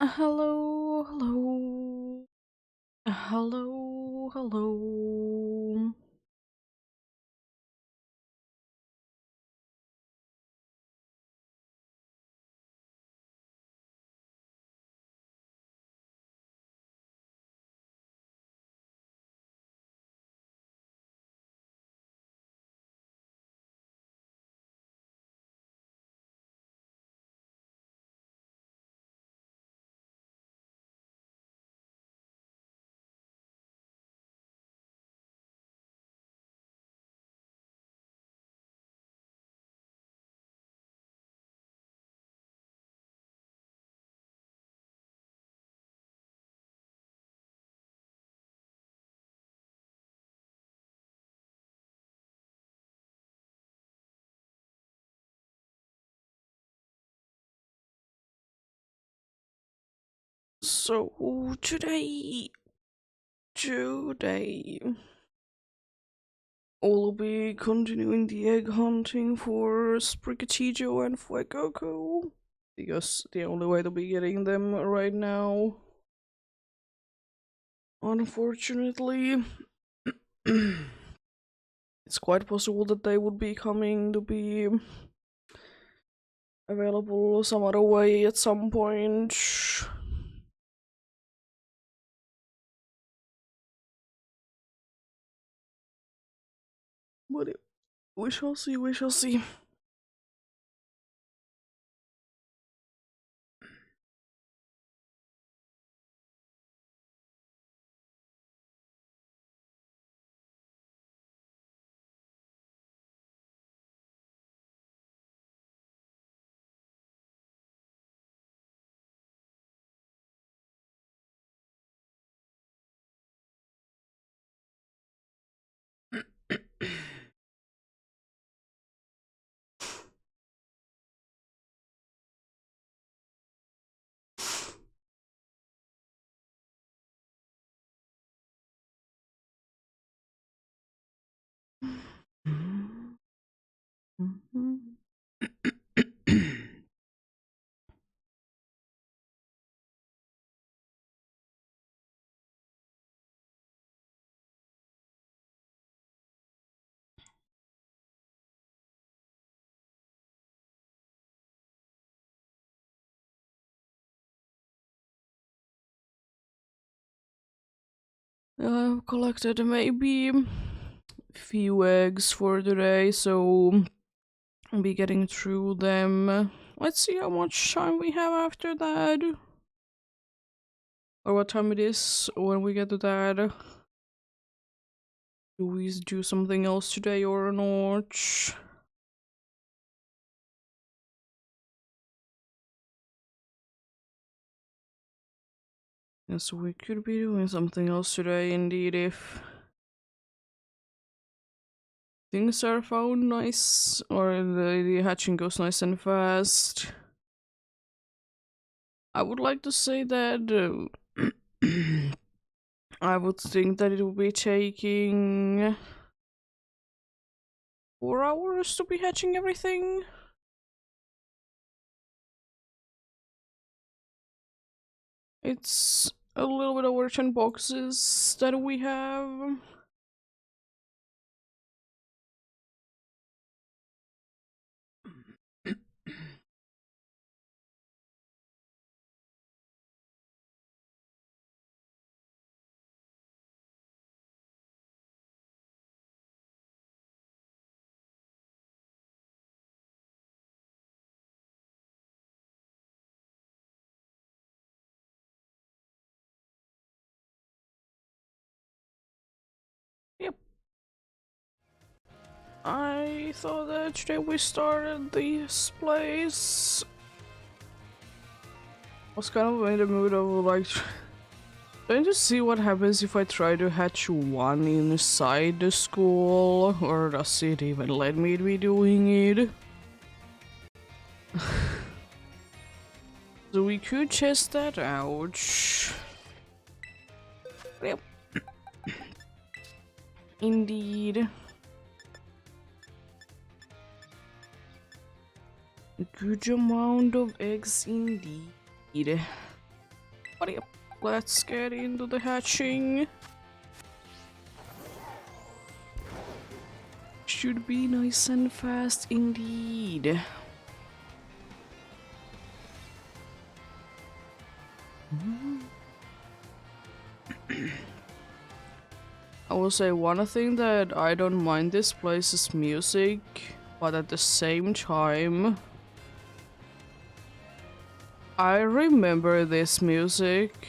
Hello, hello, hello, hello. So today, we'll be continuing the egg hunting for Sprigatito and Fuecoco because the only way to be getting them right now, unfortunately, it's quite possible that they would be coming to be available some other way at some point. But we shall see, we shall see. I've collected maybe few eggs for today, so I'll be getting through them. Let's see how much time we have after that. Or what time it is when we get to that. Do we do something else today or not? Yes, we could be doing something else today indeed if things are found nice or the hatching goes nice and fast. I would like to say that I would think that it will be taking 4 hours to be hatching everything. It's a little bit over 10 boxes that we have. Yep. I thought that today we started this place. I was kind of in the mood of like trying to see what happens if I try to hatch one inside the school, or does it even let me be doing it? So we could test that out. Yep. Indeed. A good amount of eggs indeed. But yep, let's get into the hatching. Should be nice and fast indeed. I will say one thing that I don't mind this place's music, but at the same time, I remember this music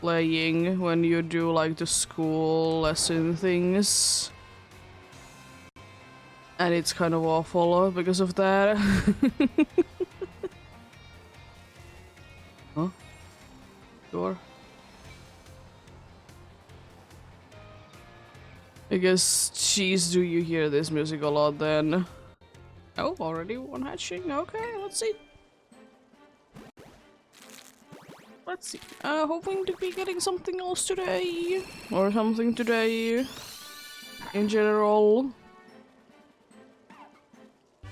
playing when you do like the school lesson things. And it's kind of awful because of that. Huh? Sure. I guess, geez, do you hear this music a lot then? Oh, already one hatching? Okay, let's see. Let's see. Hoping to be getting something else today. Or something today. In general.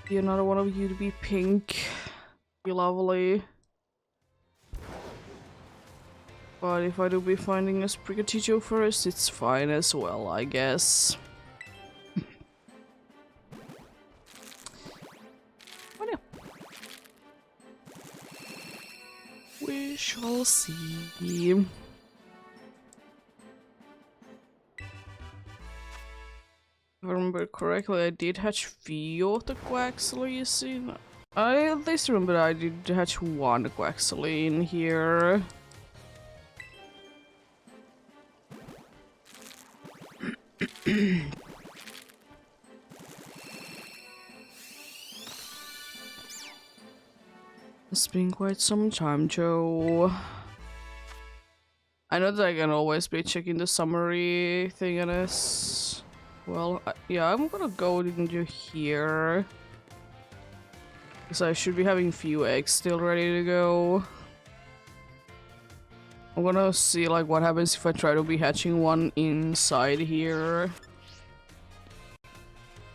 Be another one of you to be pink. Be lovely. But if I do be finding a Sprigatito first, it's fine as well, I guess. But yeah. We shall see. If I remember correctly, I did hatch few of the Quaxley. I at least remember I did hatch one Quaxley in here. It's been quite some time, Joe. I know that I can always be checking the summary thing on this. Well, yeah, I'm gonna go into here. Because I should be having few eggs still ready to go. I'm gonna see like what happens if I try to be hatching one inside here.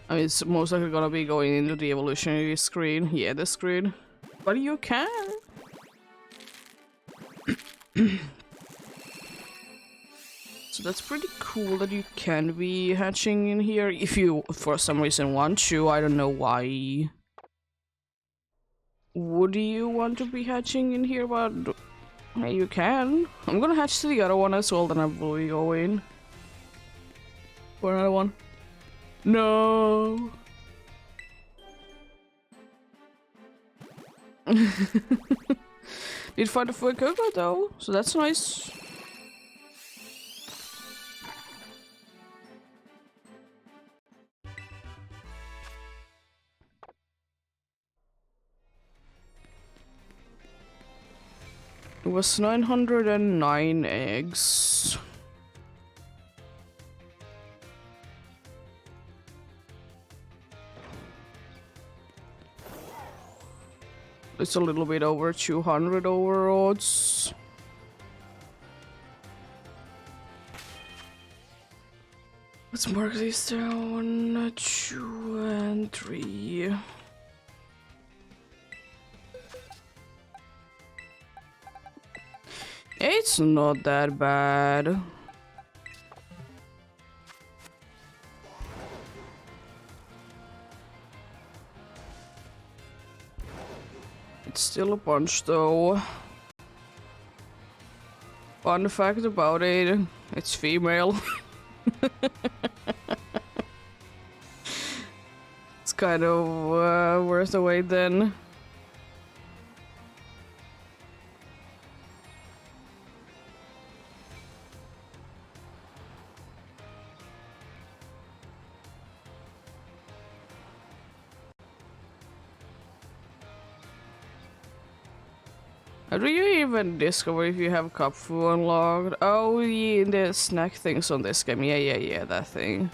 I mean, it's most likely gonna be going into the evolutionary screen. Yeah, the screen. But you can! So that's pretty cool that you can be hatching in here if you, for some reason, want to. I don't know why. Would you want to be hatching in here? But hey, you can. I'm gonna hatch to the other one as well, then I will be going for another one. No! Did find a full cocoa though, so that's nice. It was 909 eggs. It's a little bit over 200 over odds. Let's mark these down. 2 and 3. It's not that bad. It's still a bunch though. Fun fact about it, it's female. It's kind of worth the wait then. How do you even discover if you have cup food unlocked? Oh, yeah, the snack things on this game. Yeah, that thing.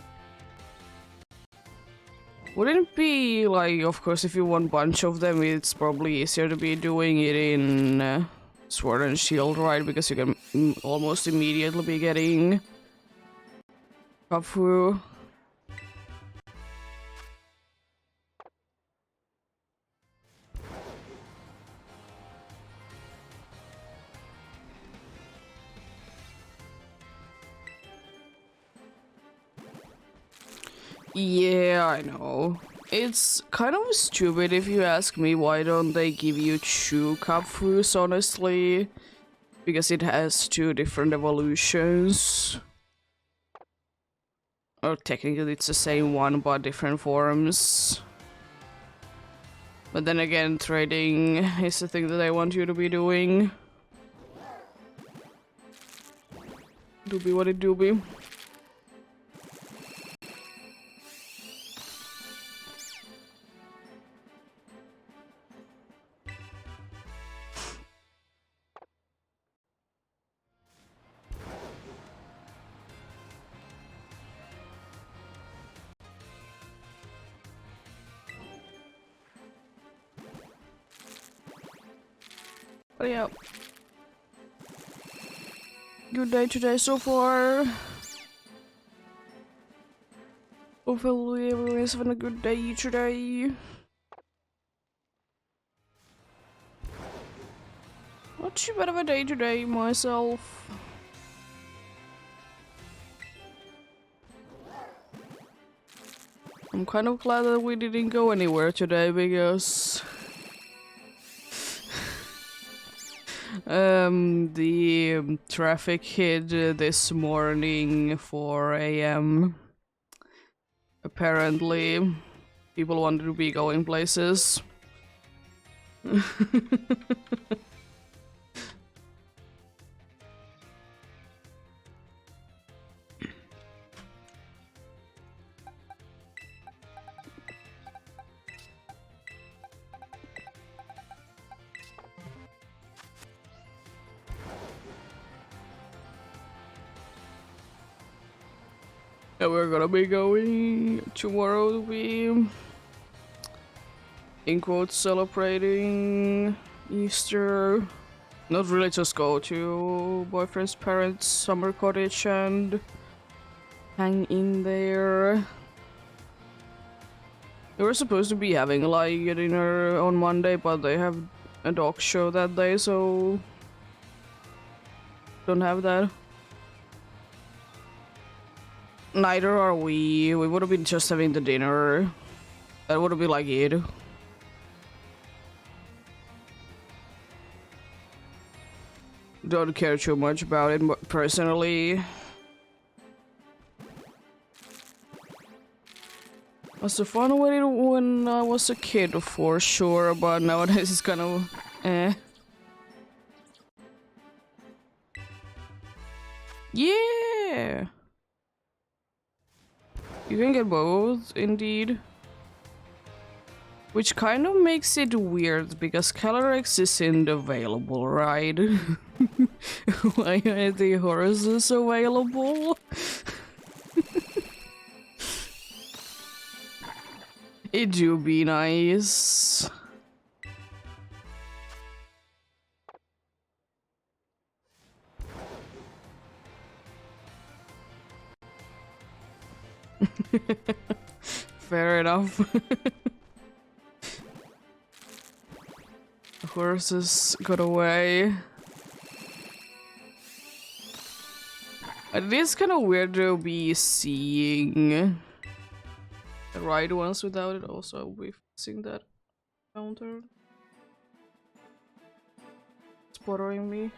Wouldn't it be like, of course, if you want a bunch of them, it's probably easier to be doing it in Sword and Shield, right? Because you can almost immediately be getting cup food. Yeah, I know. It's kind of stupid if you ask me why don't they give you two Kapfus, honestly. Because it has two different evolutions. Or technically it's the same one, but different forms. But then again, trading is the thing that I want you to be doing. Doobie what it doobie. But yeah. Good day today so far. Hopefully everyone's having a good day today. Not too bad of a day today myself. I'm kind of glad that we didn't go anywhere today because the traffic hit this morning 4 a.m. Apparently, people wanted to be going places. And we're gonna be going tomorrow to be, in quotes, celebrating Easter. Not really, just go to boyfriend's parents' summer cottage and hang in there. They were supposed to be having like a dinner on Monday, but they have a dog show that day, so don't have that. Neither are we. We would have been just having the dinner. That would have been like it. Don't care too much about it personally. Was a fun with it when I was a kid for sure, but nowadays it's kind of eh. Yeah! You can get both, indeed. Which kind of makes it weird, because Calyrex isn't available, right? Why are the horses available? It do be nice. Fair enough. The horses got away. It is kind of weird to be seeing the right ones without it. Also, we're fixing that counter. It's bothering me.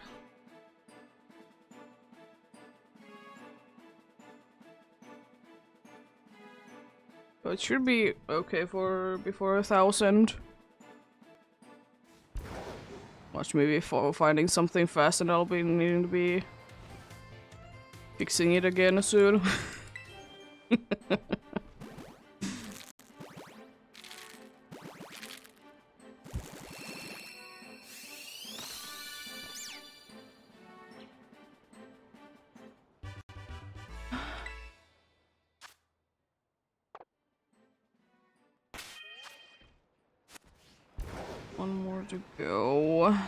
But it should be okay for before 1,000. Watch me before finding something fast and I'll be needing to be fixing it again soon. One more to go. I'd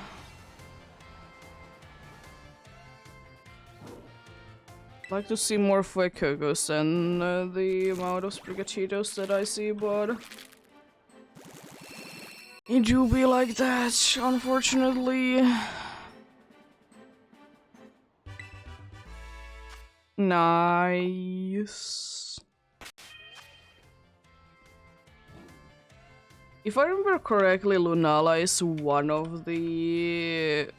like to see more Fuegos than the amount of Sprigachitos that I see, but it do be like that, unfortunately. Nice. If I remember correctly, Lunala is one of the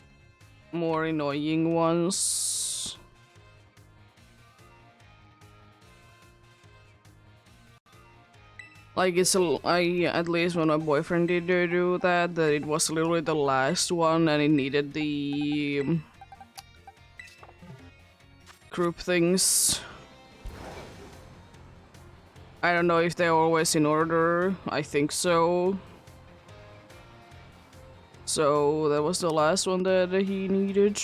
more annoying ones. Like at least when my boyfriend did do that, it was literally the last one and it needed the group things. I don't know if they're always in order. I think so. So that was the last one that he needed.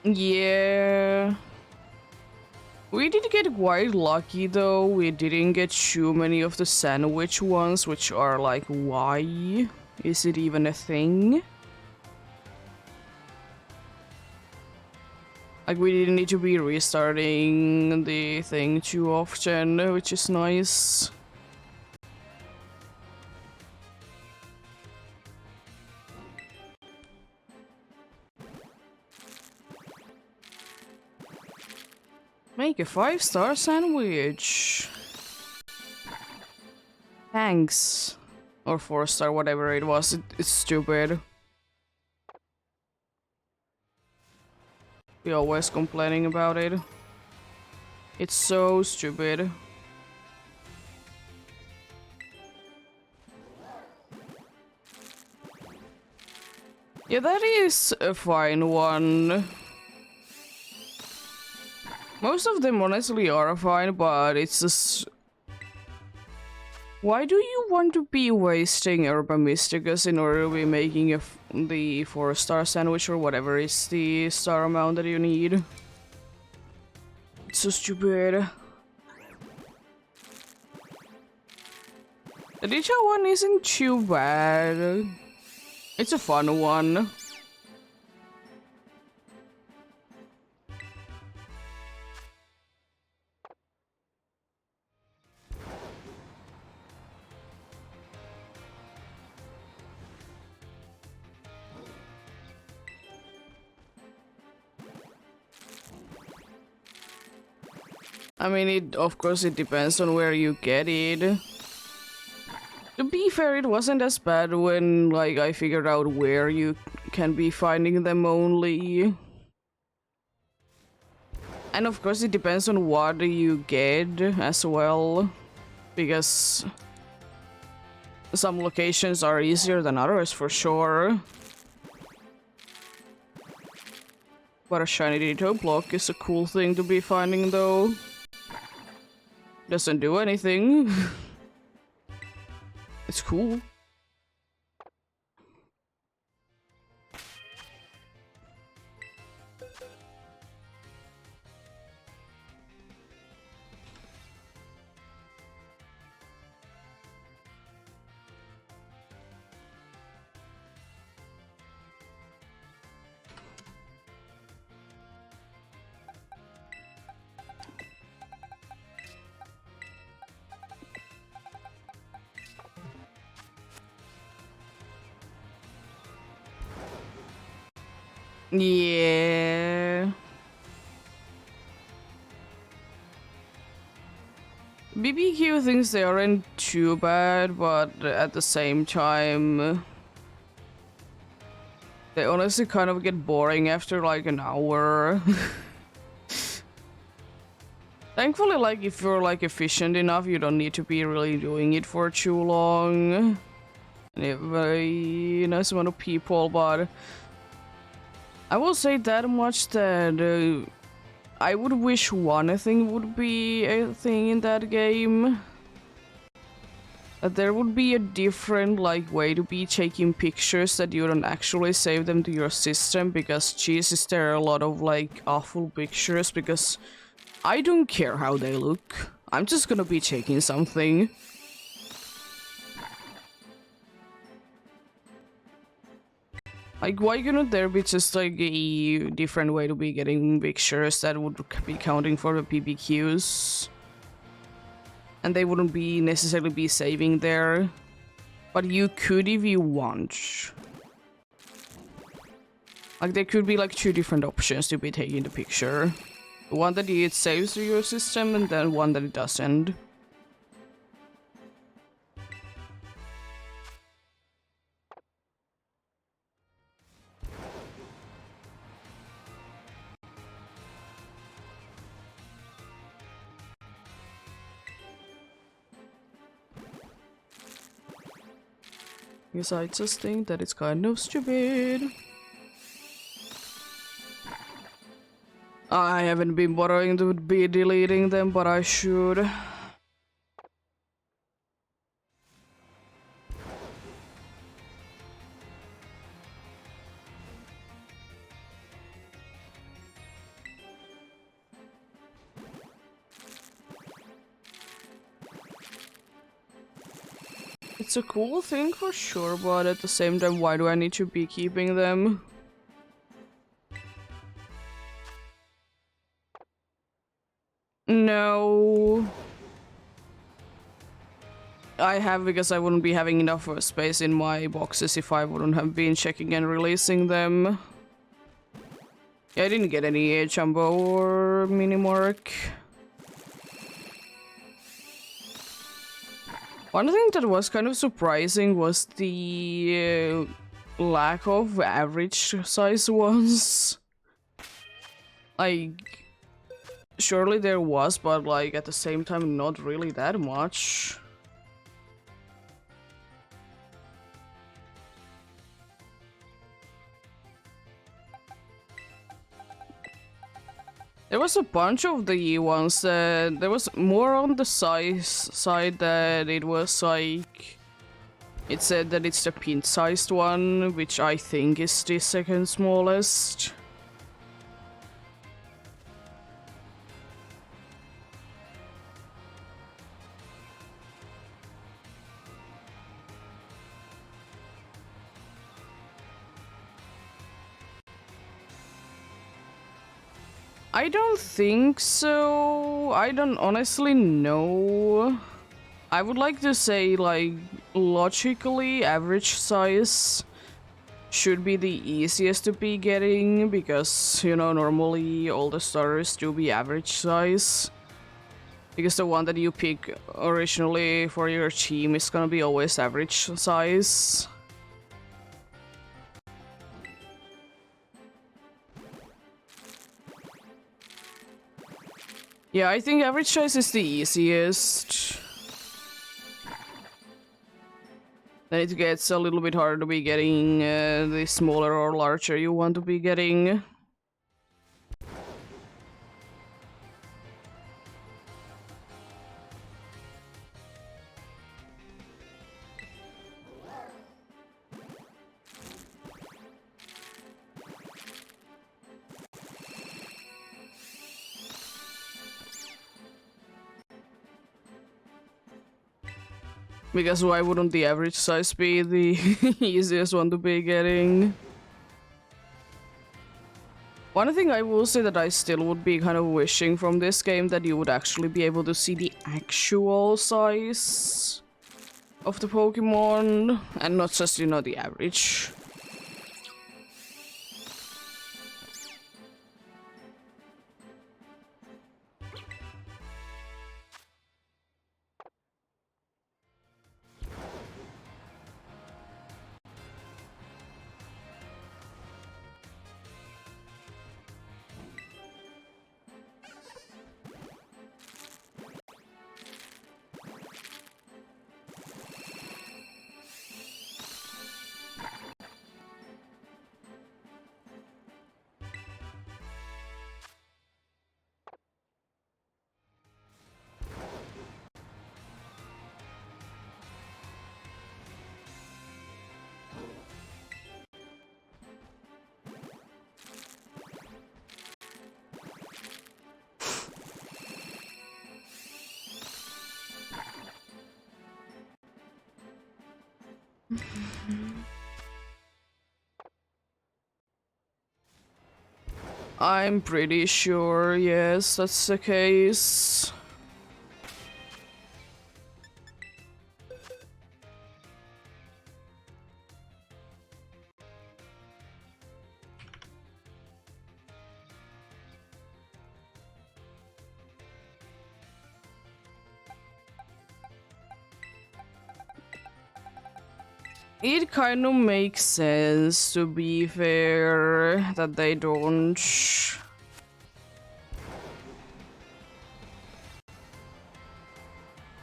Yeah. We did get quite lucky though. We didn't get too many of the sandwich ones, which are like, why? Is it even a thing? Like, we didn't need to be restarting the thing too often, which is nice. Make a 5-star sandwich. Thanks. Or 4-star, whatever it was. It's stupid. We always complaining about it. It's so stupid. Yeah, that is a fine one. Most of them honestly are fine, but it's just... Why do you want to be wasting Herba Mysticus in order to be making the 4-star sandwich or whatever is the star amount that you need? It's so stupid. The Dicha one isn't too bad. It's a fun one. I mean, of course it depends on where you get it. To be fair, it wasn't as bad when, like, I figured out where you can be finding them only. And of course it depends on what you get as well. Because some locations are easier than others for sure. But a shiny Ditto block is a cool thing to be finding though. Doesn't do anything. It's cool. Yeah. BBQ thinks they aren't too bad, but at the same time, they honestly kind of get boring after like an hour. Thankfully, like, if you're like efficient enough, you don't need to be really doing it for too long. And a very nice amount of people, but I will say that much that I would wish one thing would be a thing in that game. That there would be a different like way to be taking pictures that you don't actually save them to your system, because Jesus, there are a lot of like awful pictures because I don't care how they look. I'm just gonna be taking something. Like, why couldn't there be just like a different way to be getting pictures that would be counting for the PBQs? And they wouldn't be necessarily be saving there. But you could if you want. Like, there could be like two different options to be taking the picture. One that it saves to your system, and then one that it doesn't. Because I just think that it's kind of stupid. I haven't been bothering to be deleting them, but I should. It's a cool thing for sure, but at the same time, why do I need to be keeping them? No. I have, because I wouldn't be having enough space in my boxes if I wouldn't have been checking and releasing them. Yeah, I didn't get any jumbo or mini mark. One thing that was kind of surprising was the lack of average size ones. Like, surely there was, but like at the same time, not really that much. There was a bunch of the ones that there was more on the size side that it was like it said that it's the pint-sized one, which I think is the second smallest. I don't think so. I don't honestly know. I would like to say, like, logically, average size should be the easiest to be getting, because, you know, normally all the starters do be average size. Because the one that you pick originally for your team is gonna be always average size. Yeah, I think average size is the easiest. Then it gets a little bit harder to be getting the smaller or larger you want to be getting. Because why wouldn't the average size be the easiest one to be getting? One thing I will say that I still would be kind of wishing from this game that you would actually be able to see the actual size of the Pokemon and not just, you know, the average. I'm pretty sure, yes, that's the case. It kind of makes sense, to be fair, that they don't.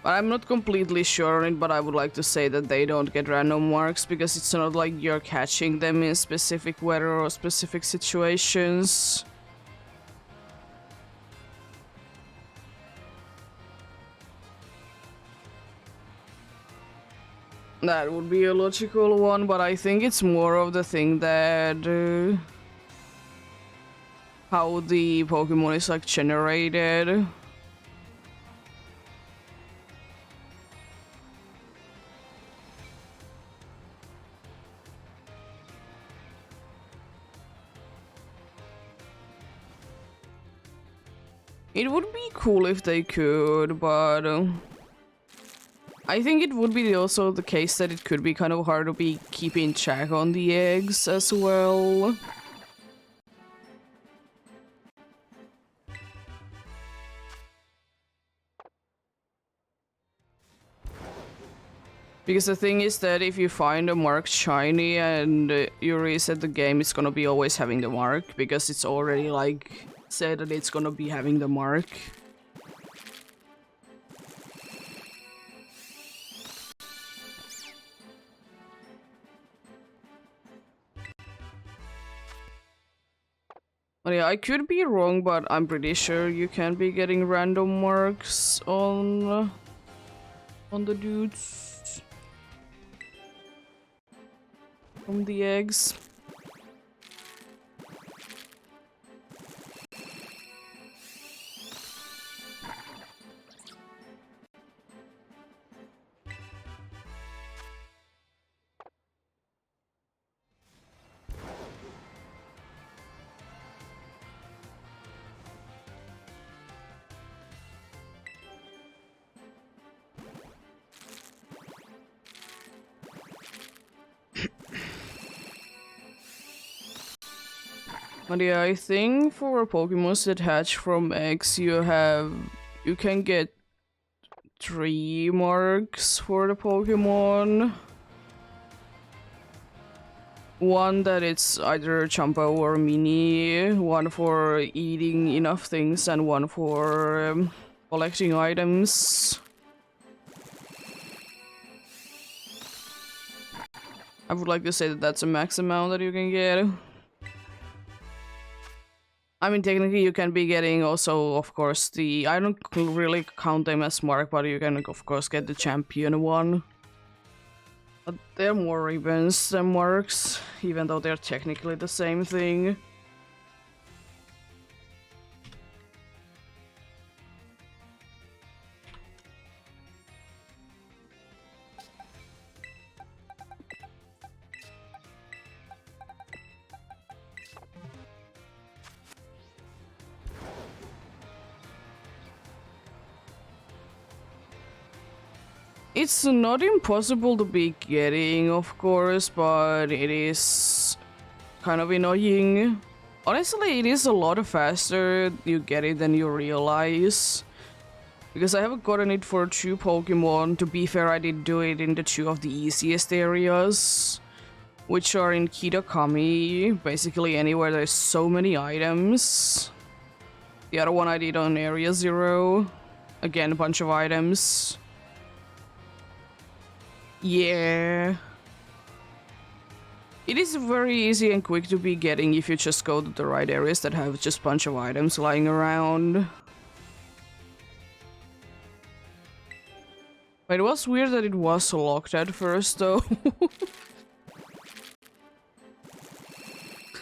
But I'm not completely sure on it, but I would like to say that they don't get random marks because it's not like you're catching them in specific weather or specific situations. That would be a logical one, but I think it's more of the thing that how the Pokemon is like generated. It would be cool if they could, but I think it would be also the case that it could be kind of hard to be keeping track on the eggs as well. Because the thing is that if you find a marked shiny and you reset the game, it's gonna be always having the mark because it's already like said that it's gonna be having the mark. But yeah, I could be wrong, but I'm pretty sure you can be getting random marks on the dudes from the eggs. But yeah, I think for Pokemon that hatch from eggs, you can get 3 marks for the Pokemon. One that it's either Champo or Mini, one for eating enough things, and one for collecting items. I would like to say that that's a max amount that you can get. I mean, technically you can be getting also, of course, I don't really count them as mark, but you can, of course, get the champion one. But they're more ribbons than marks, even though they're technically the same thing. It's not impossible to be getting, of course, but it is kind of annoying. Honestly, it is a lot faster you get it than you realize. Because I haven't gotten it for 2 Pokemon. To be fair, I did do it in the 2 of the easiest areas, which are in Kitakami, basically anywhere there's so many items. The other one I did on Area 0. Again, a bunch of items. Yeah. It is very easy and quick to be getting if you just go to the right areas that have just a bunch of items lying around. But it was weird that it was locked at first, though.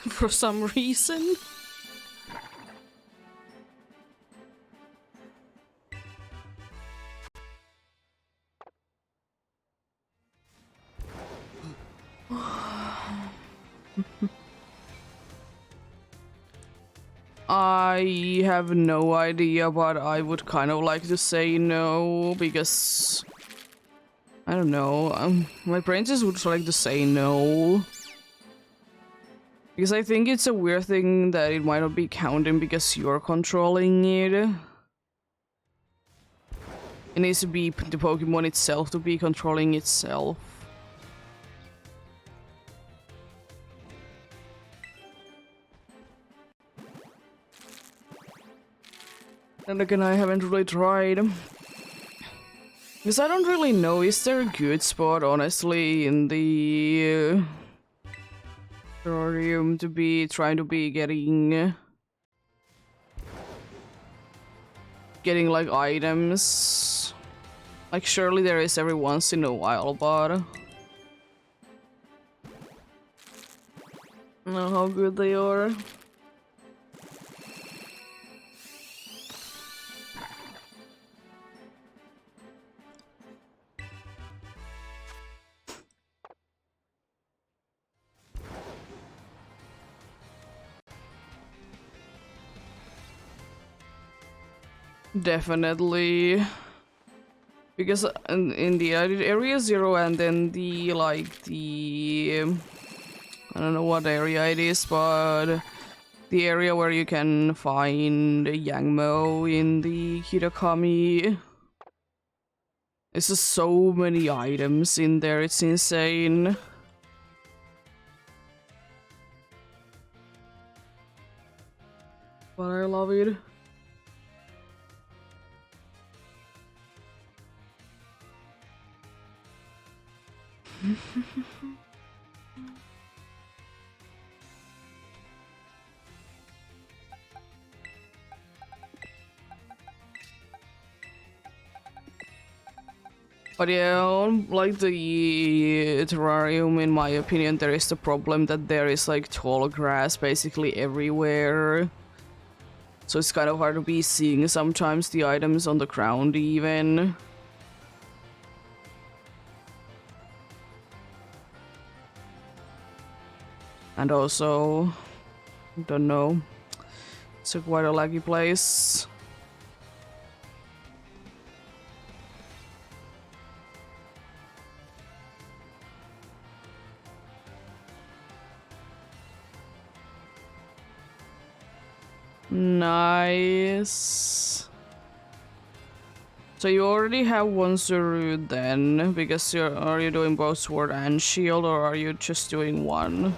For some reason. I have no idea, but I would kind of like to say no, because I don't know, my brain just would like to say no. Because I think it's a weird thing that it might not be counting because you're controlling it. It needs to be the Pokemon itself to be controlling itself. And again, I haven't really tried. Because I don't really know, is there a good spot, honestly, in the terrarium to be trying to be getting like items? Like surely there is every once in a while, but I don't know how good they are. Definitely. Because in the area 0 and then the I don't know what area it is, but the area where you can find Yangmo in the Kitakami. There's just so many items in there, it's insane. But I love it. But yeah, on like the terrarium, in my opinion, there is the problem that there is like tall grass basically everywhere. So it's kind of hard to be seeing sometimes the items on the ground even. And also, don't know, it's quite a laggy place. Nice. So you already have one Zuru then, because are you doing both sword and shield, or are you just doing one?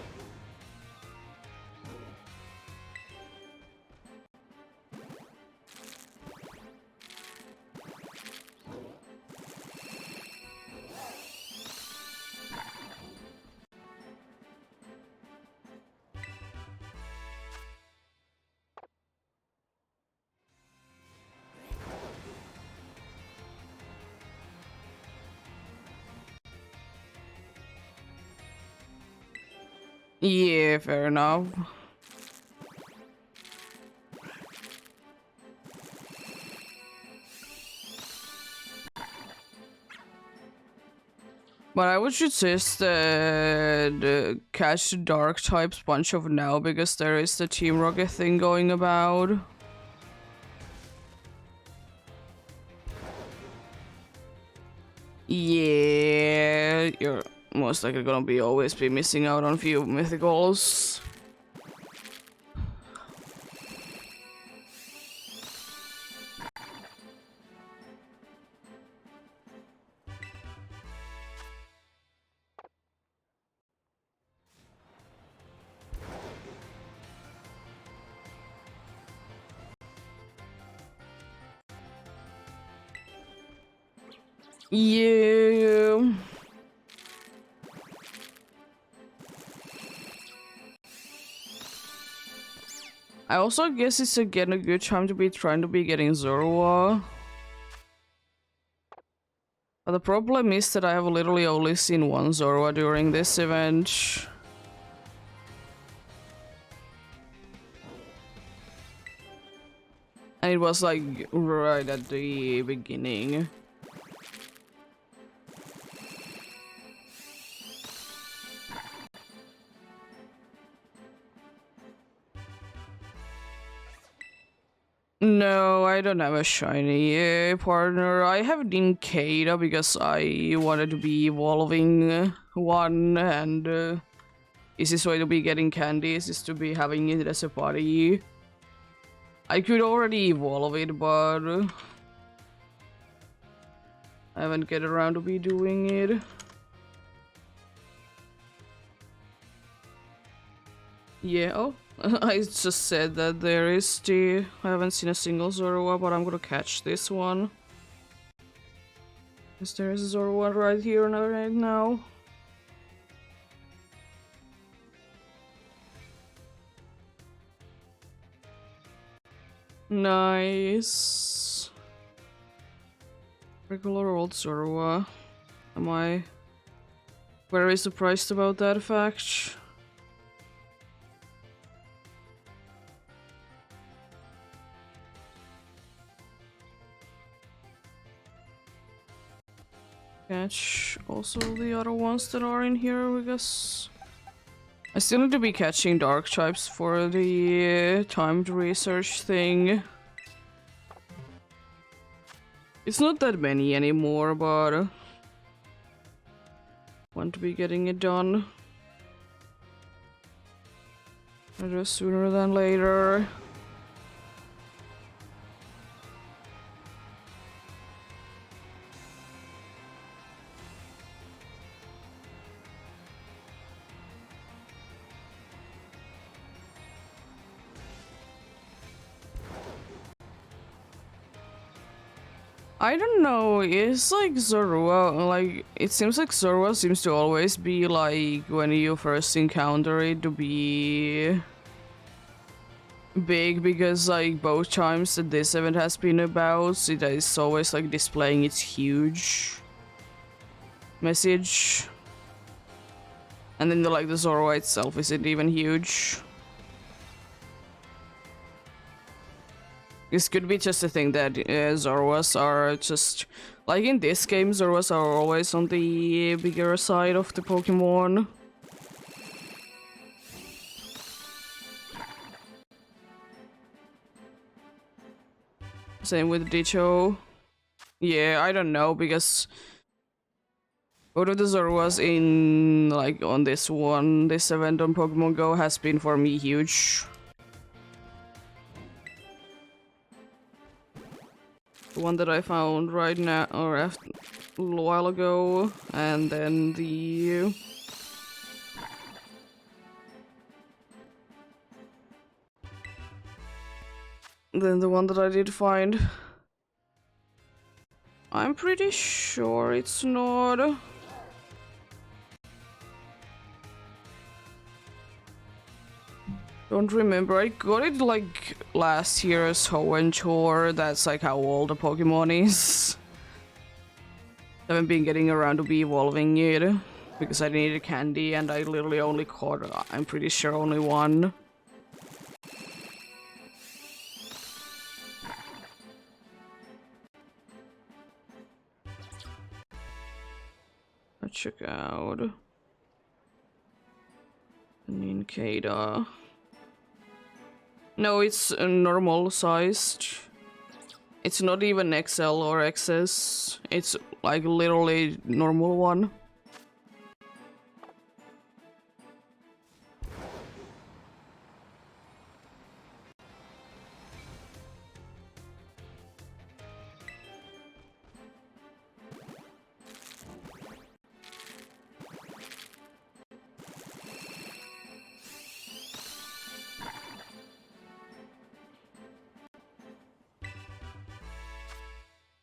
Yeah, fair enough. But I would suggest the catch the dark types bunch of now, because there is the Team Rocket thing going about. Yeah, you're most likely gonna be always be missing out on a few mythicals. Yeah. I also guess it's again a good time to be trying to be getting Zorua. But the problem is that I have literally only seen one Zorua during this event. And it was like right at the beginning. No, I don't have a shiny partner. I have Ninkata because I wanted to be evolving one, and easiest way to be getting candies is to be having it as a buddy. I could already evolve it, but I haven't get around to be doing it. Yeah, oh, I just said that there is the... I haven't seen a single Zorua, but I'm gonna catch this one. Because there is a Zorua right here and right now. Nice. Regular old Zorua. Am I very surprised about that fact? Catch also the other ones that are in here, I guess. I still need to be catching dark types for the timed research thing. It's not that many anymore, but want to be getting it done. Either sooner than later. I don't know, it's like Zorua, like, it seems like Zorua seems to always be like, when you first encounter it, to be big, because like, both times that this event has been about, it is always like displaying its huge message. And then the Zorua itself isn't even huge. This could be just a thing that Zoruas are just... Like in this game, Zoruas are always on the bigger side of the Pokemon. Same with Dicho. Yeah, I don't know, because... both of the Zoruas in, like, on this event on Pokemon Go has been for me huge. The one that I found right now, or after, a little while ago, and then the... then the one that I did find. I'm pretty sure it's not... Don't remember, I got it like last year's Hoenn Chore, that's like how old the Pokemon is. I haven't been getting around to be evolving it, because I needed candy and I literally only caught, I'm pretty sure, only one. Let's check out... Nincada. No, it's normal sized. It's not even XL or XS. It's like literally normal one.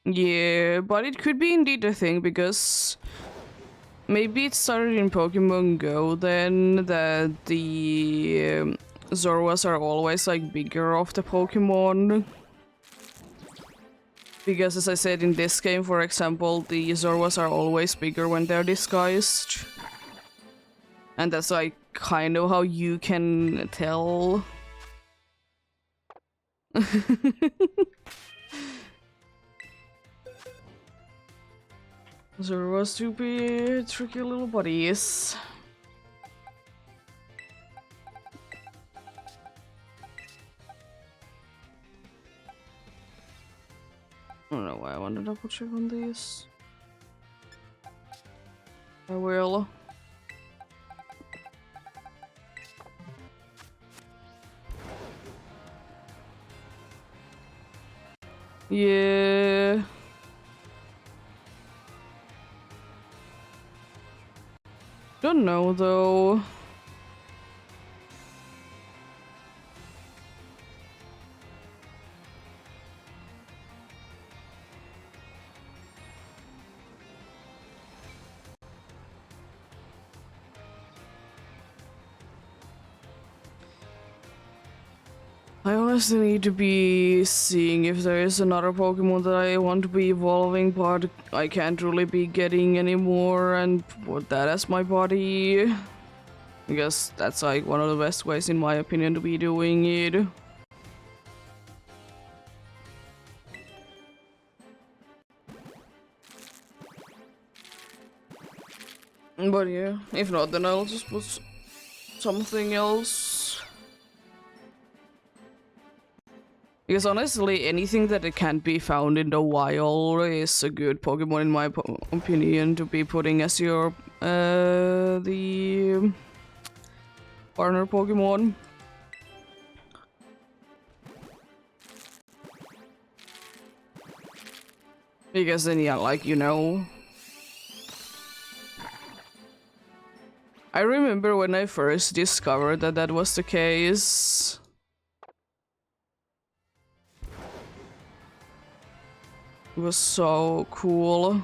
Yeah, but it could be indeed a thing, because maybe it started in Pokemon Go then, that the Zoruas are always like bigger of the Pokemon. Because as I said, in this game, for example, the Zoruas are always bigger when they're disguised. And that's like kind of how you can tell. Zoruas do be tricky little buddies. I don't know why I want to double check on these. I will. Yeah. Don't know though. I honestly need to be seeing if there is another Pokemon that I want to be evolving, but I can't really be getting anymore and put that as my body. I guess that's like one of the best ways, in my opinion, to be doing it. But yeah, if not, then I'll just put something else. Because honestly, anything that it can't be found in the wild is a good Pokemon, in my opinion, to be putting as your the partner Pokemon. Because then, yeah, like, you know. I remember when I first discovered that that was the case. It was so cool.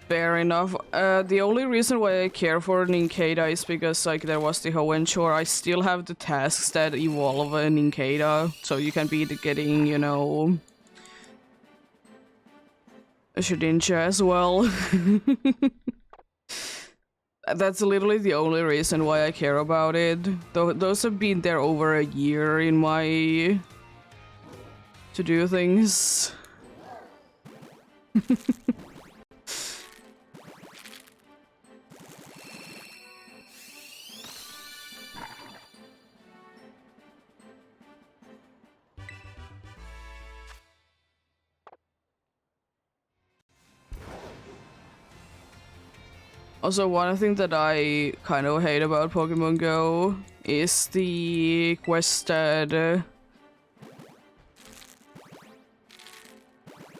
Fair enough. The only reason why I care for Nincada is because, like, there was the Hoenn. I still have the tasks that evolve a Nincada, so you can be getting, you know, a Shedinja as well. That's literally the only reason why I care about it. Those have been there over a year in my to-do things. Also, one thing that I kind of hate about Pokemon Go is the quest that...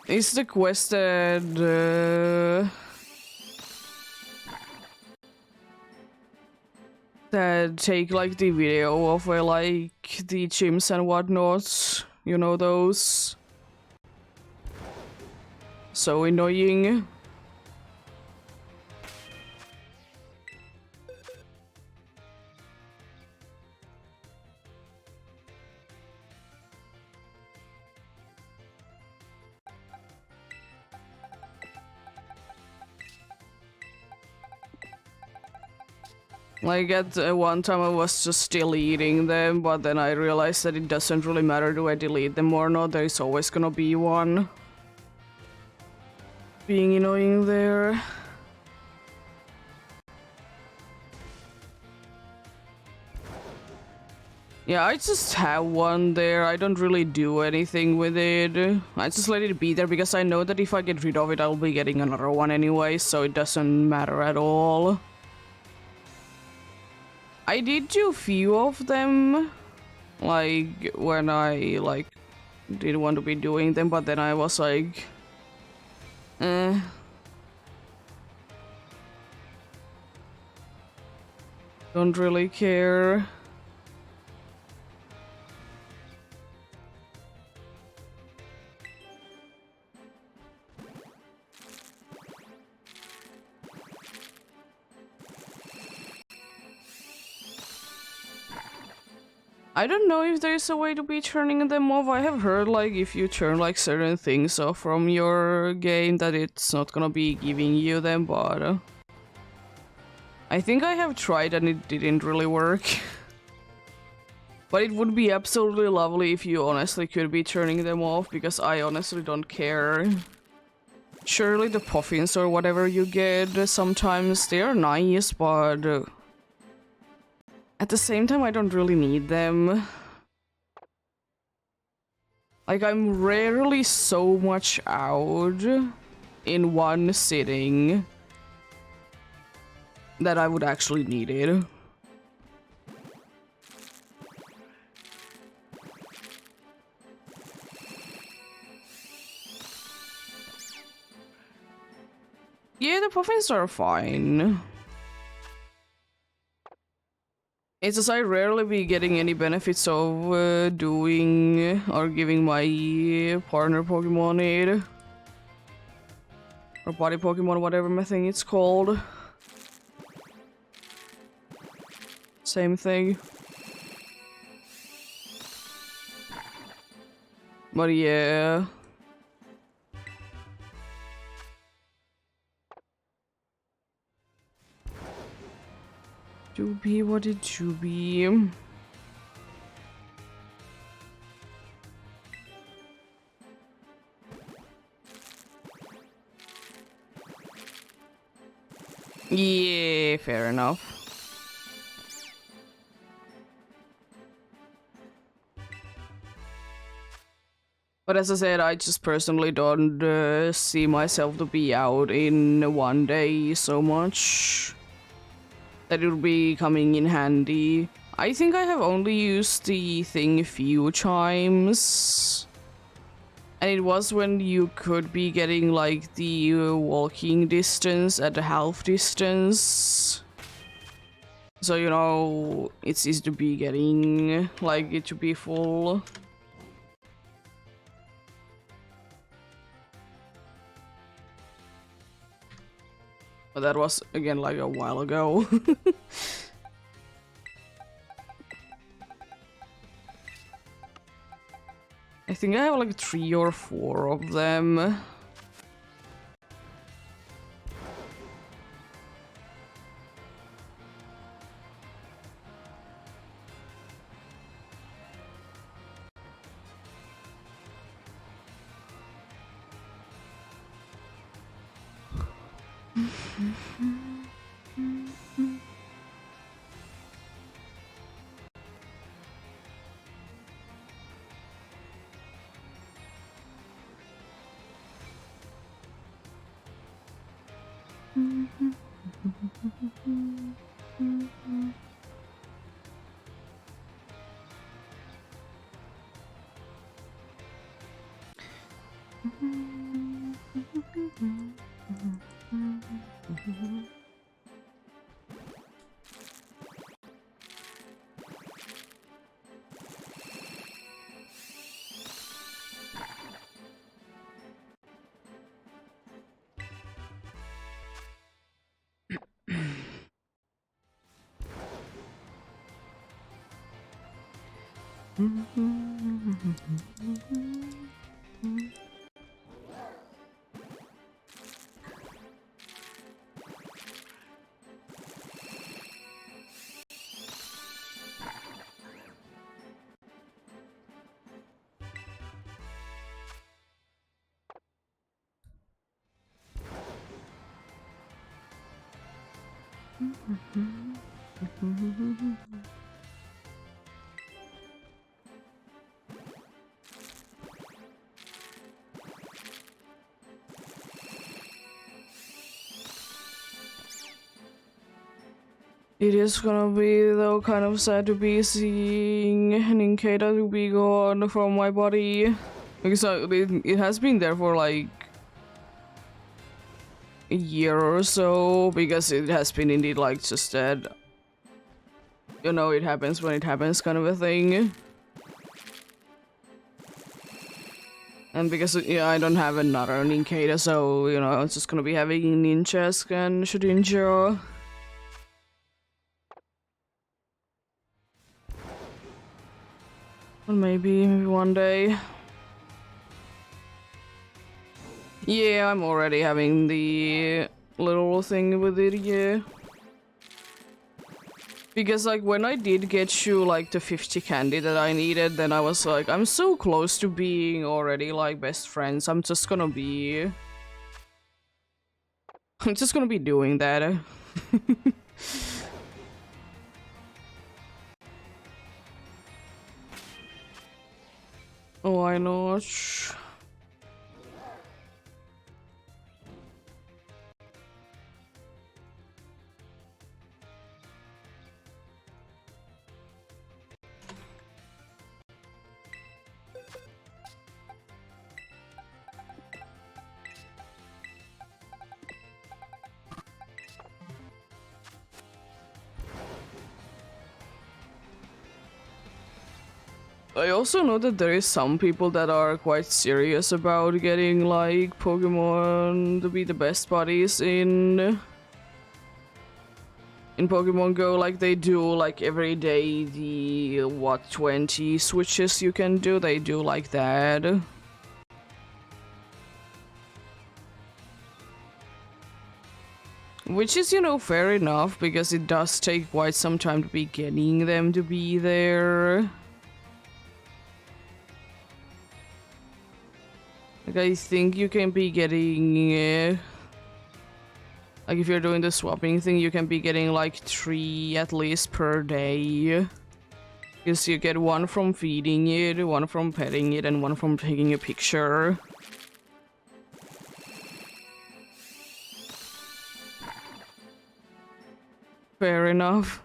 is the quest that... that take, like, the video of where, like, the gyms and whatnot. You know those? So annoying. Like, at one time I was just deleting them, but then I realized that it doesn't really matter do I delete them or not, there's always gonna be one being annoying there. Yeah, I just have one there, I don't really do anything with it. I just let it be there because I know that if I get rid of it I'll be getting another one anyway, so it doesn't matter at all. I did do a few of them, like, when I, like, didn't want to be doing them, but then I was like, don't really care. I don't know if there's a way to be turning them off. I have heard, like, if you turn, like, certain things off from your game that it's not gonna be giving you them, but... I think I have tried and it didn't really work. But it would be absolutely lovely if you honestly could be turning them off, because I honestly don't care. Surely the puffins or whatever you get, sometimes they're nice, but... at the same time, I don't really need them. Like, I'm rarely so much out in one sitting that I would actually need it. Yeah, the puffins are fine. It's just I rarely be getting any benefits of doing or giving my partner Pokemon it. Or body Pokemon, whatever my thing it's called. Same thing. But yeah. To be what it should be. Yeah, fair enough. But as I said, I just personally don't see myself to be out in one day so much that it will be coming in handy. I think I have only used the thing a few times. And it was when you could be getting like the walking distance at the half distance. So, you know, it's easy to be getting like it to be full. But that was again like a while ago. I think I have like 3 or 4 of them. It is gonna be though kind of sad to be seeing Ninkata to be gone from my body. Because it has been there for like a year or so, because it has been indeed like just that, you know, it happens when it happens kind of a thing. And because, yeah, I don't have another Ninkata, so, you know, it's just gonna be having Ninjask and Shudinja. Well, maybe one day. Yeah, I'm already having the little thing with it, yeah. Because, like, when I did get you, like, the 50 candy that I needed, then I was like, I'm so close to being already, like, best friends. I'm just gonna be doing that. Why not? I also know that there is some people that are quite serious about getting like Pokemon to be the best buddies in in Pokemon Go, like they do like every day the what 20 switches you can do, they do like that. Which is, you know, fair enough, because it does take quite some time to be getting them to be there. Like, I think you can be getting... like, if you're doing the swapping thing, you can be getting, like, 3 at least per day. Because you get 1 from feeding it, 1 from petting it, and 1 from taking a picture. Fair enough.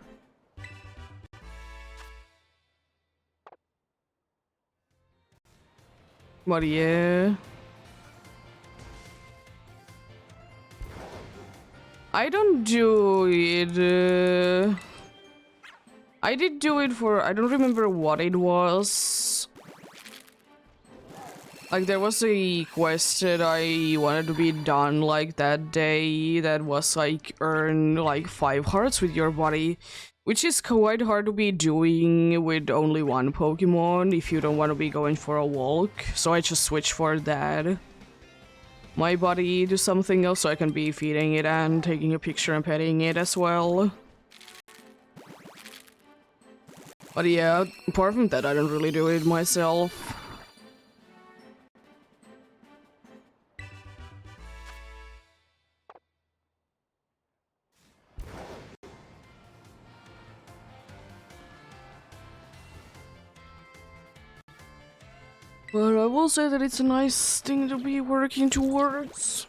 But yeah... I don't do it... I did do it for... I don't remember what it was. Like, there was a quest that I wanted to be done, like, that day that was, like, earn, like, 5 hearts with your body. Which is quite hard to be doing with only 1 Pokemon if you don't want to be going for a walk. So I just switched for that. My body to something else so I can be feeding it and taking a picture and petting it as well. But yeah, apart from that, I don't really do it myself. But I will say that it's a nice thing to be working towards.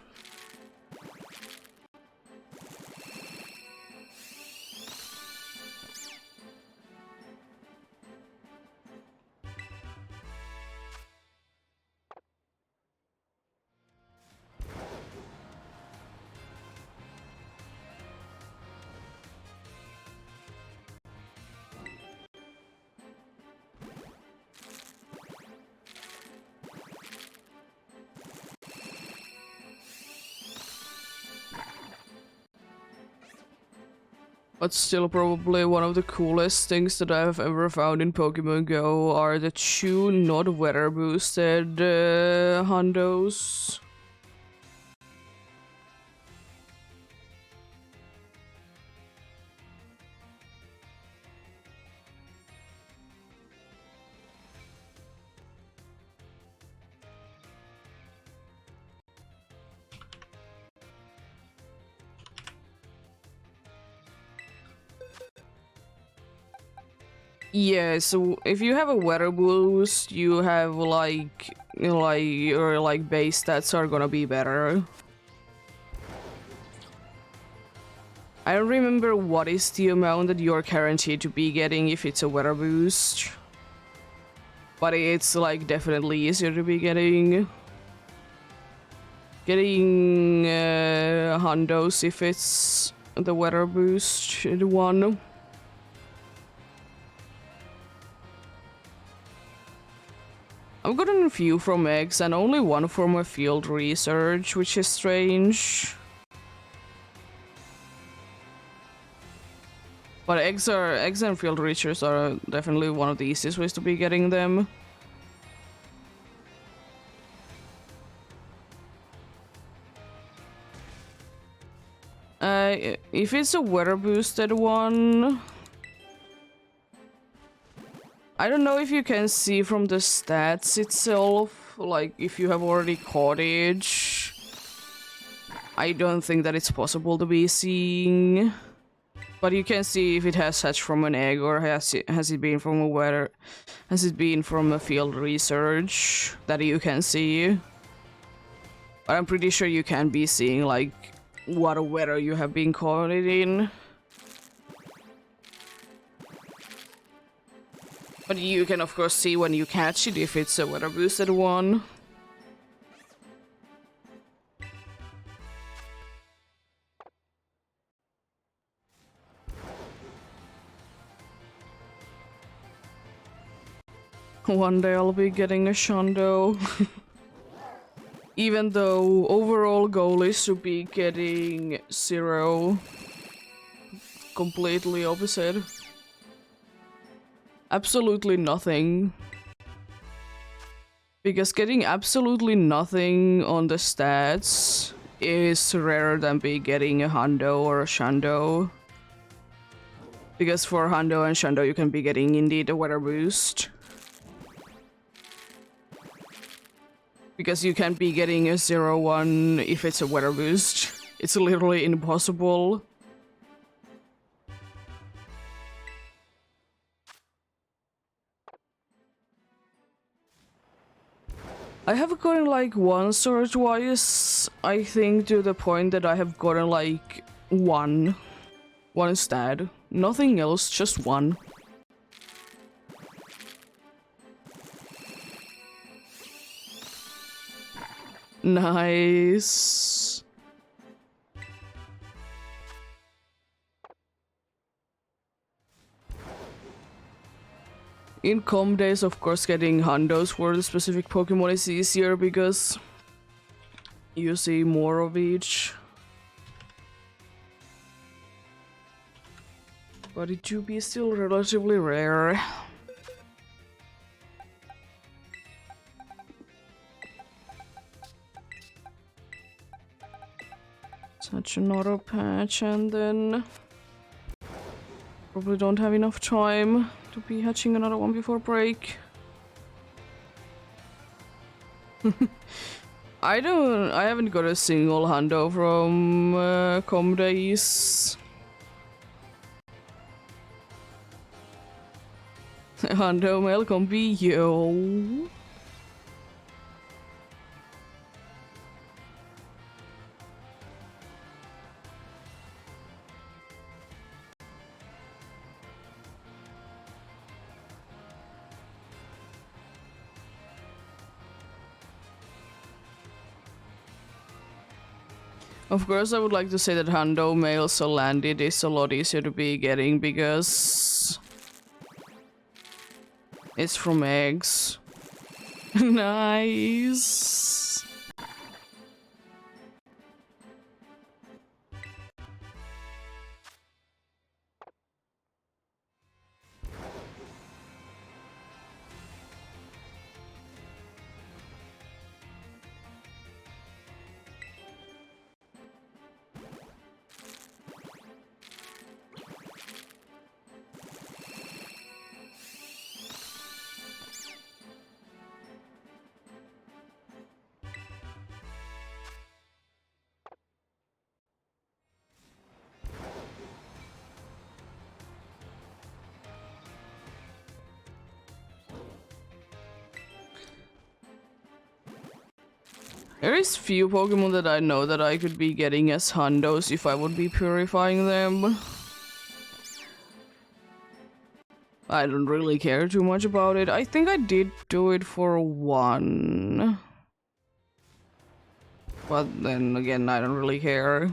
But still, probably one of the coolest things that I've ever found in Pokemon Go are the 2 not weather boosted hundos. Yeah, so if you have a weather boost, you have your base stats are gonna be better. I don't remember what is the amount that you're guaranteed to be getting if it's a weather boost. But it's like definitely easier to be getting hundos if it's the weather boost one. I've gotten a few from eggs and only 1 from a field research, which is strange. But eggs and field research are definitely one of the easiest ways to be getting them. If it's a weather boosted one, I don't know if you can see from the stats itself, like if you have already cottage. I don't think that it's possible to be seeing. But you can see if it has hatched from an egg or has it been from a weather, has it been from a field research that you can see. But I'm pretty sure you can be seeing like what weather you have been caught in. But you can of course see when you catch it if it's a weather boosted one. One day I'll be getting a Shondo. Even though overall goal is to be getting 0. completely opposite. Absolutely nothing. Because getting absolutely nothing on the stats is rarer than be getting a hundo or a shando. Because for hundo and shando you can be getting indeed a weather boost. Because you can't be getting a 0-1 if it's a weather boost. It's literally impossible. I have gotten like once or twice, I think, to the point that I have gotten like one stat. Nothing else, just one. Nice. In com days, of course, getting hundos for the specific Pokemon is easier because you see more of each. But it do be still relatively rare. Such an auto patch, and then probably don't have enough time to be hatching another one before break. I haven't got a single hundo from com days. Hundo mail can be yo. Of course, I would like to say that hundo mail so landed is a lot easier to be getting because it's from eggs. Nice. There is few Pokemon that I know that I could be getting as hundos if I would be purifying them. I don't really care too much about it. I think I did do it for one. But then again, I don't really care.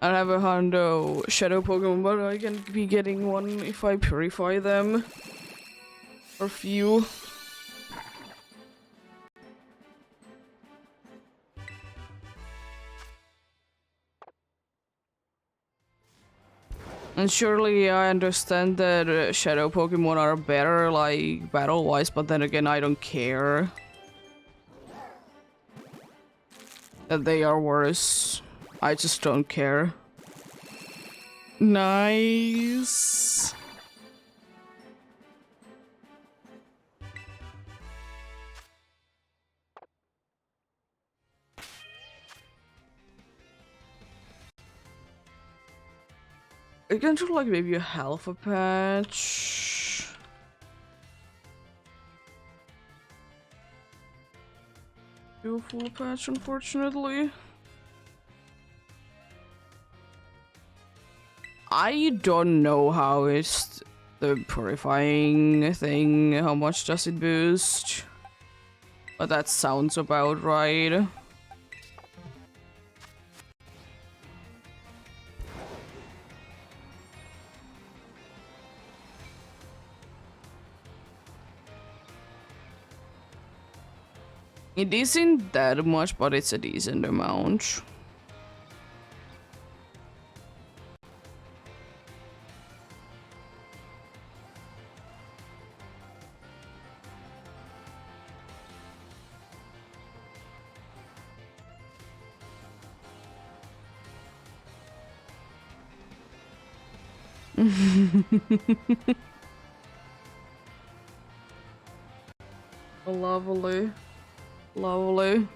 I have a hundo shadow Pokemon, but I can be getting one if I purify them. Or few. And surely I understand that shadow Pokemon are better, like, battle-wise, but then again, I don't care that they are worse. I just don't care. Nice. I can do like maybe a alpha patch. Do a full patch, unfortunately. I don't know how is the purifying thing, how much does it boost? But that sounds about right. It isn't that much, but it's a decent amount. Lovely. Lovely.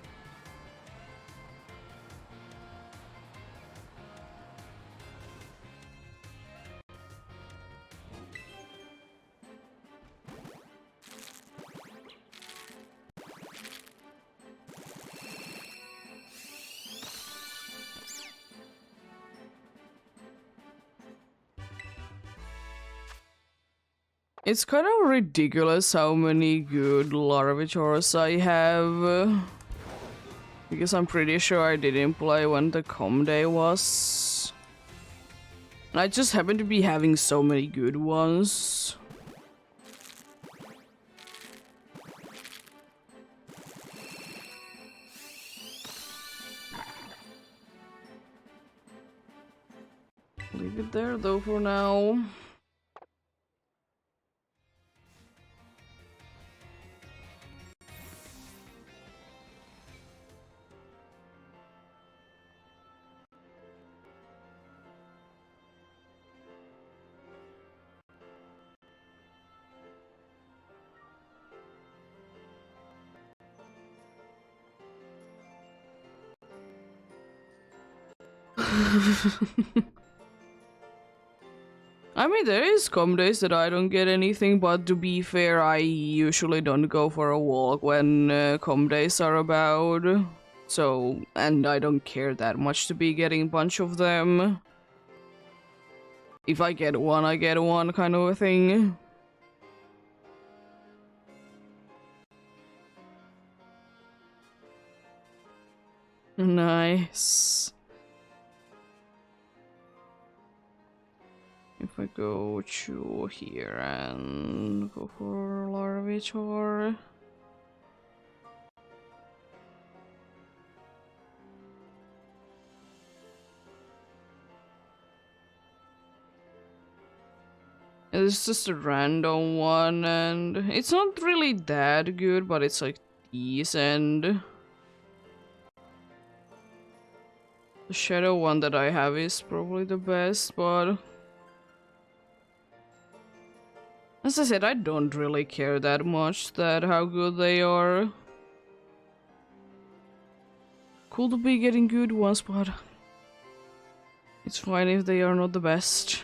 It's kind of ridiculous how many good Larvitors I have. Because I'm pretty sure I didn't play when the com day was. And I just happen to be having so many good ones. Leave it there though for now. I mean, there is com days that I don't get anything, but to be fair, I usually don't go for a walk when com days are about. So, and I don't care that much to be getting a bunch of them. If I get one, I get one kind of a thing. Nice. If I go to here and go for Larvitor. It's just a random one, and it's not really that good, but it's like decent. The shadow one that I have is probably the best, but as I said, I don't really care that much that how good they are. Cool to be getting good ones, but it's fine if they are not the best.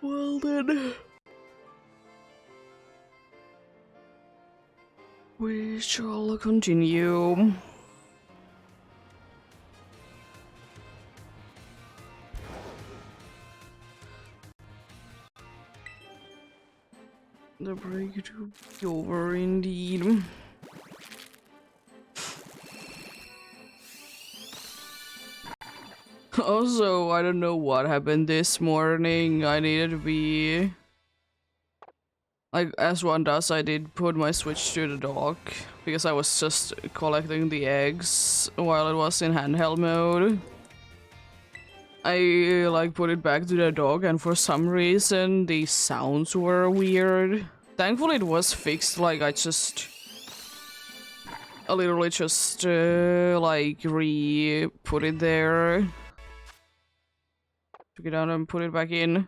Well then, we shall continue. The break to be over indeed. Also, I don't know what happened this morning. I needed to be... Like, as one does, I did put my Switch to the dock because I was just collecting the eggs while it was in handheld mode. I, like, put it back to the dock and for some reason the sounds were weird. Thankfully it was fixed, like, I literally just, like, re-put it there. Took it out and put it back in.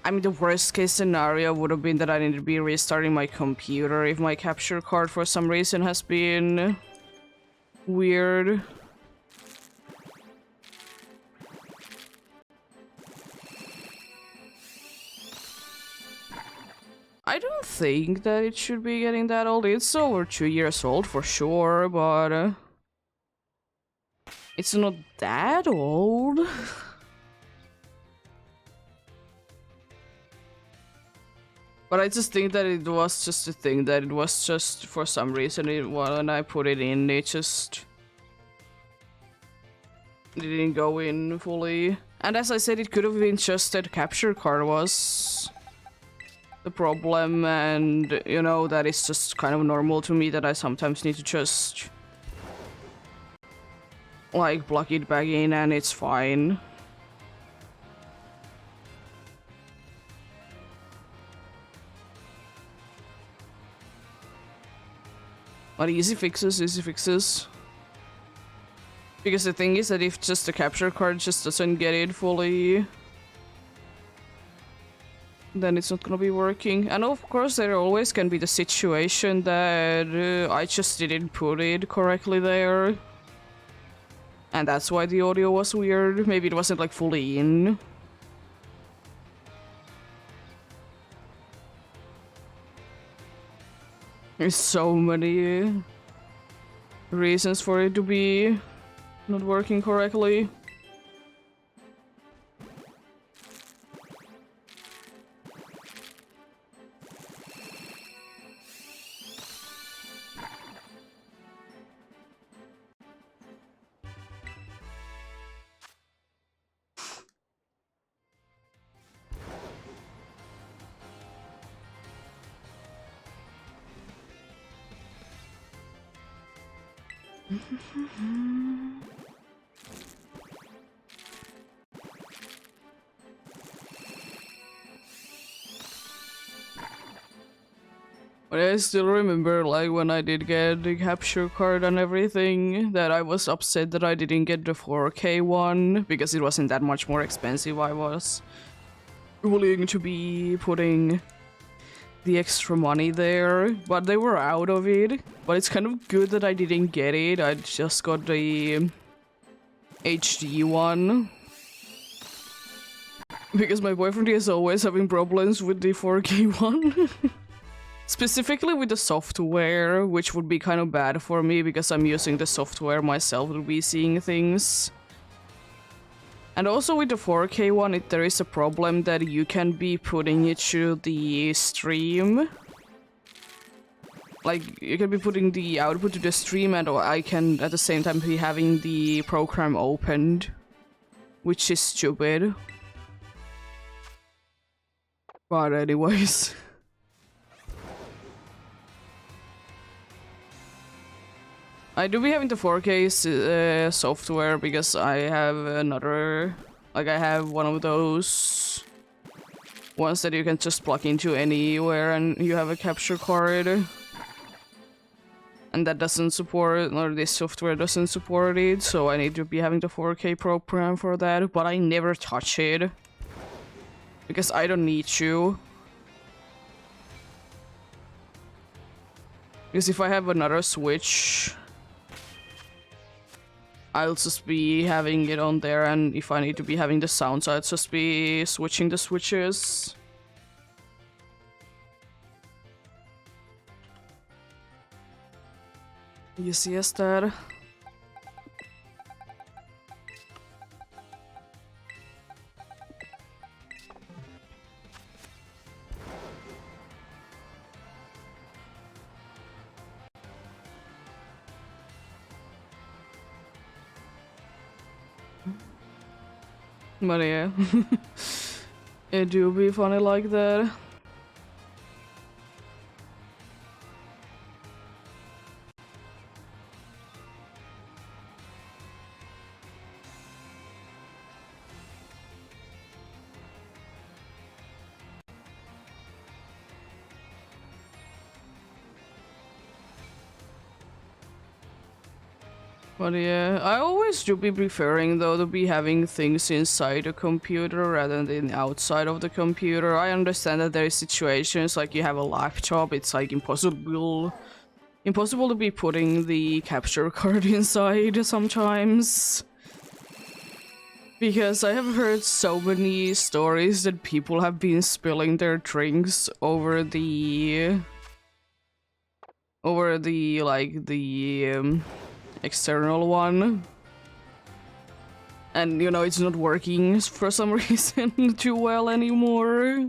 I mean, the worst case scenario would have been that I need to be restarting my computer if my capture card for some reason has been weird. I don't think that it should be getting that old. It's over 2 years old for sure, but it's not that old. But I just think that it was just a thing, that it was just for some reason, when I put it in, it just didn't go in fully. And as I said, it could have been just that capture card was the problem, and you know, that is just kind of normal to me that I sometimes need to just like plug it back in and it's fine. But easy fixes, easy fixes. Because the thing is that if just the capture card just doesn't get it fully, then it's not gonna be working. And of course there always can be the situation that I just didn't put it correctly there. And that's why the audio was weird. Maybe it wasn't like fully in. There's so many reasons for it to be not working correctly. But I still remember, like, when I did get the capture card and everything, that I was upset that I didn't get the 4K one, because it wasn't that much more expensive. I was willing to be putting the extra money there, but they were out of it. But it's kind of good that I didn't get it. I just got the HD one. Because my boyfriend is always having problems with the 4K one. Specifically with the software, which would be kind of bad for me because I'm using the software myself to be seeing things. And also with the 4K one, there is a problem that you can be putting it to the stream. Like, you can be putting the output to the stream and I can at the same time be having the program opened. Which is stupid. But anyways. I do be having the 4K software because I have another, like I have one of those ones that you can just plug into anywhere and you have a capture card. And that doesn't support, or this software doesn't support it, so I need to be having the 4K program for that, but I never touch it. Because I don't need to. Because if I have another switch, I'll just be having it on there, and if I need to be having the sounds, I'll just be switching the switches. Yes, Dad. But yeah, it do be funny like that. But yeah, I always do be preferring though to be having things inside a computer rather than outside of the computer. I understand that there is situations like you have a laptop, it's like impossible to be putting the capture card inside sometimes. Because I have heard so many stories that people have been spilling their drinks over the external one, and you know it's not working for some reason too well anymore.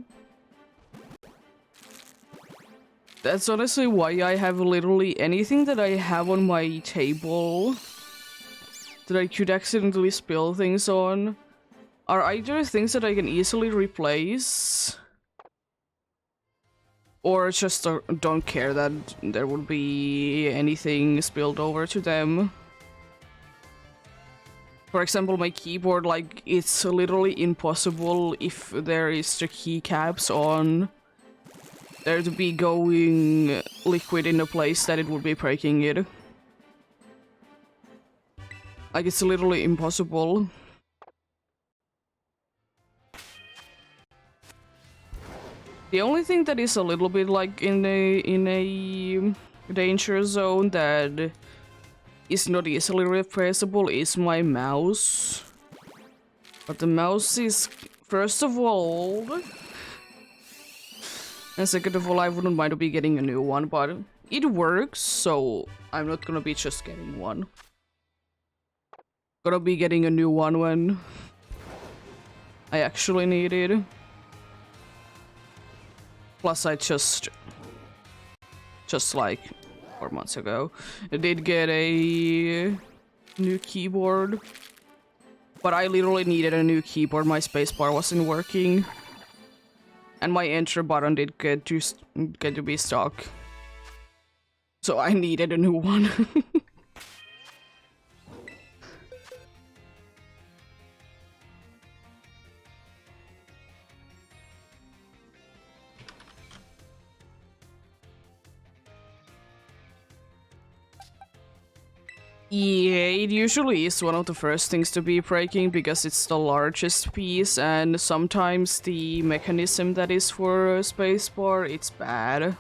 That's honestly why I have literally anything that I have on my table that I could accidentally spill things on are either things that I can easily replace or just don't care that there would be anything spilled over to them. For example, my keyboard, like, it's literally impossible if there is the keycaps on there to be going liquid in a place that it would be breaking it. Like, it's literally impossible. The only thing that is a little bit like in a danger zone that is not easily replaceable is my mouse. But the mouse is, first of all, and second of all, I wouldn't mind to be getting a new one, but it works, so I'm not gonna be just getting one. Gonna be getting a new one when I actually need it. Plus, I just like 4 months ago, I did get a new keyboard. But I literally needed a new keyboard, my spacebar wasn't working. And my enter button did get to be stuck. So I needed a new one. Yeah, it usually is one of the first things to be breaking because it's the largest piece, and sometimes the mechanism that is for a spacebar, it's bad.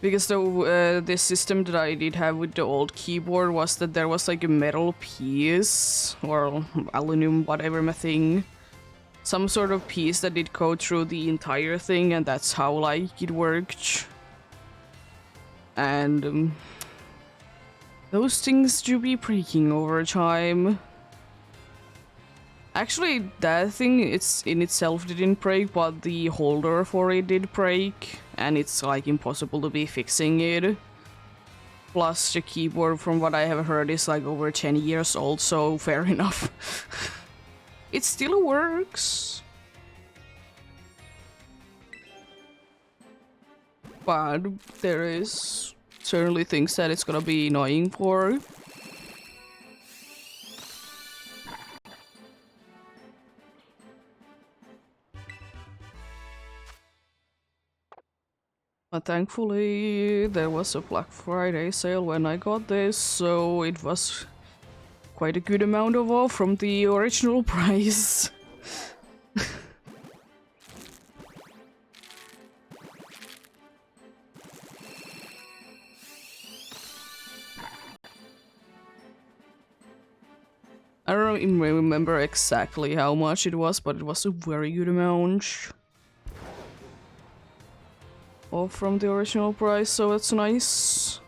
Because this system that I did have with the old keyboard was that there was like a metal piece, or aluminum, whatever thing. Some sort of piece that did go through the entire thing, and that's how like it worked. And those things do be breaking over time. Actually, that thing, it's in itself didn't break, but the holder for it did break, and it's like impossible to be fixing it. Plus, the keyboard, from what I have heard, is like over 10 years old, so fair enough. It still works. But there is certainly things that it's gonna be annoying for. But thankfully there was a Black Friday sale when I got this, so it was quite a good amount of off from the original price. I don't even remember exactly how much it was, but it was a very good amount. Off from the original price, so that's nice.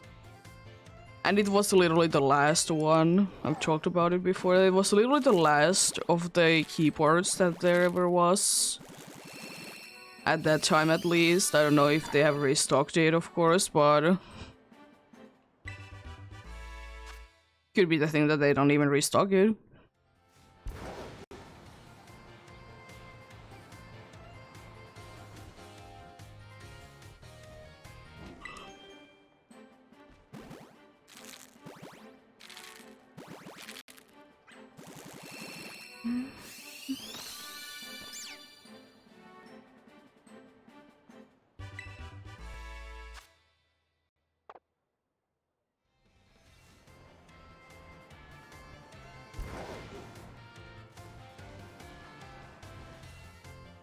And it was literally the last one. I've talked about it before. It was literally the last of the keyboards that there ever was. At that time, at least. I don't know if they have restocked it, of course, but... could be the thing that they don't even restock it.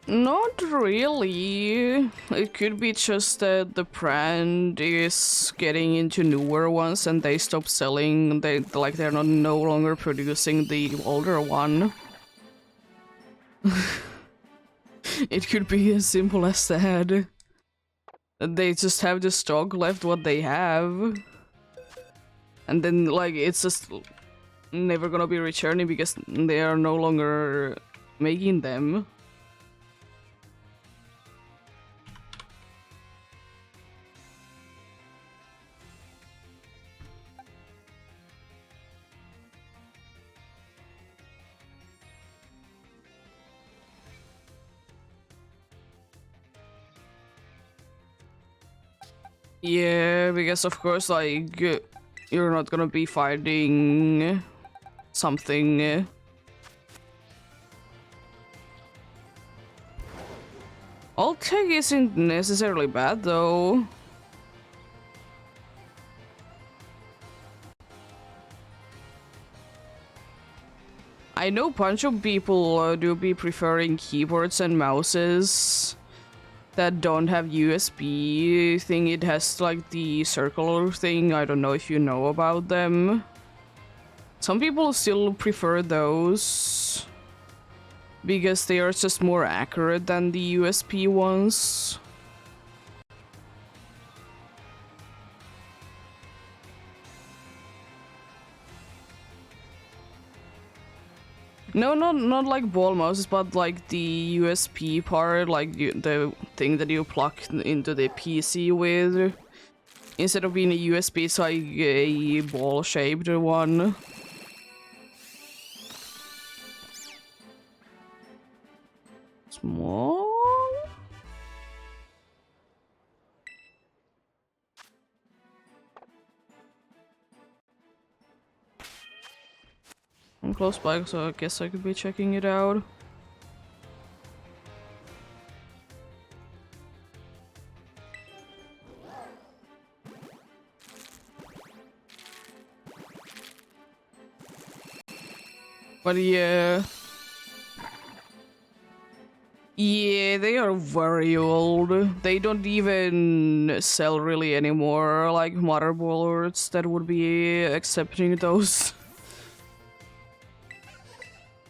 Not really. It could be just that the brand is getting into newer ones and they stop selling. They're not no longer producing the older one. It could be as simple as that. They just have the stock left what they have. And then like it's just never gonna be returning because they are no longer making them. Yeah, because of course, like, you're not gonna be fighting something. Alt tech isn't necessarily bad, though. I know a bunch of people do be preferring keyboards and mouses that don't have USB thing. It has like the circular thing. I don't know if you know about them. Some people still prefer those because they are just more accurate than the USB ones. No, not like ball mouses, but like the USB part, like the thing that you plug into the PC with. Instead of being a USB, it's like a ball-shaped one. Small? I'm close by, so I guess I could be checking it out. But yeah. Yeah, they are very old. They don't even sell really anymore, like motherboards that would be accepting those.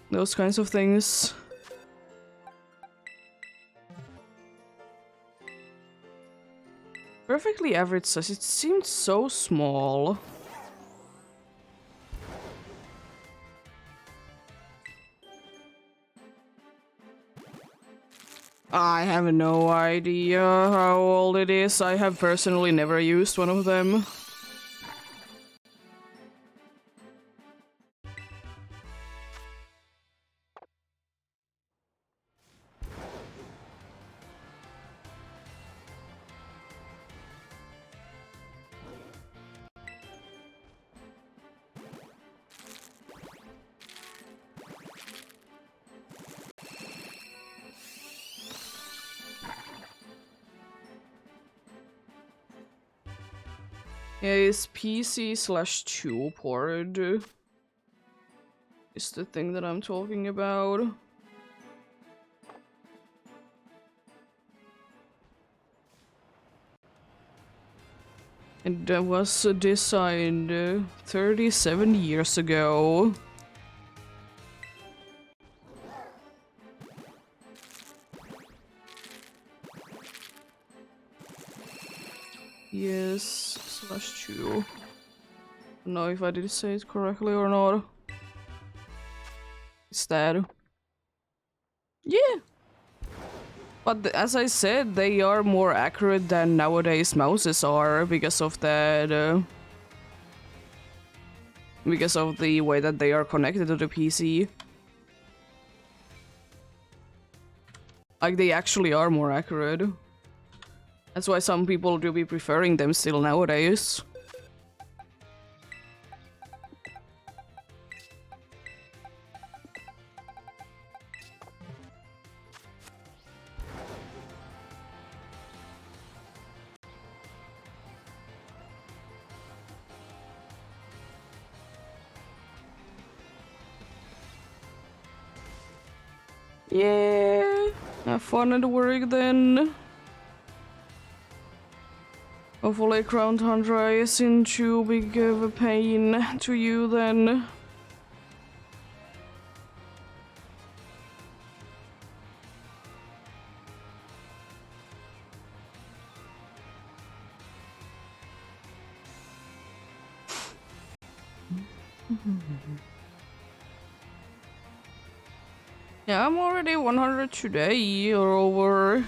Those kinds of things. Perfectly average size. It seemed so small. I have no idea how old it is. I have personally never used one of them. Yeah, it's PC/2 port is the thing that I'm talking about. And that was designed 37 years ago. 102. Don't know if I did say it correctly or not. Is that? Yeah. But as I said, they are more accurate than nowadays mouses are because of that. Because of the way that they are connected to the PC. Like, they actually are more accurate. That's why some people do be preferring them still nowadays. Yeah, have fun at work then. Hopefully Crown Tundra isn't too big of a pain to you then. Yeah, I'm already 100 today or over.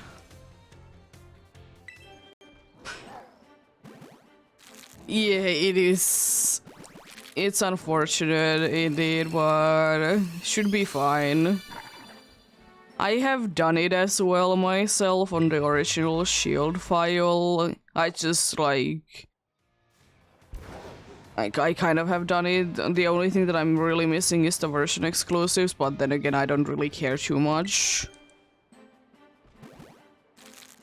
Yeah, it is. It's unfortunate indeed, but should be fine. I have done it as well myself on the original Shield file. I just I kind of have done it. The only thing that I'm really missing is the version exclusives, but then again, I don't really care too much.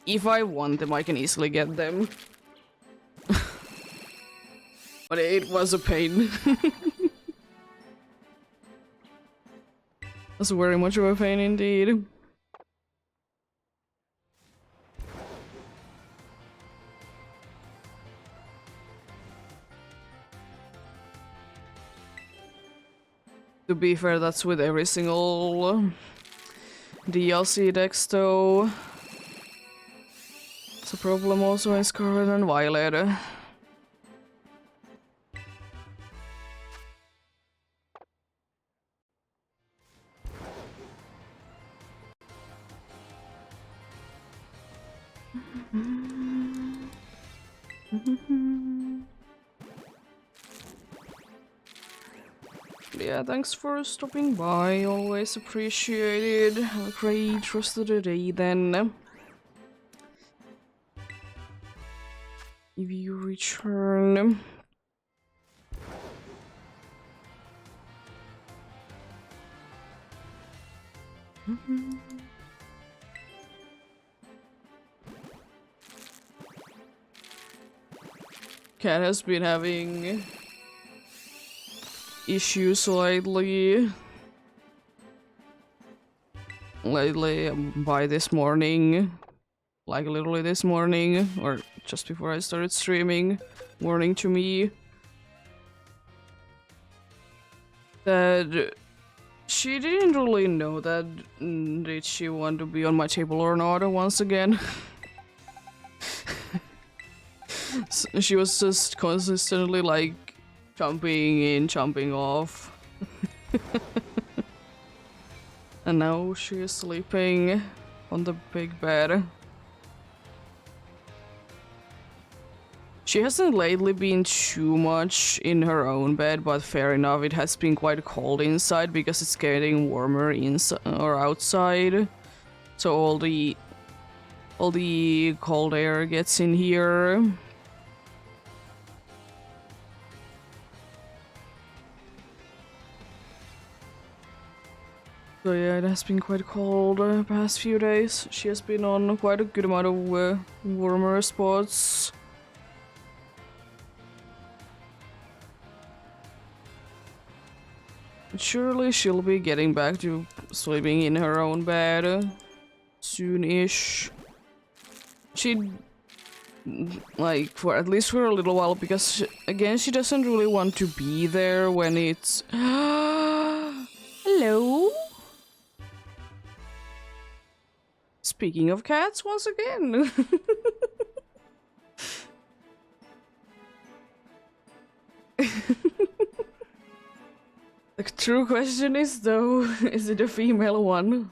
If I want them, I can easily get them. But it was a pain. It was very much of a pain indeed. To be fair, that's with every single DLC dex though. It's a problem also in Scarlet and Violet. Yeah, thanks for stopping by. Always appreciated. Have a great rest of the day then. If you return. Cat has been having issues lately. By this morning. Like literally this morning, or just before I started streaming, warning to me that she didn't really know that did she want to be on my table or not once again. So she was just consistently like jumping in, jumping off. And now she is sleeping on the big bed. She hasn't lately been too much in her own bed, but fair enough, it has been quite cold inside because it's getting warmer inside or outside. So all the cold air gets in here. So yeah, it has been quite cold the past few days. She has been on quite a good amount of warmer spots. But surely she'll be getting back to sleeping in her own bed soon-ish. She like for at least for a little while because again she doesn't really want to be there when it's hello. Speaking of cats, once again. The true question is, though, is it a female one?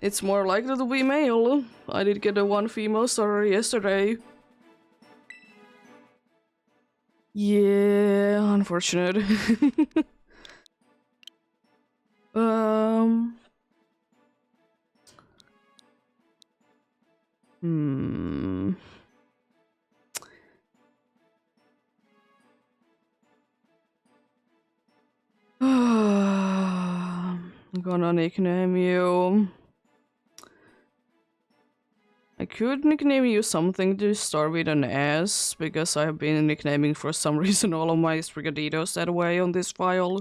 It's more likely to be male. I did get a one female story yesterday. Yeah, unfortunate. Hmm. I'm gonna nickname you. I could nickname you something to start with an S, because I've been nicknaming for some reason all of my Sprigaditos that way on this file.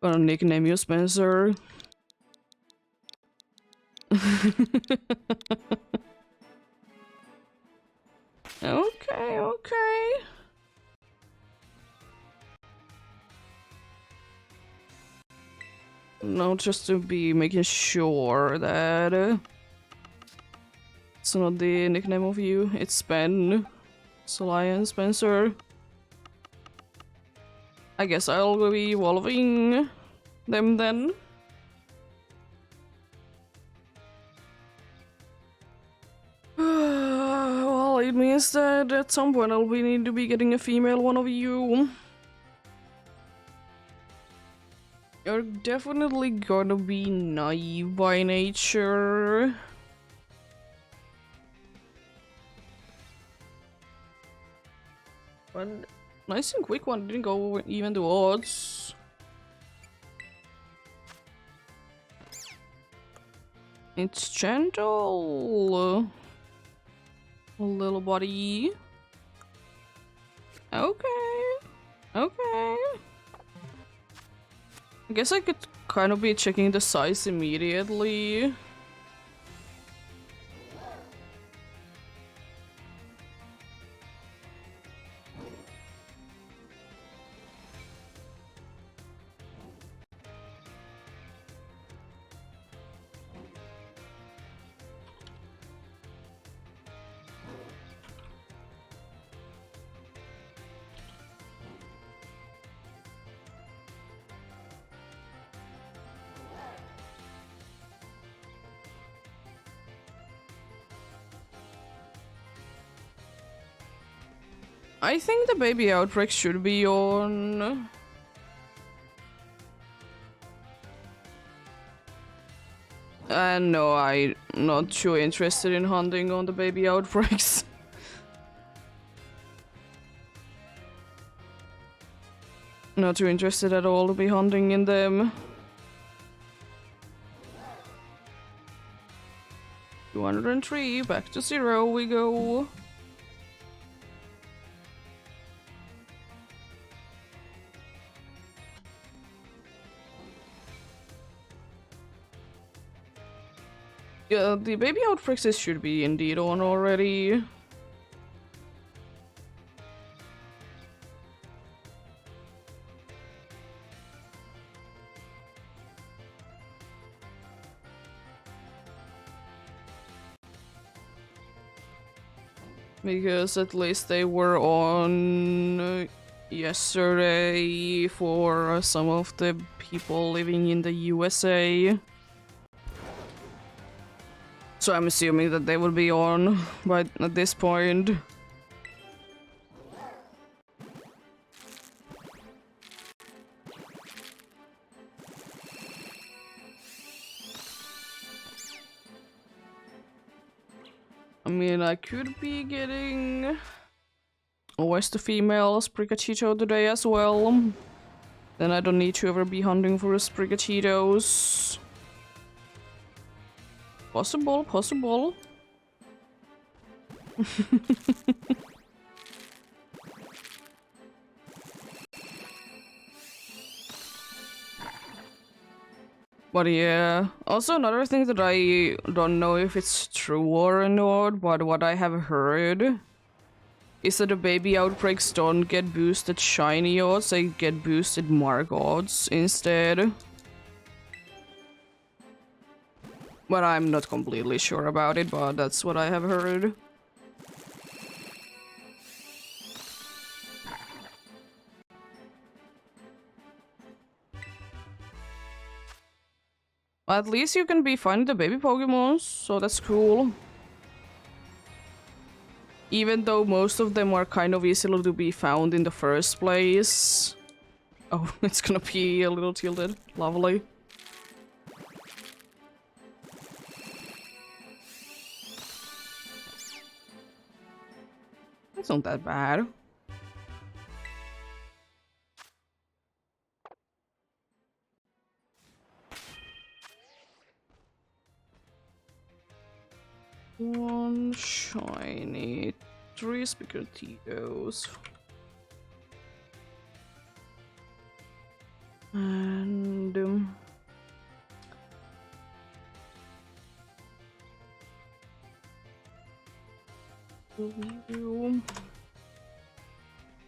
Gonna nickname you Spencer. Okay. No, just to be making sure that it's not the nickname of you, it's Ben. It's Lion Spencer. I guess I'll be evolving them then. Well, it means that at some point I'll need to be getting a female one of you. You're definitely gonna be naive by nature. But nice and quick one, didn't go even to odds. It's gentle. Little buddy. Okay. I guess I could kind of be checking the size immediately. I think the baby outbreak should be on. No, I'm not too interested in hunting on the baby outbreaks. Not too interested at all to be hunting in them. 203, back to 0 we go. Yeah, the baby outbreaks should be indeed on already. Because at least they were on yesterday for some of the people living in the USA. So I'm assuming that they will be on by at this point. I mean, I could be getting always the female Sprigachito today as well. Then I don't need to ever be hunting for Sprigachitos. Possible. But yeah, also another thing that I don't know if it's true or not, but what I have heard is that the baby outbreaks don't get boosted shiny odds, they get boosted mark odds instead. But I'm not completely sure about it, but that's what I have heard. At least you can be finding the baby Pokemons, so that's cool. Even though most of them are kind of easily to be found in the first place. Oh, it's gonna be a little tilted. Lovely. It's not that bad. One shiny, 3 Spicatitos. And it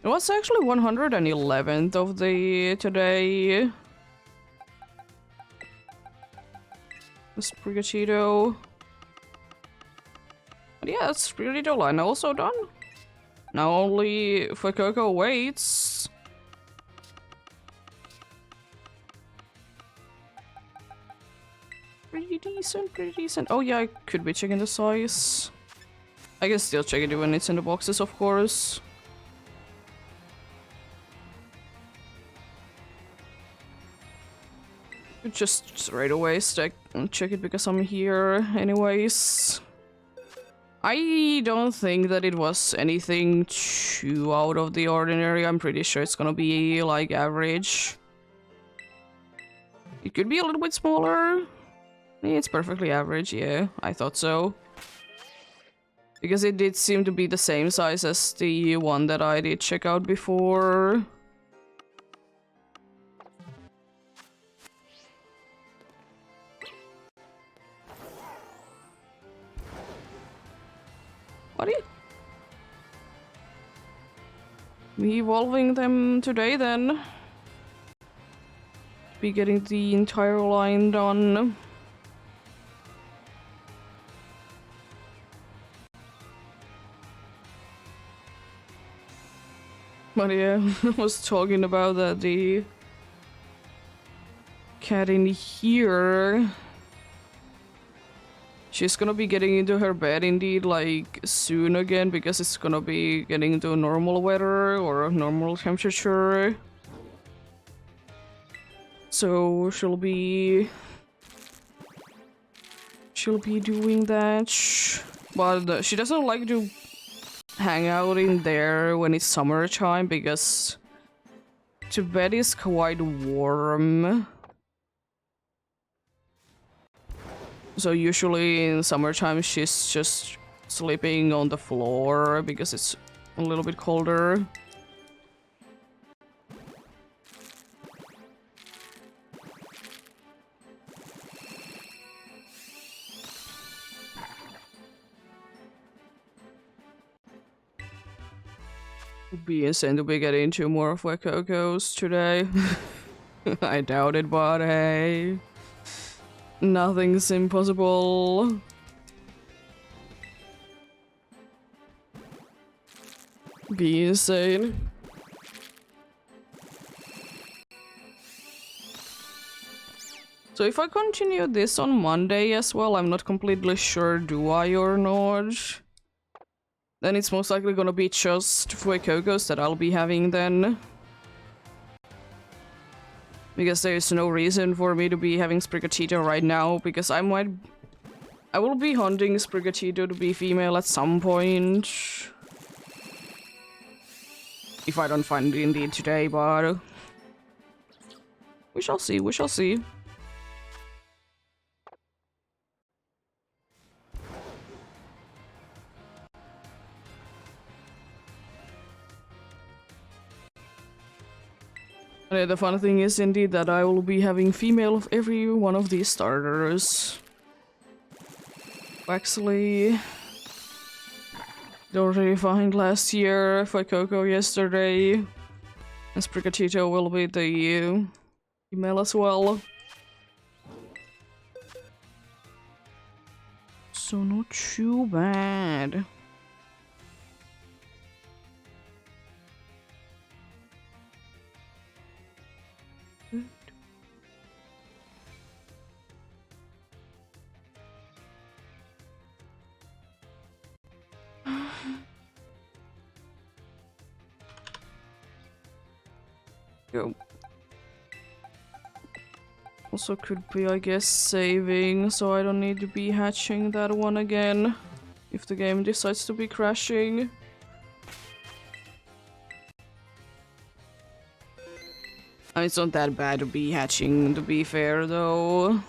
was actually 111th of the today. The Sprigatito. But yeah, it's Sprigatito line also done. Now only Fuecoco waits. Pretty decent, pretty decent. Oh yeah, I could be checking the size. I can still check it when it's in the boxes, of course. Just straight away check it because I'm here anyways. I don't think that it was anything too out of the ordinary. I'm pretty sure it's gonna be like average. It could be a little bit smaller. It's perfectly average, yeah, I thought so. Because it did seem to be the same size as the one that I did check out before. What are you? We evolving them today then. Be getting the entire line done. But yeah, I was talking about that the cat in here. She's gonna be getting into her bed indeed like soon again because it's gonna be getting into normal weather or normal temperature. So she'll be doing that. But she doesn't like to hang out in there when it's summertime because Tibet is quite warm. So usually in summertime she's just sleeping on the floor because it's a little bit colder. Would be insane to be getting 2 more Fuecocos today. I doubt it, but hey. Nothing's impossible. Be insane. So if I continue this on Monday as well, I'm not completely sure do I or not. Then it's most likely gonna be just Fuecocos that I'll be having then. Because there's no reason for me to be having Sprigatito right now, because I will be hunting Sprigatito to be female at some point. If I don't find it indeed today, but we shall see, we shall see. The fun thing is indeed that I will be having female of every one of these starters. Waxley, already find last year for Coco yesterday. And Sprigatito will be the email as well. So not too bad. Go. Also could be, I guess, saving, so I don't need to be hatching that one again if the game decides to be crashing. It's not that bad to be hatching, to be fair, though.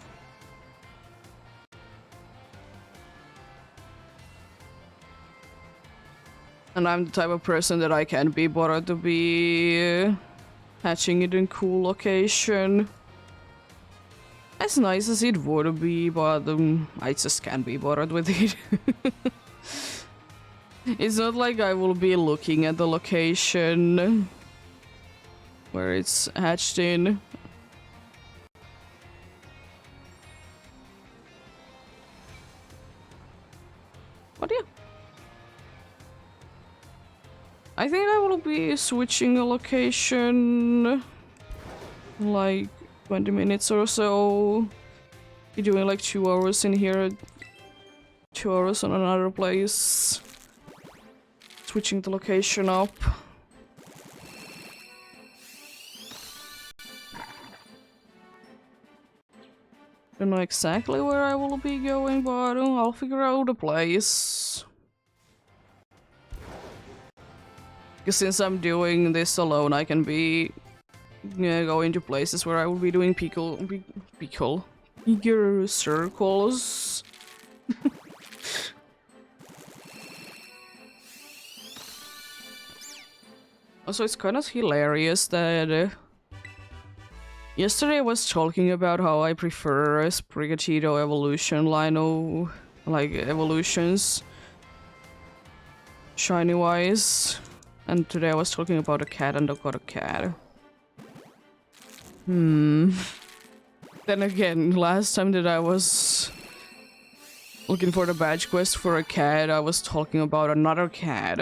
And I'm the type of person that I can't be bothered to be hatching it in cool location. As nice as it would be, but I just can't be bothered with it. It's not like I will be looking at the location where it's hatched in. But yeah. I think I will be switching a location in like 20 minutes or so. Be doing like 2 hours in here, 2 hours on another place. Switching the location up. Don't know exactly where I will be going, but I'll figure out a place. Because since I'm doing this alone, I can be going to places where I will be doing bigger circles. Also, it's kind of hilarious that yesterday I was talking about how I prefer a Sprigatito evolution line of like evolutions shiny wise. And today I was talking about a cat and I got a cat. Then again, last time that I was looking for the badge quest for a cat, I was talking about another cat.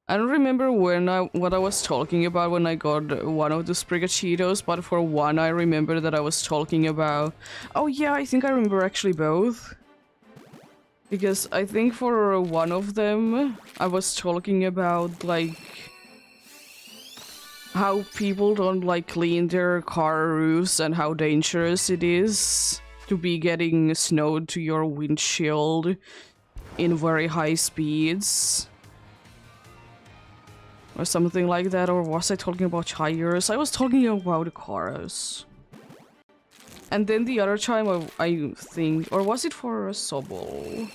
I don't remember what I was talking about when I got one of the Sprigatitos, but for one I remember that I was talking about... Oh yeah, I think I remember actually both. Because I think for one of them, I was talking about, like, how people don't, like, clean their car roofs and how dangerous it is to be getting snowed to your windshield in very high speeds. Or something like that, or was I talking about tires? I was talking about cars. And then the other time, I think... Or was it for a Sobol?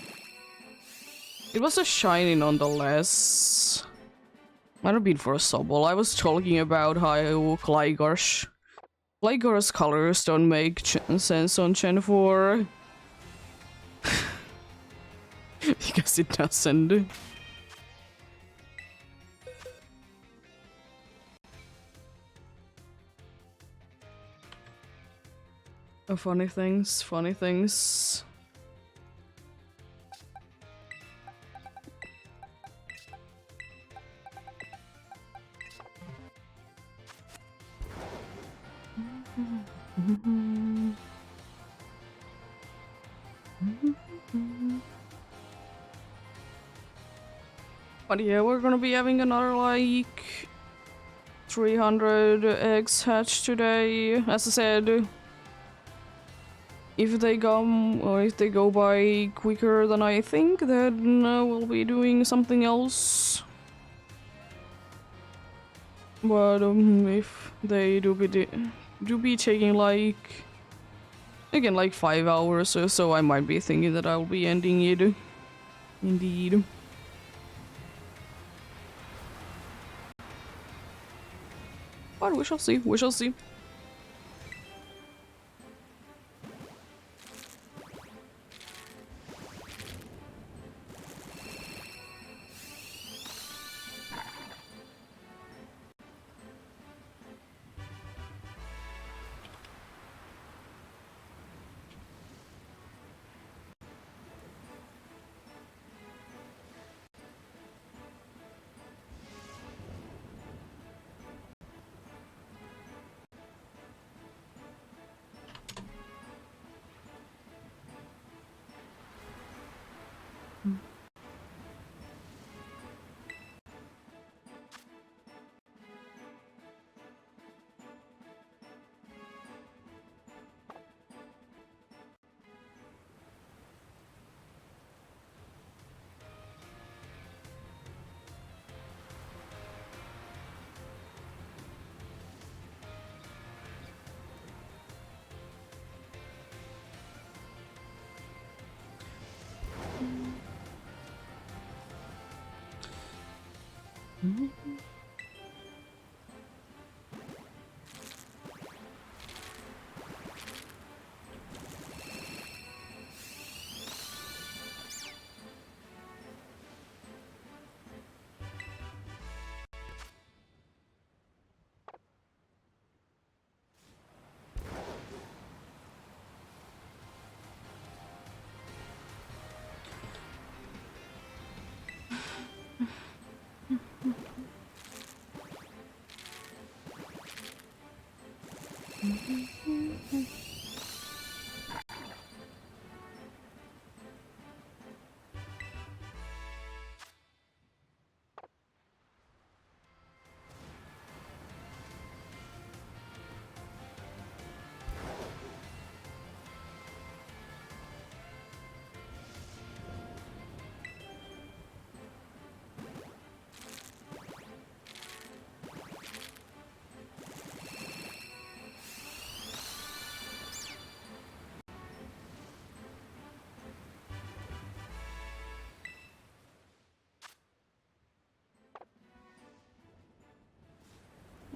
It was a shiny nonetheless. Might have been for a Sobol. I was talking about how Gligar's colors don't make sense on Gen 4. Because it doesn't. Oh, funny things, funny things. But yeah, we're gonna be having another like 300 eggs hatched today. As I said, if they come or if they go by quicker than I think, then we'll be doing something else. But if they do be taking like again like 5 hours or so, I might be thinking that I'll be ending it. Indeed. But we shall see, we shall see.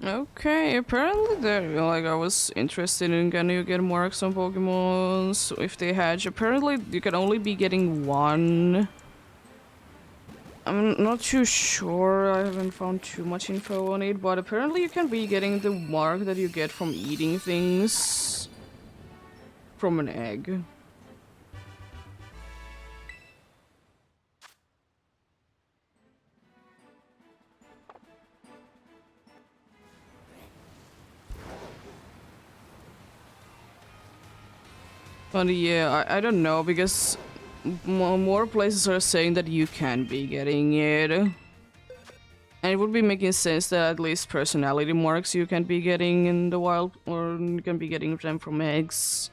Okay, apparently there, like, I was interested in can you get marks on Pokemons if they hatch. Apparently you can only be getting one. I'm not too sure, I haven't found too much info on it, but apparently you can be getting the mark that you get from eating things from an egg. But yeah, I don't know, because more places are saying that you can be getting it. And it would be making sense that at least personality marks you can be getting in the wild, or you can be getting them from eggs.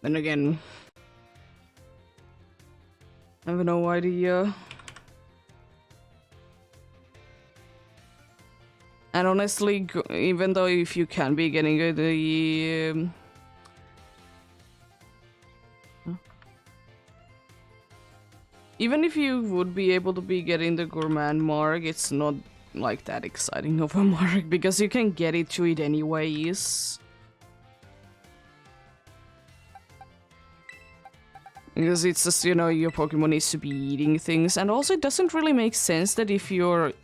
Then again, I have no idea. And honestly, even though if you can be getting the even if you would be able to be getting the gourmand mark, it's not like that exciting of a mark because you can get it to it anyways. Because it's just, you know, your Pokemon needs to be eating things, and also it doesn't really make sense that if you're...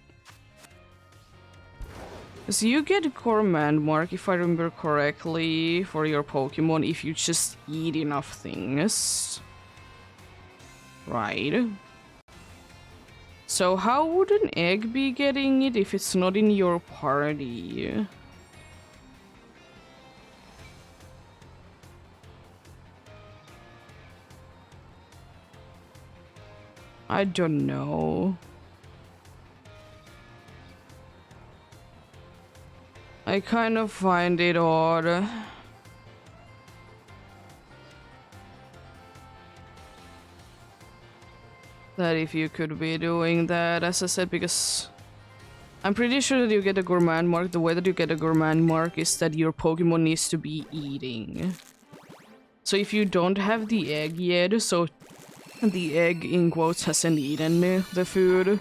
So you get a gourmand mark, if I remember correctly, for your Pokemon if you just eat enough things. Right. So how would an egg be getting it if it's not in your party? I don't know. I kind of find it odd. That if you could be doing that, as I said, because I'm pretty sure that you get a gourmand mark. The way that you get a gourmand mark is that your Pokemon needs to be eating. So if you don't have the egg yet, so the egg in quotes hasn't eaten the food,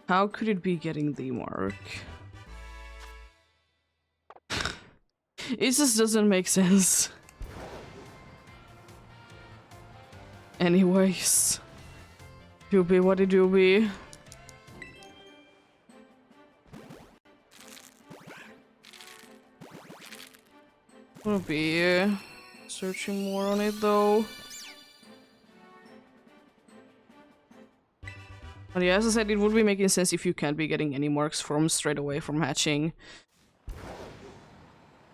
how could it be getting the mark? It just doesn't make sense. Anyways, do be what it do be. We'll be searching more on it though. But yeah, as I said, it would be making sense if you can't be getting any marks from straight away from hatching.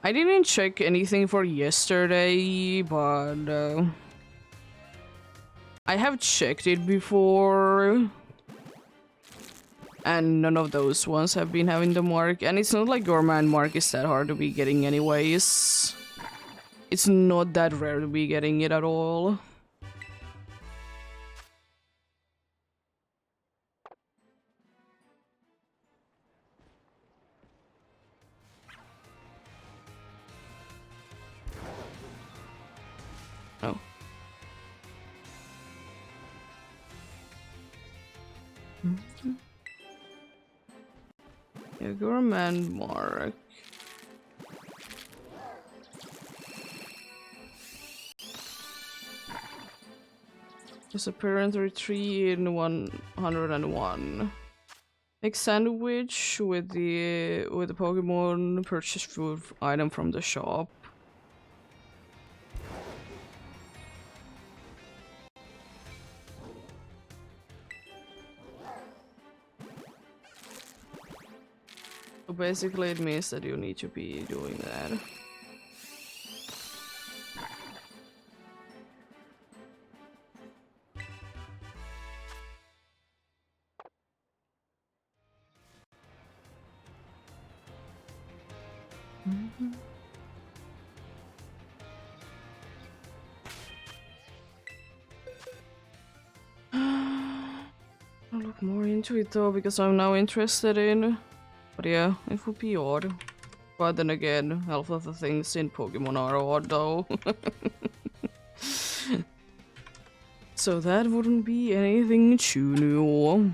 I didn't check anything for yesterday, but I have checked it before. And none of those ones have been having the mark. And it's not like gourmand mark is that hard to be getting anyways. It's not that rare to be getting it at all. Oh. Yagura and Mark. There's apparently 3 in 101. Make sandwich with the Pokemon purchase food item from the shop. So basically it means that you need to be doing that. I'll look more into it though, because I'm now interested in. But yeah, it would be odd. But then again, half of the things in Pokemon are odd though. So that wouldn't be anything too new.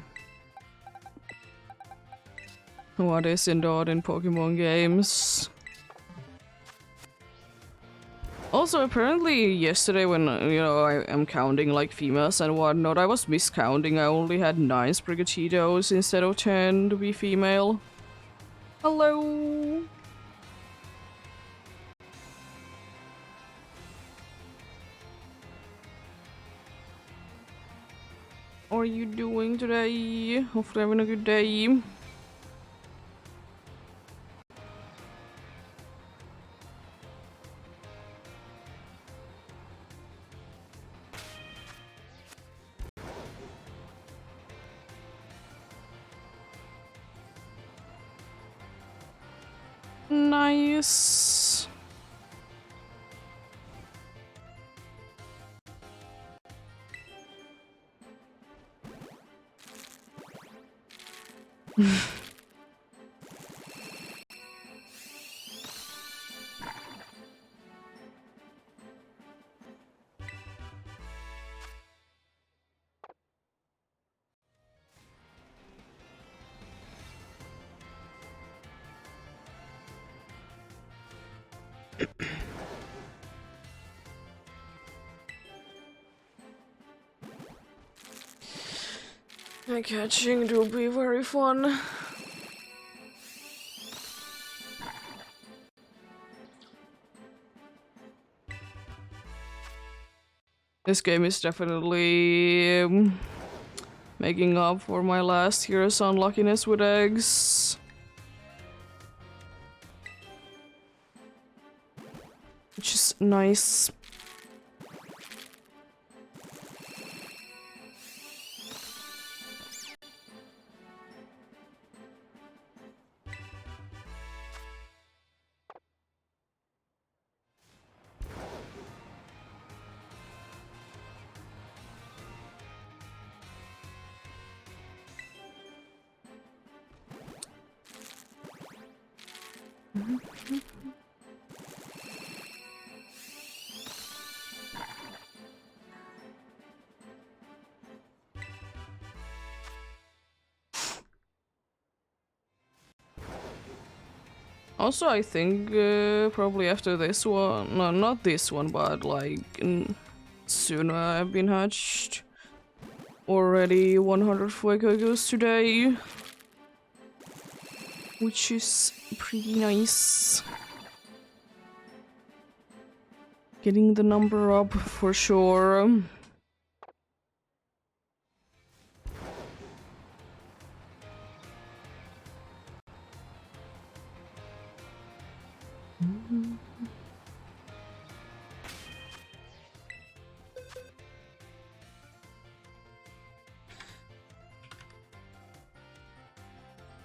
What isn't odd in Pokemon games? Also, apparently yesterday when, I am counting like females and whatnot, I was miscounting. I only had 9 Sprigatito instead of 10 to be female. Hello! How are you doing today? Hopefully having a good day. Nice. Catching will be very fun. This game is definitely making up for my last year's unluckiness with eggs. Which is nice. Also, I think probably after this one, no, not this one, but like soon I've been hatched. Already 100 Fuegos today, which is pretty nice. Getting the number up for sure.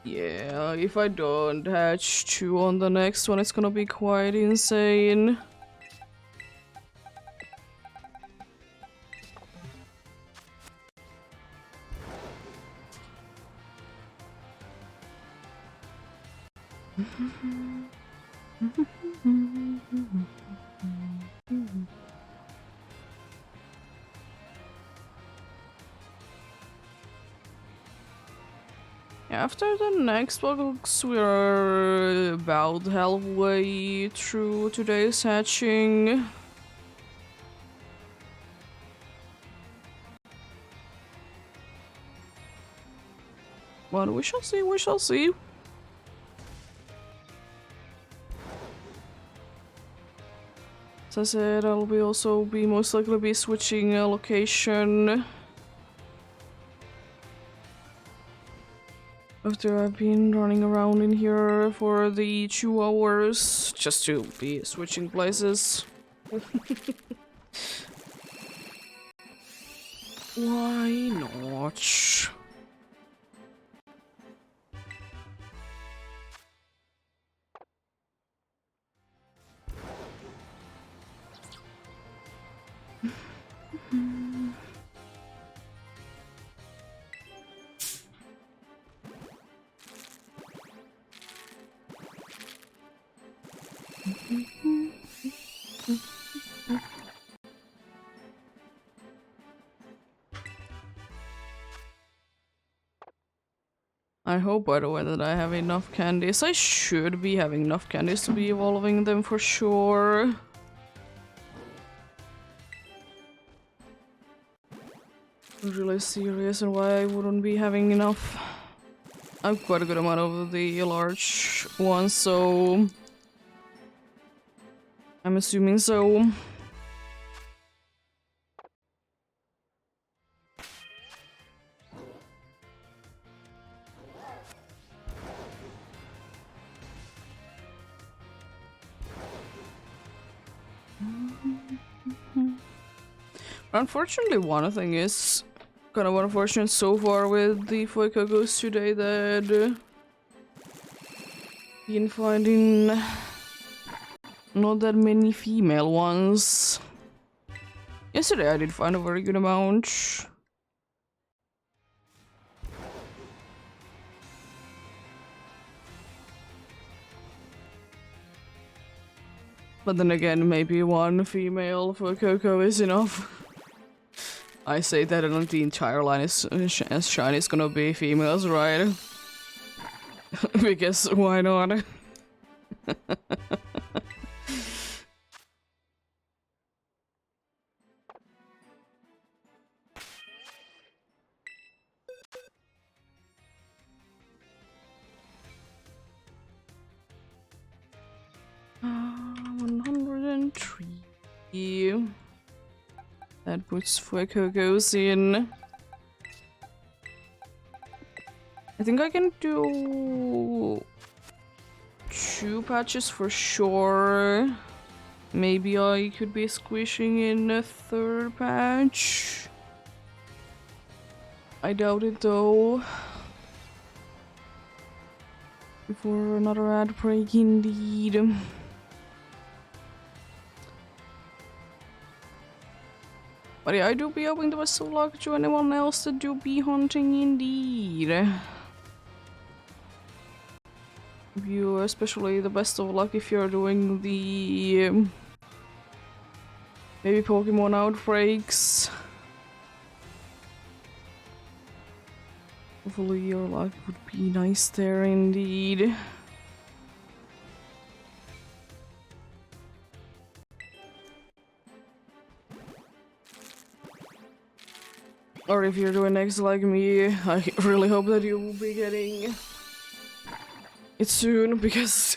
Yeah, if I don't hatch 2 on the next one, it's gonna be quite insane. After the next box, we are about halfway through today's hatching. But we shall see, we shall see. As I said, I'll be also most likely be switching a location after I've been running around in here for the 2 hours just to be switching places. Why not? I hope, by the way, that I have enough candies. I should be having enough candies to be evolving them for sure. I'm really serious and why I wouldn't be having enough. I have quite a good amount of the large ones, so I'm assuming so. Unfortunately, one thing is kind of unfortunate so far with the Fuecoco's today that been finding not that many female ones. Yesterday I did find a very good amount. But then again, maybe one female for Coco is enough. I say that and the entire line is as shiny is gonna be females, right? Because why not? Ah, 103. That puts Fuecoco's in. I think I can do 2 patches for sure. Maybe I could be squishing in a 3rd patch. I doubt it though. Before another ad break indeed. But yeah, I do be hoping the best of luck to anyone else that do be hunting indeed. You especially the best of luck if you're doing the maybe Pokemon outbreaks. Hopefully your luck would be nice there indeed. Or if you're doing eggs like me, I really hope that you will be getting it soon, because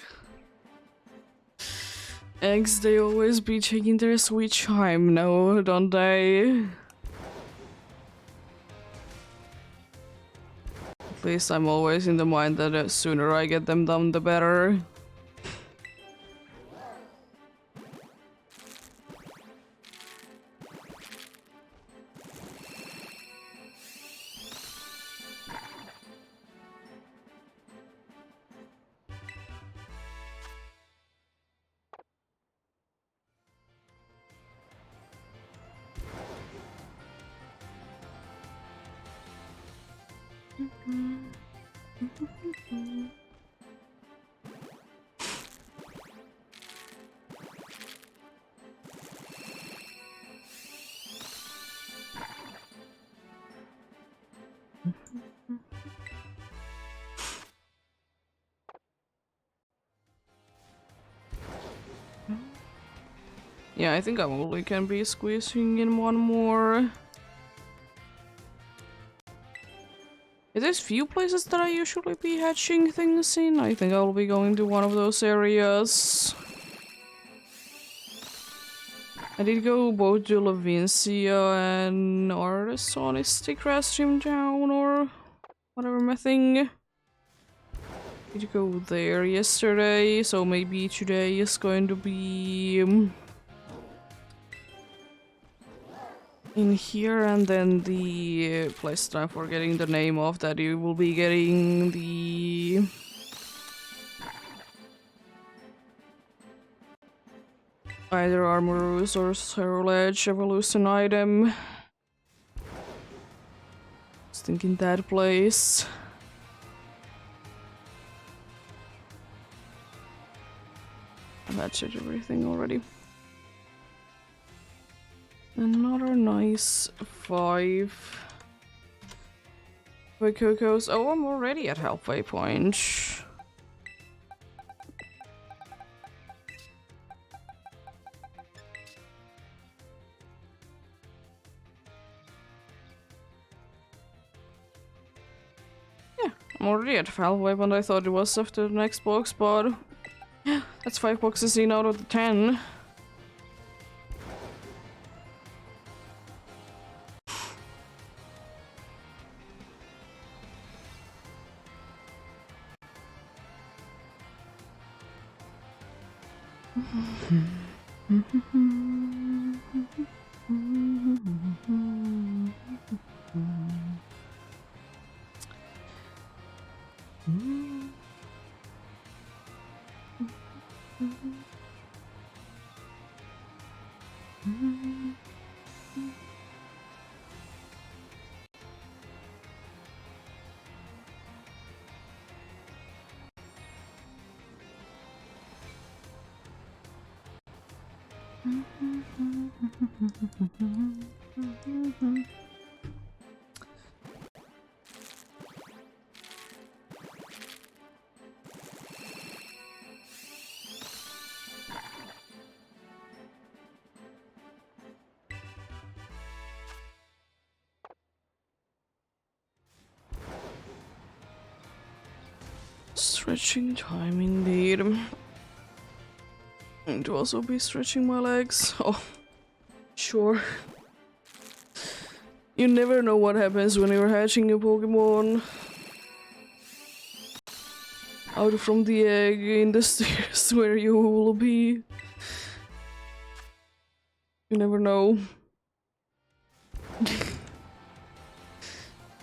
eggs, they always be taking their sweet time now, don't they? At least I'm always in the mind that the sooner I get them done, the better. Yeah, I think I only can be squeezing in one more. There's few places that I usually be hatching things in. I think I'll be going to one of those areas. I did go both to Lavincia and Artisonistic Rastream Town or whatever my thing. Did go there yesterday, so maybe today is going to be in here, and then the place that I'm forgetting the name of that you will be getting the either Armorous or Cerulege Evolution item. Just thinking that place. I've hatched everything already. Another nice 5. Wait, Coco's. Oh, I'm already at halfway point. Yeah, I'm already at halfway point. I thought it was after the next box, but yeah, that's 5 boxes in out of the 10. Stretching time indeed. And to also be stretching my legs. Oh, sure. You never know what happens when you're hatching a Pokemon out from the egg in the stairs where you will be. You never know.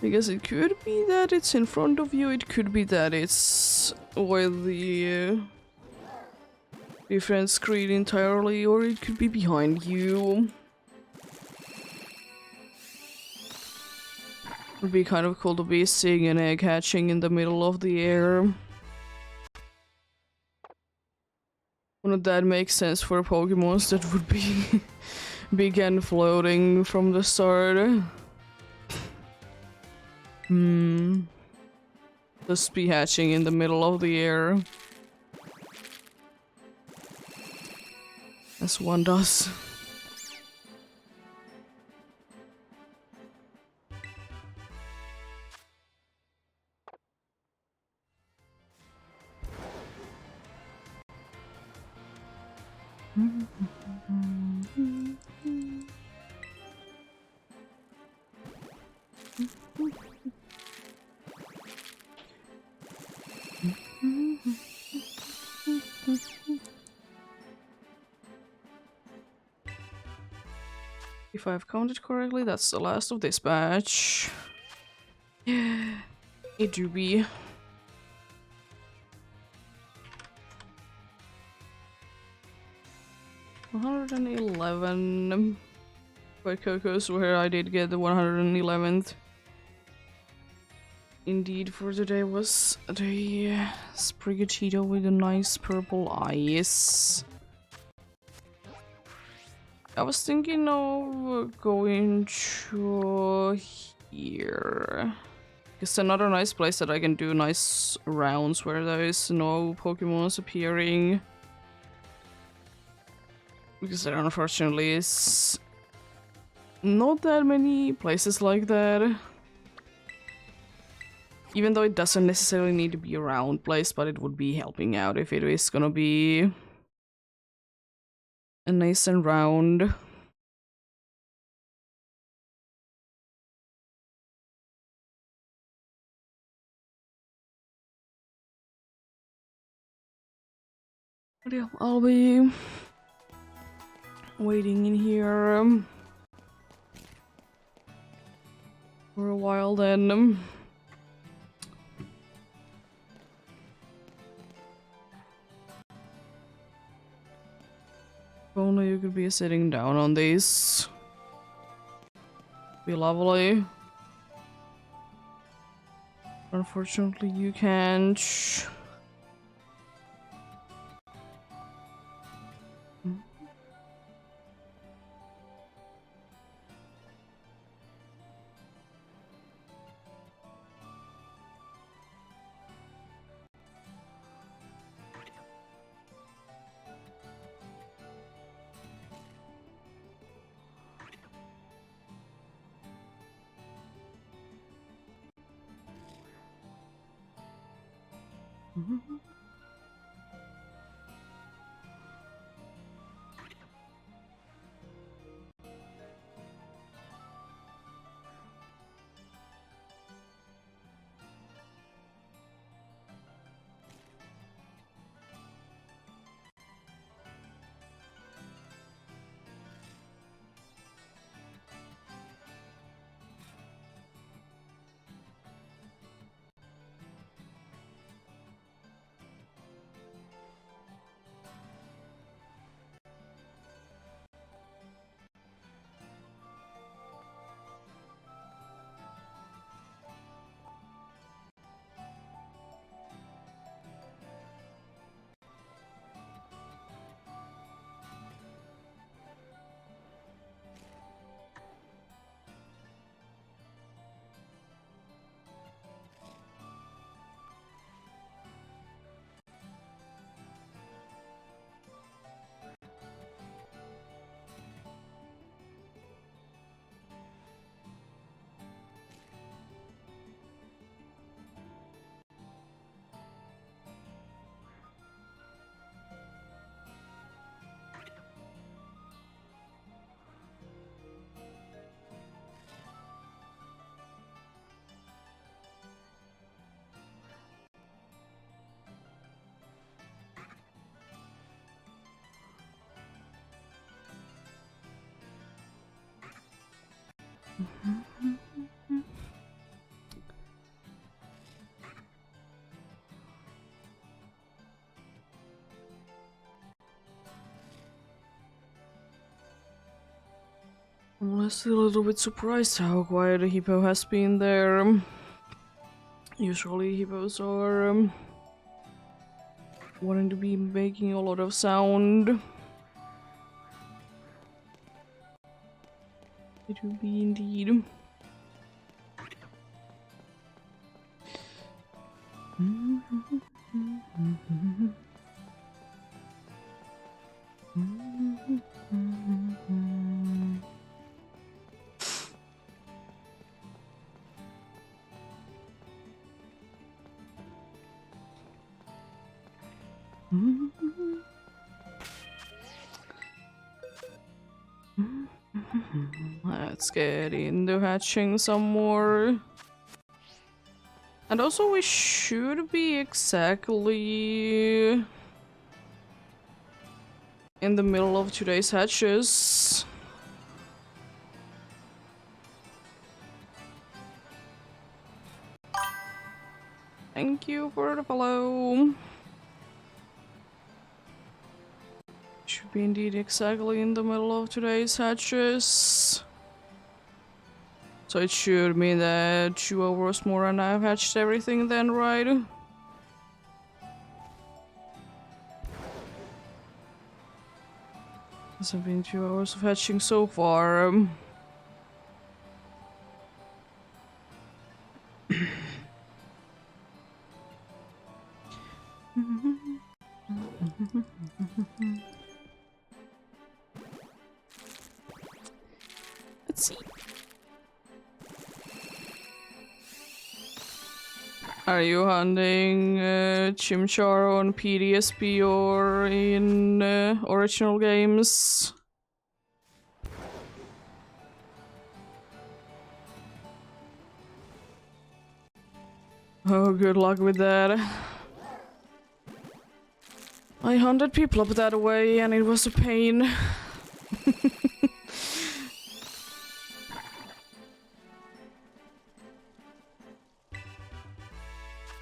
Because it could be that it's in front of you, it could be that it's with the different screen entirely, or it could be behind you. It would be kind of cool to be seeing an egg hatching in the middle of the air. Wouldn't that make sense for Pokemons that would be big and floating from the start? Just be hatching in the middle of the air. As one does. If I've counted correctly, that's the last of this batch. It do be. $111 by Coco's, where I did get the 111th. Indeed, for today was the Sprigatito with a nice purple eyes. I was thinking of going to here. It's another nice place that I can do nice rounds where there is no Pokemons appearing. Because there unfortunately is not that many places like that. Even though it doesn't necessarily need to be a round place, but it would be helping out if it is gonna be a nice and round. But yeah, I'll be waiting in here for a while then. If only you could be sitting down on these. Be lovely. Unfortunately, you can't. I'm honestly a little bit surprised how quiet a hippo has been there. Usually hippos are wanting to be making a lot of sound. It will be indeed. Let's get into hatching some more. And also we should be exactly in the middle of today's hatches. Thank you for the follow. Should be indeed exactly in the middle of today's hatches. So it should mean that 2 hours more and I've hatched everything then, right? Hasn't been 2 hours of hatching so far. Are you hunting Chimchar on PDSP or in original games? Oh, good luck with that. I hunted people up that way and it was a pain.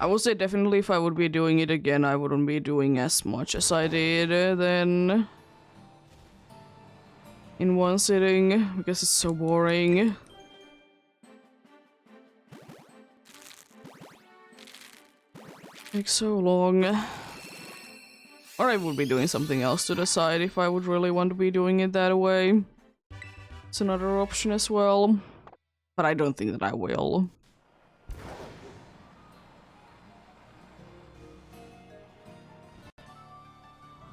I would say definitely if I would be doing it again, I wouldn't be doing as much as I did then in one sitting, because it's so boring. Takes so long. Or I would be doing something else to the side if I would really want to be doing it that way. It's another option as well. But I don't think that I will.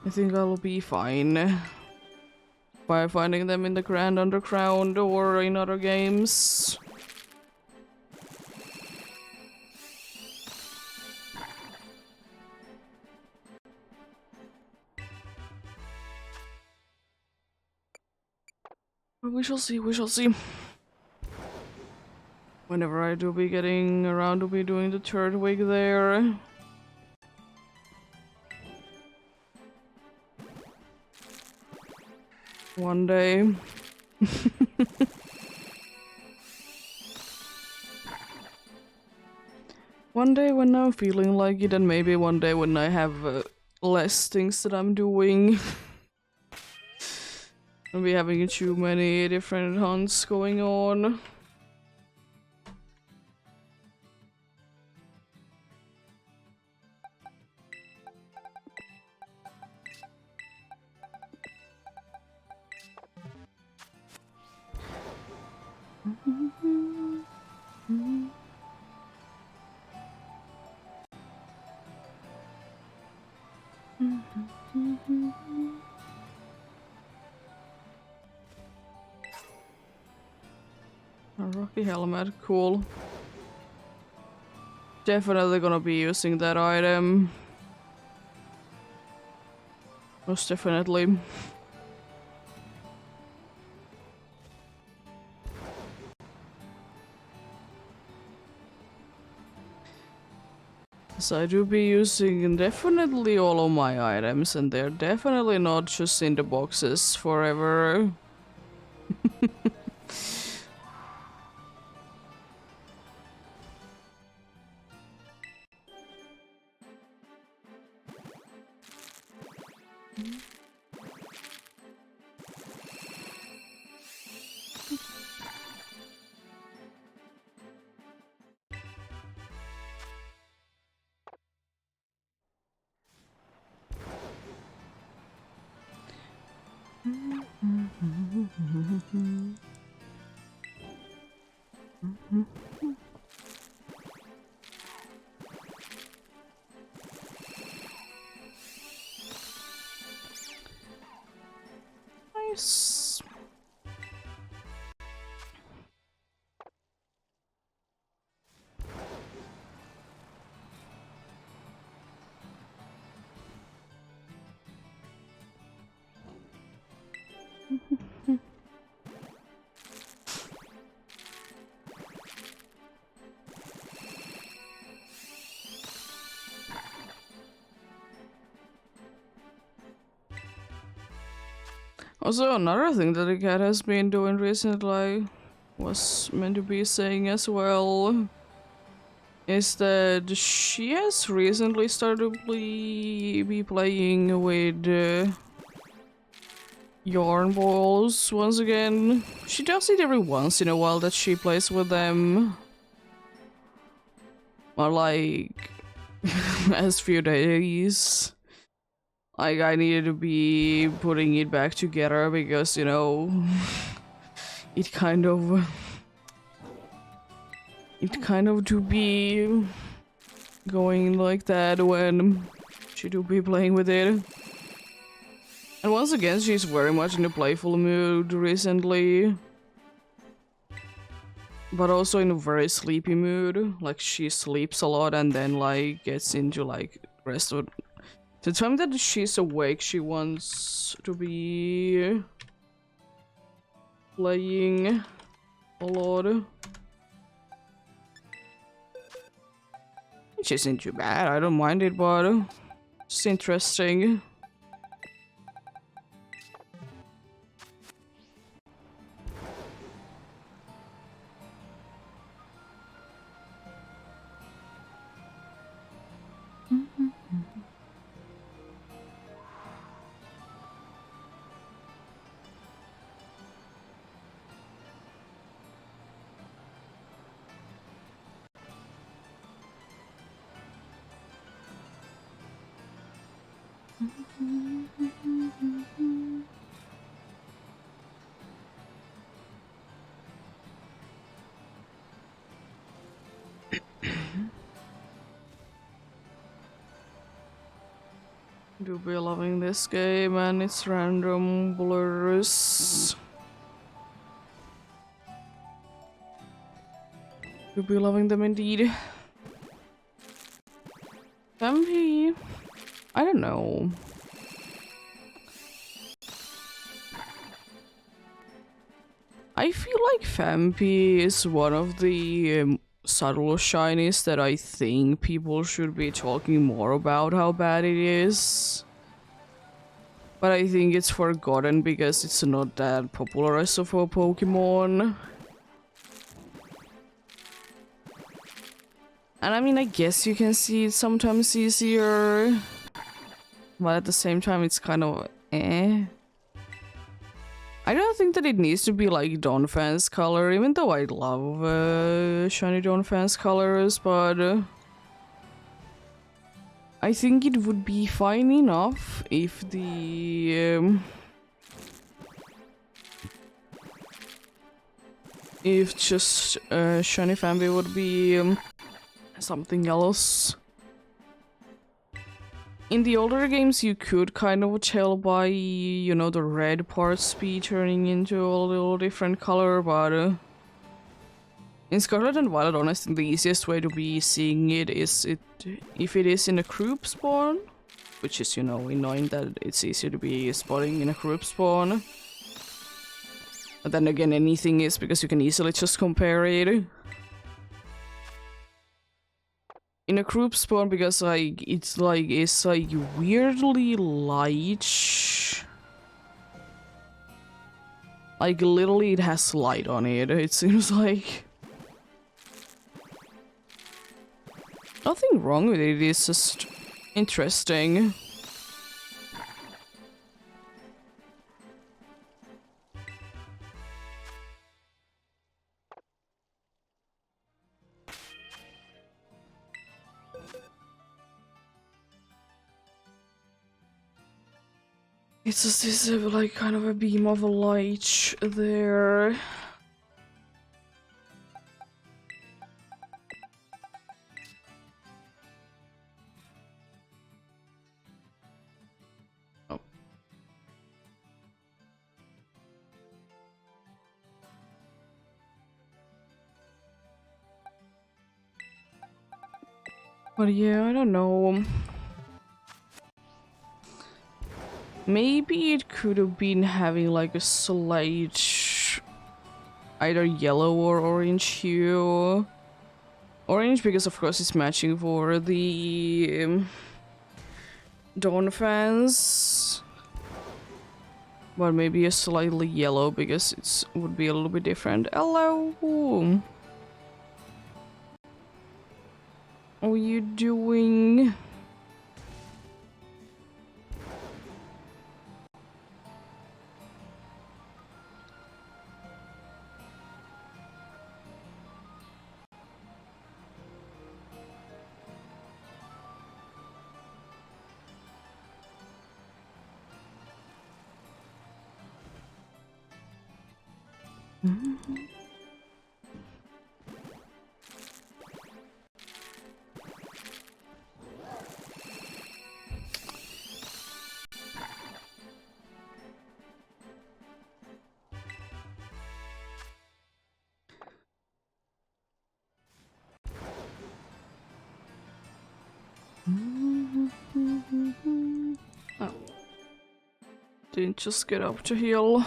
I think I'll be fine by finding them in the Grand Underground or in other games. We shall see, we shall see. Whenever I do be getting around to be doing the third week there. One day. One day when I'm feeling like it, and maybe one day when I have less things that I'm doing. I'll be having too many different hunts going on. A rocky helmet, cool. Definitely gonna be using that item. Most definitely. So I do be using definitely all of my items, and they're definitely not just in the boxes forever. Nice. Also, another thing that the cat has been doing recently, was meant to be saying as well, is that she has recently started to be playing with yarn balls once again. She does it every once in a while that she plays with them. Or like, as few days. Like, I needed to be putting it back together because, you know, it kind of do be going like that when she do be playing with it. And once again, she's very much in a playful mood recently. but also in a very sleepy mood. Like she sleeps a lot and then like gets into like rest of the time that she's awake. She wants to be playing a lot, which isn't too bad. I don't mind it, but it's interesting. Do be loving this game and its random blurs. Do be loving them indeed. MP. I don't know. I feel like Fampi is one of the subtle shinies that I think people should be talking more about how bad it is. But I think it's forgotten because it's not that popular as of a Pokemon. And I mean, I guess you can see it sometimes easier. But at the same time, it's kind of eh. I don't think that it needs to be like Donphan's color, even though I love shiny Donphan's colors, but I think it would be fine enough if the if just shiny Fambi would be something else. In the older games, you could kind of tell by, you know, the red parts be turning into a little different color, but in Scarlet and Violet, honestly, the easiest way to be seeing it is if it is in a group spawn, which is, you know, annoying that it's easier to be spotting in a group spawn. But then again, anything is because you can easily just compare it. In a group spawn, because like it's like weirdly light. Like literally it has light on it, it seems like. Nothing wrong with it, it's just interesting. It's just this like kind of a beam of light there. Oh. But yeah, I don't know. Maybe it could have been having like a slight either yellow or orange hue. Orange because of course it's matching for the Dawn fans. But maybe a slightly yellow because it would be a little bit different. Hello! What are you doing? didn't just get up to heal.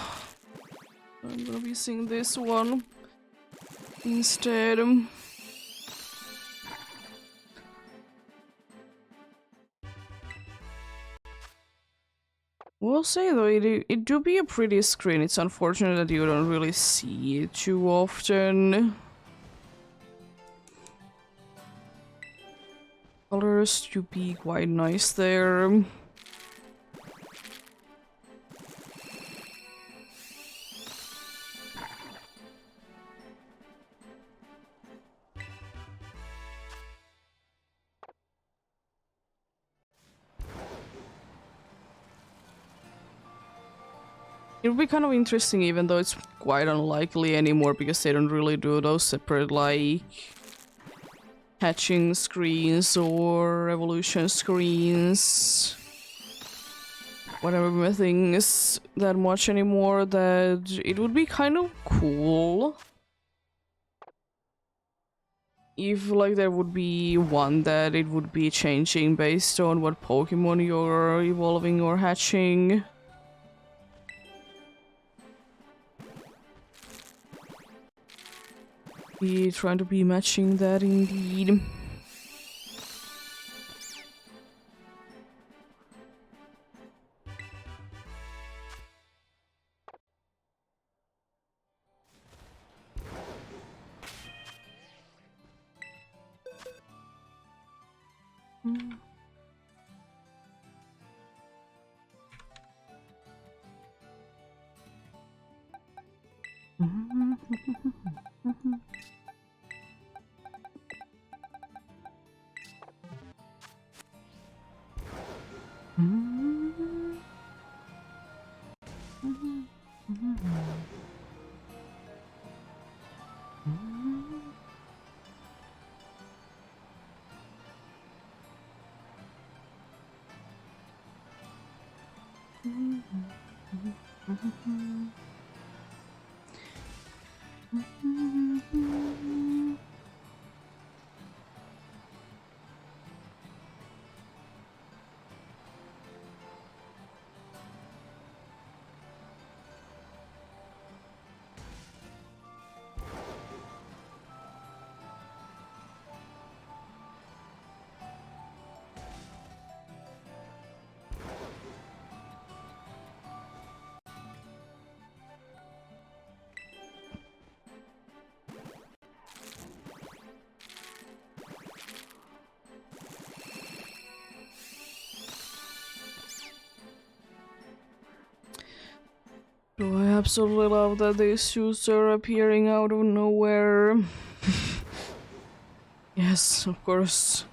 I'm gonna be using this one instead. We'll say though, it do be a pretty screen. It's unfortunate that you don't really see it too often. Colors do be quite nice there. It would be kind of interesting, even though it's quite unlikely anymore, because they don't really do those separate, like, hatching screens or evolution screens, whatever things that much anymore, that it would be kind of cool if, like, there would be one that it would be changing based on what Pokemon you're evolving or hatching. Be trying to be matching that indeed. Do I absolutely love that these suits are appearing out of nowhere? Yes, of course.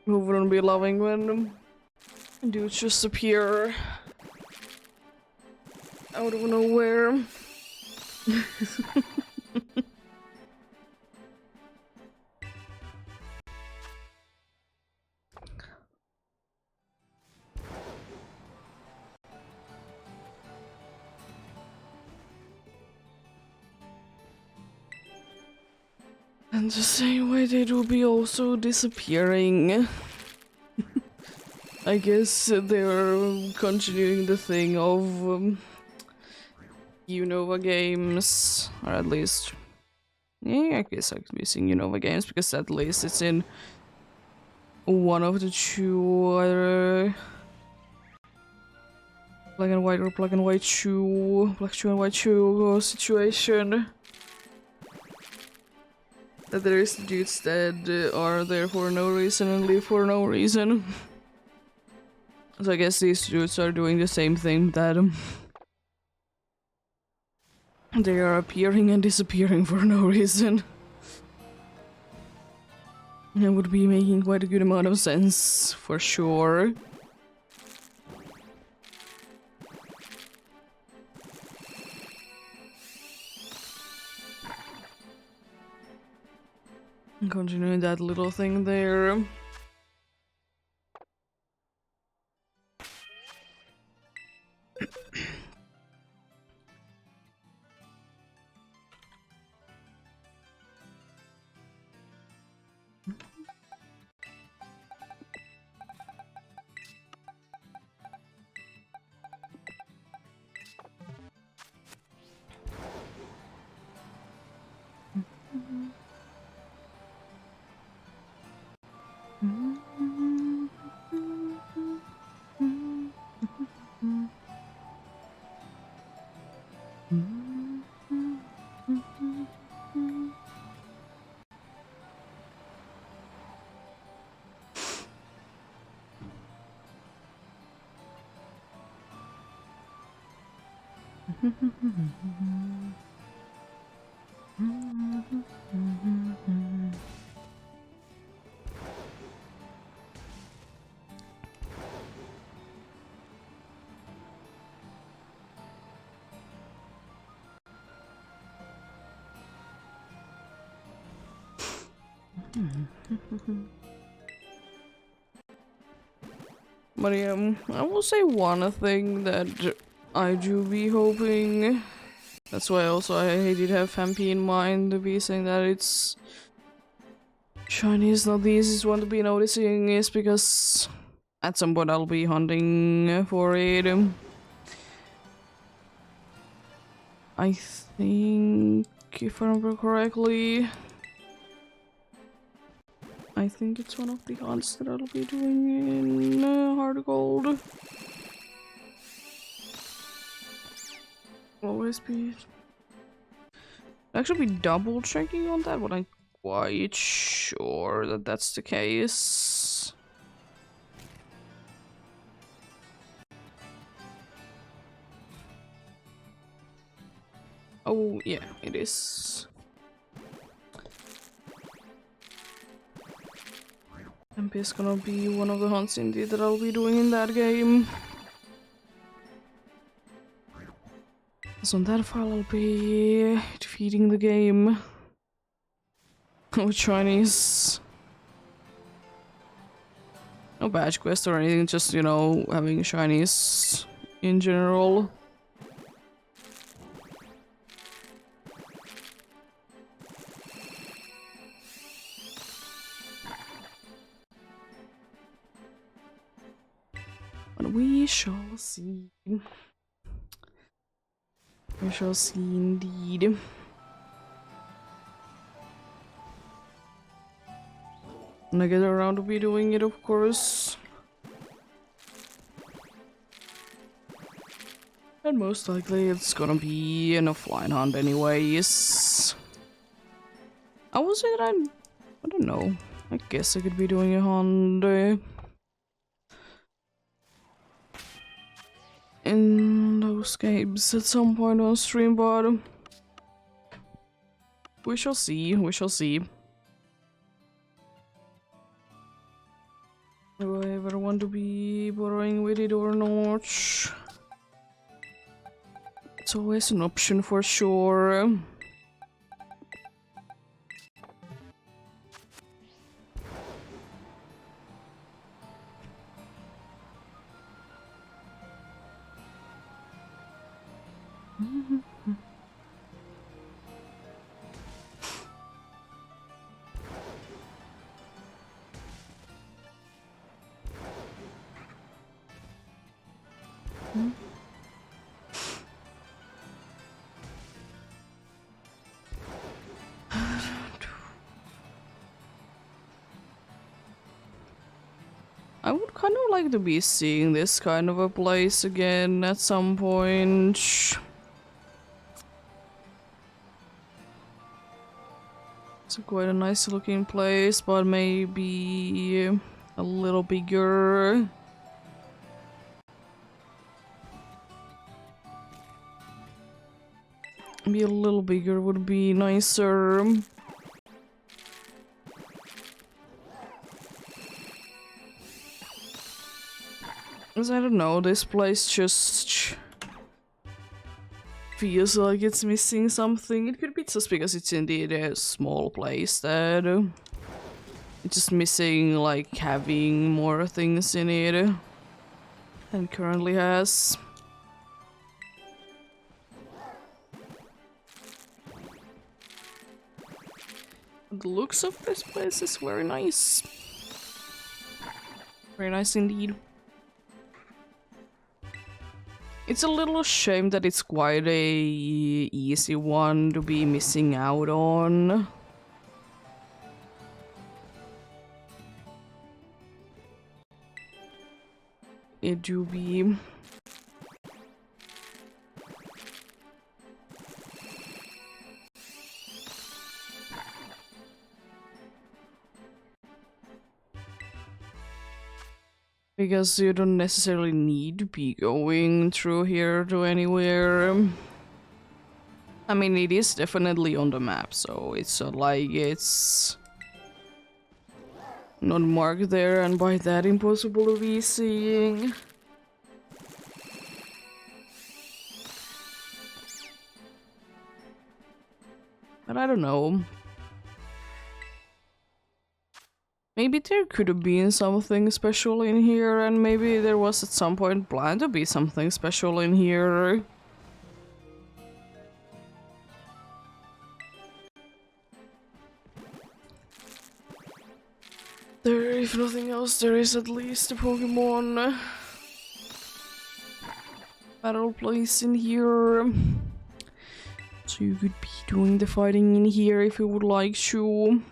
Who wouldn't be loving when dudes just appear out of nowhere? And the same way they do be also disappearing. I guess they're continuing the thing of Unova games, or at least, yeah, I guess I'm missing Unova games because at least it's in one of the two, either black and white or black and white shoe, black shoe and white shoe situation. That there is dudes that are there for no reason and leave for no reason. So I guess these dudes are doing the same thing, that they are appearing and disappearing for no reason. It would be making quite a good amount of sense, for sure. Continuing that little thing there. But yeah, I will say one thing that I do be hoping. That's why also I did have Fampi in mind to be saying that it's Chinese, not the easiest one to be noticing, is because at some point I'll be hunting for it. I think, if I remember correctly, I think it's one of the hunts that I'll be doing in Hard Gold. Always be... Actually be double checking on that, but I'm quite sure that that's the case. Oh yeah, it is. MP is gonna be one of the hunts indeed that I'll be doing in that game. So on that file I'll be defeating the game with Chinese. No badge quest or anything, just, you know, having Chinese in general. But we shall see. We shall see indeed. When I get around to be doing it, of course. And most likely it's gonna be an offline hunt anyways. I would say that I don't know. I guess I could be doing a hunt in those games at some point on stream, but we shall see, we shall see. Do I ever want to be borrowing with it or not? It's always an option for sure. I would kind of like to be seeing this kind of a place again at some point. It's quite a nice looking place, but maybe a little bigger. Maybe a little bigger would be nicer. Because I don't know, this place just feels like it's missing something. It could be just because it's indeed a small place that it's just missing like having more things in it than it currently has. The looks of this place is very nice. Very nice indeed. It's a little shame that it's quite a easy one to be missing out on. it do be. Because you don't necessarily need to be going through here to anywhere. I mean, it is definitely on the map, so it's not like it's not marked there and by that impossible to be seeing. But I don't know. Maybe there could have been something special in here, and maybe there was at some point planned to be something special in here. There, if nothing else, there is at least a Pokemon battle place in here. So you could be doing the fighting in here if you would like to.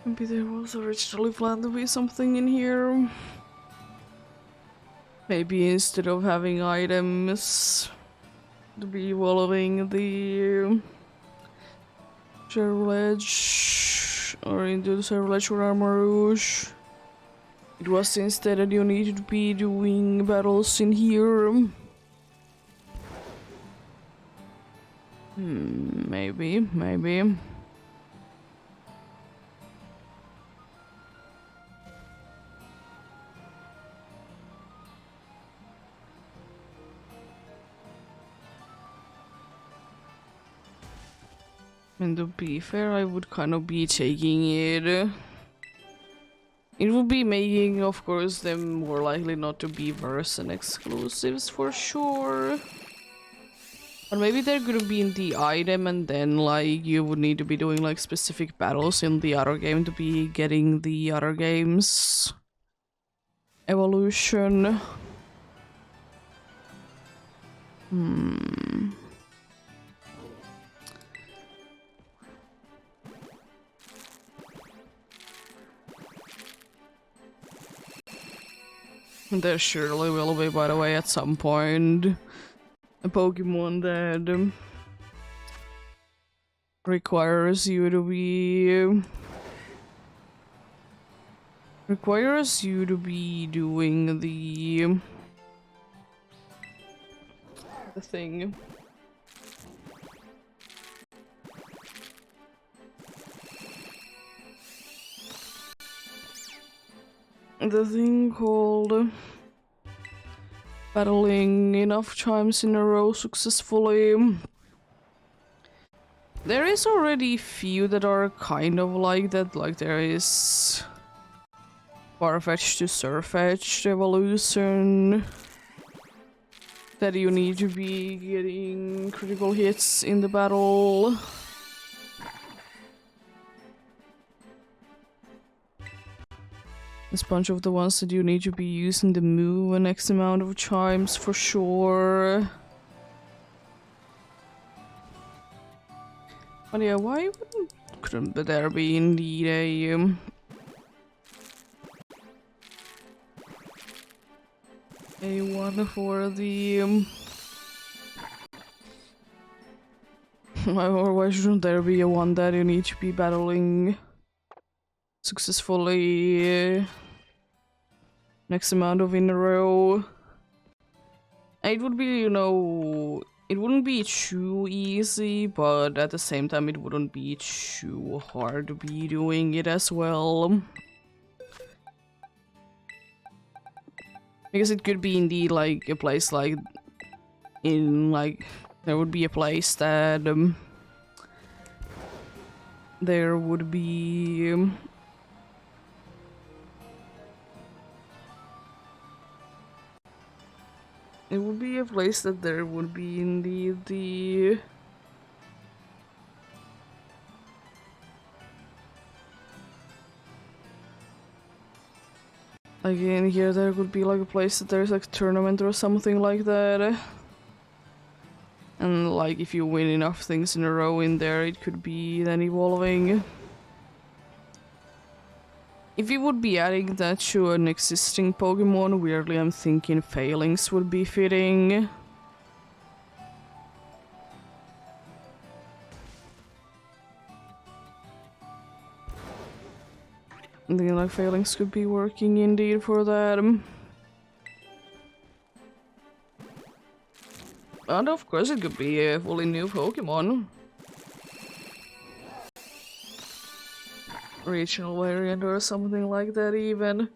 Maybe there was originally planned to be something in here. Maybe instead of having items to be evolving the Cerulege or into the Cerulege or Armor Rouge, it was instead that you needed to be doing battles in here. Maybe. And to be fair, I would kind of be taking it. It would be making, of course, them more likely not to be version exclusives for sure. But maybe they're gonna be in the item and then like you would need to be doing like specific battles in the other game to be getting the other game's evolution. There surely will be, by the way, at some point, a Pokemon that requires you to be doing the thing. The thing called battling enough times in a row successfully. There is already few that are kind of like that, like there is Farfetch'd to Surfetch'd evolution that you need to be getting critical hits in the battle. There's a bunch of the ones that you need to be using the move an X amount of times for sure. But yeah, why couldn't there be indeed a one for the or why shouldn't there be a one that you need to be battling successfully next amount of in a row? It would be, you know, it wouldn't be too easy, but at the same time it wouldn't be too hard to be doing it as well. Because it could be indeed like a place like there would be a place that there would be It would be a place that there would be indeed the... Again, here there could be like a place that there's like a tournament or something like that. And like if you win enough things in a row in there, it could be then evolving. If you would be adding that to an existing Pokemon, weirdly I'm thinking Failings would be fitting. I think like Failings could be working indeed for that. And of course it could be a fully new Pokemon. Regional variant or something like that even.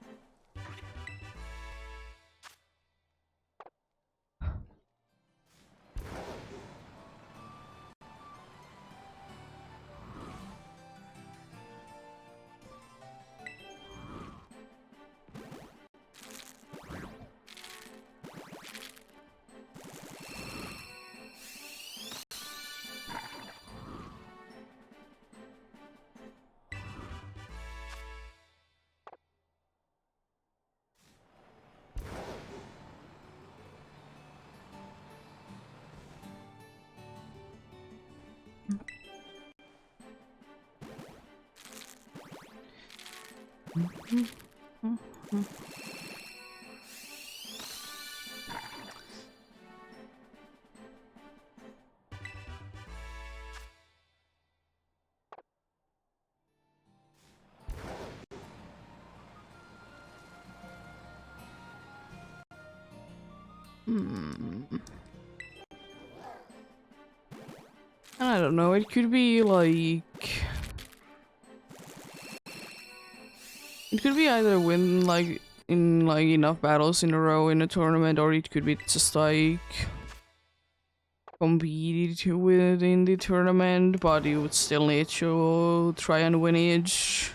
I don't know, it could be like... It could be either win like in like enough battles in a row in a tournament, or it could be just like compete within the tournament, but you would still need to try and win each.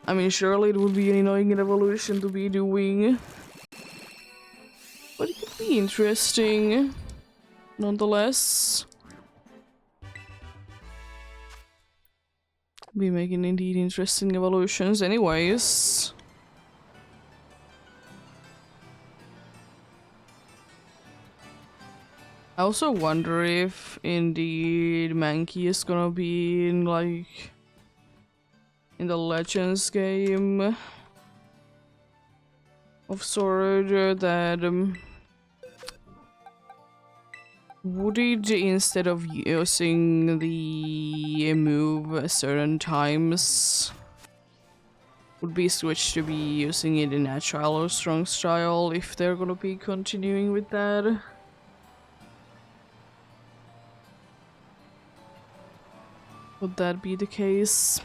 I mean, surely it would be an annoying evolution to be doing, but it could be interesting nonetheless. Be making indeed interesting evolutions anyways. I also wonder if indeed Mankey is gonna be in like in the Legends game of Sword that would it, instead of using the move at certain times, would be switched to be using it in Agile or Strong Style if they're gonna be continuing with that? Would that be the case?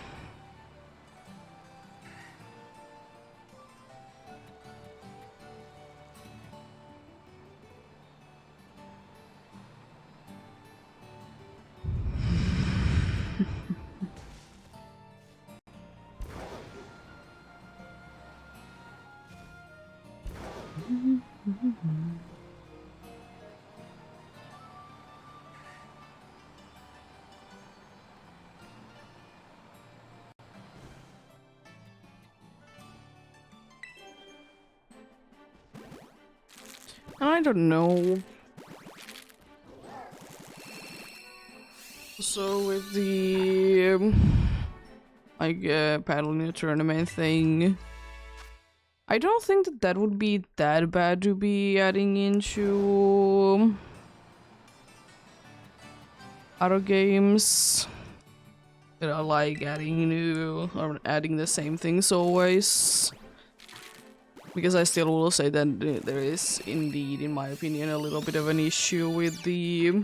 I don't know. So with the like paddling a tournament thing, I don't think that that would be that bad to be adding into other games. You know, like adding new or adding the same things always. Because I still will say that there is indeed, in my opinion, a little bit of an issue with the...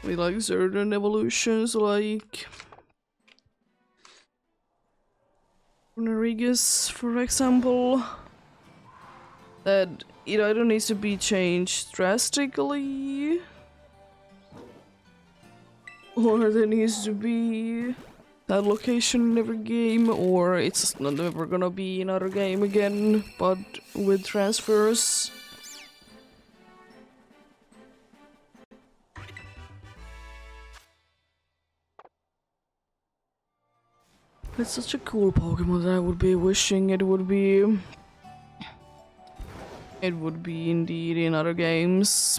with like certain evolutions, like... Runerigus, for example. That it either needs to be changed drastically... Or there needs to be that location in every game, or it's not ever gonna be another game again, but with transfers. It's such a cool Pokemon that I would be wishing it would be. It would be indeed in other games.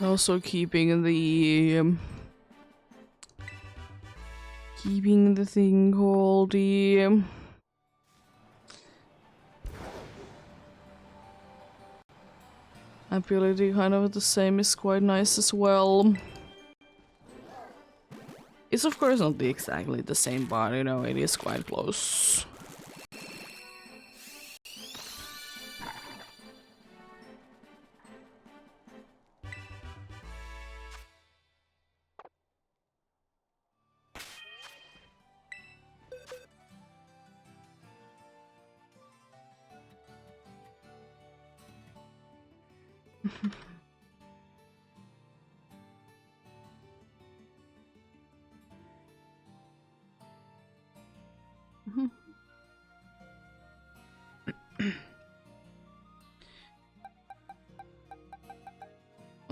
Also keeping the thing called the ability kind of the same is quite nice as well. It's of course not exactly the same, but you know, it is quite close.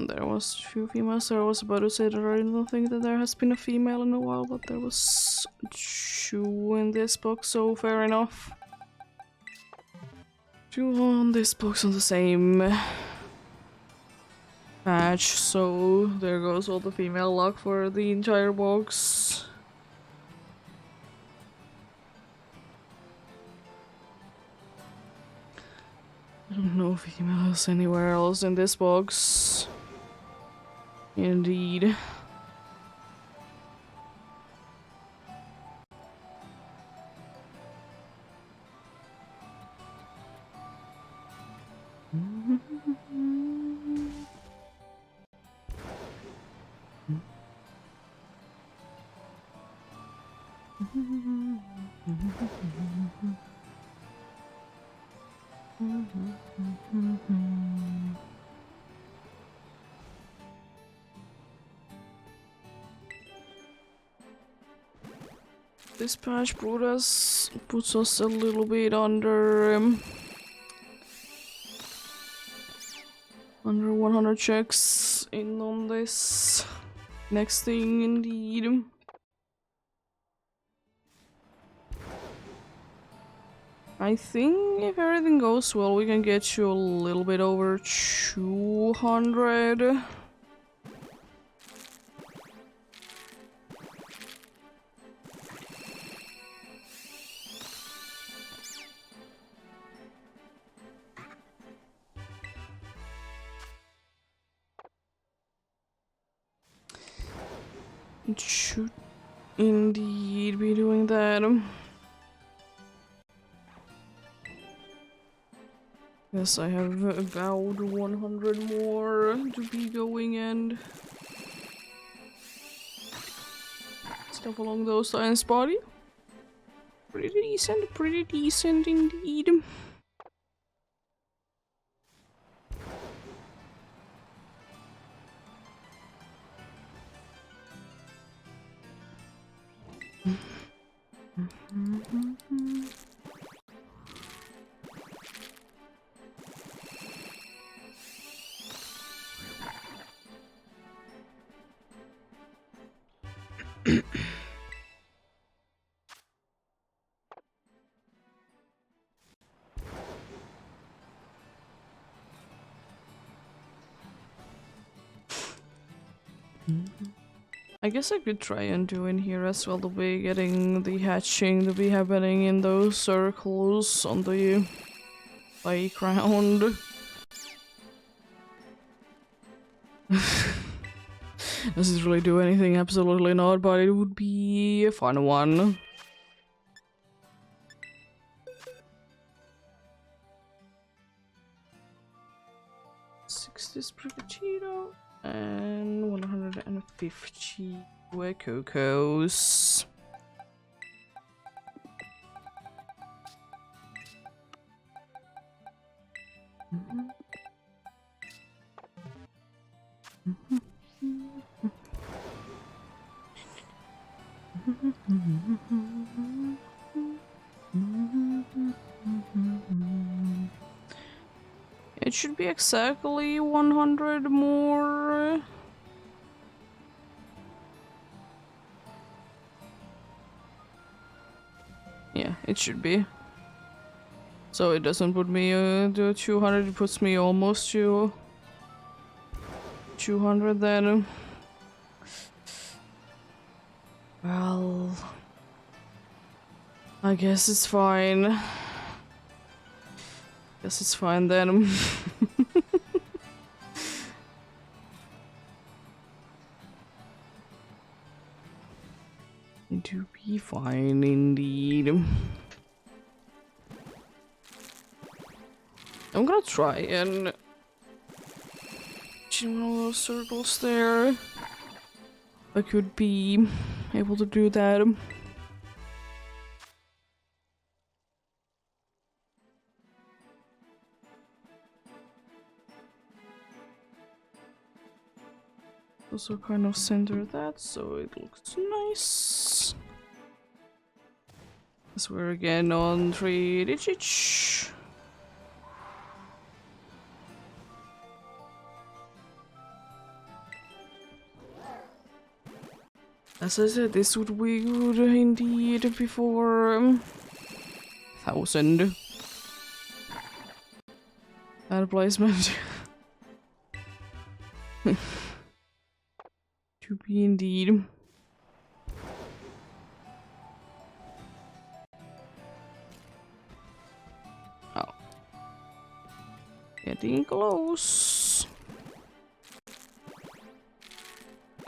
There was a few females, so I was about to say that I don't think that there has been a female in a while, but there was 2 in this box, so fair enough. 2 on this box on the same patch, so there goes all the female luck for the entire box. I don't know females anywhere else in this box. Indeed. This patch puts us a little bit under 100 checks in on this next thing, indeed. I think if everything goes well, we can get you a little bit over 200. It should indeed be doing that. Yes, I have about 100 more to be going and stuff along those lines, buddy. Pretty decent indeed. I guess I could try and do in here as well to be getting the hatching to be happening in those circles on the playground. Does it really do anything? Absolutely not, but it would be a fun one. $60 Privatito and 150 Cocos. It should be exactly 100 more. Yeah, it should be. So it doesn't put me to 200, it puts me almost to 200 then. Well, I guess it's fine. Guess it's fine then. To be fine indeed. I'm gonna try and in one of those circles there. I could be able to do that. Also kind of center that so it looks nice. As we're again on 3 digits. As I said, this would be good indeed before 1,000. That placement. To be indeed. Oh. Getting close.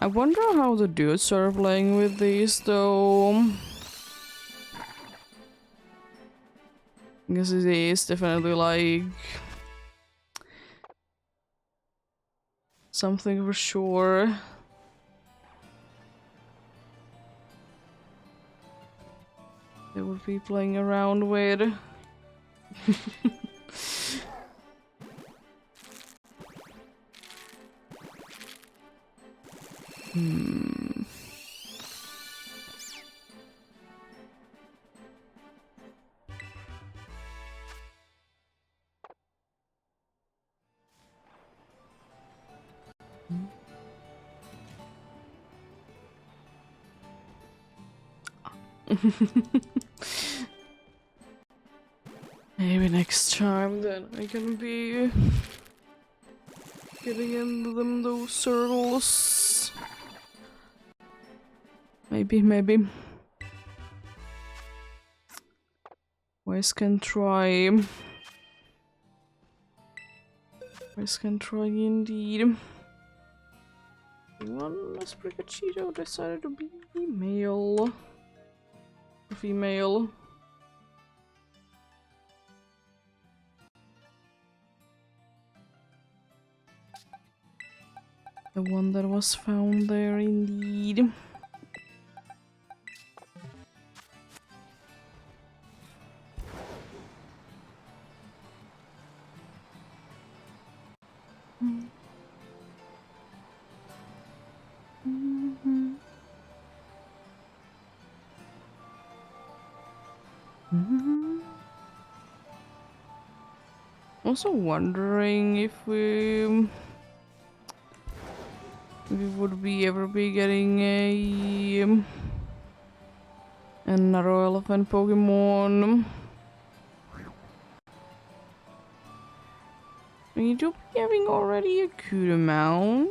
I wonder how the dudes are playing with these though. Because it is definitely like something for sure. They would be playing around with. Maybe next time then I can be getting into those circles. Maybe. Wes can try. Wes can try indeed. One less Brigachito decided to be male. Female. The one that was found there indeed. Also wondering if we would be ever be getting a another elephant Pokemon. We do be having already a good amount,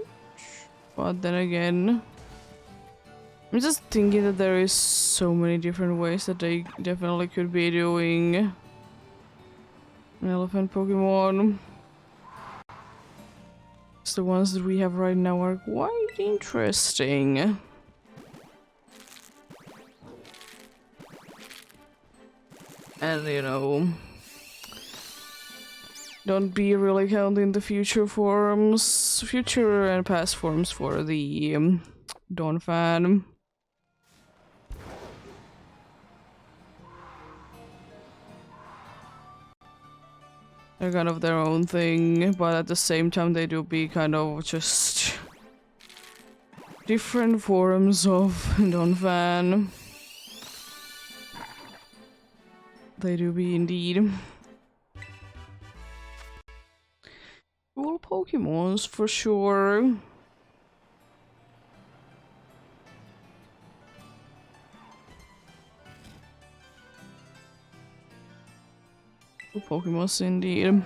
but then again, I'm just thinking that there is so many different ways that they definitely could be doing an elephant Pokemon. So the ones that we have right now are quite interesting. And you know, don't be really counting the future forms, future and past forms for the Dawn fan. They're kind of their own thing, but at the same time they do be kind of just different forms of Donphan. They do be indeed. Cool Pokemons for sure. Cool Pokemons indeed.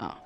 Ah.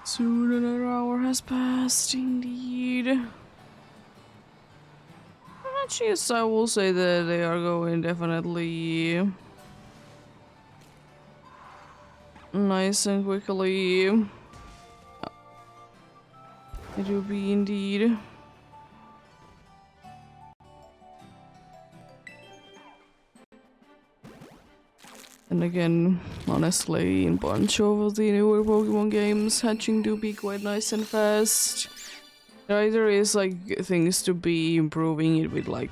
Soon another hour has passed, indeed. Yes, I will say that they are going definitely nice and quickly. It will be indeed. And again, honestly, in bunch of the newer Pokemon games, hatching do be quite nice and fast. There either is like things to be improving it with like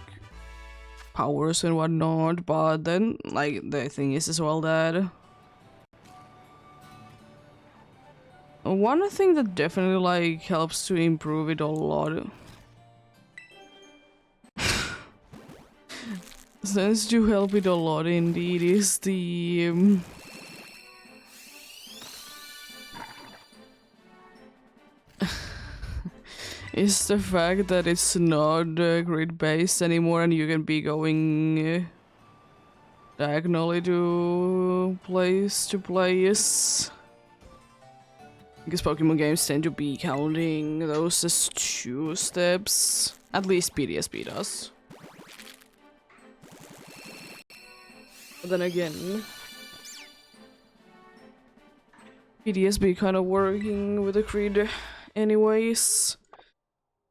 powers and whatnot, but then like the thing is as well that one thing that definitely like helps to improve it a lot tends to help it a lot indeed is the is the fact that it's not grid based anymore and you can be going diagonally to place to place. Because Pokemon games tend to be counting those as 2 steps. At least PDSP does. But then again, PDSP kind of working with the grid anyways.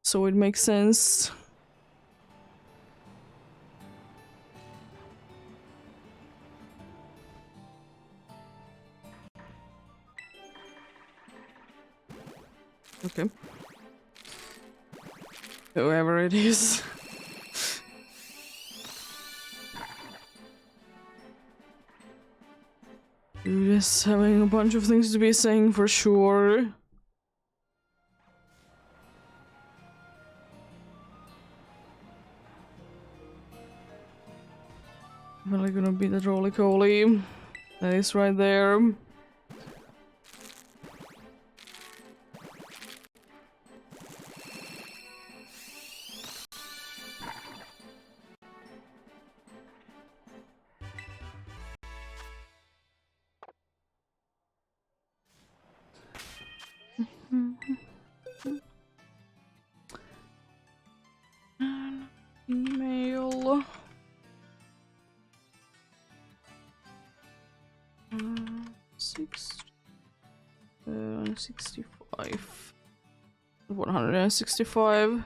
So it makes sense. Okay. Whoever it is. You're just having a bunch of things to be saying for sure. Really gonna be the roly-coly. That is right there. 65. 165.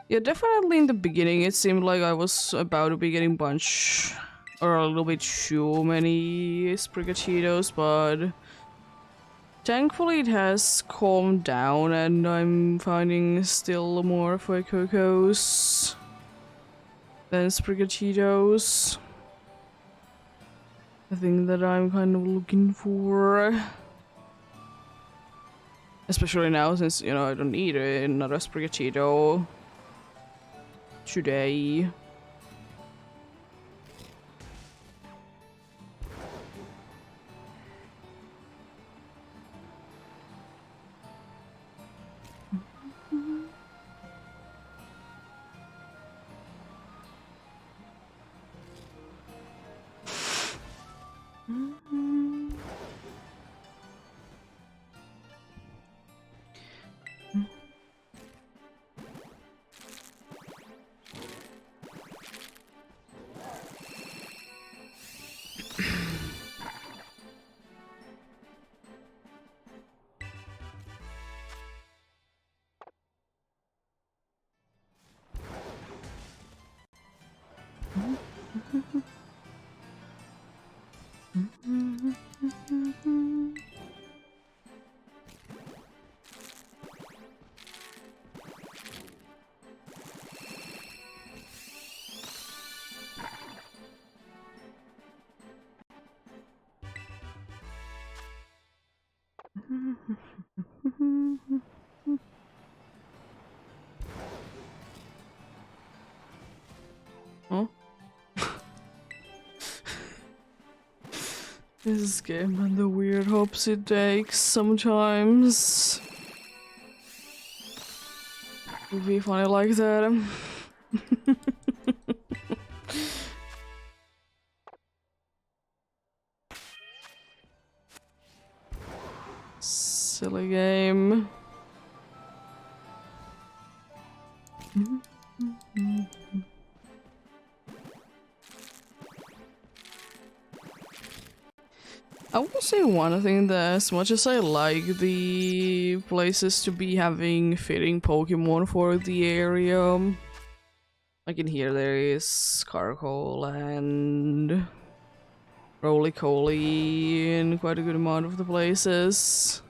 Yeah, definitely in the beginning it seemed like I was about to be getting bunch or a little bit too many Sprigachitos, but thankfully it has calmed down and I'm finding still more Fuecocos than Sprigachitos. The thing that I'm kind of looking for. Especially now since, you know, I don't need another Sprigachito today. Huh? This game and the weird hops it takes sometimes. Would be funny like that. Silly game. I will say one thing that as much as I like the places to be having fitting Pokemon for the area, like in here there is Carkol and Roly-Coly in quite a good amount of the places.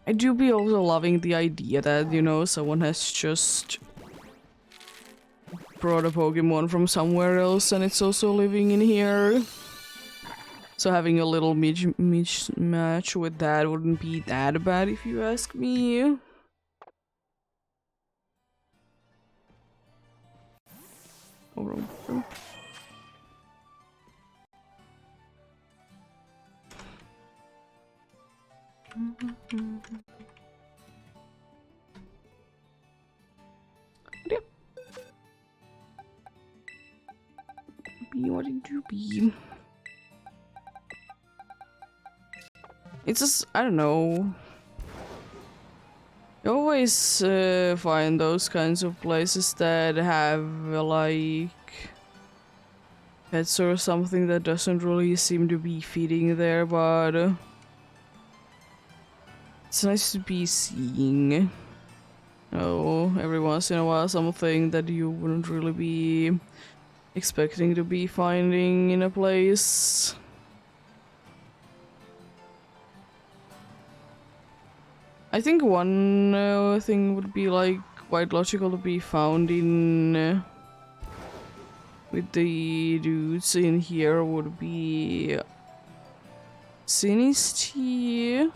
I do be also loving the idea that, you know, someone has just brought a Pokemon from somewhere else and it's also living in here. So having a little match with that wouldn't be that bad if you ask me. Oh, no. Yeah. Be what it do be. It's just, I don't know. You always find those kinds of places that have like pets or something that doesn't really seem to be feeding there, but it's nice to be seeing. Oh, every once in a while something that you wouldn't really be expecting to be finding in a place. I think one thing would be like quite logical to be found in with the dudes in here would be Sinistea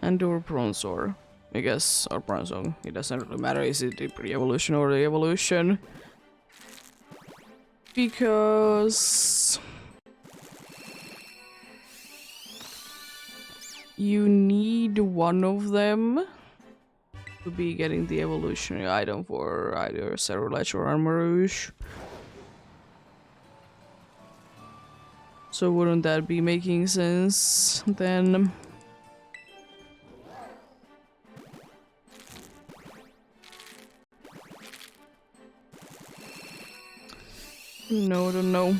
and or Bronzor. I guess, or Bronzor. It doesn't really matter, is it the pre-evolution or the evolution? Because you need one of them to be getting the evolutionary item for either Cerulege or Armarouge. So wouldn't that be making sense then? No, I don't know.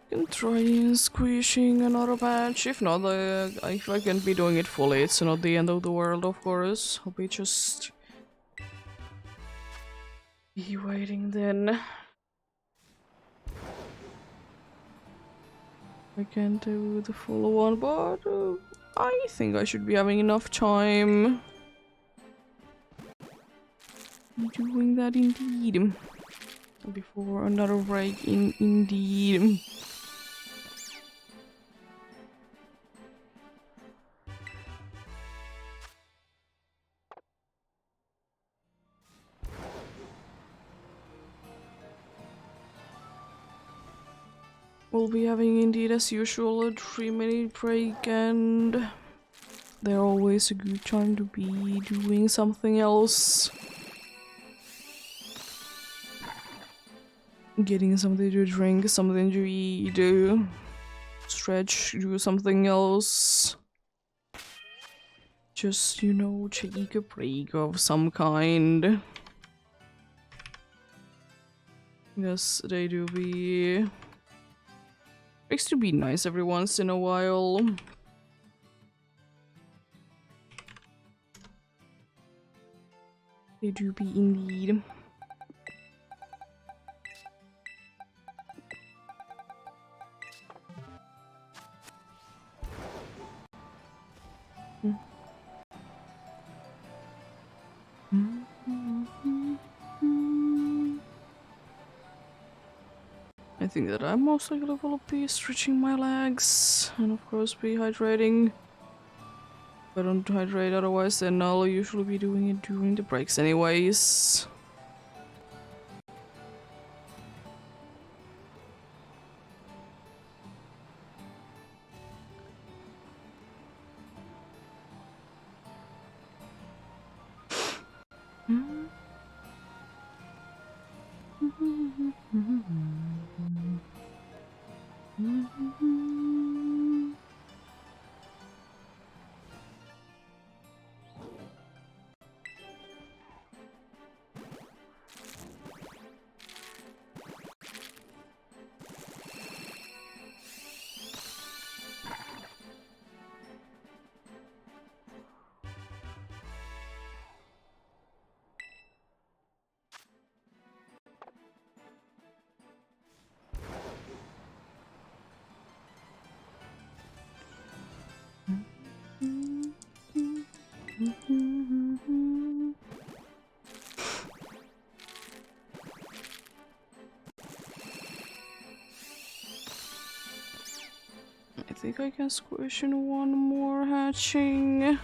Can try squishing another patch. If not, if I can be doing it fully, it's not the end of the world, of course. I'll be just be waiting then. I can't do the full one, but I think I should be having enough time doing that indeed. Before another break indeed. We'll be having indeed as usual a 3-minute break, and they're always a good time to be doing something else. Getting something to drink, something to eat, stretch, do something else. Just, you know, take a break of some kind. Yes, they do be... Makes to be nice every once in a while. They do be indeed. I think that I'm most likely will be stretching my legs and of course be hydrating. If I don't hydrate otherwise, then I'll usually be doing it during the breaks anyways. I think I can squish in one more hatching.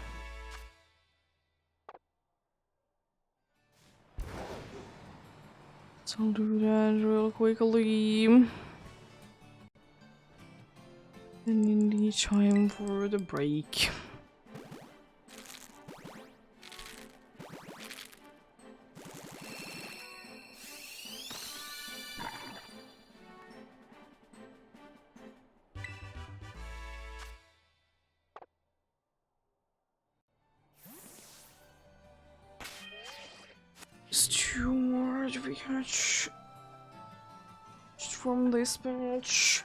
So I'll do that real quickly. And indeed time for the break. Just 2 more to be hatched from this batch.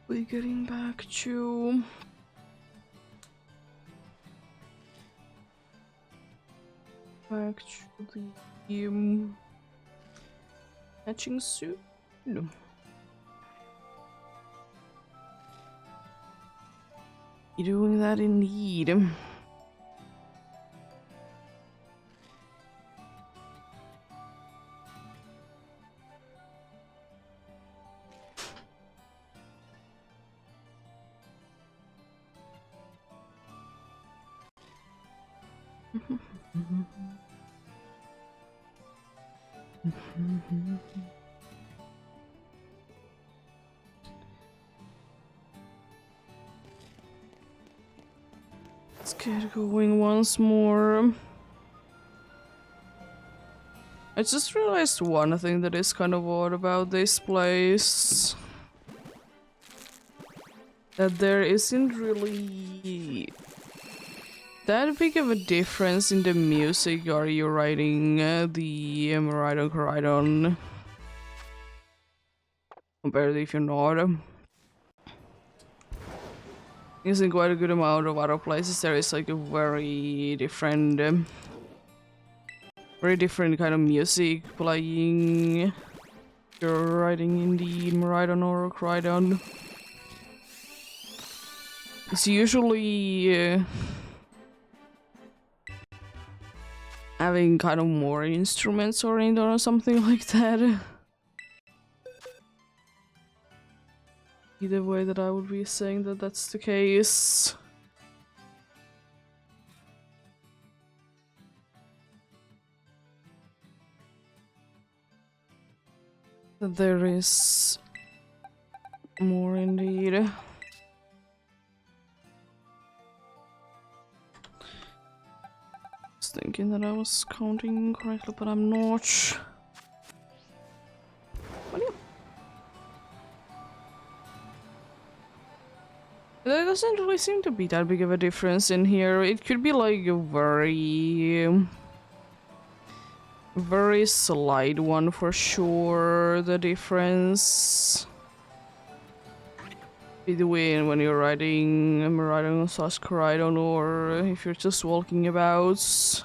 We're getting back to the matching suit. No. You're doing that indeed. Let's get going once more. I just realized one thing that is kind of odd about this place. That there isn't really that big of a difference in the music. Are you writing the Maridon compared to if you're not? In quite a good amount of other places there is like a very different kind of music playing. You're writing in the Maridon or Crydon. It's usually having kind of more instruments oriented or something like that. Either way that I would be saying that that's the case. That there is more indeed. Thinking that I was counting correctly, but I'm not. Well, yeah. There doesn't really seem to be that big of a difference in here. It could be like a very slight one for sure, the difference between when you're riding Maridon slash Crydon or if you're just walking about.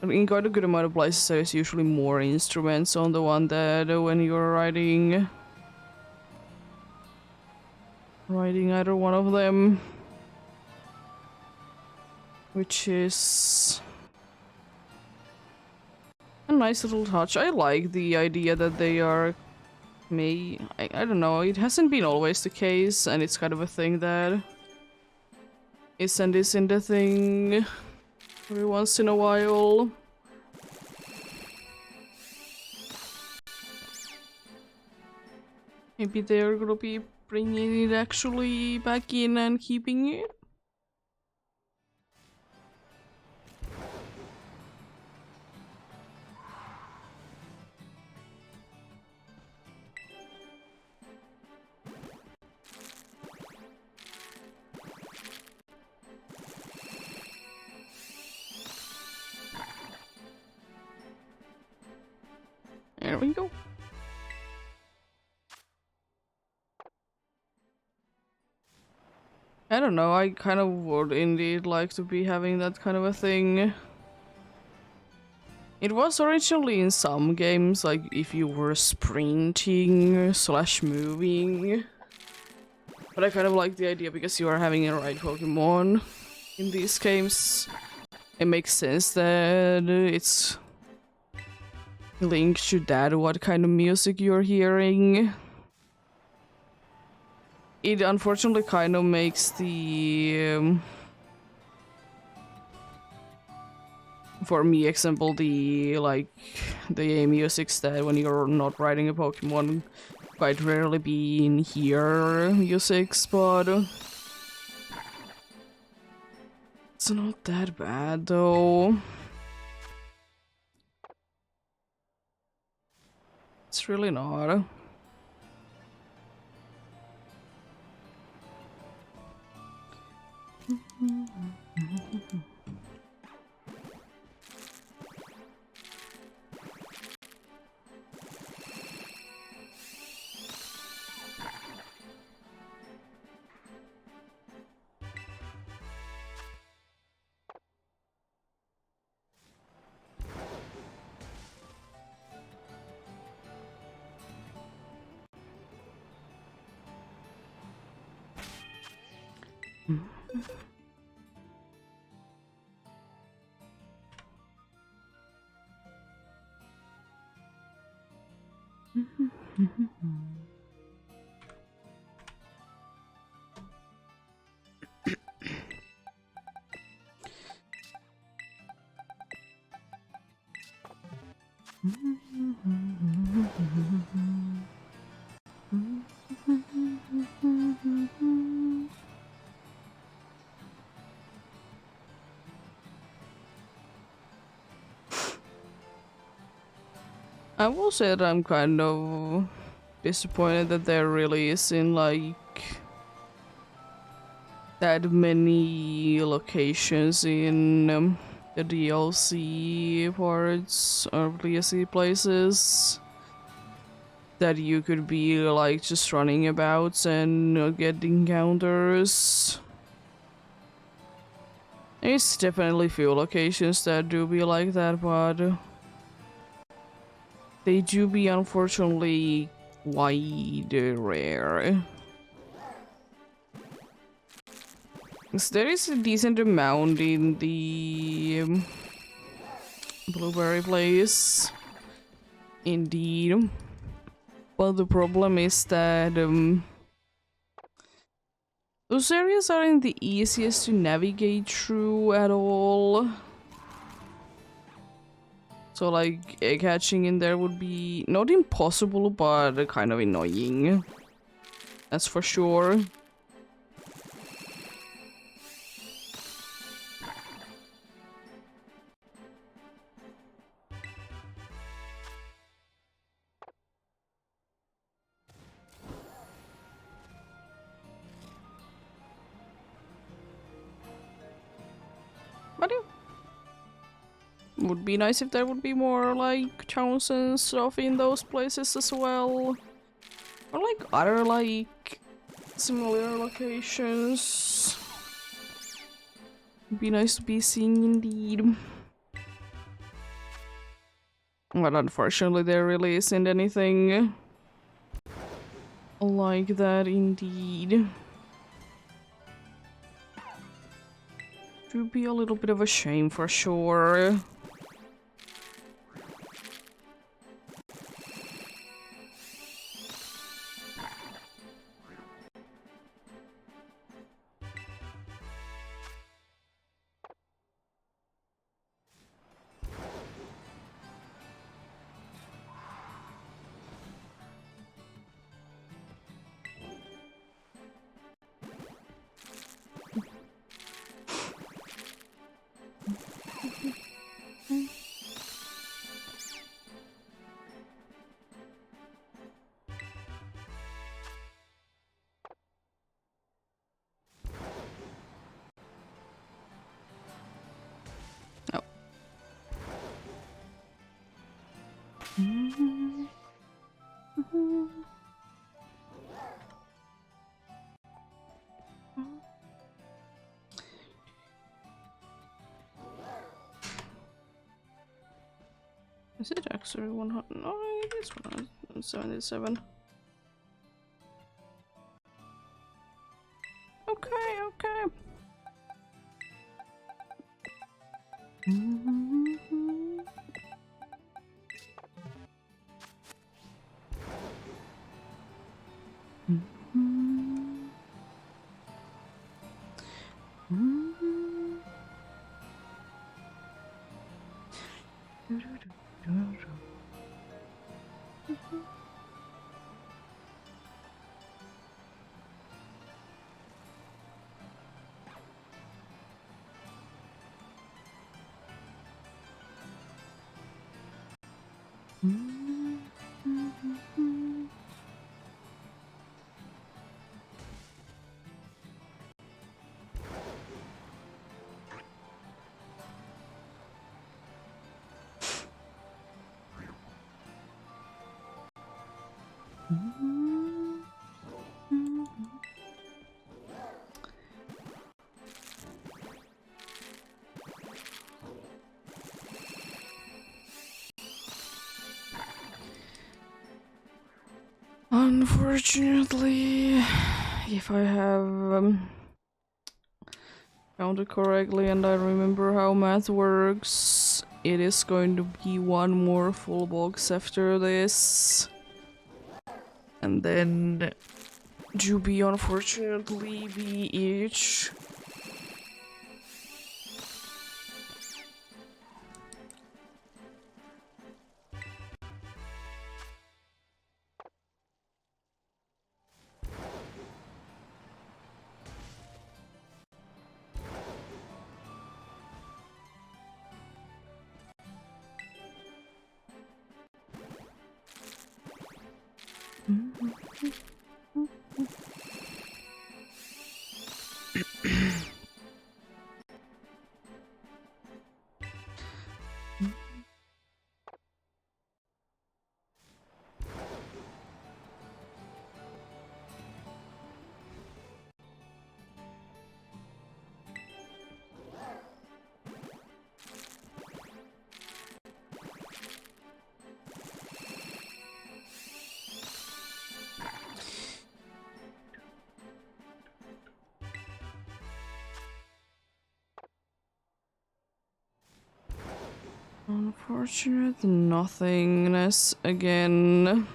In quite a good amount of places there's usually more instruments on the one that when you're riding either one of them, which is a nice little touch. I like the idea that they are I don't know, it hasn't been always the case, and it's kind of a thing that isn't the thing every once in a while. Maybe they're gonna be bringing it actually back in and keeping it. There we go. I don't know, I kind of would indeed like to be having that kind of a thing. It was originally in some games, like if you were sprinting slash moving. But I kind of like the idea because you are having a right Pokemon in these games. It makes sense that it's linked to that, what kind of music you're hearing. it unfortunately kind of makes the for me example the the music that when you're not riding a Pokemon quite rarely be in here musics, but it's not that bad though. It's really not. I will say that I'm kind of disappointed that there really isn't like that many locations in the DLC parts or DLC places that you could be like just running about and get encounters. There's definitely few locations that do be like that, but they do be unfortunately quite rare. 'Cause there is a decent amount in the blueberry place, indeed. But the problem is that those areas aren't the easiest to navigate through at all. So like egg hatching in there would be not impossible, but kind of annoying. That's for sure. But yeah. Would be nice if there would be more like towns and stuff in those places as well. Or like other like similar locations. Would be nice to be seeing indeed. But unfortunately there really isn't anything like that indeed. It would be a little bit of a shame for sure. Oh. Is it actually 100? No, it is 177. Okay, okay. Unfortunately, if I have counted correctly and I remember how math works, it is going to be one more full box after this. And then Juby unfortunately be each. Unfortunate nothingness again.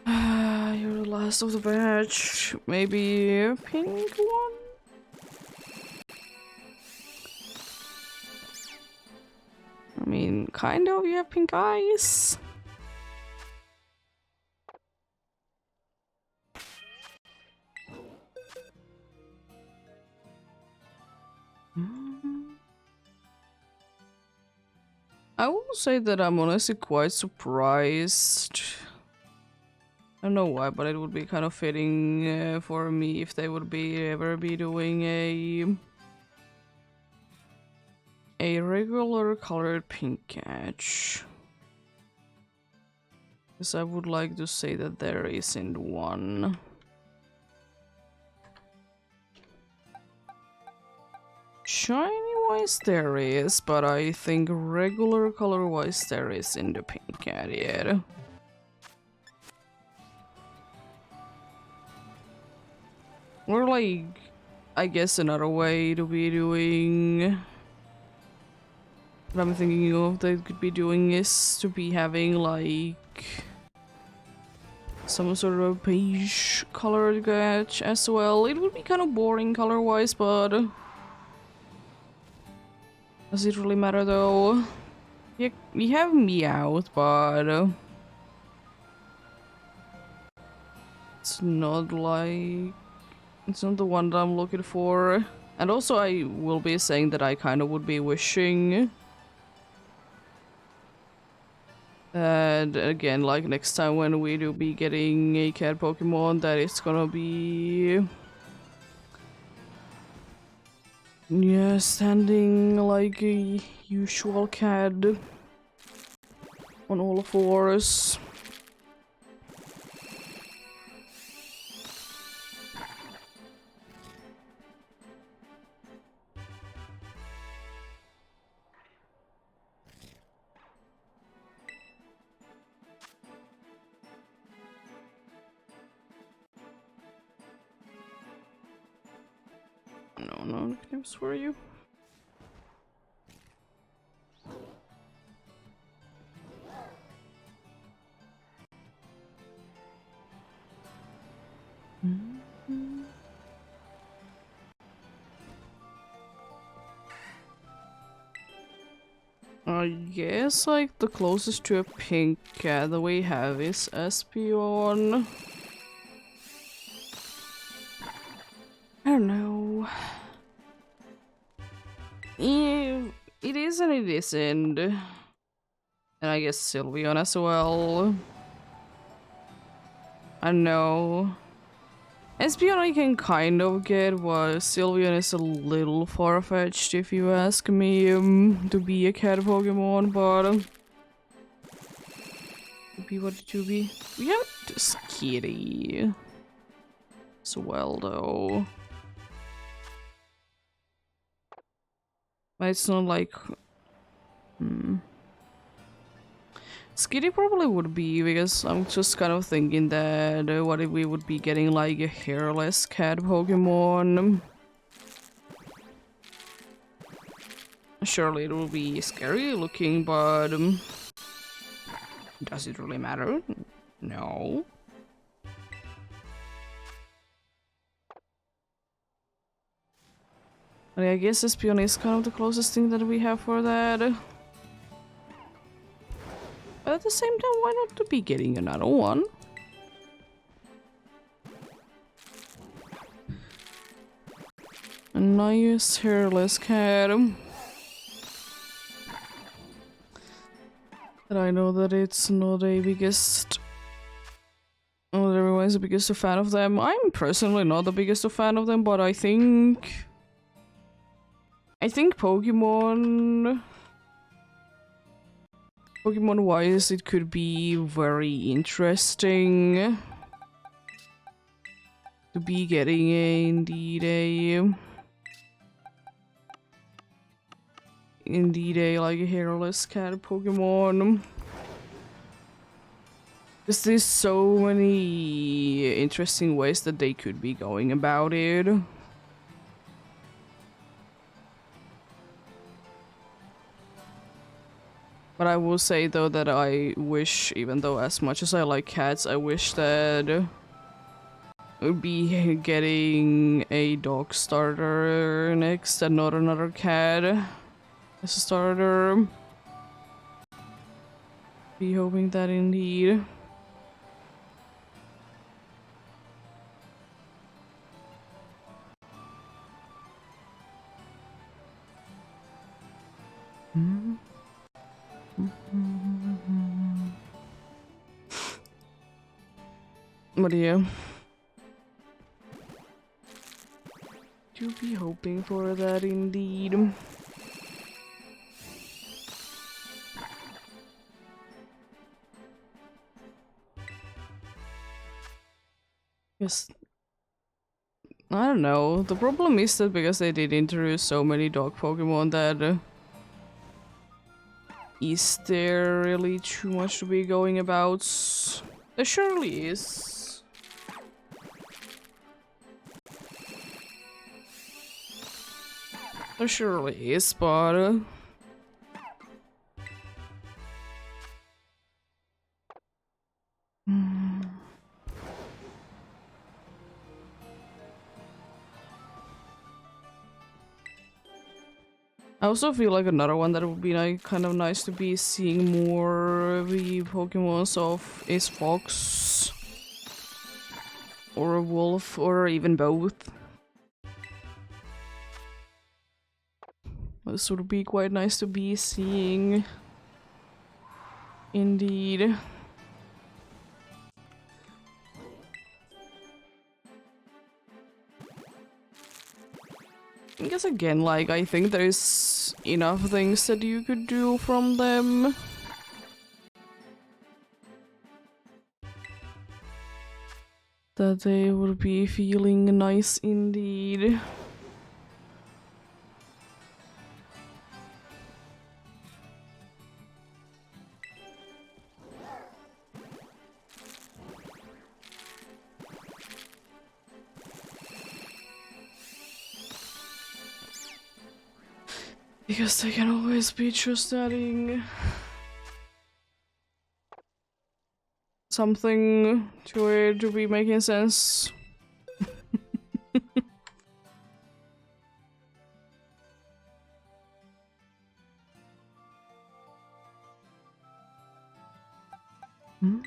You're the last of the batch. Maybe a pink one? I mean, kind of, you have pink eyes. I will say that I'm honestly quite surprised. I don't know why, but it would be kind of fitting for me if they would ever be doing a regular colored pink catch. Because I would like to say that there isn't one. Shiny wise there is, but I think regular color wise there is in the pink cat yet. Or like, I guess another way to be doing what I'm thinking of they could be doing is to be having like some sort of beige colored catch as well. It would be kind of boring color wise, but does it really matter though? Yeah, we have Meowth, but it's not like it's not the one that I'm looking for. And also I will be saying that I kind of would be wishing that again, like next time when we do be getting a cat Pokemon, that it's gonna be yeah, standing like a usual cat on all fours. No nicknames for you. I guess like the closest to a pink cat that we have is Espion. I don't know. Yeah, it is and it isn't. And I guess Sylveon as well. I know. Espion I can kind of get, while Sylveon is a little far-fetched if you ask me to be a cat Pokemon, but to be what it should be. We have Skitty as well though. But it's not like Skitty probably would be, because I'm just kind of thinking that what if we would be getting like a hairless cat Pokemon? Surely it will be scary looking, but does it really matter? No. But I guess Espion is kind of the closest thing that we have for that. But at the same time, why not to be getting another one? A nice hairless cat. And I know that it's not a biggest... Not everyone's the biggest fan of them. I'm personally not the biggest fan of them, but I think Pokemon wise it could be very interesting to be getting indeed a like a hairless cat Pokemon. Because there's so many interesting ways that they could be going about it. But I will say though that I wish, even though as much as I like cats, I wish that would be getting a dog starter next and not another cat as a starter. Be hoping that indeed. But yeah. Do be hoping for that indeed. Yes. I don't know. The problem is that because they did introduce so many dog Pokemon that is there really too much to be going about? There surely is. There surely is, but I also feel like another one that would be like kind of nice to be seeing more of the Pokemons of is Fox or a Wolf or even both. This would be quite nice to be seeing. Indeed. I guess again, like, I think there's enough things that you could do from them. That they would be feeling nice indeed. Because they can always be just adding something to it to be making sense. Oh.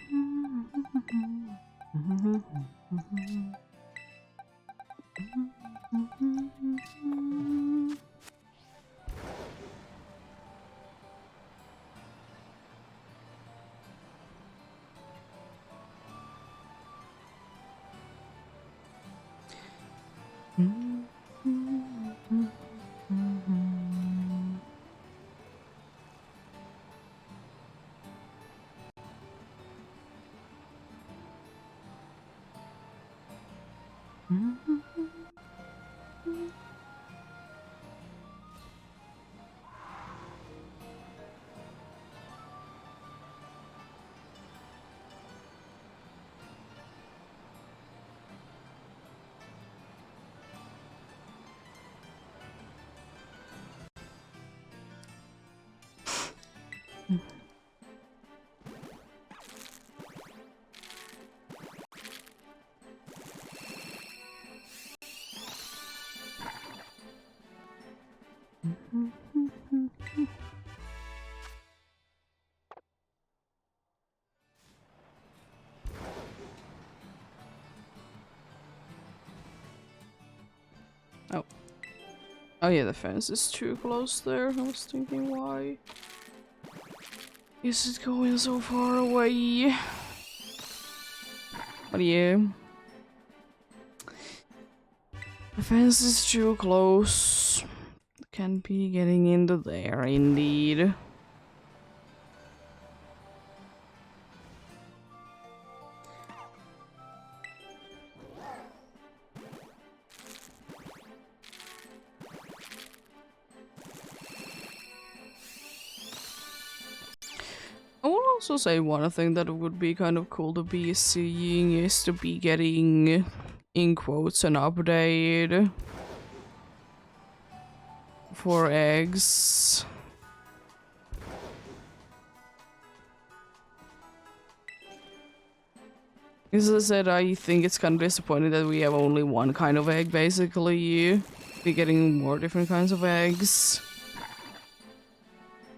Oh yeah, the fence is too close there. I was thinking, why is it going so far away? But yeah. The fence is too close. Can't be getting into there, indeed. I will also say one thing that would be kind of cool to be seeing is to be getting, in quotes, an update for eggs. As I said, I think it's kind of disappointing that we have only one kind of egg, basically. Be getting more different kinds of eggs.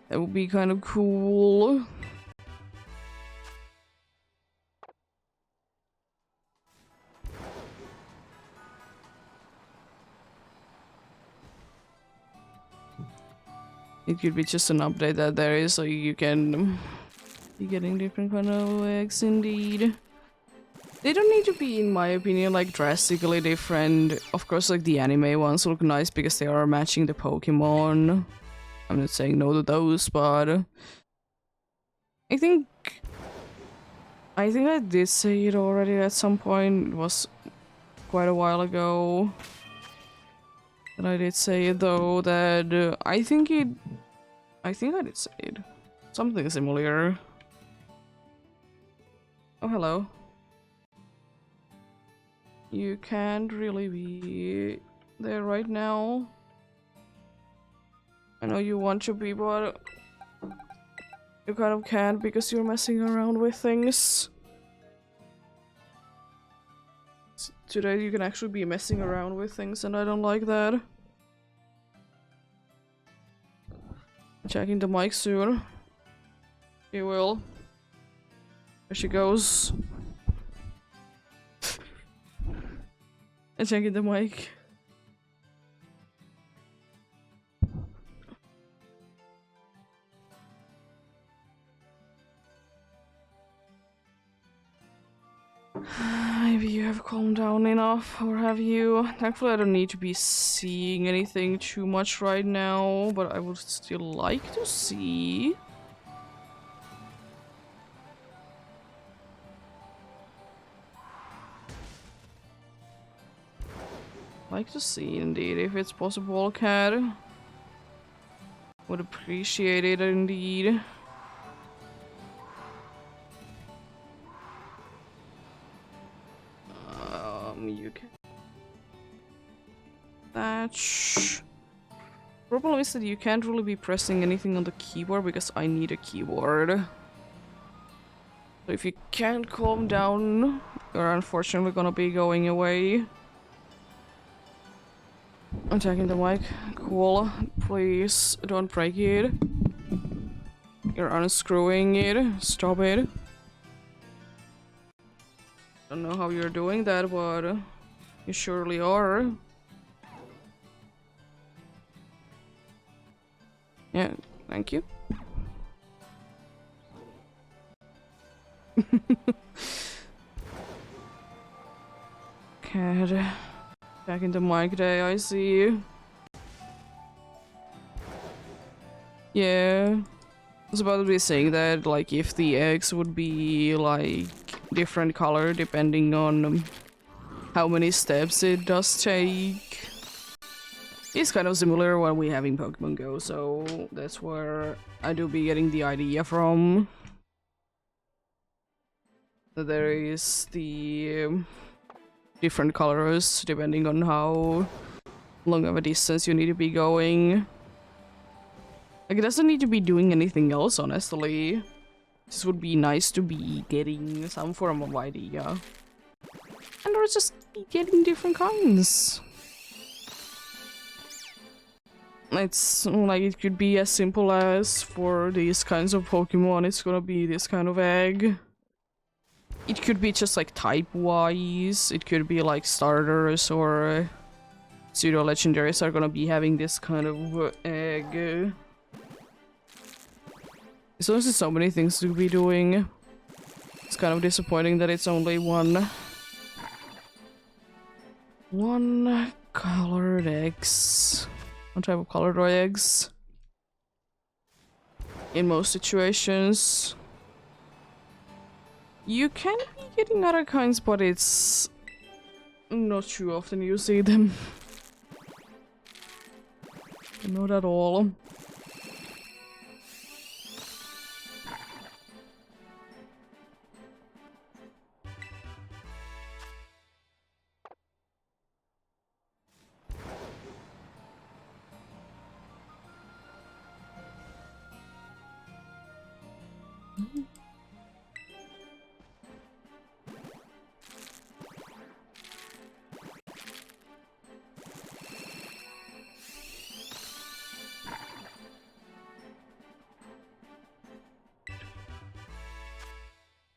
That would be kind of cool. It could be just an update that there is, so you can be getting different kind of eggs, indeed. They don't need to be, in my opinion, like drastically different. Of course, like the anime ones look nice because they are matching the Pokemon. I'm not saying no to those, but I think I did say it already at some point. It was quite a while ago. And I did say it though that I think I did say it. Something similar. Oh, hello. You can't really be there right now. I know you want to be, but you kind of can't because you're messing around with things. Today you can actually be messing around with things and I don't like that. Checking the mic soon. You will. There she goes. And checking the mic. Maybe you have calmed down enough, or have you? Thankfully I don't need to be seeing anything too much right now, but I would still like to see. Like to see, indeed, if it's possible, cat. Would appreciate it, indeed. You can. That. Problem is that you can't really be pressing anything on the keyboard because I need a keyboard. So if you can't calm down, you're unfortunately gonna be going away. I'm checking the mic. Cool. Please don't break it. You're unscrewing it. Stop it. Don't know how you're doing that, but you surely are. Yeah, thank you. God. Back into mic day, I see you. Yeah. I was about to be saying that, like, if the eggs would be, like, different color depending on how many steps it does take. It's kind of similar when we have in Pokemon Go, so that's where I do be getting the idea from. That there is the different colors depending on how long of a distance you need to be going. Like, it doesn't need to be doing anything else, honestly. This would be nice to be getting some form of idea. And or just be getting different kinds. It's like, it could be as simple as for these kinds of Pokemon, it's gonna be this kind of egg. It could be just like type-wise, it could be like starters or pseudo-legendaries are gonna be having this kind of egg. So there's so many things to be doing. It's kind of disappointing that it's only one colored eggs. One type of colored eggs. In most situations. You can be getting other kinds, but it's not too often you see them. Not at all.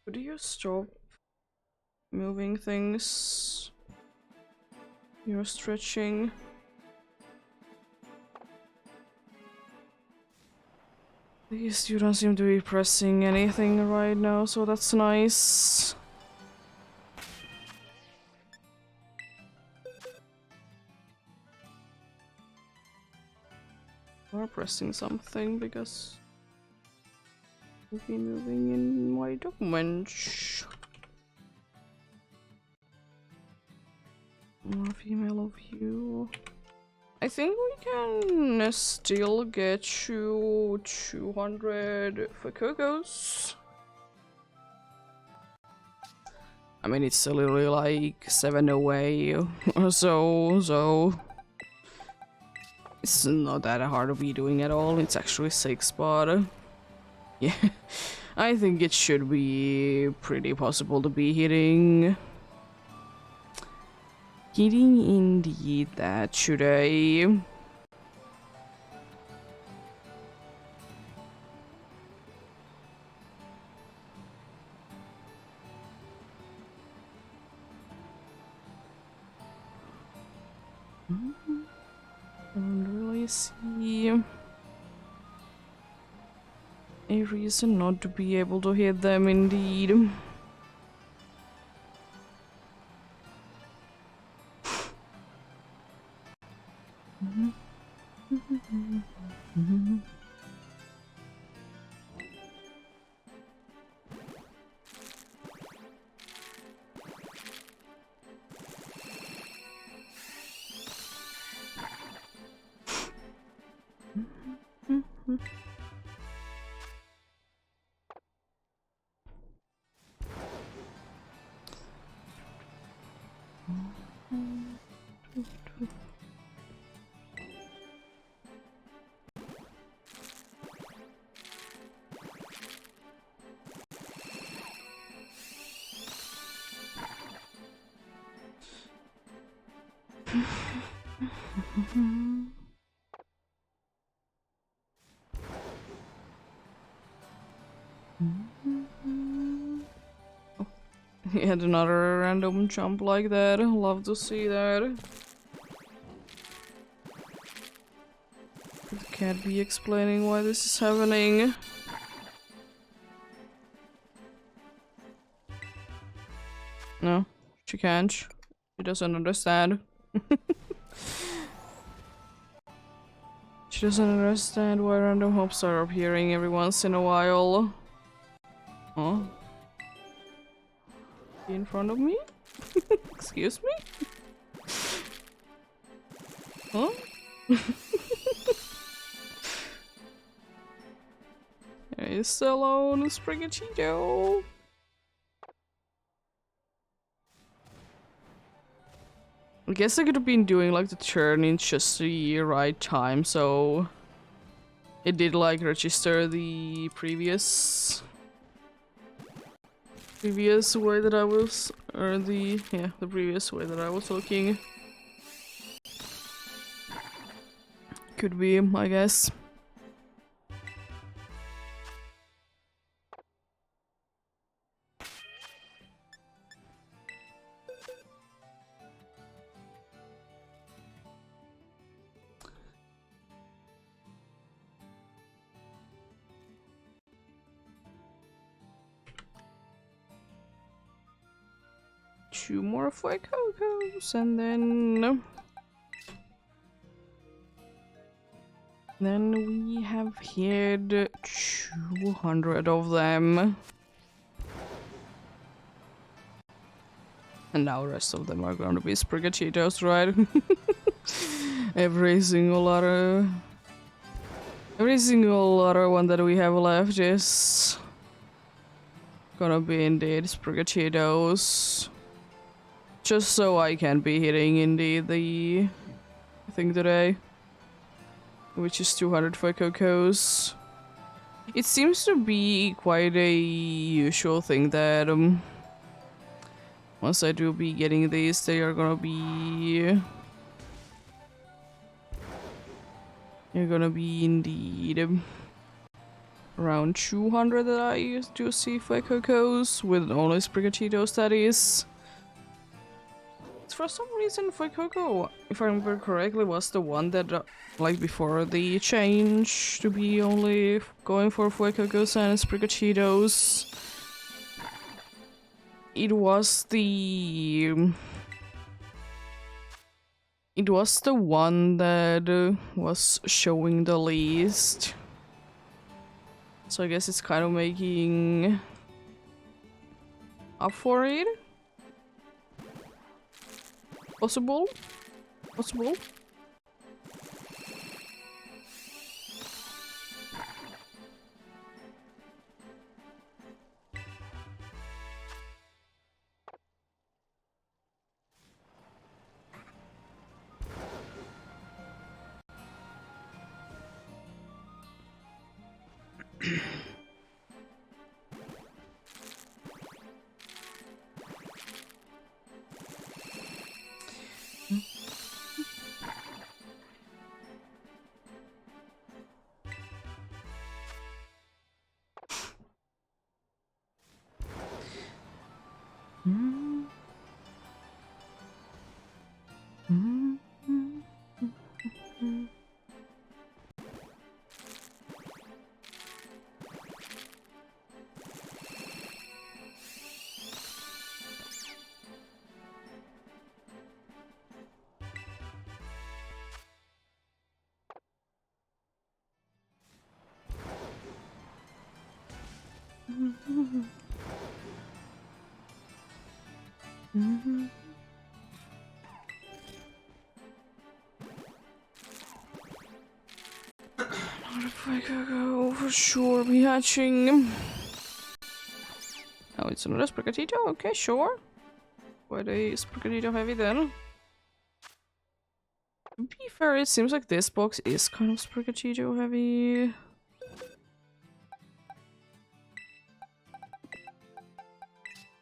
Could you stop moving things? You're stretching. At least you don't seem to be pressing anything right now, so that's nice. Or pressing something because I've been moving in my documents. More female of you. I think we can still get you 200 for Cocos. I mean, it's literally like 7 away or so it's not that hard to be doing at all. It's actually 6, but yeah, I think it should be pretty possible to be hitting. Hitting indeed that, should I? I don't really see a reason not to be able to hit them indeed. Yet another random jump like that. Love to see that. But can't be explaining why this is happening. No, she can't. She doesn't understand. She doesn't understand why random hopes are appearing every once in a while. Huh? In front of me? Excuse me? Huh? It's alone, Sprigachito. I guess I could have been doing like the turn in just the right time, so it did like register the previous way that I was, or the previous way that I was looking. Could be, I guess. Two more Fuecocos, and then we have had 200 of them. And now the rest of them are going to be Sprigachitos, right? Every single other one that we have left is gonna be indeed Sprigachitos. Just so I can be hitting indeed the thing today, which is 200 Fuecocos. It seems to be quite a usual thing that once I do be getting these, they are gonna be indeed around 200 that I used to see Fuecocos with only Sprigachitos, that is. For some reason, Fuecoco, if I remember correctly, was the one that, like before the change to be only going for Fuecocos and Sprigachitos, it was the one that was showing the least. So I guess it's kind of making up for it. Possible? Fuecoco for sure be hatching. Oh, it's another Sprigatito? Okay, sure. Quite a Sprigatito heavy then. To be fair, it seems like this box is kind of Sprigatito heavy.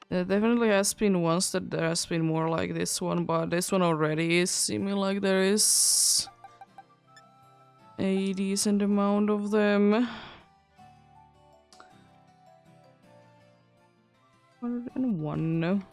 There definitely has been ones that there has been more like this one, but this one already is seeming like there is a decent amount of them. 201.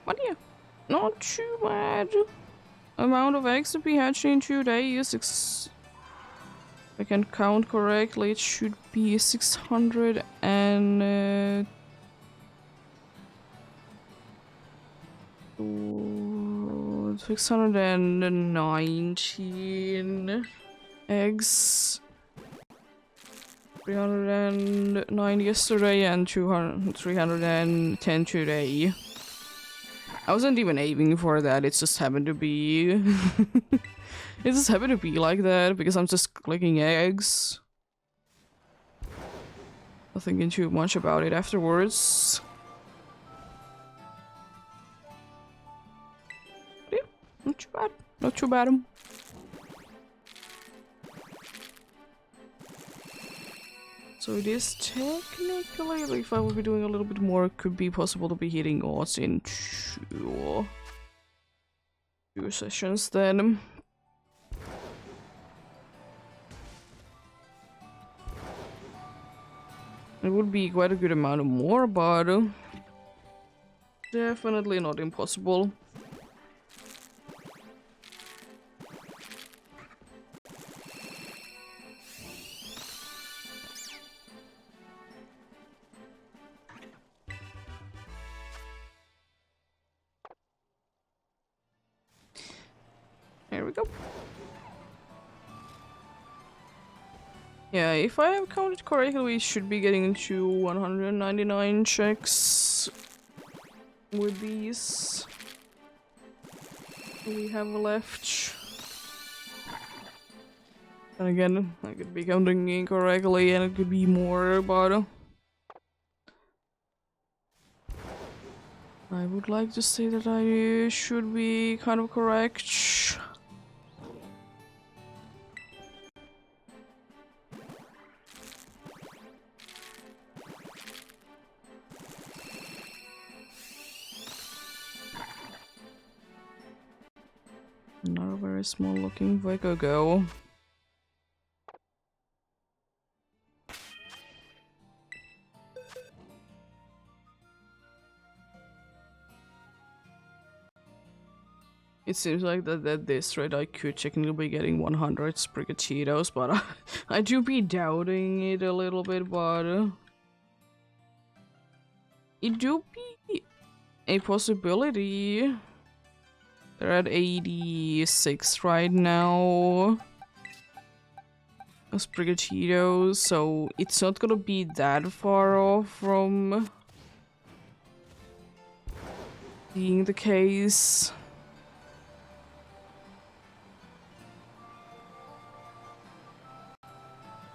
What do you? Not too bad. Amount of eggs to be hatched in 2 days. If I can count correctly, it should be 600 and 619 eggs. 309 yesterday and 310 today. I wasn't even aiming for that, it just happened to be... it just happened to be like that, because I'm just clicking eggs. Not thinking too much about it afterwards. Yeah, not too bad. Not too bad. So it is technically, if I would be doing a little bit more, it could be possible to be hitting odds in two sessions then. It would be quite a good amount of more, but definitely not impossible. There we go. Yeah, if I have counted correctly, we should be getting to 199 checks with these we have left. And again, I could be counting incorrectly and it could be more, but I would like to say that I should be kind of correct. Not a very small looking Vico go. It seems like that at this rate I could technically be getting 100 Sprigatito, but I do be doubting it a little bit, but it do be a possibility. They're at 86 right now. Sprigatito, so it's not gonna be that far off from being the case.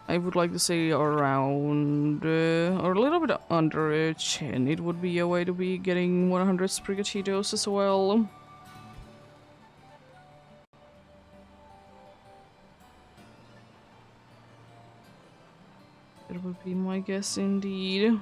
I would like to say around, or a little bit under 10. It would be a way to be getting 100 Sprigatitos as well. That would be my guess indeed.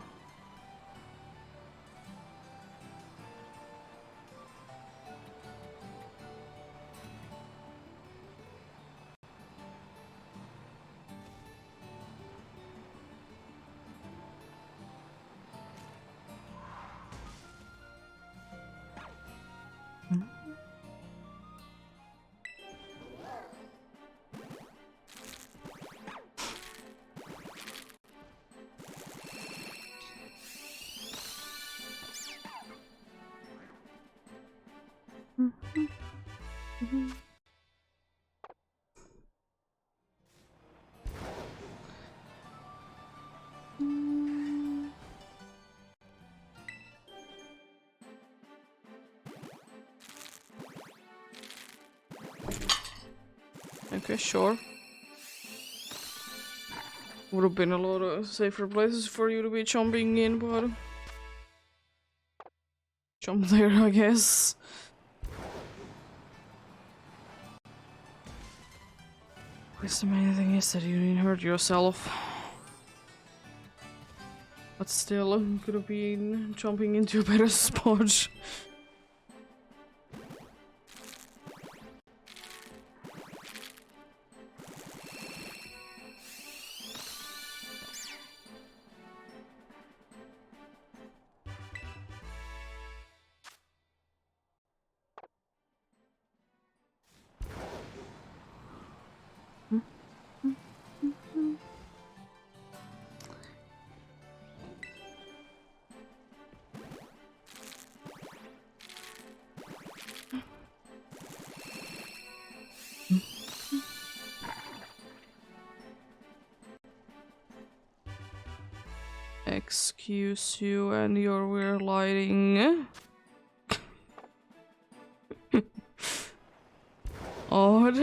Okay, sure. Would have been a lot of safer places for you to be jumping in, but jump there, I guess. Guess the main thing is that you didn't hurt yourself. But still, could have been jumping into a better spot. Excuse you and your weird lighting. Odd.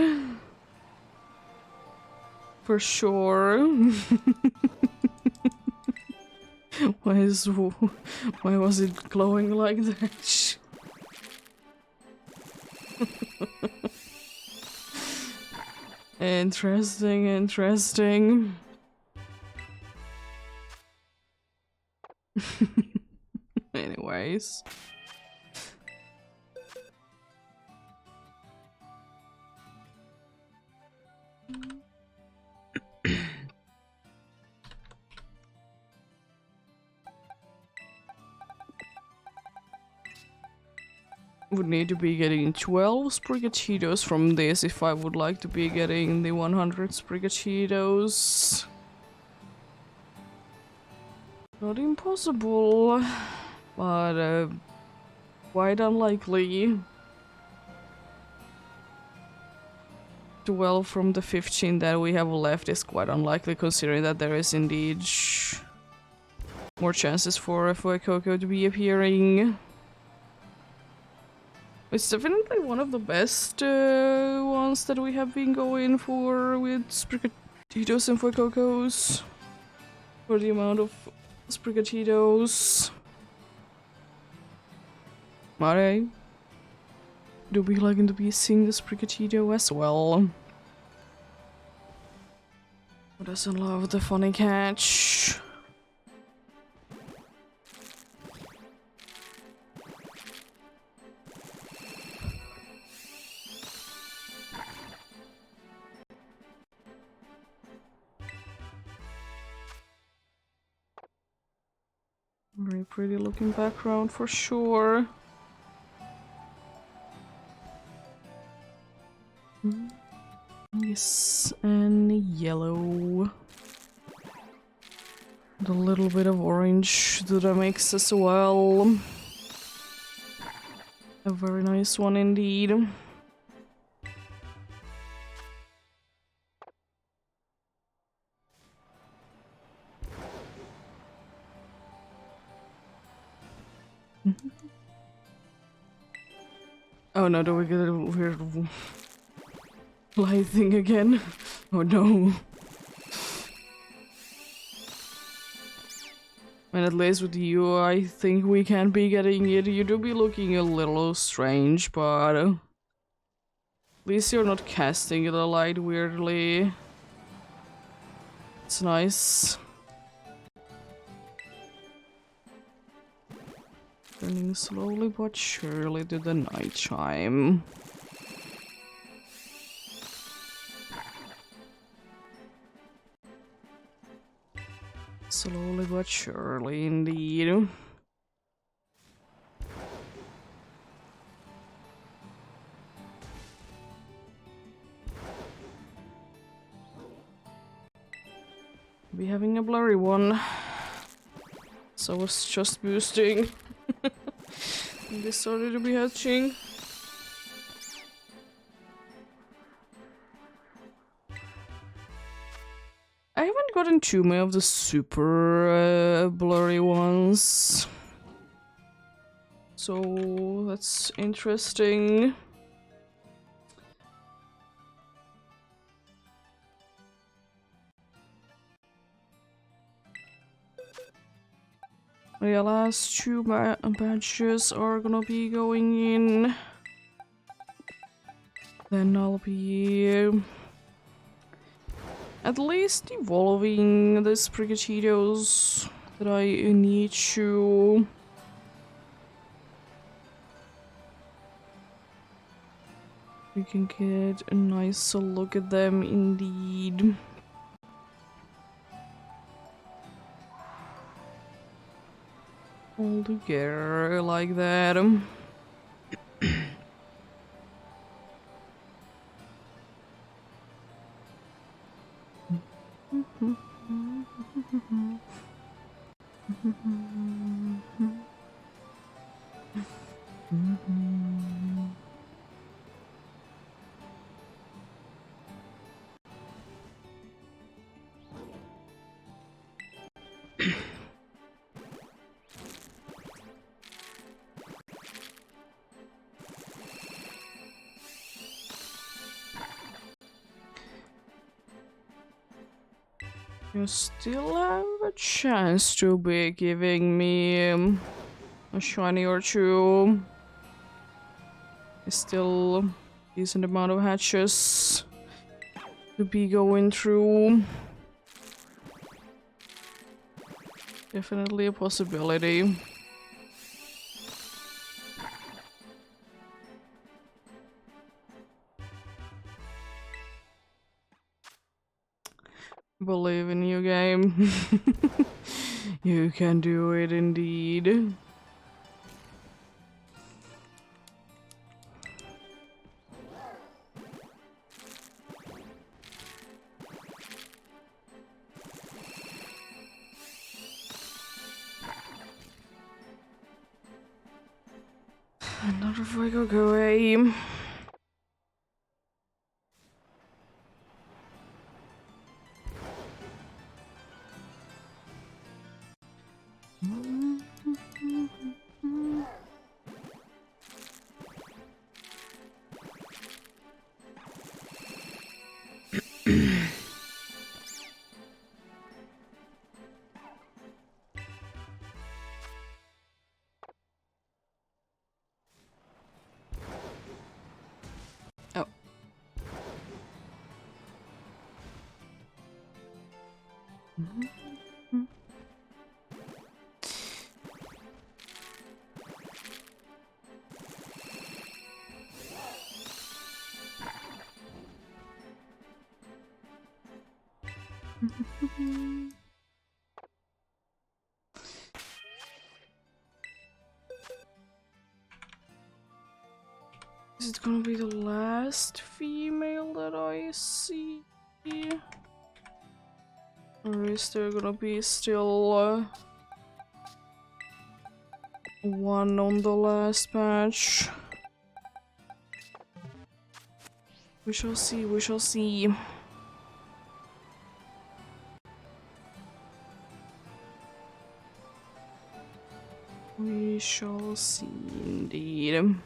For sure. Why was it glowing like that? Interesting, interesting. Anyways. Would need to be getting 12 Sprigachitos from this if I would like to be getting the 100 Sprigachitos. Not impossible, but quite unlikely. 12 from the 15 that we have left is quite unlikely, considering that there is indeed more chances for a Fuecoco to be appearing. It's definitely one of the best ones that we have been going for with Sprigachitos and Fuecocos. For the amount of Sprigachitos. But do be liking to be seeing the Sprigatito as well. Who doesn't love the funny catch? Very pretty looking background for sure. Yes, and yellow. And a little bit of orange to the mix as well. A very nice one indeed. Oh no, do we get a weird light thing again? Oh no. And at least with you, I think we can be getting it. You do be looking a little strange, but at least you're not casting the light weirdly. It's nice. Turning slowly but surely to the nighttime. Slowly but surely, indeed. Be having a blurry one. So I was just boosting. And this started to be hatching. I haven't gotten too many of the super blurry ones. So that's interesting. yeah, last two batches are gonna be going in. Then I'll be at least evolving the Sprigatito that I need to. We can get a nice look at them indeed. All together like that. You still have a chance to be giving me a shiny or two. Still decent amount of hatches to be going through. Definitely a possibility. Believe in you, game. You can do it indeed. Another Fuego away. Oh. Is it gonna be the last female that I see? Or is there gonna be still one on the last batch? We shall see, we shall see. We shall see indeed.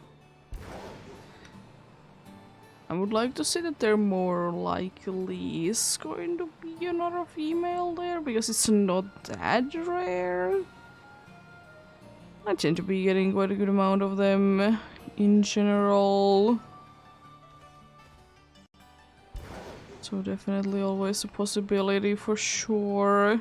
I would like to say that there more likely is going to be another female there because it's not that rare. I tend to be getting quite a good amount of them in general. So definitely always a possibility for sure.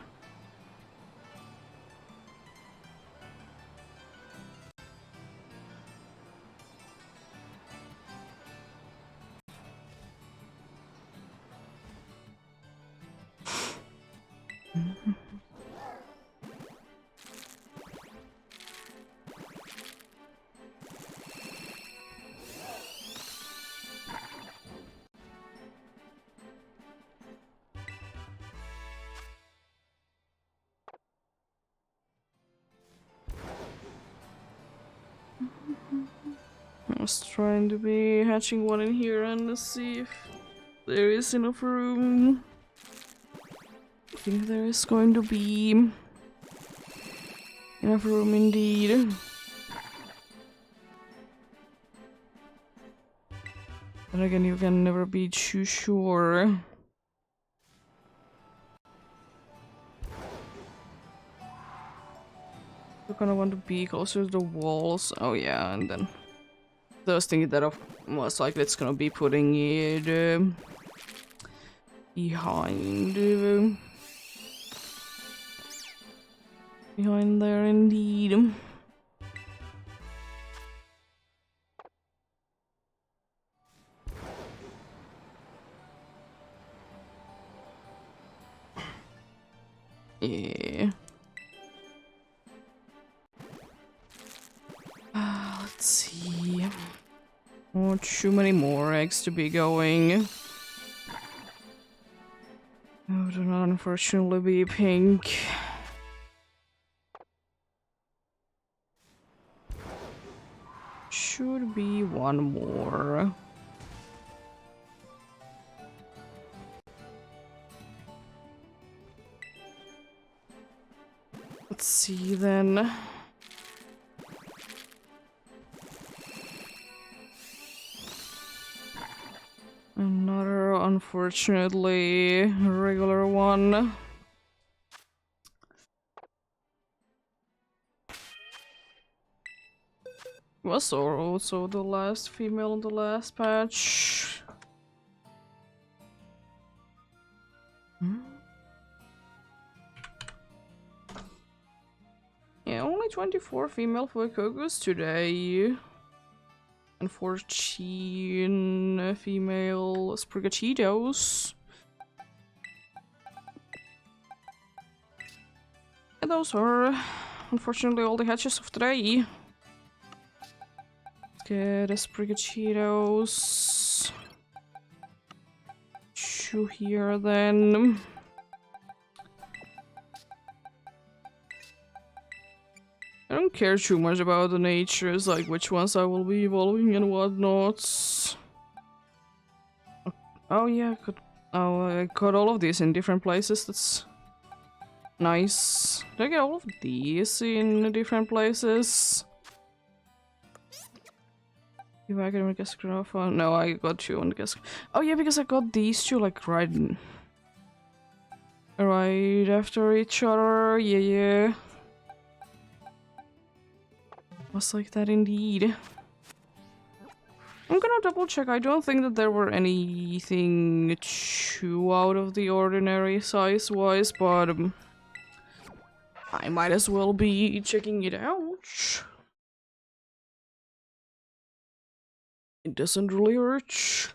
I was trying to be hatching one in here and see if there is enough room. I think there is going to be enough room indeed. But again, you can never be too sure. I kind of want to be closer to the walls. Oh yeah, and then I was thinking that most likely it's gonna be putting it behind behind there indeed. Yeah. Let's see. Oh, too many more eggs to be going. Oh, do not unfortunately be pink. Should be one more. Let's see then. Another, unfortunately, regular one. Was also the last female in the last patch. Yeah, only 24 female Fuecogus today. And 14 female Sprigachitos. And those are unfortunately all the hatches of today. Let's get the Sprigachitos. 2 here then. I don't care too much about the natures, like which ones I will be evolving and whatnot. Oh yeah, I got all of these in different places, that's nice. Did I get all of these in different places? If I can guess graph on. No, I got 2 on the guess. Oh yeah, because I got these 2 like right after each other. Yeah. Was like that indeed. I'm gonna double check. I don't think that there were anything too out of the ordinary size wise, but I might as well be checking it out. It doesn't really hurt.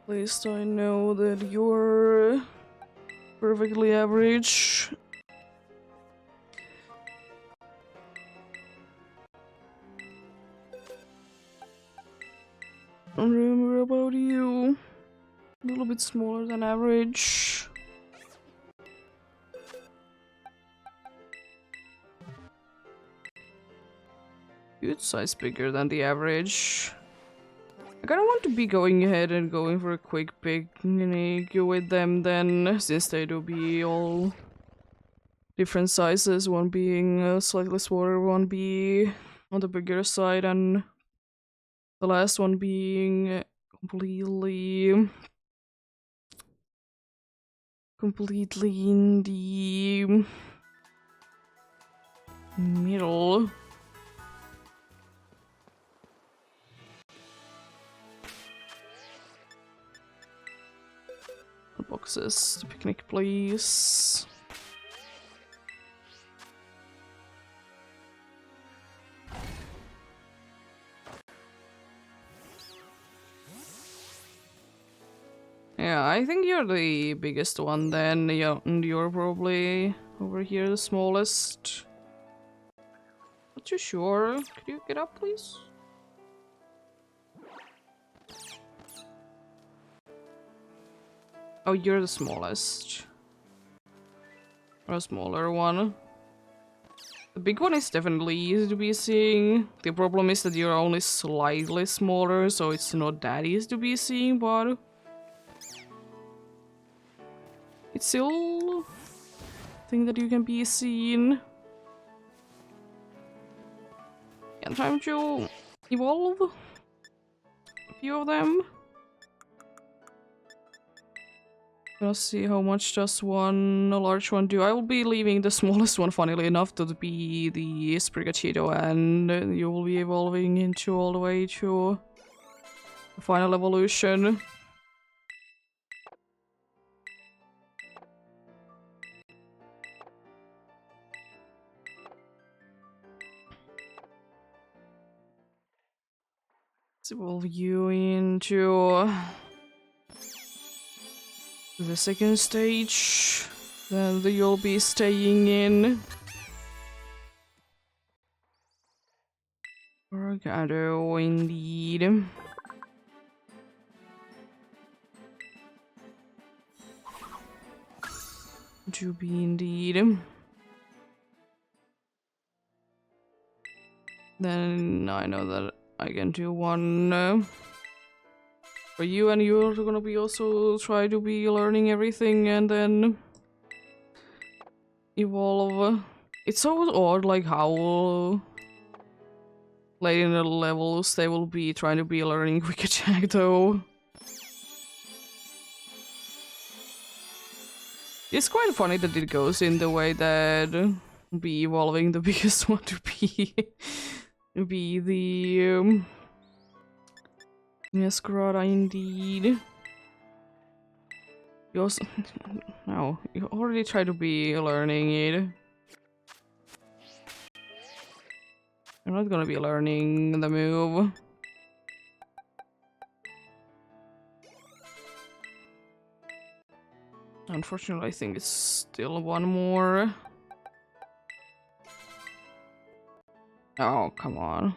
At least I know that you're perfectly average. Remember about you. A little bit smaller than average. Good size bigger than the average. I kinda want to be going ahead and going for a quick picnic with them then, since they do be all different sizes, one being slightly smaller, one be on the bigger side, and the last one being completely in the middle. The boxes, the picnic, please. Yeah, I think you're the biggest one then. Yeah, and you're probably over here the smallest. Not too sure. Could you get up, please? Oh, you're the smallest. Or a smaller one. The big one is definitely easy to be seeing. The problem is that you're only slightly smaller, so it's not that easy to be seeing, but it's still nothing that you can be seen. And time to evolve a few of them. Gonna see how much does a large one do. I will be leaving the smallest one, funnily enough, to be the Sprigatito, and you will be evolving into all the way to the final evolution. Let's evolve you into the second stage, then you'll be staying in Orgado, indeed. To be indeed. Then I know that I can do one for you, and you're gonna be also try to be learning everything and then evolve. It's so odd, like how late in the levels they will be trying to be learning quick attack, though. It's quite funny that it goes in the way that be evolving the biggest one to be the Escarada, indeed. You also no, you already try to be learning it. I'm not gonna be learning the move. Unfortunately, I think it's still one more. Oh, come on.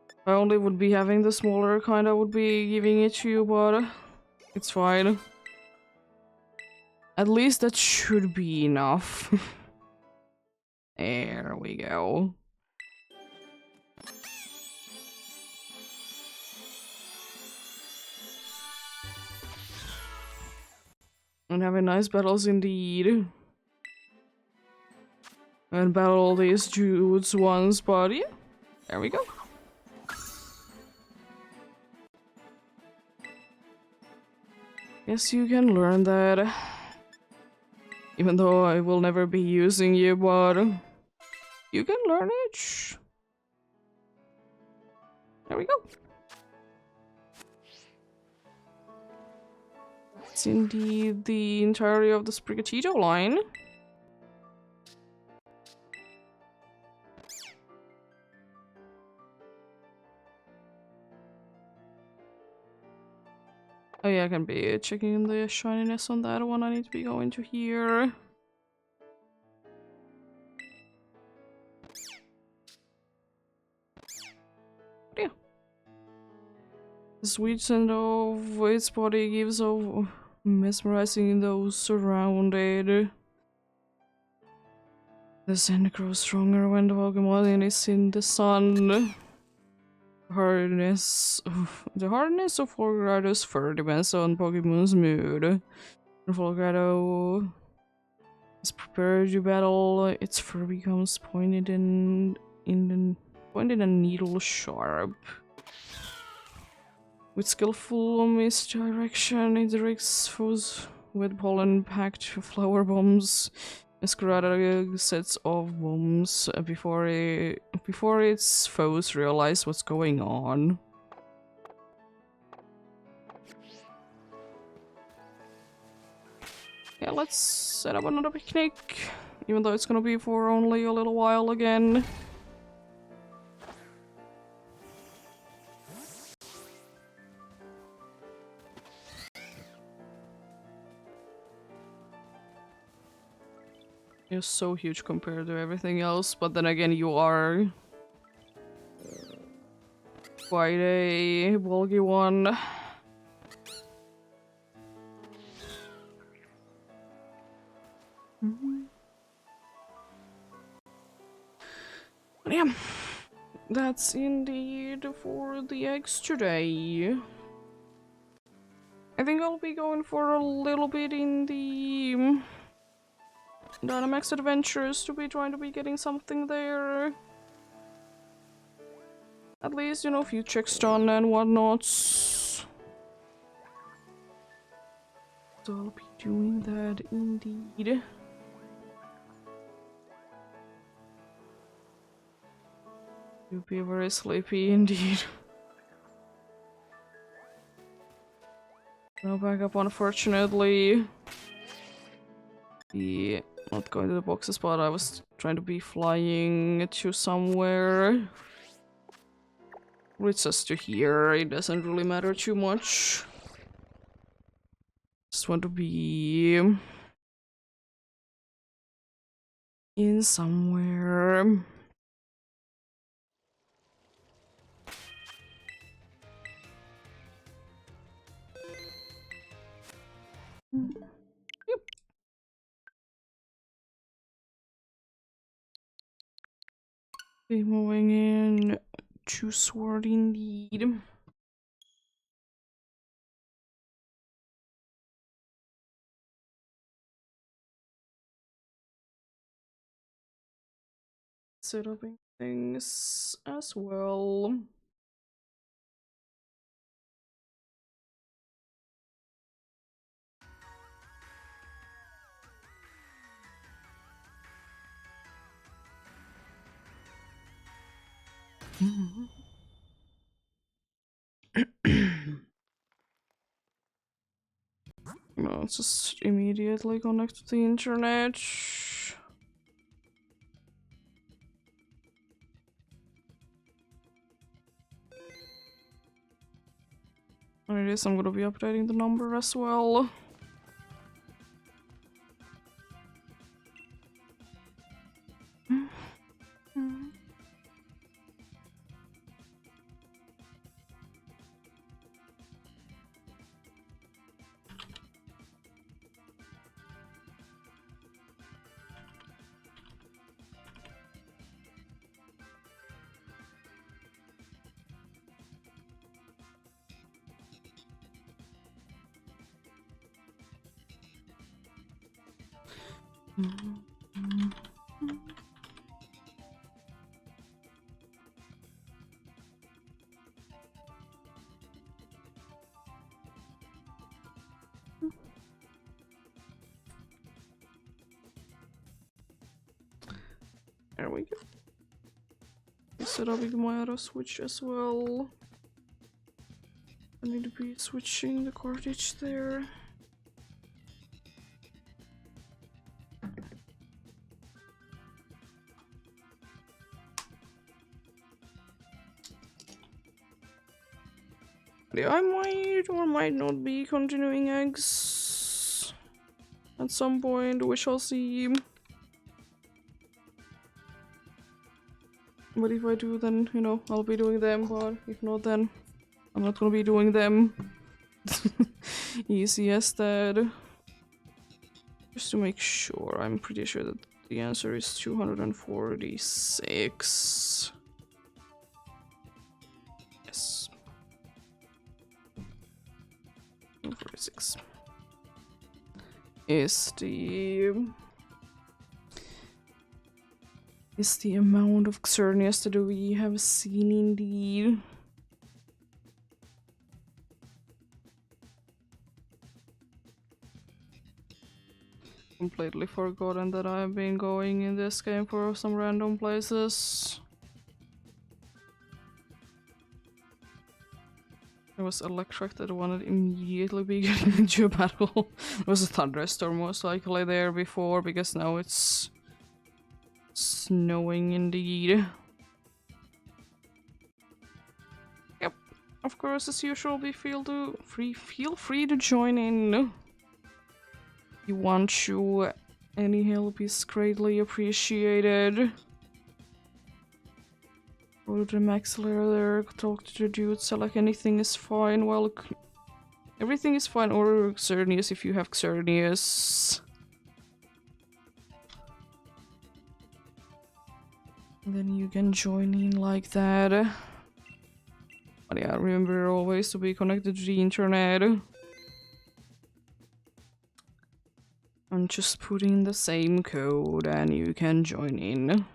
If I only would be having the smaller kind, I would be giving it to you, but it's fine. At least that should be enough. There we go. And having nice battles indeed. And battle these dudes once, but yeah, there we go. Yes, you can learn that. Even though I will never be using you, but you can learn it. There we go. It's indeed the entirety of the Sprigatito line. Oh yeah, I can be checking the shininess on that one. I need to be going to here. Yeah. The sweet scent of its body gives off mesmerizing those surrounded. The scent grows stronger when the Pokemon is in the sun. The hardness of Folgrado's fur depends on Pokemon's mood. When Folgrado is prepared to battle, its fur becomes pointed and needle sharp. With skillful misdirection, it directs foes with pollen-packed flower bombs. Escarada sets off bombs before its foes realize what's going on. Yeah, let's set up another picnic, even though it's gonna be for only a little while again. You're so huge compared to everything else, but then again, you are quite a bulky one. But yeah, that's indeed for the eggs today. I think I'll be going for a little bit in the Dynamax Adventures to be trying to be getting something there. At least, you know, a few checks done and whatnot. So I'll be doing that indeed. You'll be very sleepy indeed. No backup, unfortunately. Not going to the boxes, but I was trying to be flying to somewhere. It's just to here, it doesn't really matter too much. Just want to be in somewhere. Yep. Be moving in to sword indeed. Setting things as well. No, it's just immediately connect to the internet. And it is, I'm gonna be updating the number as well. There we go. Set up my auto switch as well. I need to be switching the cartridge there. Yeah, I might or might not be continuing eggs at some point, we shall see. But if I do, then, you know, I'll be doing them, but if not, then I'm not gonna be doing them. EEST. Just to make sure, I'm pretty sure that the answer is 246. Yes. 246 is the amount of Xerneas that we have seen indeed. Completely forgotten that I've been going in this game for some random places. It was Electric that wanted immediately be getting into a battle. There was a thunderstorm most likely there before, because now it's snowing indeed. Yep, of course, as usual, feel free to join in. If you want to, any help is greatly appreciated. Go to the maxillary there, talk to the dude, select anything is fine. Well, everything is fine, or Xerneas if you have Xerneas. Then you can join in like that. But yeah, remember always to be connected to the internet. I'm just putting the same code and you can join in.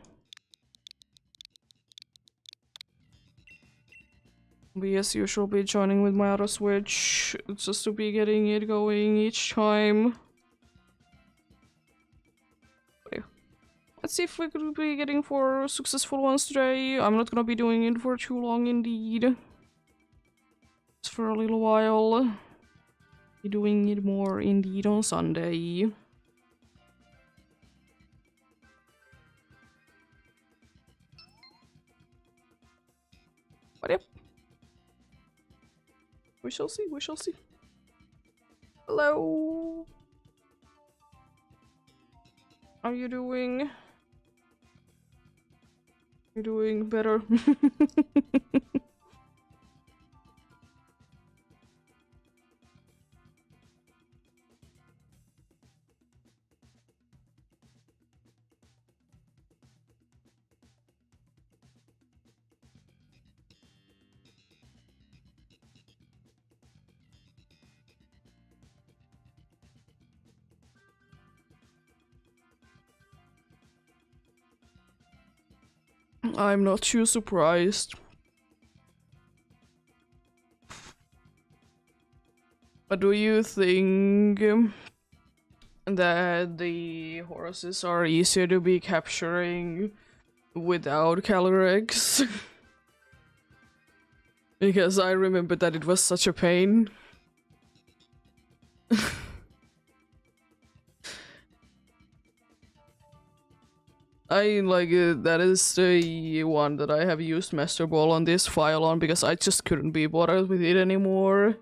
We as usual be joining with my other Switch, just to be getting it going each time. Let's see if we could be getting 4 successful ones today. I'm not gonna be doing it for too long indeed. Just for a little while. Be doing it more indeed on Sunday. But yep. We shall see, we shall see. Hello. How are you doing? You're doing better. I'm not too surprised. But do you think that the horses are easier to be capturing without Calyrex? Because I remember that it was such a pain. I like that is the one that I have used Master Ball on this file on because I just couldn't be bothered with it anymore.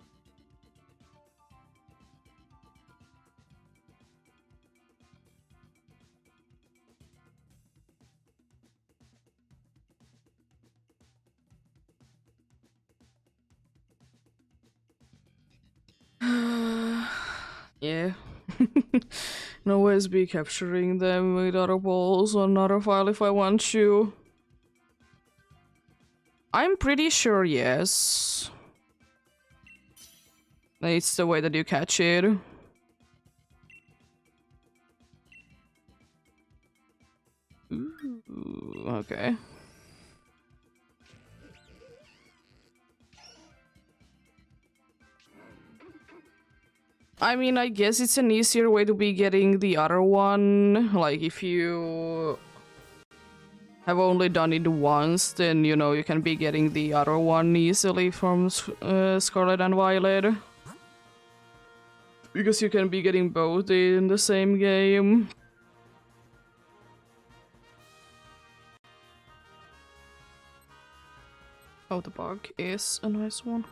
Yeah. Can always be capturing them with other balls on another file if I want to. I'm pretty sure yes. It's the way that you catch it. Ooh, okay. I mean, I guess it's an easier way to be getting the other one. Like, if you have only done it once, then, you know, you can be getting the other one easily from Scarlet and Violet. Because you can be getting both in the same game. Oh, the bug is a nice one.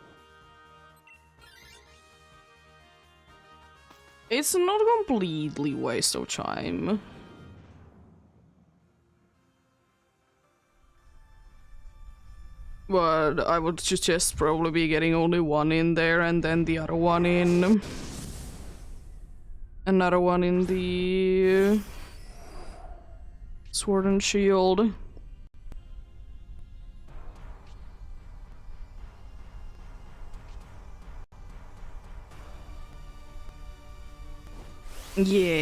It's not completely waste of time. But I would suggest probably be getting only one in there and then the other one in... Another one in the... Sword and Shield. Yeah.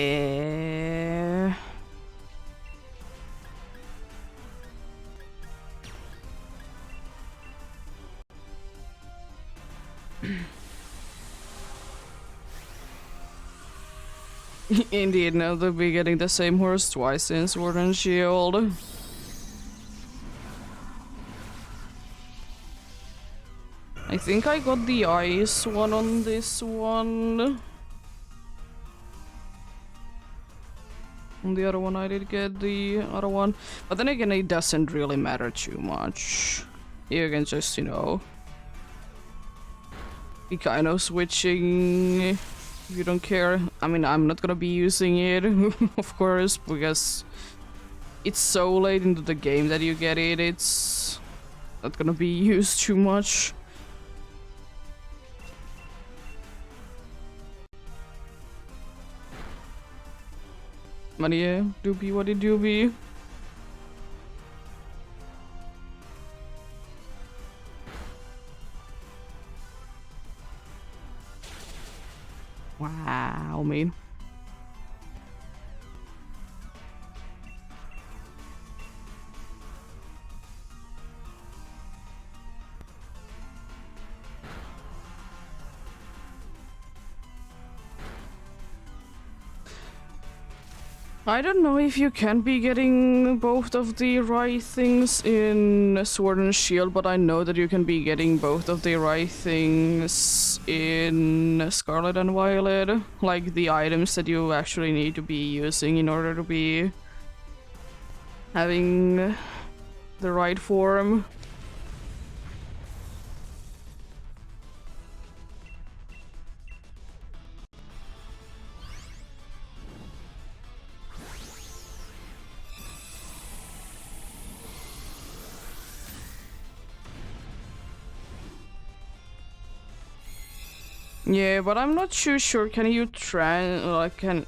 Indeed, now they'll be getting the same horse twice in Sword and Shield. I think I got the ice one on this one. On the other one I did get the other one. But then again, it doesn't really matter too much. You can just, you know... be kind of switching if you don't care. I mean, I'm not gonna be using it, of course, because it's so late into the game that you get it. It's not gonna be used too much. But yeah, do be what it do be. Wow, man. I don't know if you can be getting both of the right things in Sword and Shield, but I know that you can be getting both of the right things in Scarlet and Violet. Like the items that you actually need to be using in order to be having the right form. Yeah, but I'm not too sure. Can you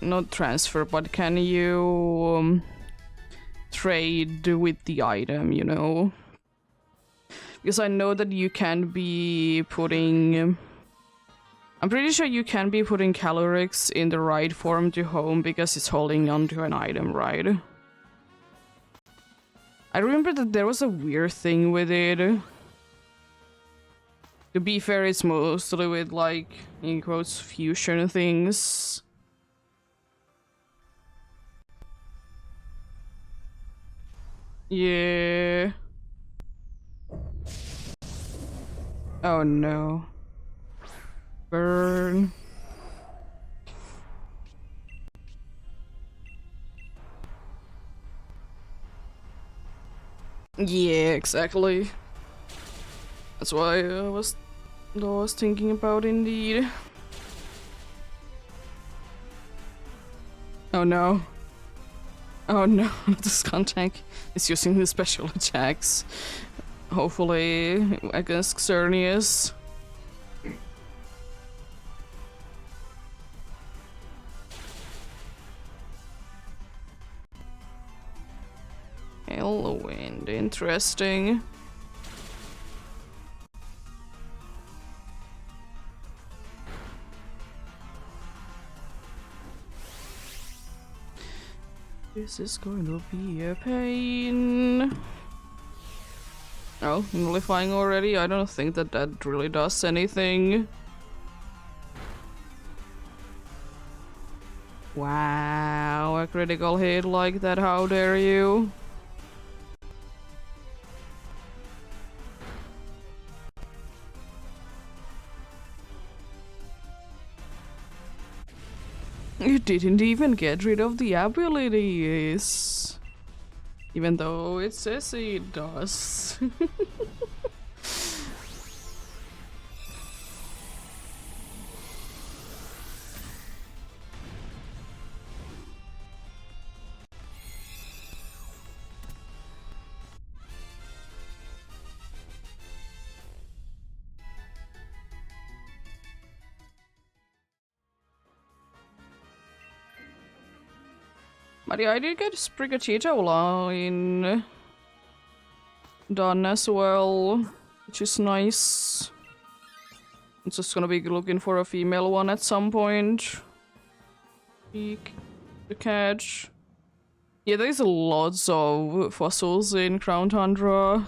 not transfer, but can you trade with the item, you know? Because I know that you can be putting... I'm pretty sure you can be putting Calorix in the right form to home because it's holding onto an item, right? I remember that there was a weird thing with it. To be fair, it's mostly with, like, in quotes, fusion things. Yeah. Oh no. Burn. Yeah, exactly. That's why I was thinking about indeed. Oh no. Oh no, this contact is using the special attacks. Hopefully against Xerneas. Hellwind, interesting. This is going to be a pain. Oh, nullifying already? I don't think that that really does anything. Wow, a critical hit like that, how dare you? You didn't even get rid of the abilities. Even though it says it does. But yeah, I did get Sprigatito line done as well, which is nice. I'm just gonna be looking for a female one at some point. The catch. Yeah, there's lots of fossils in Crown Tundra.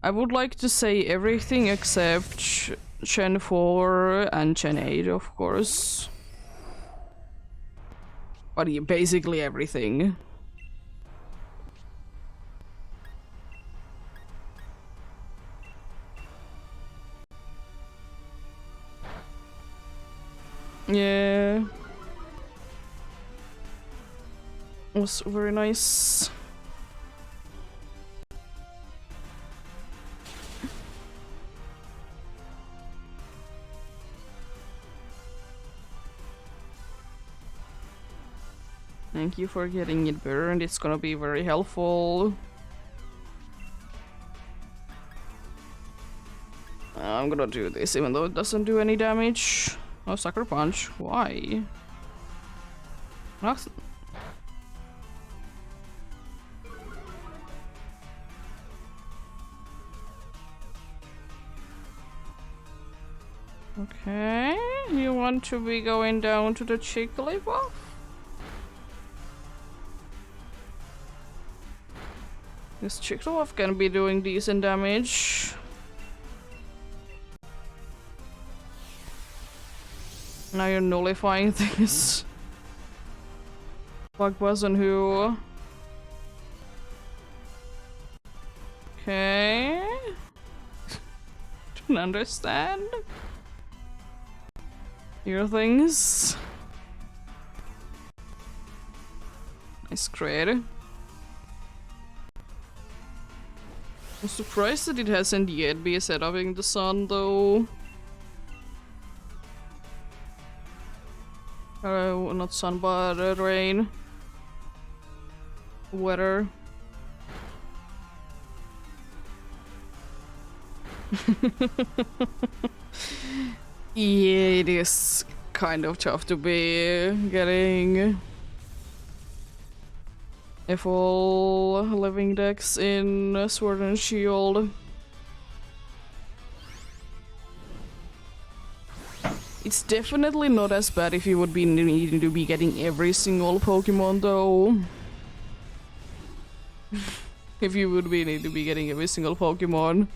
I would like to say everything except Gen 4 and Gen 8, of course. But yeah, basically everything. Yeah. It was very nice. Thank you for getting it burned, it's gonna be very helpful. I'm gonna do this even though it doesn't do any damage. Oh, Sucker Punch, why? Not okay, you want to be going down to the Jigglypuff? This Jigglypuff can be doing decent damage. Now you're nullifying things. Bug buzz on who? Okay. Don't understand. Your things. Nice crit. I'm surprised that it hasn't yet been set up in the sun though. Oh, not sun, but rain. Weather. Yeah, it is kind of tough to be getting a full living dex in Sword and Shield. It's definitely not as bad if you would be needing to be getting every single Pokemon though. If you would be needing to be getting every single Pokemon.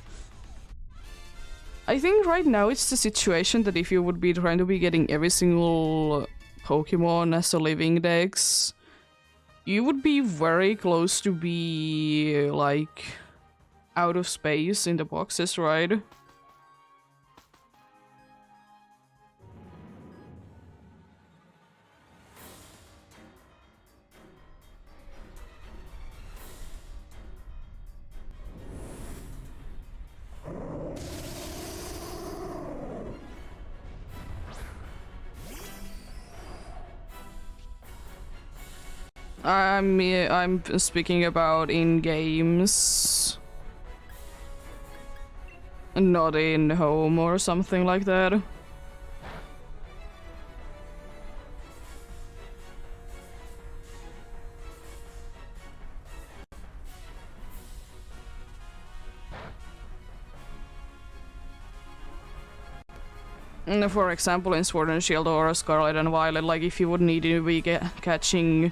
I think right now it's the situation that if you would be trying to be getting every single Pokemon as a living dex, you would be very close to be like out of space in the boxes, right? I'm speaking about in games, not in home or something like that. For example, in Sword and Shield or Scarlet and Violet, like if you would need to be catching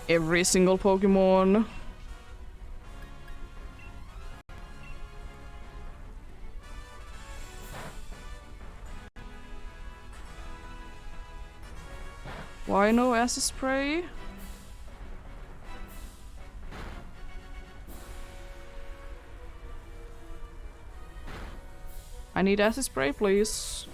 every single Pokemon. Why no acid spray? I need acid spray, please.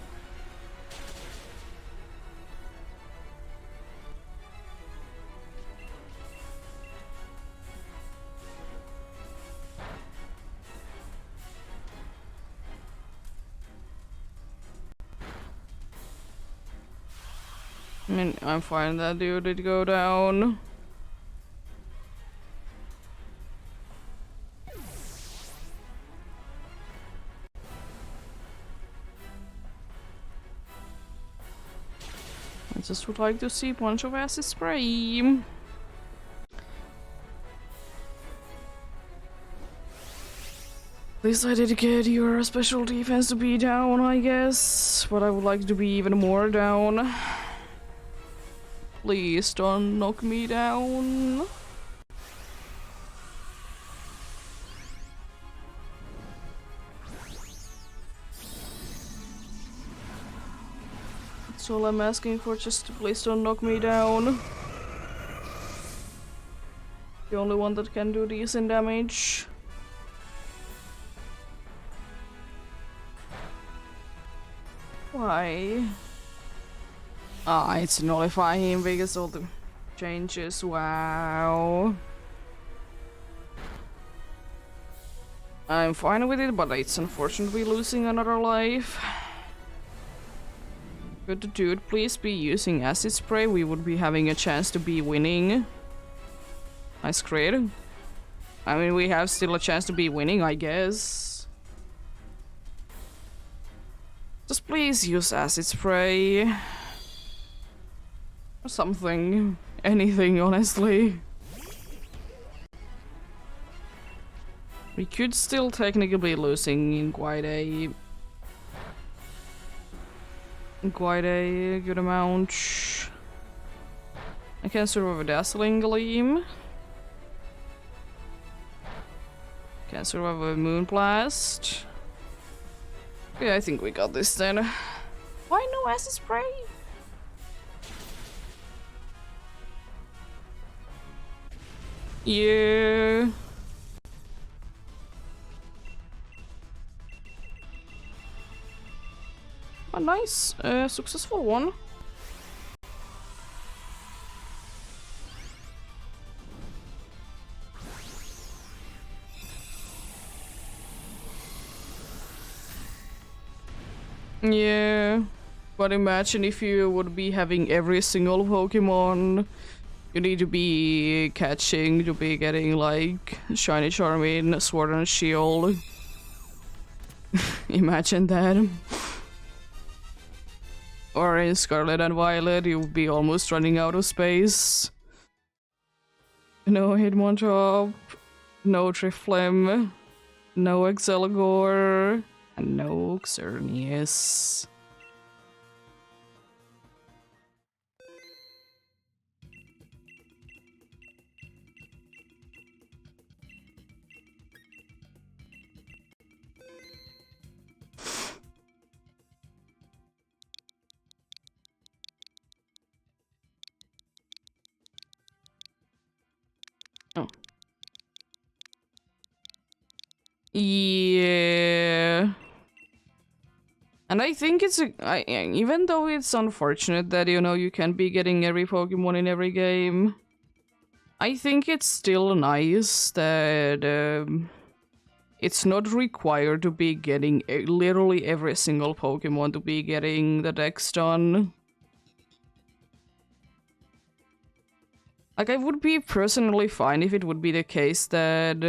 I mean, I'm fine that dude did go down. I just would like to see a bunch of acid spray. Decided to get your special defense to be down, I guess. But I would like to be even more down. Please don't knock me down. That's all I'm asking for, just please don't knock me down. The only one that can do decent damage. Why? Ah, it's nullify him because all the changes. Wow. I'm fine with it, but it's unfortunately losing another life. Good dude, please be using acid spray. We would be having a chance to be winning. Nice crit. I mean, we have still a chance to be winning, I guess. Just please use acid spray. Or something. Anything, honestly. We could still technically be losing in quite a good amount. I can survive a Dazzling Gleam. Can survive a Moon Blast. Yeah, I think we got this then. Why no acid spray? Yeah. A nice, successful one. Yeah. But imagine if you would be having every single Pokemon you need to be catching to be getting like Shiny Charmin, Sword and Shield. Imagine that. Or in Scarlet and Violet, you'll be almost running out of space. No Hitmontop, no Triflim, no Excelgor, and no Xerneas. Oh. Yeah. And I think it's even though it's unfortunate that you can't be getting every Pokemon in every game, I think it's still nice that it's not required to be getting literally every single Pokemon to be getting the dex done. Like, I would be personally fine if it would be the case that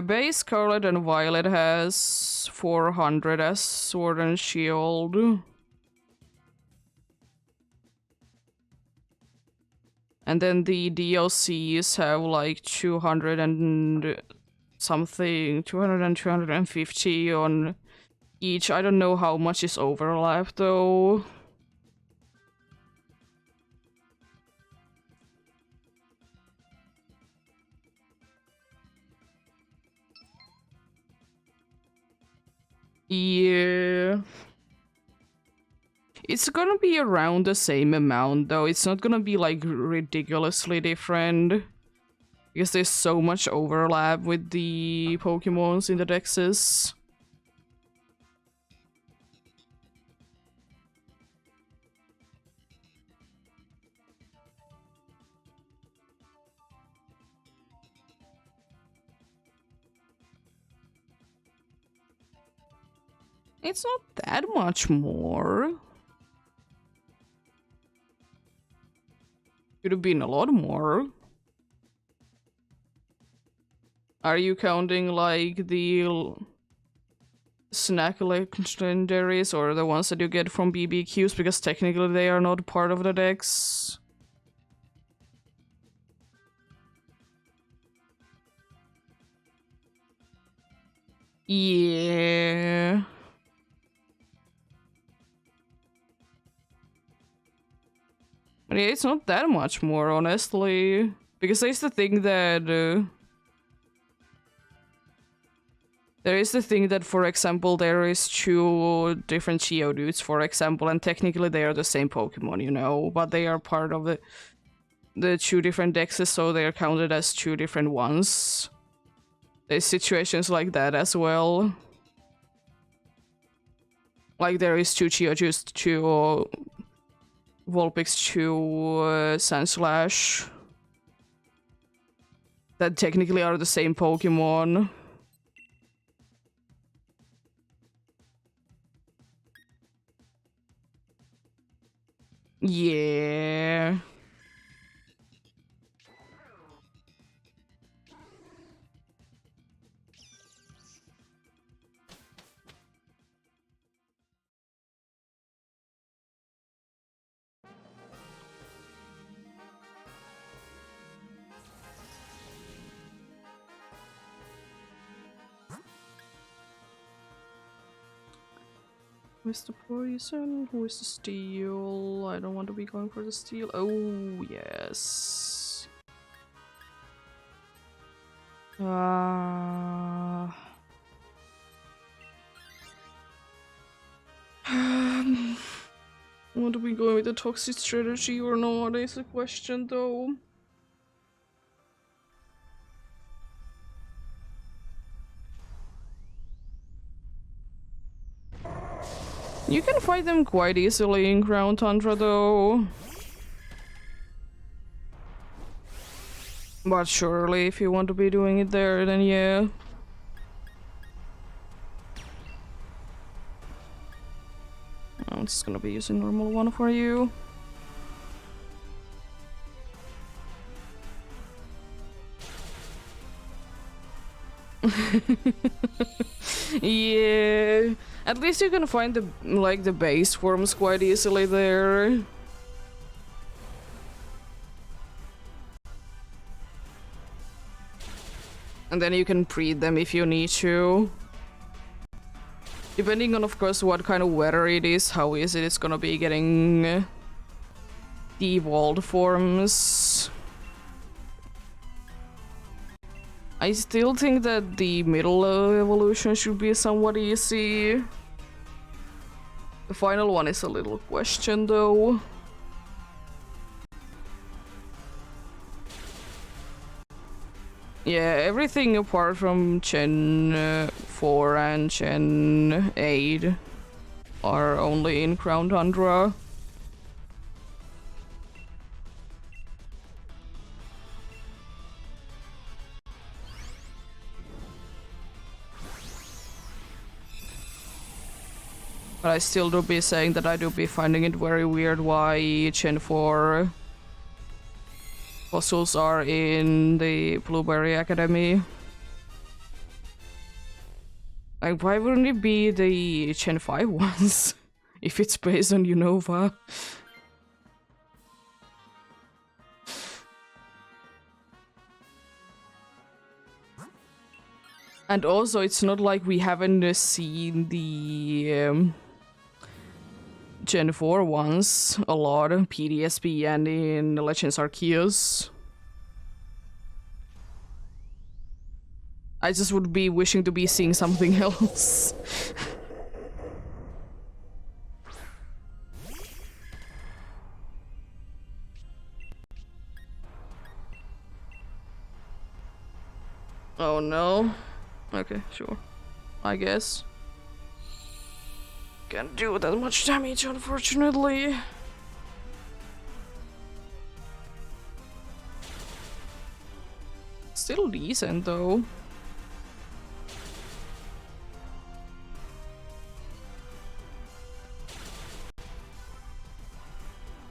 base Scarlet and Violet has 400 as Sword and Shield. And then the DLCs have like 200 and something, 200 and 250 on each. I don't know how much is overlap though. Yeah. It's gonna be around the same amount though. It's not gonna be like ridiculously different. Because there's so much overlap with the Pokemons in the dexes. It's not that much more. Could have been a lot more. Are you counting like the snack legendaries or the ones that you get from BBQs? Because technically they are not part of the dex. Yeah. But yeah, it's not that much more, honestly. Because there's the thing that... there is the thing that, for example, there is two different Geodudes, for example, and technically they are the same Pokemon, but they are part of the two different dexes, so they are counted as two different ones. There's situations like that as well. Like there is two Geodudes, two Vulpix, two Sandslash that technically are the same Pokemon. Yeah. Where's the poison? Where's the steel? I don't want to be going for the steel. Oh, yes. Want to be going with the toxic strategy or not is a question though. You can fight them quite easily in Ground Tundra though. But surely if you want to be doing it there, then yeah. I'm just gonna be using normal one for you. Yeah, at least you can find the base forms quite easily there. And then you can breed them if you need to. Depending on, of course, what kind of weather it is, how easy it's gonna be getting the evolved forms. I still think that the middle evolution should be somewhat easy. The final one is a little question though. Yeah, everything apart from Gen 4 and Gen 8 are only in Crown Tundra. But I still do be saying that I do be finding it very weird why Gen 4 fossils are in the Blueberry Academy. Like, why wouldn't it be the Gen 5 ones? If it's based on Unova. And also, it's not like we haven't seen the Gen 4 ones a lot, PDSP and in Legends Arceus. I just would be wishing to be seeing something else. Oh no. Okay, sure. I guess. Can't do that much damage, unfortunately. Still decent, though.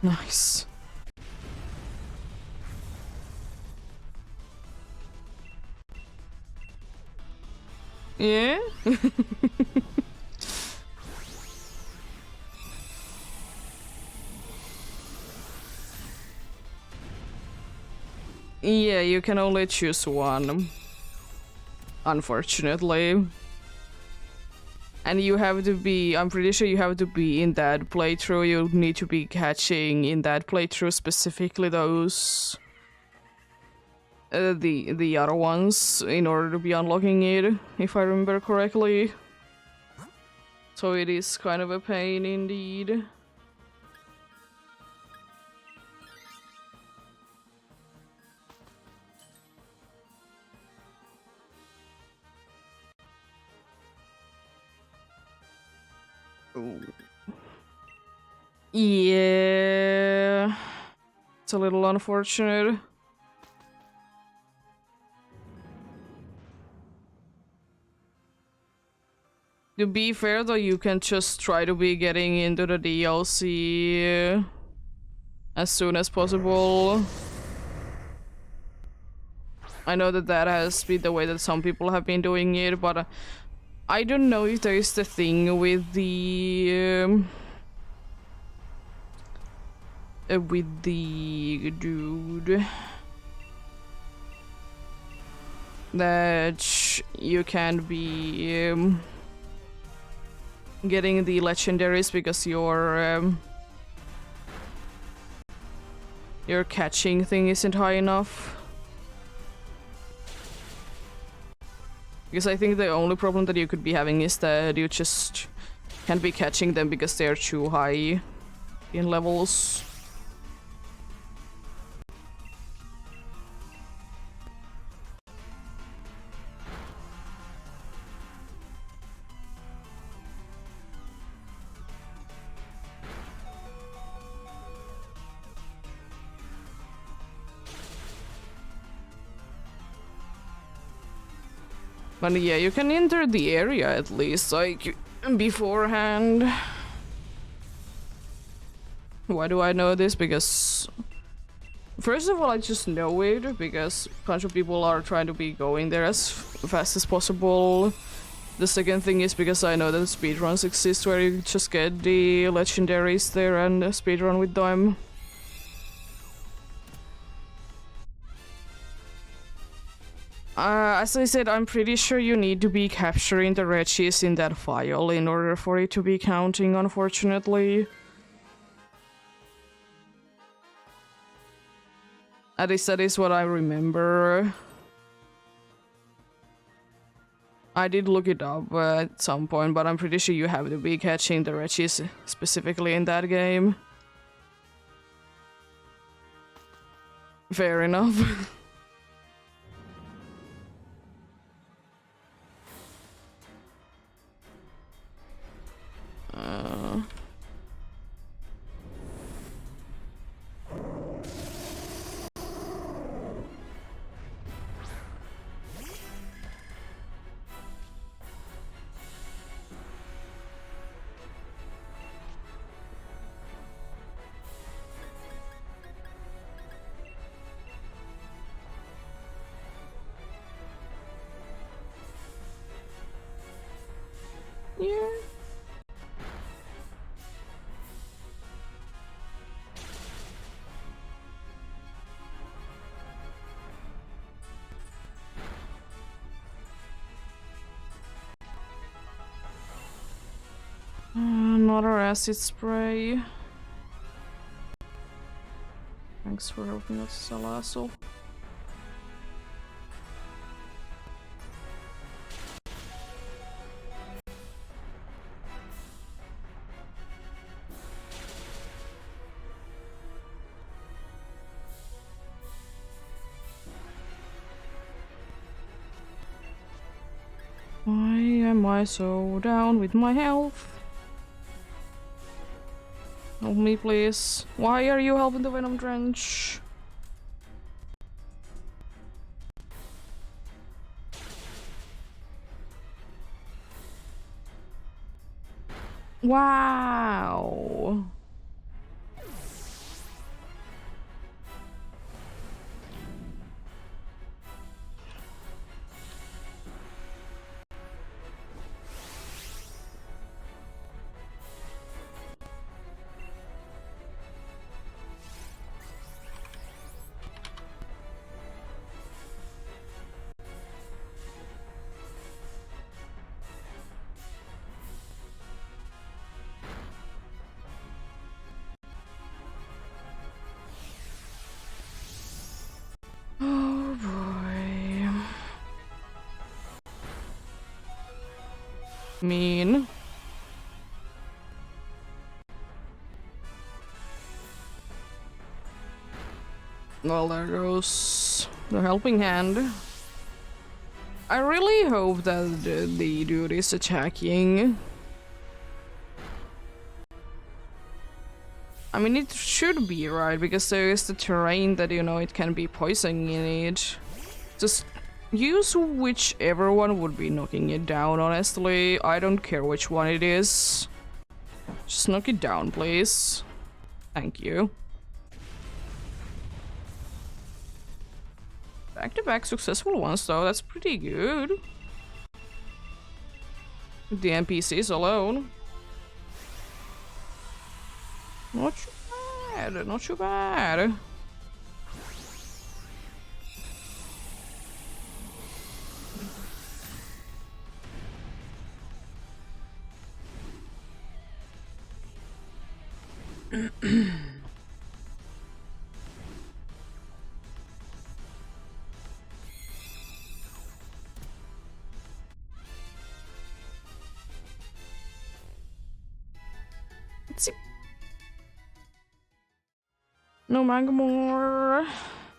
Nice. Yeah? Yeah, you can only choose one. Unfortunately. And you have to be, I'm pretty sure you have to be in that playthrough, you need to be catching in that playthrough specifically those... the other ones in order to be unlocking it, if I remember correctly. So it is kind of a pain indeed. Ooh. Yeah, it's a little unfortunate. To be fair though, you can just try to be getting into the DLC as soon as possible. I know that that has been the way that some people have been doing it, but I don't know if there is the thing with the dude that you can be getting the legendaries because your catching thing isn't high enough. Because I think the only problem that you could be having is that you just can't be catching them because they're too high in levels. But yeah, you can enter the area at least, like, beforehand. Why do I know this? Because... First of all, I just know it, because a bunch of people are trying to be going there as fast as possible. The second thing is because I know that speedruns exist where you just get the legendaries there and speedrun with them. As I said, I'm pretty sure you need to be capturing the Regis in that file in order for it to be counting, unfortunately. At least that is what I remember. I did look it up at some point, but I'm pretty sure you have to be catching the Regis specifically in that game. Fair enough. Yeah. Another acid spray. Thanks for helping us, Salasso. Why am I so down with my health? Help me, please. Why are you helping the Venom Drench? Wow. Oh boy. Mean. Well, there goes the helping hand. I really hope that the dude is attacking. I mean, it should be, right? Because there is the terrain that, you know, it can be poisoning in it. Just use whichever one would be knocking it down, honestly. I don't care which one it is. Just knock it down, please. Thank you. Back-to-back successful ones, though. That's pretty good. With the NPCs alone. Not too bad, not too bad. No Magmore,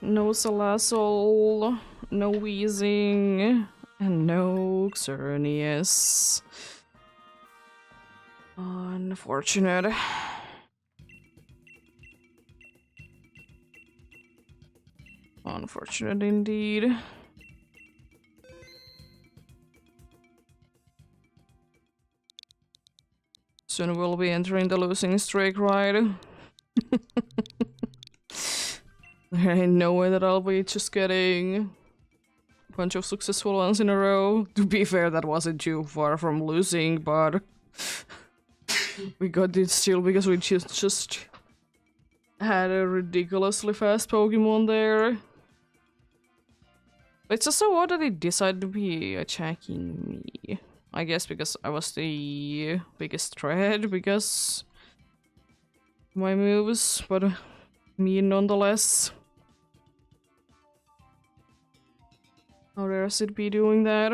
no Salazzle, no Wheezing, and no Xerneas. Unfortunate. Unfortunate indeed. Soon we'll be entering the losing streak, right? There ain't no way that I'll be just getting a bunch of successful ones in a row. To be fair, that wasn't too far from losing, but we got it still because we just had a ridiculously fast Pokemon there. It's just so odd that it decided to be attacking me. I guess because I was the biggest threat, because my moves, but me nonetheless. How dare it be doing that?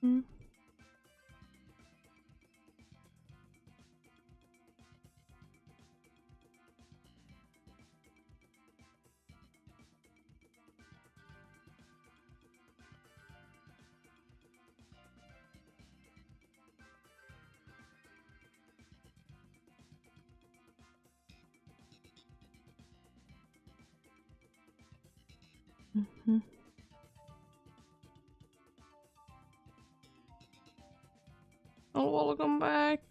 Hmm. Mm-hmm. Oh, welcome back.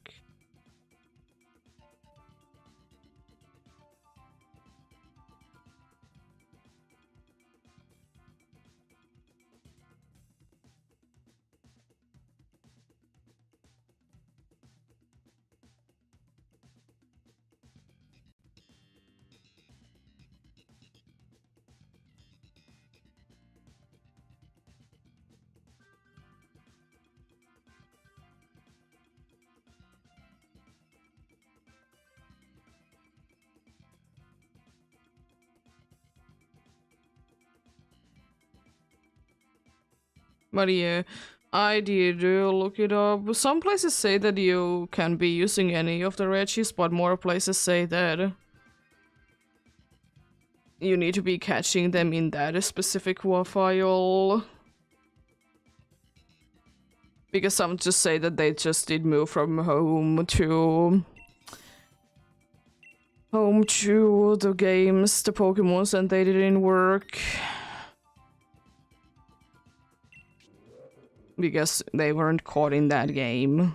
But yeah, I did look it up. Some places say that you can be using any of the Regis, but more places say that you need to be catching them in that specific WAV file. Because some just say that they just did move from home to the games, the Pokemons, and they didn't work. Because they weren't caught in that game.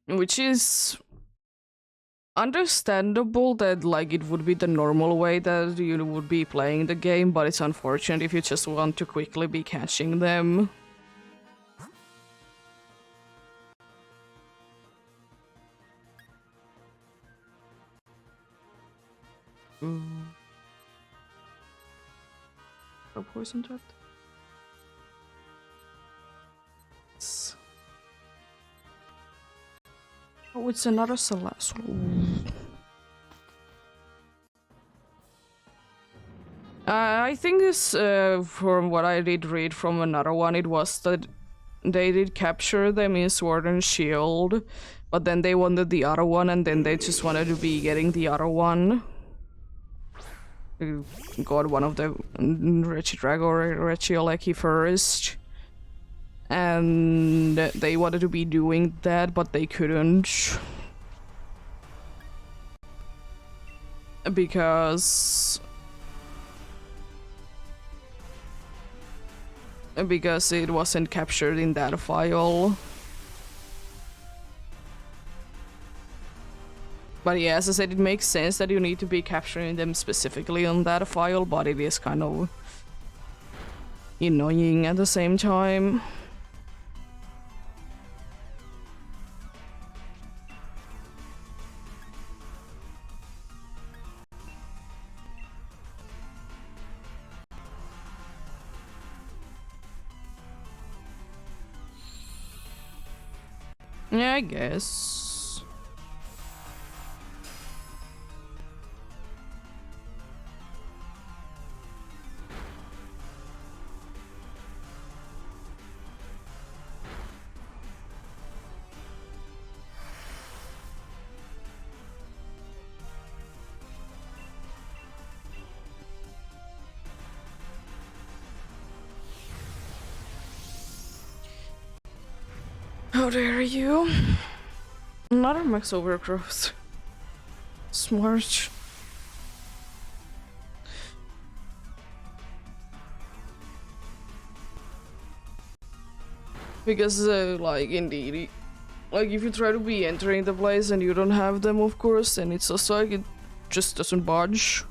Which is understandable, that like it would be the normal way that you would be playing the game, but it's unfortunate if you just want to quickly be catching them. A poison trap. Oh, it's another Salazzle. I think this, from what I did read from another one, it was that they did capture them in Sword and Shield, but then they wanted the other one, and then they just wanted to be getting the other one. They got one of the Regidrago or Regieleki first. And they wanted to be doing that, but they couldn't. Because it wasn't captured in that file. But yeah, as I said, it makes sense that you need to be capturing them specifically on that file, but it is kind of annoying at the same time. Yeah, I guess. How dare you? Another max overgrowth. Smart. Because, like, indeed, like, if you try to be entering the place and you don't have them, of course, then it's just like, it just doesn't budge.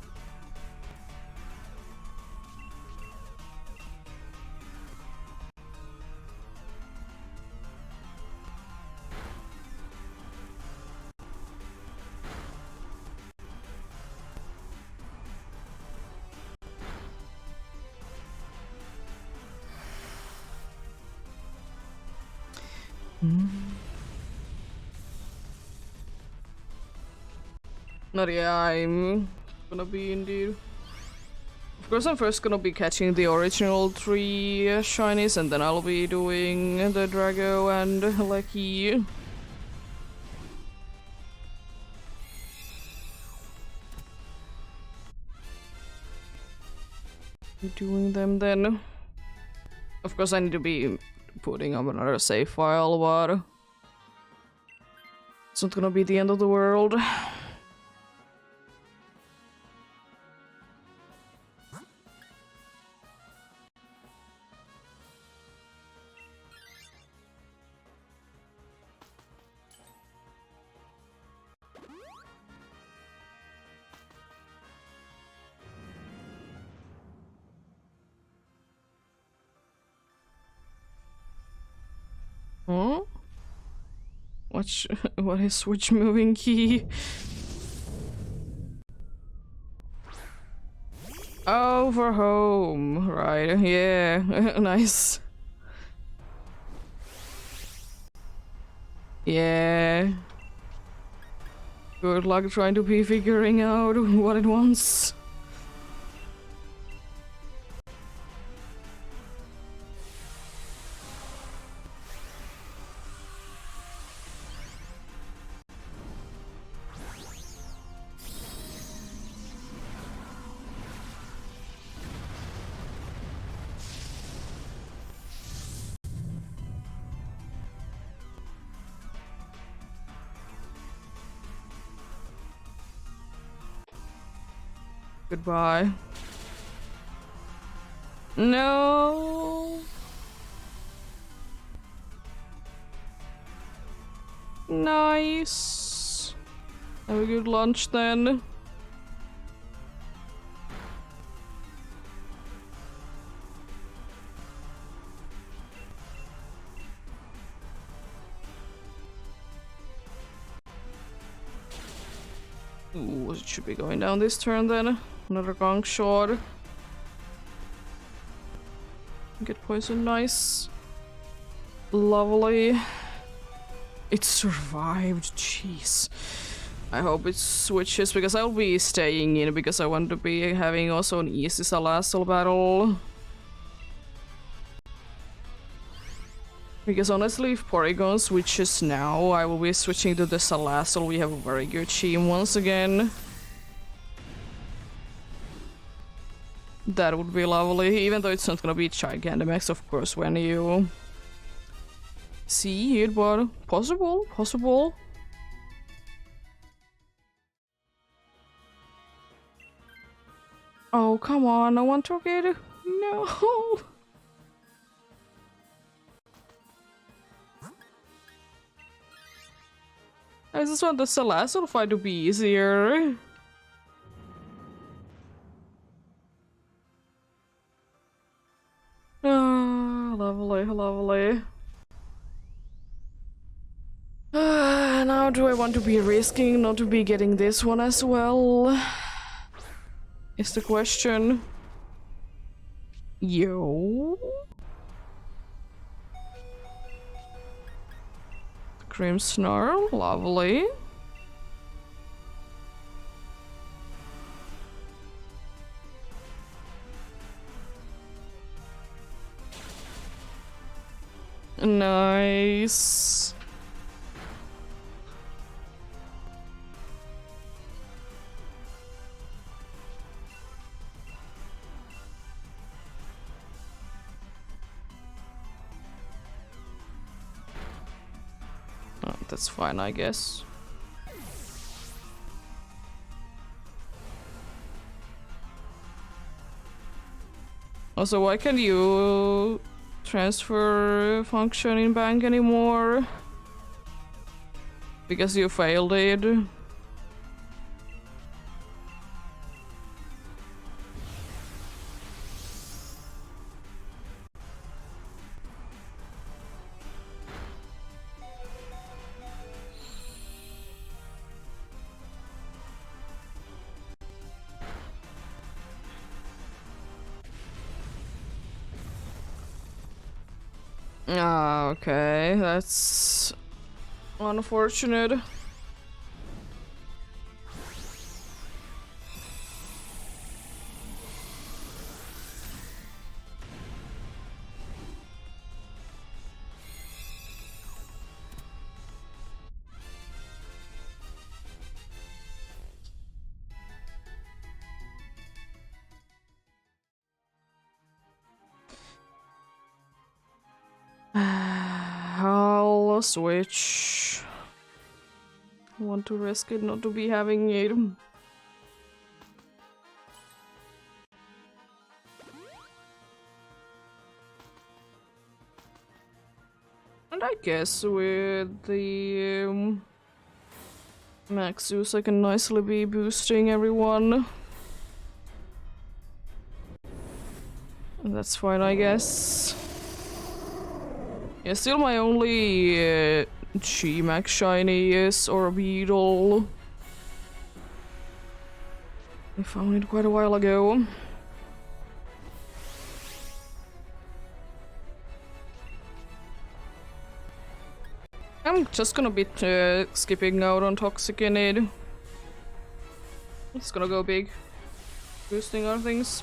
Not yeah, I'm gonna be indeed. Of course, I'm first gonna be catching the original 3 shinies, and then I'll be doing the Drago and Lecky. Doing them then. Of course, I need to be putting up another save file, but it's not gonna be the end of the world. Huh? What is switch moving key? Oh, for home, right? Yeah, nice. Yeah. Good luck trying to be figuring out what it wants. Goodbye. No. Nice. Have a good lunch then. Ooh, it should be going down this turn then. Another gong shot. Get poisoned, nice. Lovely. It survived, jeez. I hope it switches because I'll be staying in because I want to be having also an EEST Salazzle battle. Because honestly, if Porygon switches now, I will be switching to the Salazzle. We have a very good team once again. That would be lovely, even though it's not gonna be Gigantamax, of course, when you see it, but possible, possible. Oh, come on, I want to get it. No. I just want the Salazzle fight to be easier. Ah, lovely, lovely. Now do I want to be risking not to be getting this one as well? Is the question. Yo. Extreme Snarl, lovely. Nice. Oh, that's fine, I guess. Also, why can't you transfer function in bank anymore? Because you failed it. Ah, okay, that's unfortunate. I'll switch. I want to risk it not to be having it. And I guess with the Maxus I can nicely be boosting everyone. And that's fine, I guess. Yeah, still my only G-Max shiny is Orbeetle. I found it quite a while ago. I'm just gonna be skipping out on Toxicity. It's gonna go big. Boosting our things.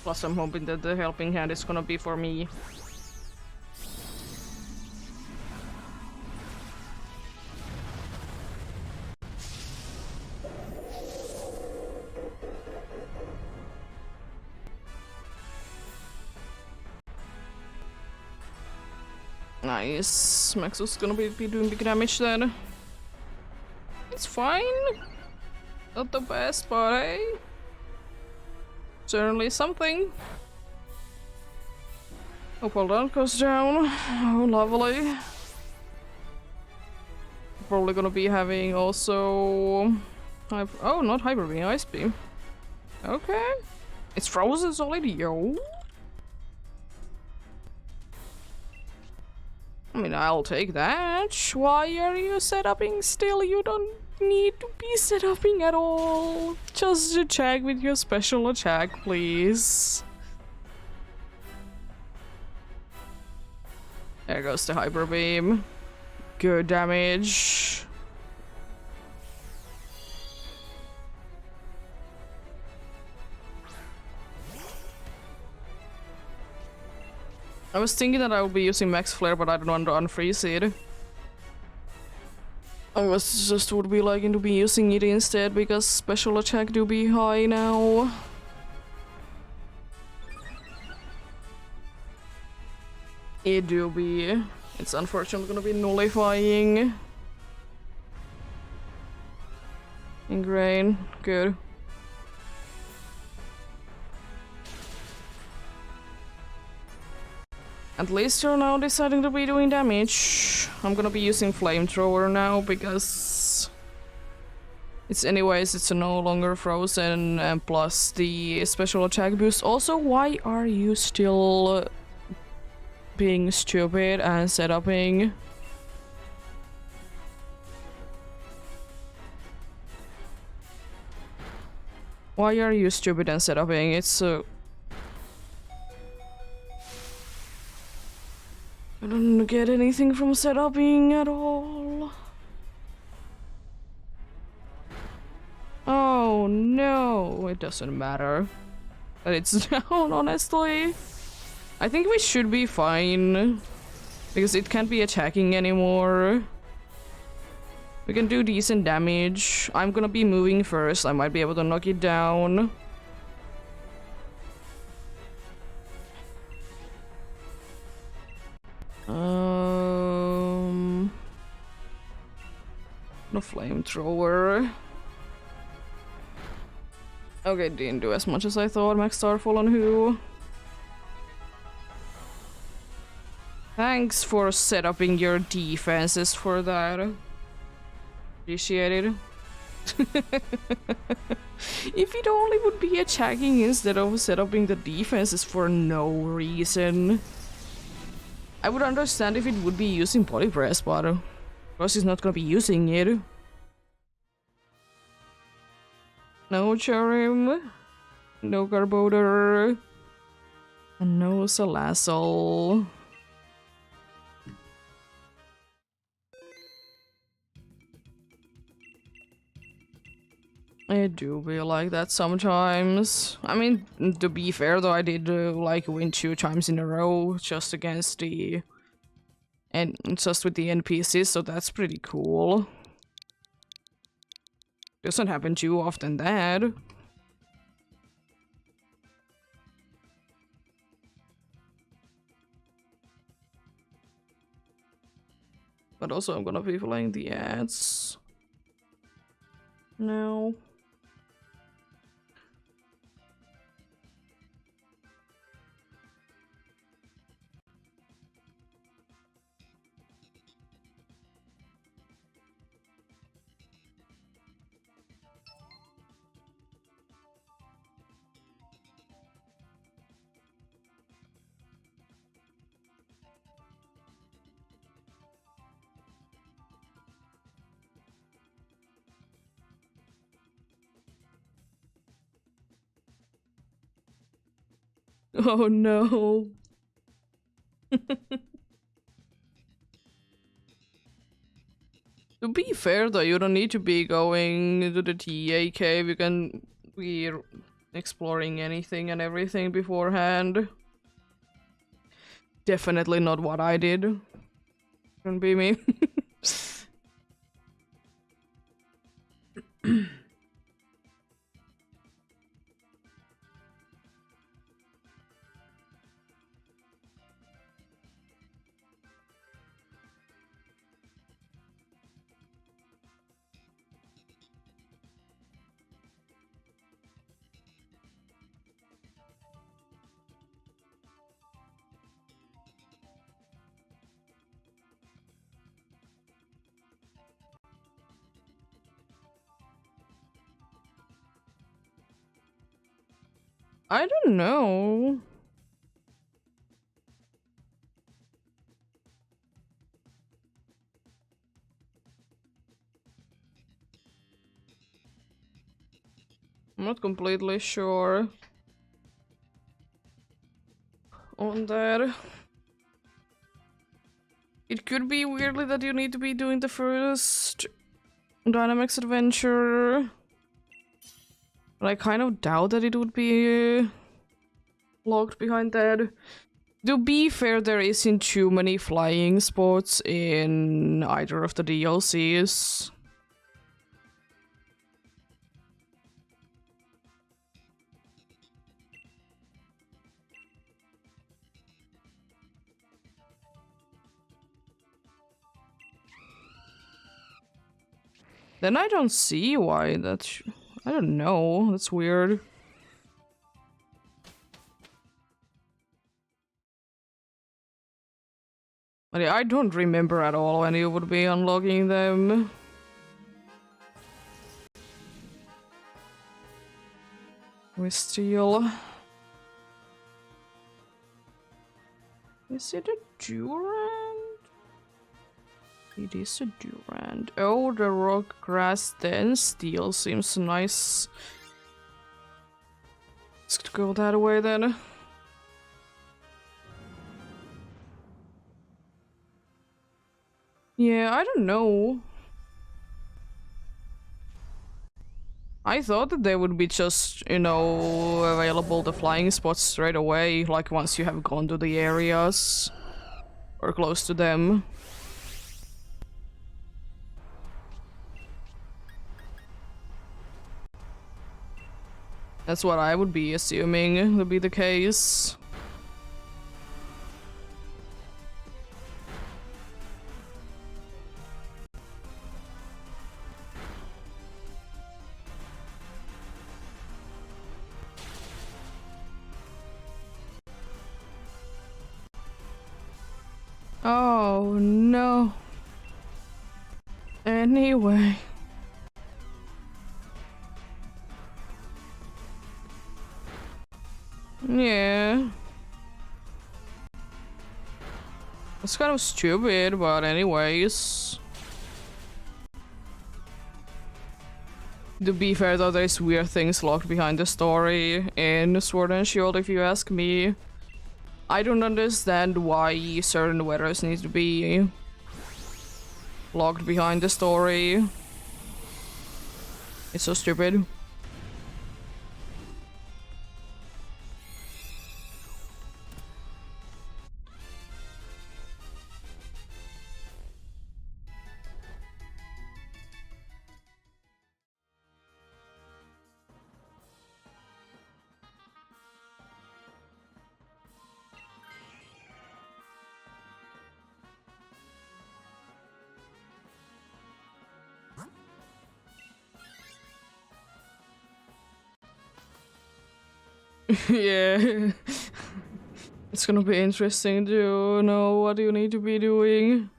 Plus I'm hoping that the helping hand is gonna be for me. Nice. Maxus gonna be doing big damage then. It's fine. Not the best, but hey. Certainly something. Oh, cooldown goes down. Oh, lovely. Probably gonna be having also... oh, not Hyper Beam, Ice Beam. Okay. It's frozen solid, yo. I mean, I'll take that. Why are you setuping still? You don't need to be setuping at all. Just attack with your special attack, please. There goes the Hyper Beam. Good damage. I was thinking that I would be using Max Flare, but I don't want to unfreeze it. I was just would be liking to be using it instead because special attack do be high now. It do be. It's unfortunately gonna be nullifying. Ingrain, good. At least you're now deciding to be doing damage. I'm gonna be using flamethrower now because it's no longer frozen, and plus the special attack boost. Also, why are you still being stupid and setuping? Why are you stupid and setuping? It's I don't get anything from setuping at all. Oh no, it doesn't matter. It's down, honestly. I think we should be fine. Because it can't be attacking anymore. We can do decent damage. I'm gonna be moving first. I might be able to knock it down. No flamethrower. Okay, didn't do as much as I thought. Max Starfall on who? Thanks for setting your defenses for that. Appreciate it. If it only would be attacking instead of setting the defenses for no reason. I would understand if it would be using body press, but of course it's not gonna be using it. No Cherim, no Garbodor, and no Salazzle. I do be like that sometimes. I mean, to be fair though, I did like win 2 times in a row just against the... and just with the NPCs, so that's pretty cool. Doesn't happen too often, that. But also I'm gonna be playing the ads. No. Oh no. To be fair though, you don't need to be going to the TA cave, you can be exploring anything and everything beforehand. Definitely not what I did. Couldn't be me. I don't know. I'm not completely sure on that. It could be weirdly that you need to be doing the first Dynamax adventure. But I kind of doubt that it would be locked behind that. To be fair, there isn't too many flying spots in either of the DLCs. Then I don't see why that's... I don't know, that's weird. But yeah, I don't remember at all when you would be unlocking them. We steal. Is it a Durant? It is a Durant. Oh, the rock grass then steel seems nice. Let's go that way then. Yeah, I don't know. I thought that they would be just, you know, available the flying spots straight away, like once you have gone to the areas or close to them. That's what I would be assuming would be the case. Oh no. Anyway. Yeah. It's kind of stupid, but anyways. To be fair though, there's weird things locked behind the story in Sword and Shield if you ask me. I don't understand why certain weathers need to be locked behind the story. It's so stupid. Yeah. It's gonna be interesting to know what you need to be doing.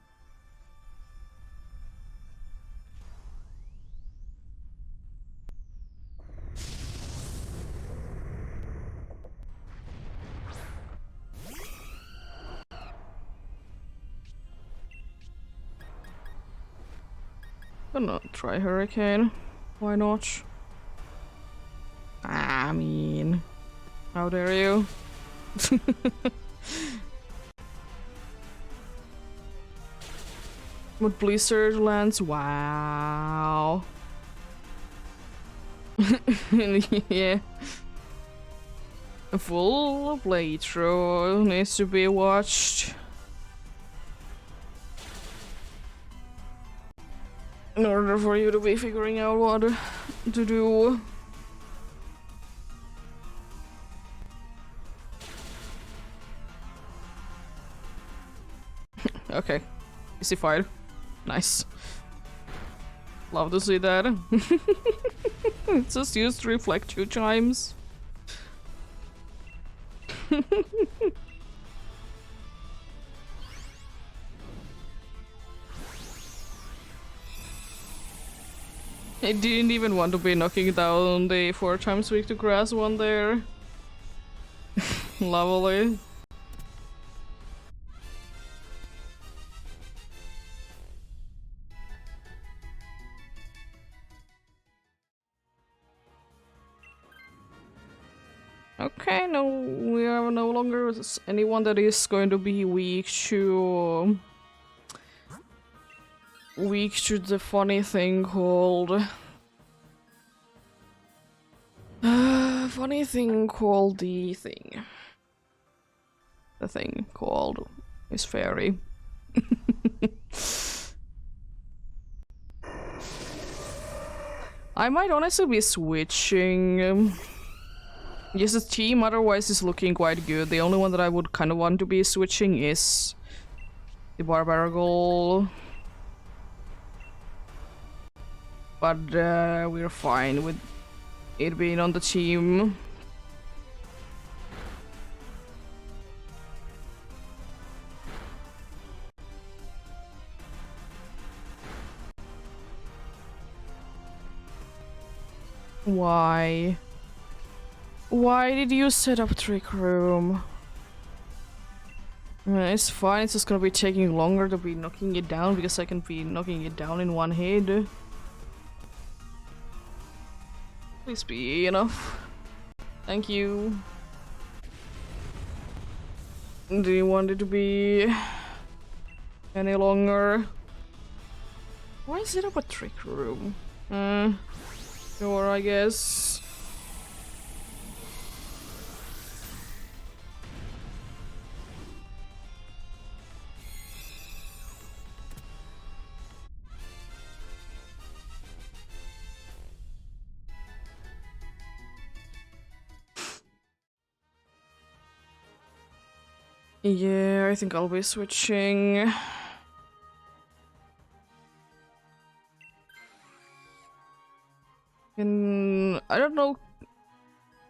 Gonna try Hurricane. Why not? I mean, how dare you? With Blizzard lands, wow. Yeah. A full playthrough needs to be watched in order for you to be figuring out what to do. Okay, easy fight. Nice. Love to see that. It's just used to reflect 2 times. I didn't even want to be knocking down the 4 times weak to grass one there. Lovely. Okay, no, we are no longer anyone that is going to be weak to the funny thing called funny thing called the thing called is fairy. I might honestly be switching. Yes, the team otherwise is looking quite good. The only one that I would kind of want to be switching is the Barbaragal. But we're fine with it being on the team. Why? Why did you set up Trick Room? It's fine, it's just gonna be taking longer to be knocking it down because I can be knocking it down in one hit. Please be enough. Thank you. Do you want it to be any longer? Why is it up a trick room? Sure, I guess. Yeah, I think I'll be switching. I don't know.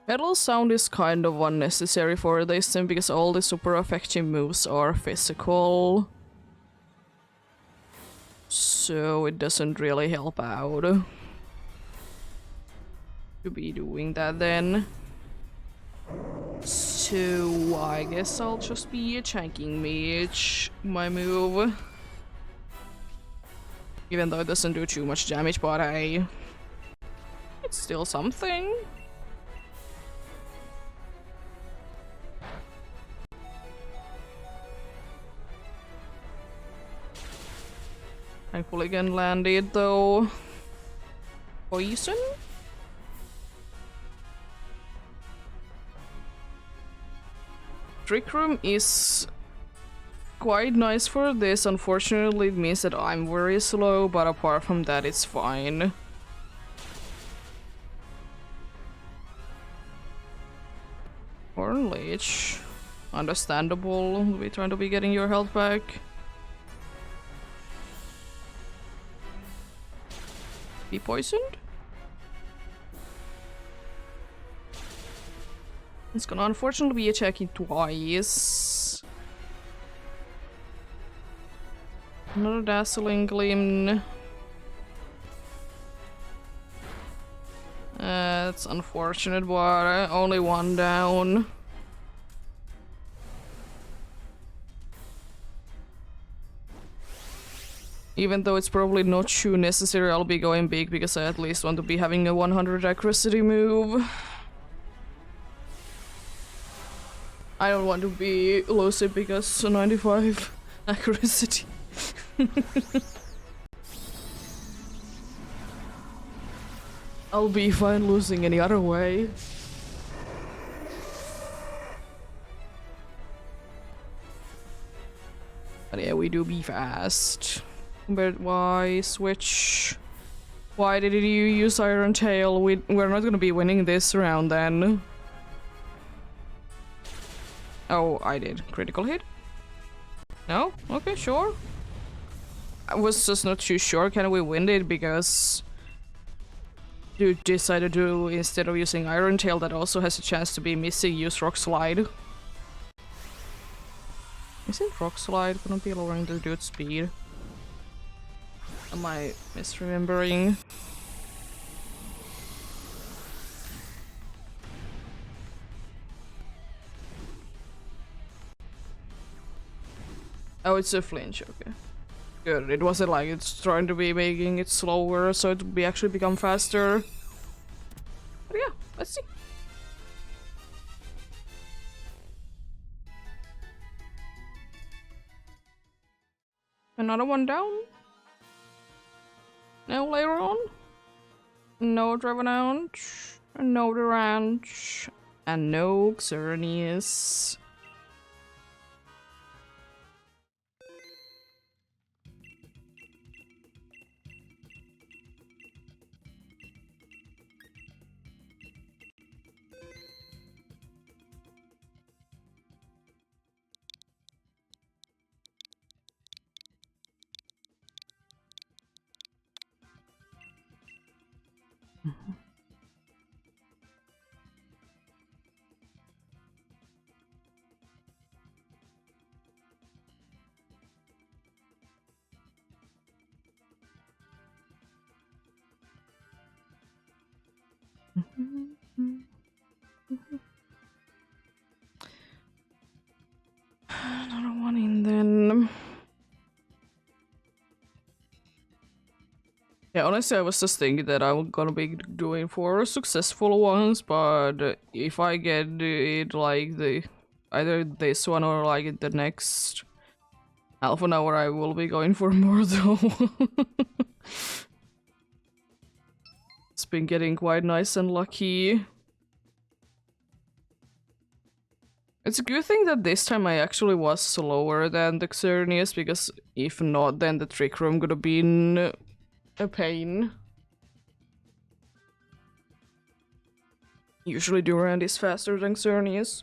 Metal sound is kind of unnecessary for this thing because all the super effective moves are physical. So it doesn't really help out to be doing that then. So I guess I'll just be attacking mage, my move. Even though it doesn't do too much damage, but hey, it's still something. Thankfully again landed though. Poison? Trick room is quite nice for this. Unfortunately, it means that I'm very slow, but apart from that, it's fine. Or Lich. Understandable. We're trying to be getting your health back. Be poisoned? It's gonna unfortunately be attacking twice. Another dazzling gleam. That's unfortunate, but only one down. Even though it's probably not too necessary, I'll be going big because I at least want to be having a 100 accuracy move. I don't want to be losing because 95 accuracy. I'll be fine losing any other way. But yeah, we do be fast. But why switch? Why did you use Iron Tail? We're not gonna be winning this round then. Oh, I did. Critical hit? No? Okay, sure. I was just not too sure. Can we win it? Because you decided to, instead of using Iron Tail that also has a chance to be missing, use Rock Slide. Isn't Rock Slide gonna be lowering the dude's speed? Am I misremembering? Oh, it's a flinch, okay. Good, it wasn't like it's trying to be making it slower so it would be actually become faster. But yeah, let's see. Another one down? No later on? No Dravenount, no Durant, and no Xerneas. Another one in then. Yeah, honestly, I was just thinking that I'm gonna be doing 4 successful ones, but if I get it like either this one or like the next, Half an hour I will be going for more though. It's been getting quite nice and lucky. It's a good thing that this time I actually was slower than the Xerneas, because if not, then the Trick Room could have been a pain. Usually Durand is faster than Xerneas.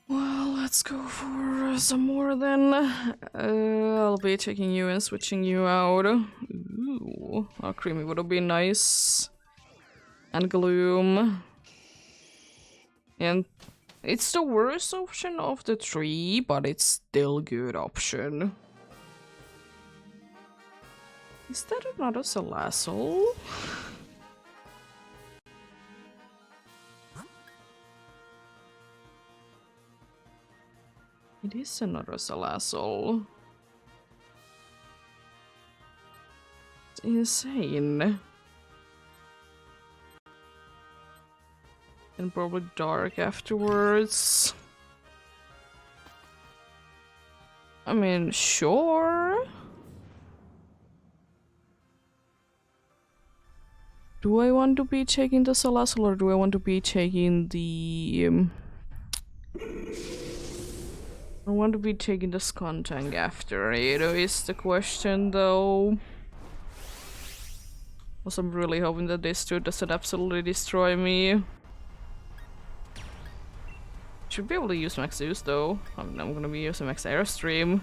Well, let's go for some more then. I'll be taking you and switching you out. Ooh, oh, Creamy would have been nice. And Gloom. And it's the worst option of the three, but it's still a good option. Is that another Salazzle? It is another Salazzle. It's insane. And probably dark afterwards. I mean, sure. Do I want to be taking the Salazzle or do I want to be taking the... I want to be taking the Skuntank after it, is the question though. Also, I'm really hoping that this dude doesn't absolutely destroy me. Should be able to use Max Zeus though. I'm gonna be using Max Airstream.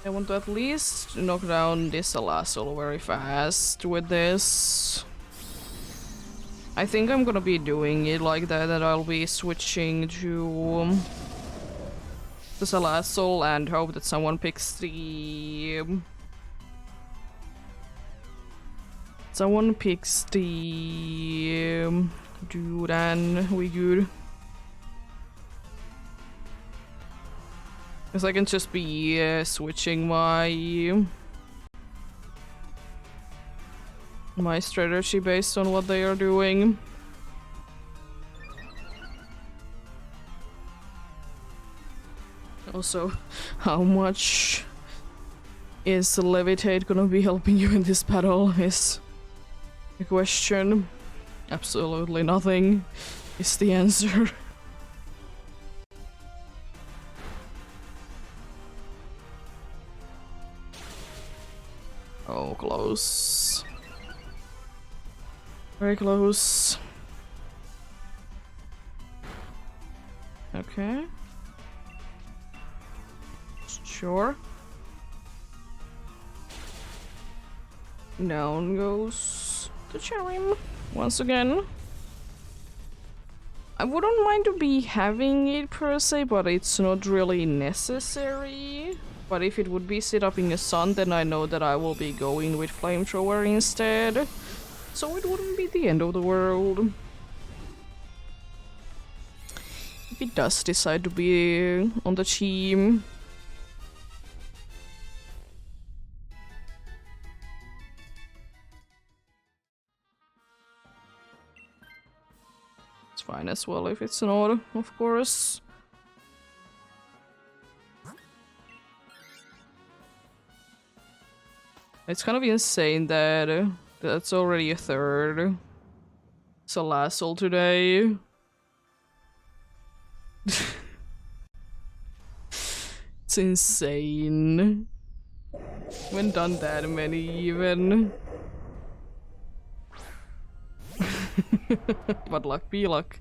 I want to at least knock down this Salazzle very fast with this. I think I'm gonna be doing it like that I'll be switching to the Salazzle and hope that someone picks the... Someone picks the... dude and we good. Because I can just be switching my strategy based on what they are doing. Also, how much is Levitate gonna be helping you in this battle is a question. Absolutely nothing is the answer. Oh, close. Very close. Okay. Sure. Down goes the Cherim once again. I wouldn't mind to be having it per se, but it's not really necessary. But if it would be set up in a sun, then I know that I will be going with Flamethrower instead. So it wouldn't be the end of the world. If it does decide to be on the team. fine as well if it's not, of course. It's kind of insane that that's already a third. It's a last all today. It's insane. Haven't done that many even. But luck be luck.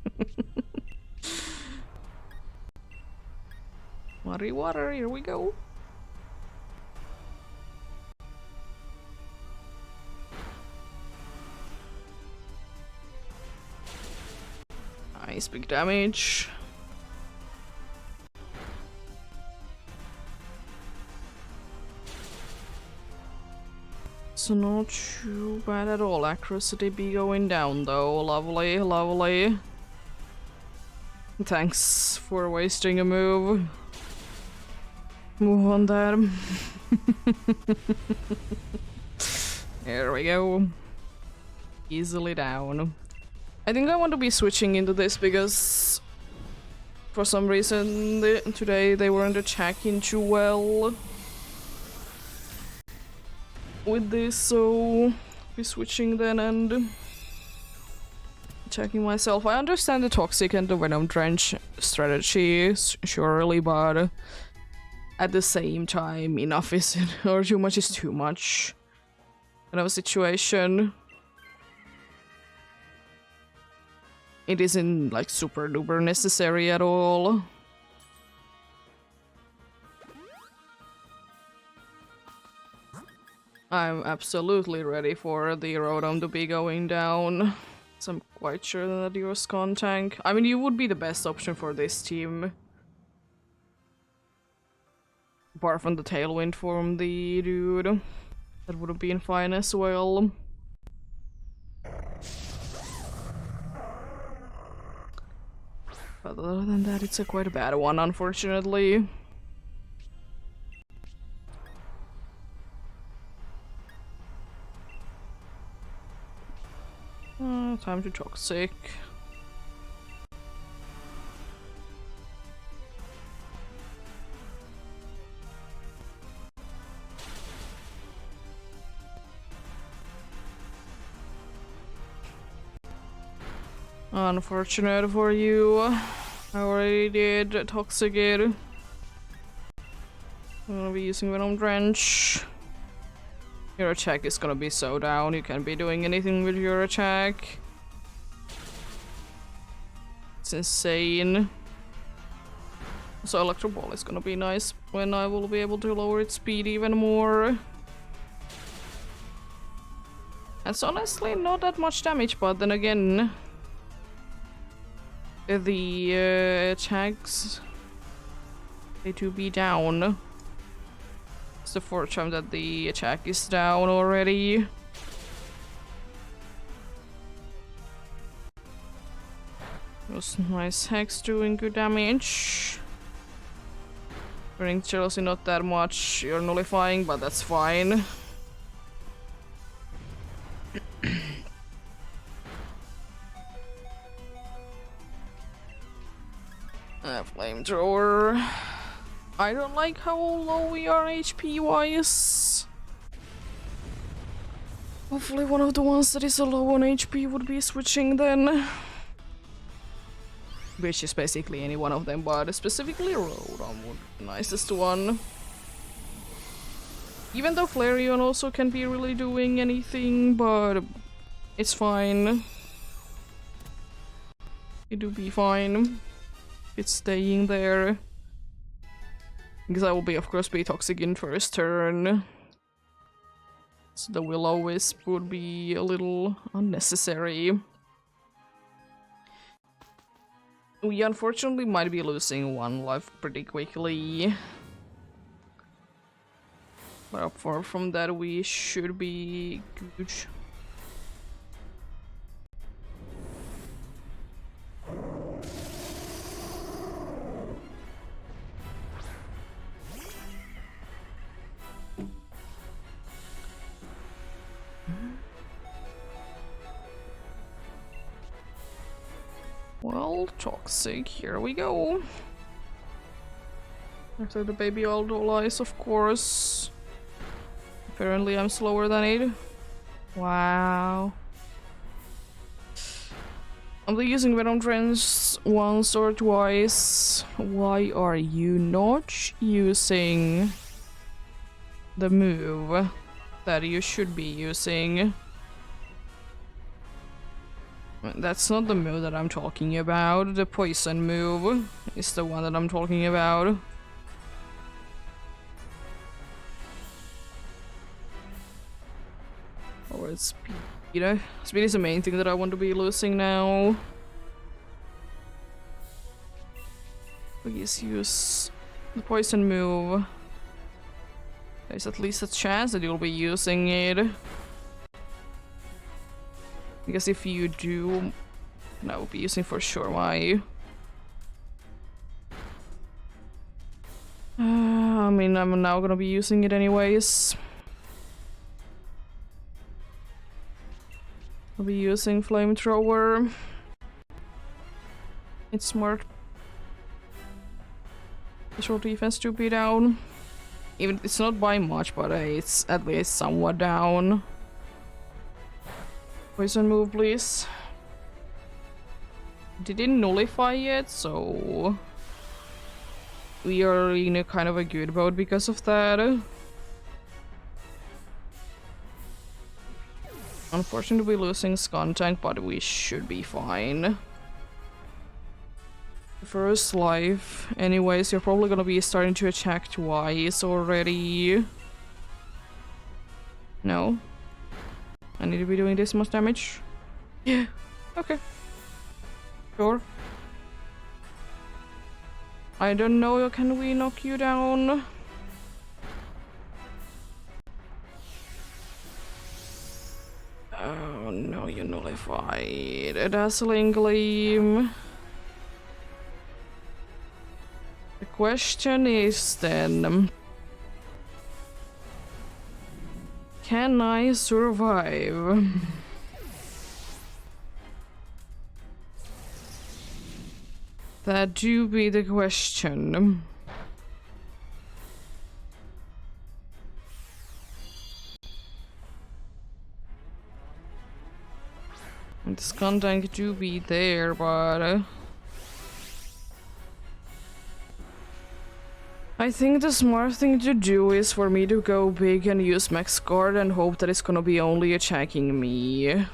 Muddy water, here we go. Nice big damage. So not too bad at all. Accuracy be going down though. Lovely, lovely. Thanks for wasting a move. Move on there. There we go. Easily down. I think I want to be switching into this because for some reason today they weren't attacking too well with this, so be switching then and attacking myself. I understand the Toxic and the Venom Drench strategy, surely, but at the same time, enough is or too much is too much kind of a situation. It isn't like super duper necessary at all. I'm absolutely ready for the Rotom to be going down. So I'm quite sure that you're a Scon tank. I mean, you would be the best option for this team. Apart from the Tailwind from the dude. That would have been fine as well. But other than that, it's a quite a bad one, unfortunately. Time to Toxic. Unfortunate for you. I already did Toxic it. I'm gonna be using Venom Drench. Your attack is gonna be so down, you can't be doing anything with your attack. It's insane. So Electro Ball is gonna be nice when I will be able to lower its speed even more. It's honestly not that much damage, but then again, the attacks, they do be down. It's the fourth time that the attack is down already. Those nice Hex doing good damage. Burning Jealousy not that much. You're nullifying, but that's fine. Flamethrower. I don't like how low we are HP wise. Hopefully one of the ones that is low on HP would be switching then. Which is basically any one of them, but specifically Rotom would be the nicest one. Even though Flareon also can't be really doing anything, but it's fine. It do be fine. It's staying there. Because I will be, of course, be Toxic in first turn. So the Will-O-Wisp would be a little unnecessary. We unfortunately might be losing one life pretty quickly. But apart from that, we should be good. Well, toxic, here we go. After the baby Aldo lies, of course. Apparently I'm slower than it. Wow. I'm using Venom Trends once or twice. Why are you not using the move that you should be using? That's not the move that I'm talking about. The poison move is the one that I'm talking about. Or it's speed. You know, speed is the main thing that I want to be losing now. Please use the poison move. There's at least a chance that you'll be using it. Because if you do, then I will be using for sure my... I mean, I'm now gonna be using it anyways. I'll be using flamethrower. It's smart. Visual defense to be down. Even it's not by much, but it's at least somewhat down. Poison move, please. Didn't nullify yet, so we are in a kind of a good boat because of that. Unfortunately, we're losing Scun Tank, but we should be fine. First life. Anyways, you're probably gonna be starting to attack twice already. No. I need to be doing this much damage. Yeah. Okay. Sure. I don't know, can we knock you down? Oh no, you nullified. A dazzling gleam. The question is then... can I survive? That do be the question. And the Scun Tank do be there, but... I think the smart thing to do is for me to go big and use Max Guard and hope that it's gonna be only attacking me.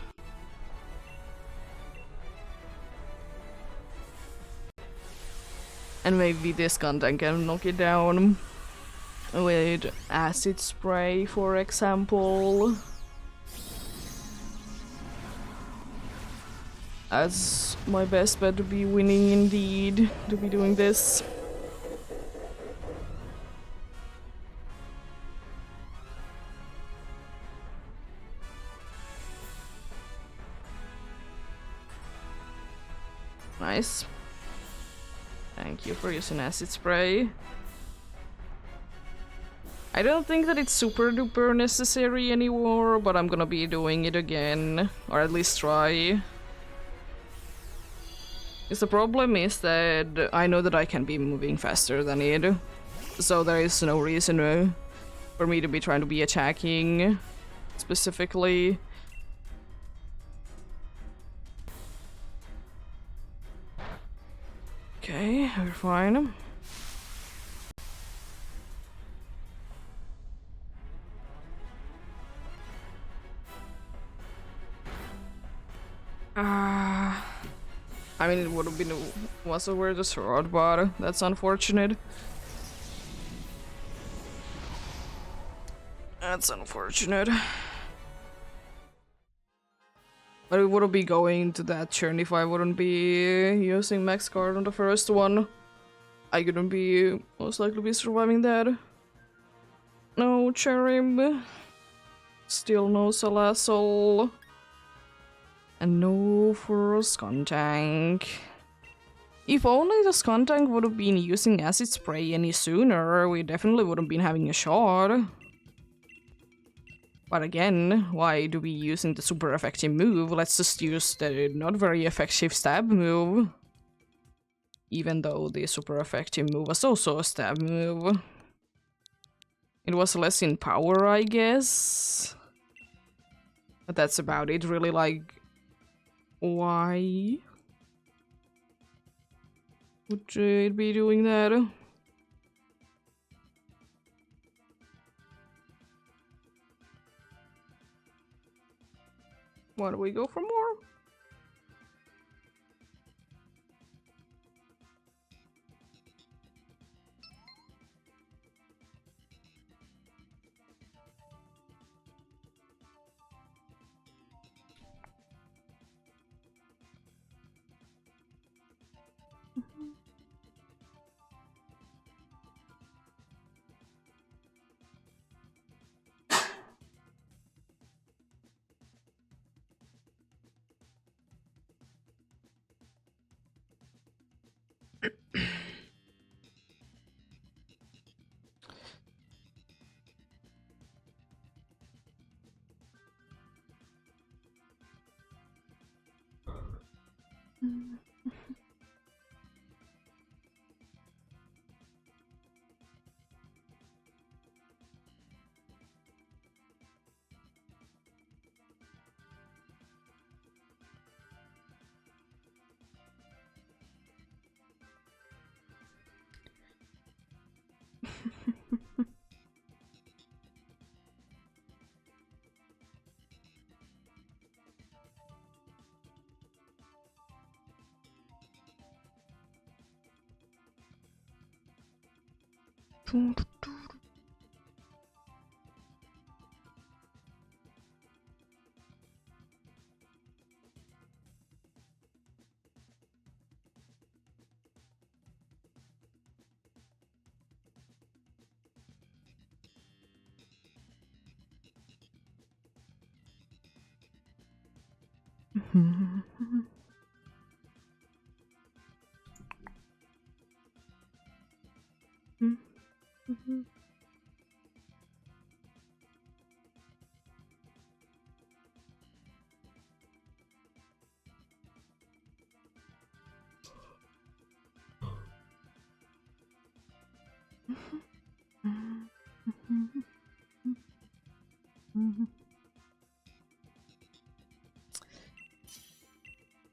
And maybe this Scun Tank can knock it down with acid spray, for example. That's my best bet to be winning indeed, to be doing this. Nice. Thank you for using acid spray. I don't think that it's super duper necessary anymore, but I'm gonna be doing it again. Or at least try. Because the problem is that I know that I can be moving faster than it. So there is no reason for me to be trying to be attacking specifically. Okay, we're fine. I mean, it would have been was over the sword, but that's unfortunate. That's unfortunate. But it wouldn't be going to that turn if I wouldn't be using Max Guard on the first one. I couldn't be most likely be surviving that. No Cherub. Still no Salazzle. And no for Scun Tank. If only the Scun Tank would have been using acid spray any sooner, we definitely wouldn't been having a shot. But again, why do we using the super effective move? Let's just use the not very effective stab move. Even though the super effective move was also a stab move. It was less in power, I guess. But that's about it, really, like... Why would it be doing that? Why do we go for more?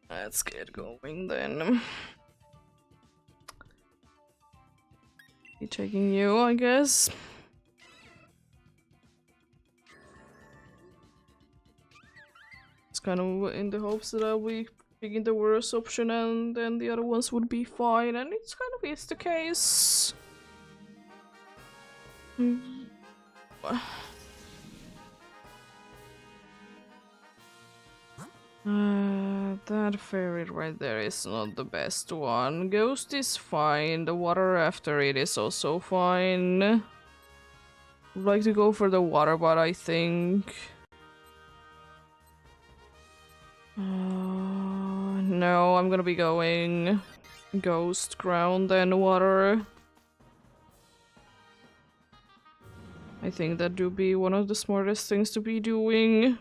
Let's get going then. Be taking you, I guess. It's kind of in the hopes that I'll be picking the worst option and then the other ones would be fine, and it's kind of is the case. That fairy right there is not the best one. Ghost is fine. The water after it is also fine. Would like to go for the water, but I think... no, I'm gonna be going Ghost, Ground, and Water. I think that do be one of the smartest things to be doing.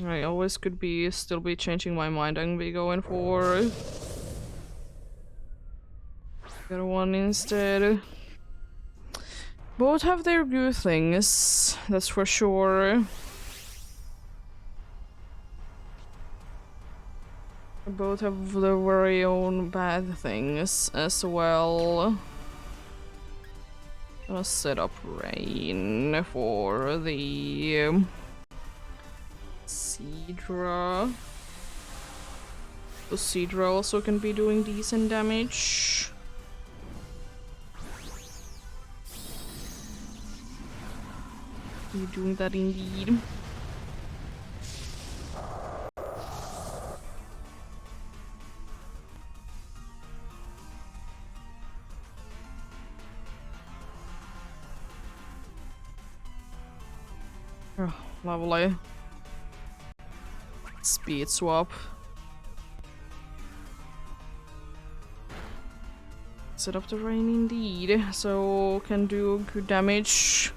I always could be still be changing my mind and be going for the other one instead. Both have their good things, that's for sure. Both have their very own bad things as well. Gonna set up Rain for the Seadra. The Seadra also can be doing decent damage. You're doing that indeed. Oh, lovely. Speed swap. Set up the Rain indeed, so can do good damage.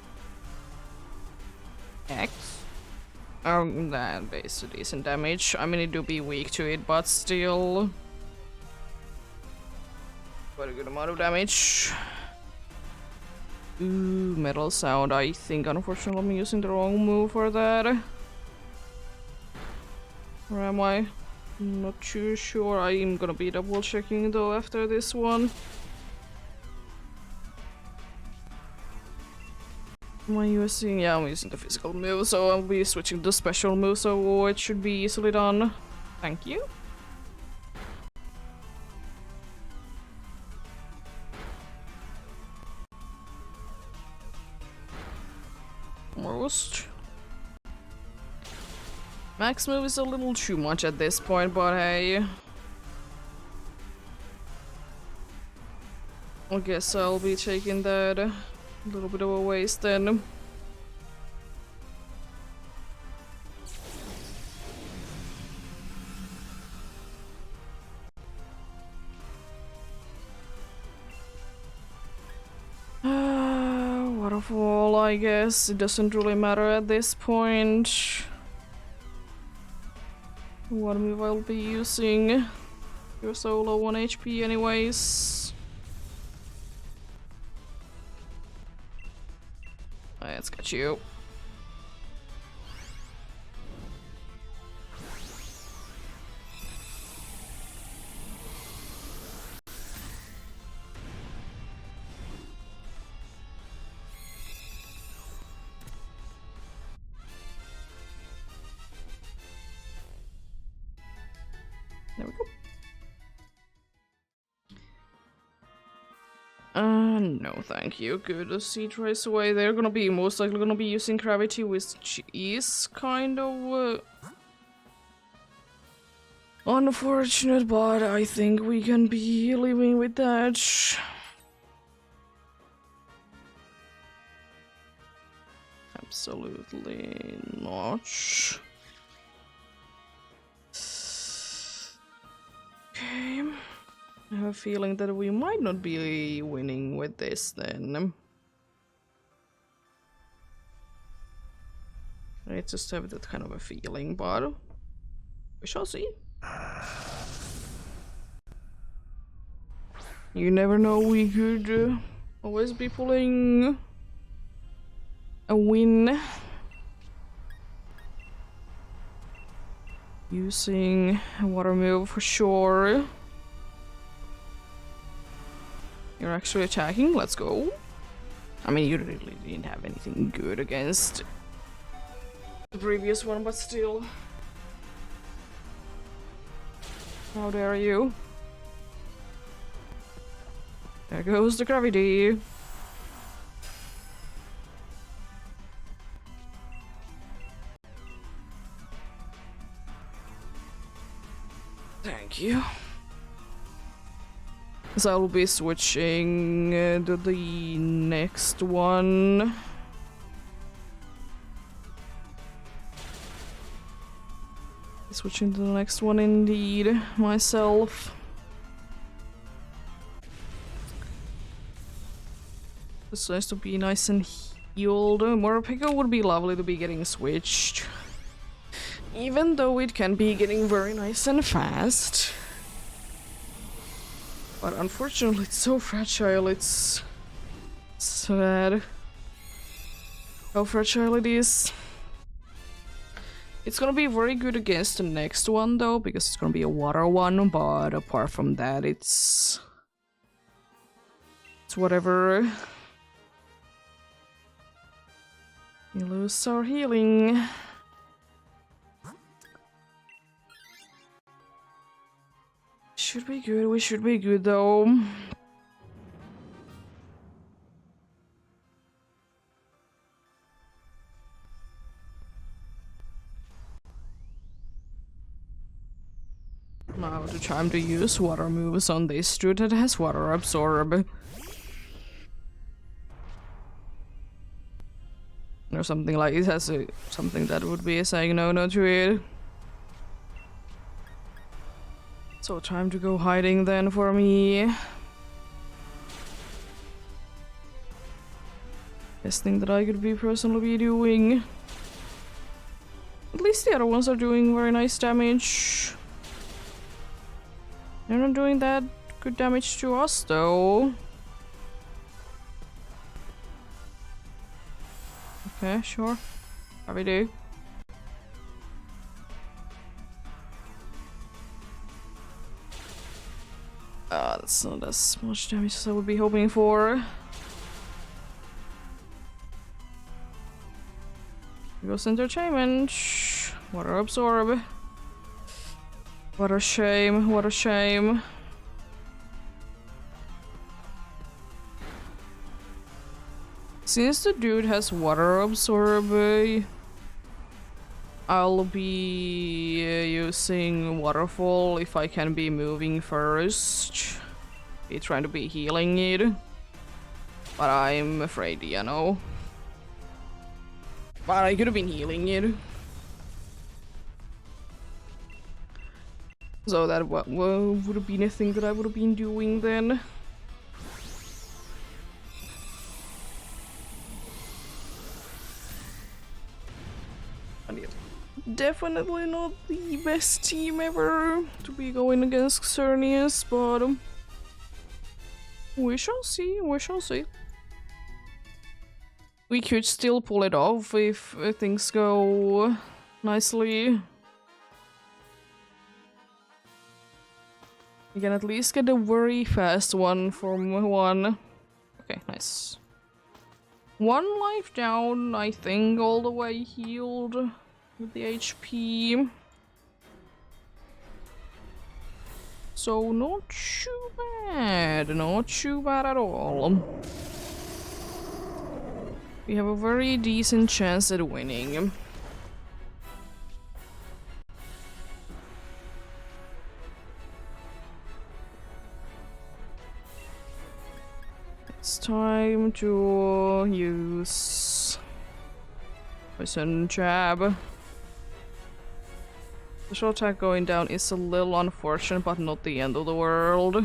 X. That is a decent damage. I mean, it do be weak to it, but still. Quite a good amount of damage. Ooh, metal sound. I think unfortunately I'm using the wrong move for that. Or am I? Not too sure. I'm gonna be double checking though after this one. Am I using? Yeah, I'm using the physical move, so I'll be switching to the special move, so it should be easily done. Thank you. Almost. Max move is a little too much at this point, but hey. I guess I'll be taking that a little bit of a waste then. Waterfall, I guess. It doesn't really matter at this point. What move I'll be using. You're so low on HP anyways. Let's get you. There we go. No thank you. Good. Seed race away. They're gonna be most likely gonna be using gravity, which is kind of unfortunate, but I think we can be living with that. Absolutely not. Okay. I have a feeling that we might not be winning with this then. I just have that kind of a feeling, but we shall see. You never know, we could always be pulling a win. Using a water move for sure. You're actually attacking, let's go. I mean, you really didn't have anything good against the previous one, but still. How dare you? There goes the gravity. Thank you. So I'll be switching to the next one. Switching to the next one indeed, myself. It's nice to be nice and healed. Morpeko would be lovely to be getting switched. Even though it can be getting very nice and fast. But unfortunately it's so fragile, it's sad how fragile it is. It's gonna be very good against the next one though, because it's gonna be a water one, but apart from that it's whatever. We lose our healing. Should be good, we should be good though. Now the time to use water moves on this dude that has water absorb. Or something like it has something that would be saying no to it. So time to go hiding then for me. Best thing that I could be personally be doing. At least the other ones are doing very nice damage. They're not doing that good damage to us, though. Okay, sure. Probably do. That's not as much damage as I would be hoping for. Goes entertainment. Water absorb. What a shame, what a shame. Since the dude has water absorb, I'll be using waterfall if I can be moving first. Be trying to be healing it. But I'm afraid, you know. But I could have been healing it. So that would have been a thing that I would have been doing then. Definitely not the best team ever to be going against Xerneas, but we shall see, we shall see. We could still pull it off if things go nicely. We can at least get a very fast one from one. Okay, nice. One life down, I think, all the way healed with the HP. So not too bad, not too bad at all. We have a very decent chance at winning. It's time to use Poison Jab. Special attack going down is a little unfortunate, but not the end of the world.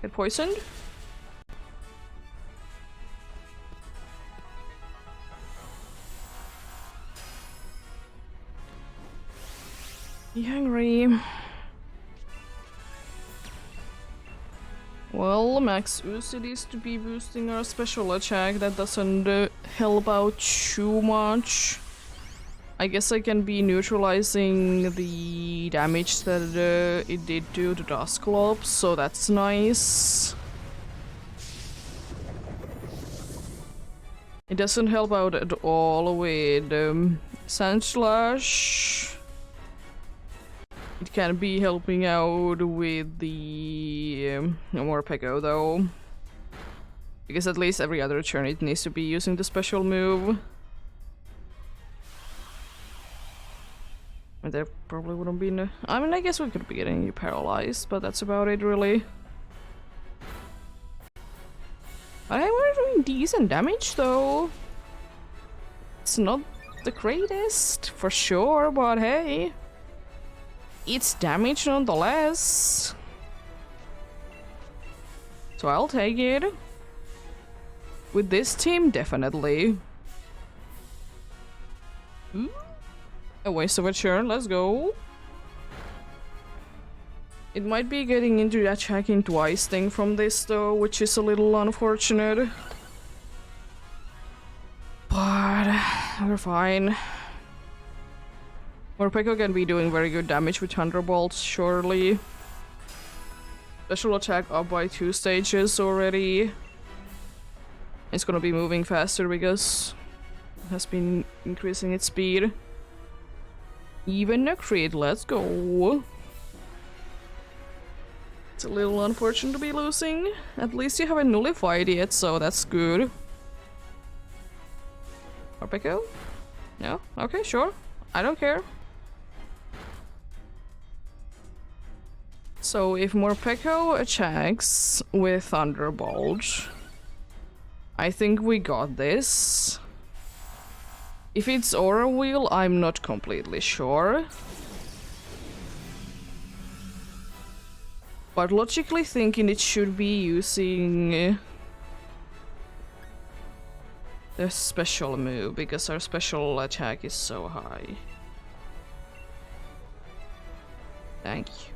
Get poisoned? You hungry? Well, max Usid is to be boosting our special attack. That doesn't help out too much. I guess I can be neutralizing the damage that it did to the Dusclops, so that's nice. It doesn't help out at all with Sandslash. It can be helping out with the Morpeko though. Because at least every other turn it needs to be using the special move. And there probably wouldn't be no— I mean, I guess we could be getting you paralyzed, but that's about it really. But we're doing decent damage though. It's not the greatest, for sure, but hey. It's damage nonetheless. So I'll take it. With this team, definitely. Ooh. A waste of a turn, let's go. It might be getting into that attacking twice thing from this though, which is a little unfortunate. But we're fine. Morpeko can be doing very good damage with Thunderbolts, surely. Special attack up by 2 stages already. It's gonna be moving faster because it has been increasing its speed. Even a crit, let's go. It's a little unfortunate to be losing. At least you haven't nullified yet, so that's good. Morpeko? No? Okay, sure. I don't care. So if Morpeko attacks with Thunderbolt, I think we got this. If it's Aura Wheel, I'm not completely sure. But logically thinking it should be using the special move because our special attack is so high. Thank you.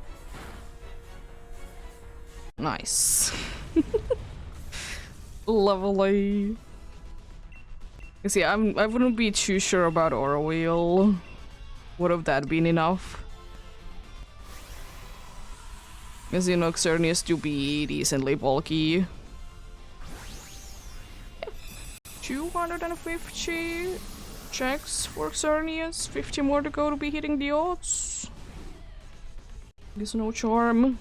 Nice. Lovely. You see, I wouldn't be too sure about Aura Wheel. Would have that been enough? Because you know, Xerneas do be decently bulky. 250 checks for Xerneas, 50 more to go to be hitting the odds. There's no charm.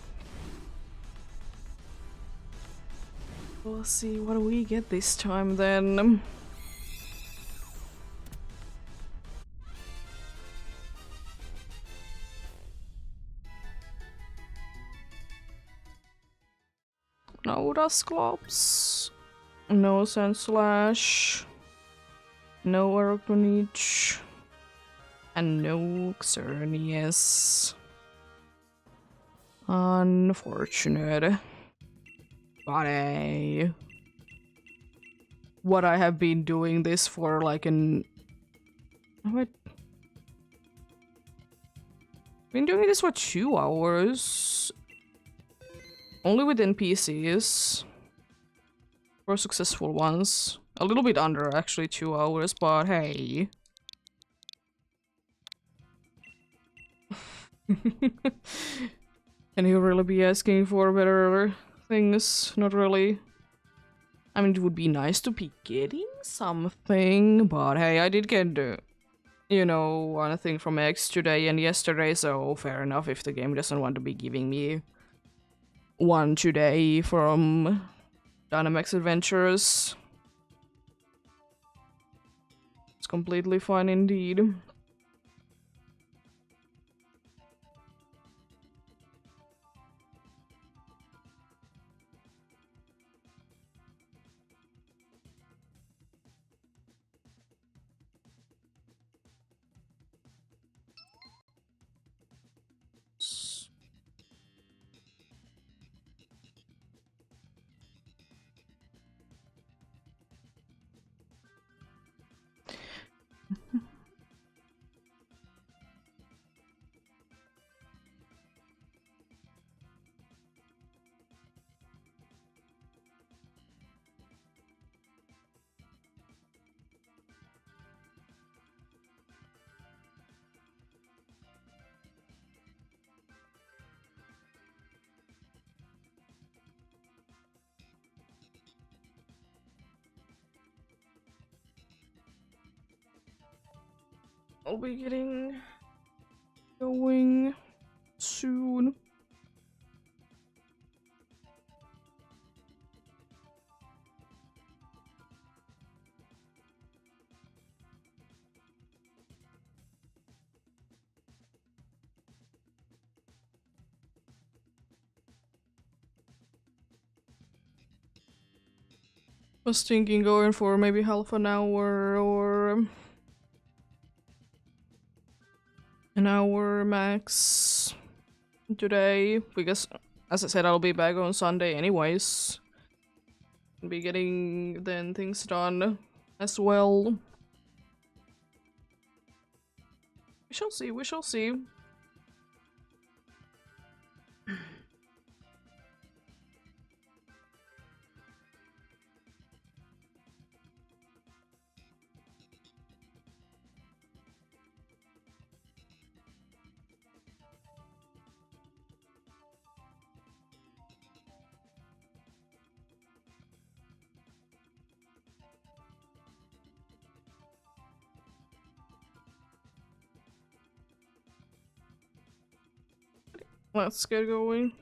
We'll see what do we get this time then. No Dusclops. No Sandslash. No Arachnid. And no Xerneas. Unfortunate. But hey. What I have been doing this for like an... What? Been doing this for 2 hours. Only with NPCs. 4 successful ones. A little bit under actually 2 hours, but hey. Can you really be asking for better things? Not really. I mean, it would be nice to be getting something, but hey, I did get, you know, one thing from X today and yesterday, so fair enough if the game doesn't want to be giving me one today from Dynamax Adventures. It's completely fine indeed. I'll be getting going soon. Was thinking going for maybe half an hour or an hour max today, because as I said, I'll be back on Sunday anyways. Be getting then things done as well. We shall see, we shall see. Let's get going.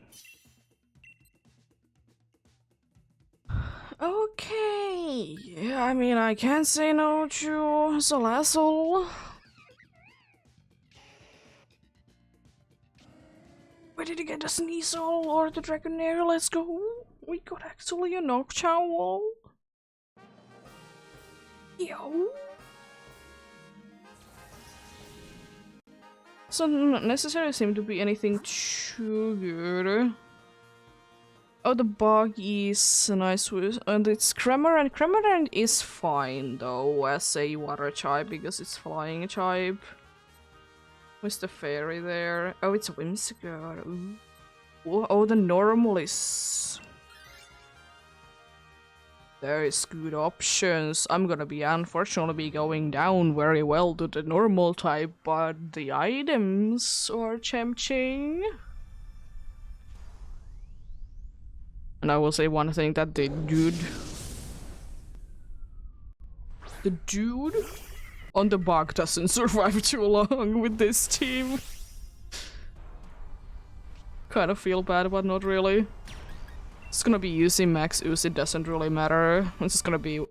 Okay, yeah, I mean, I can't say no to Salazzle. Where did you get the Sneasel or the Dragonair? Let's go. We got actually a Noctowl. Yo. So not necessarily seem to be anything too good. Oh, the bug is nice with, and it's Cramorant. Cramorant is fine though as a water type because it's flying type. Where's the fairy there? Oh, it's a Whimsicott. Ooh. Oh, the normal is. There is good options. I'm gonna be unfortunately going down very well to the normal type, but the items are tempting. And I will say one thing that the dude on the bug doesn't survive too long with this team. Kind of feel bad, but not really. It's gonna be using max ooze, it doesn't really matter. It's just gonna be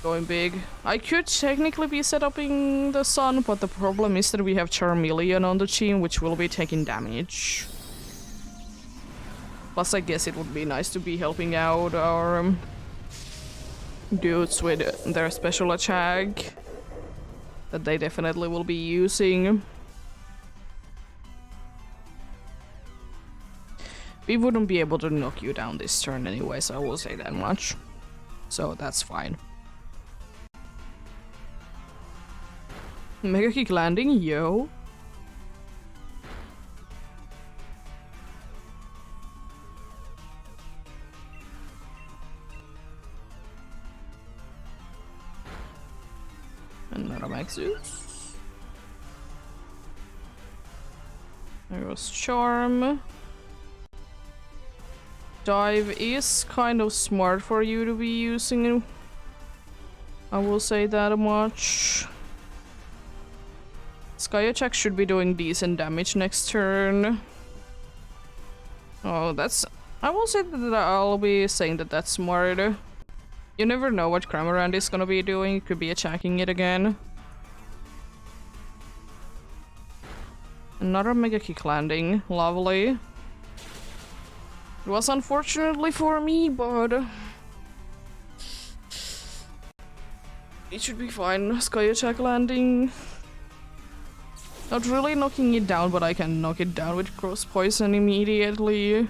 going big. I could technically be setuping the sun, but the problem is that we have Charmeleon on the team, which will be taking damage. Plus, I guess it would be nice to be helping out our dudes with their special attack that they definitely will be using. We wouldn't be able to knock you down this turn anyway, so I will say that much. So that's fine. Mega Kick landing, yo. Another max ooze. There goes Charm. Dive is kind of smart for you to be using. I will say that much. Sky Attack should be doing decent damage next turn. Oh, that's... I will say that I'll be saying that that's smart. You never know what Cramorant is gonna be doing. It could be attacking it again. Another Mega Kick landing. Lovely. It was unfortunately for me, but it should be fine. Sky Attack landing. Not really knocking it down, but I can knock it down with Cross Poison immediately.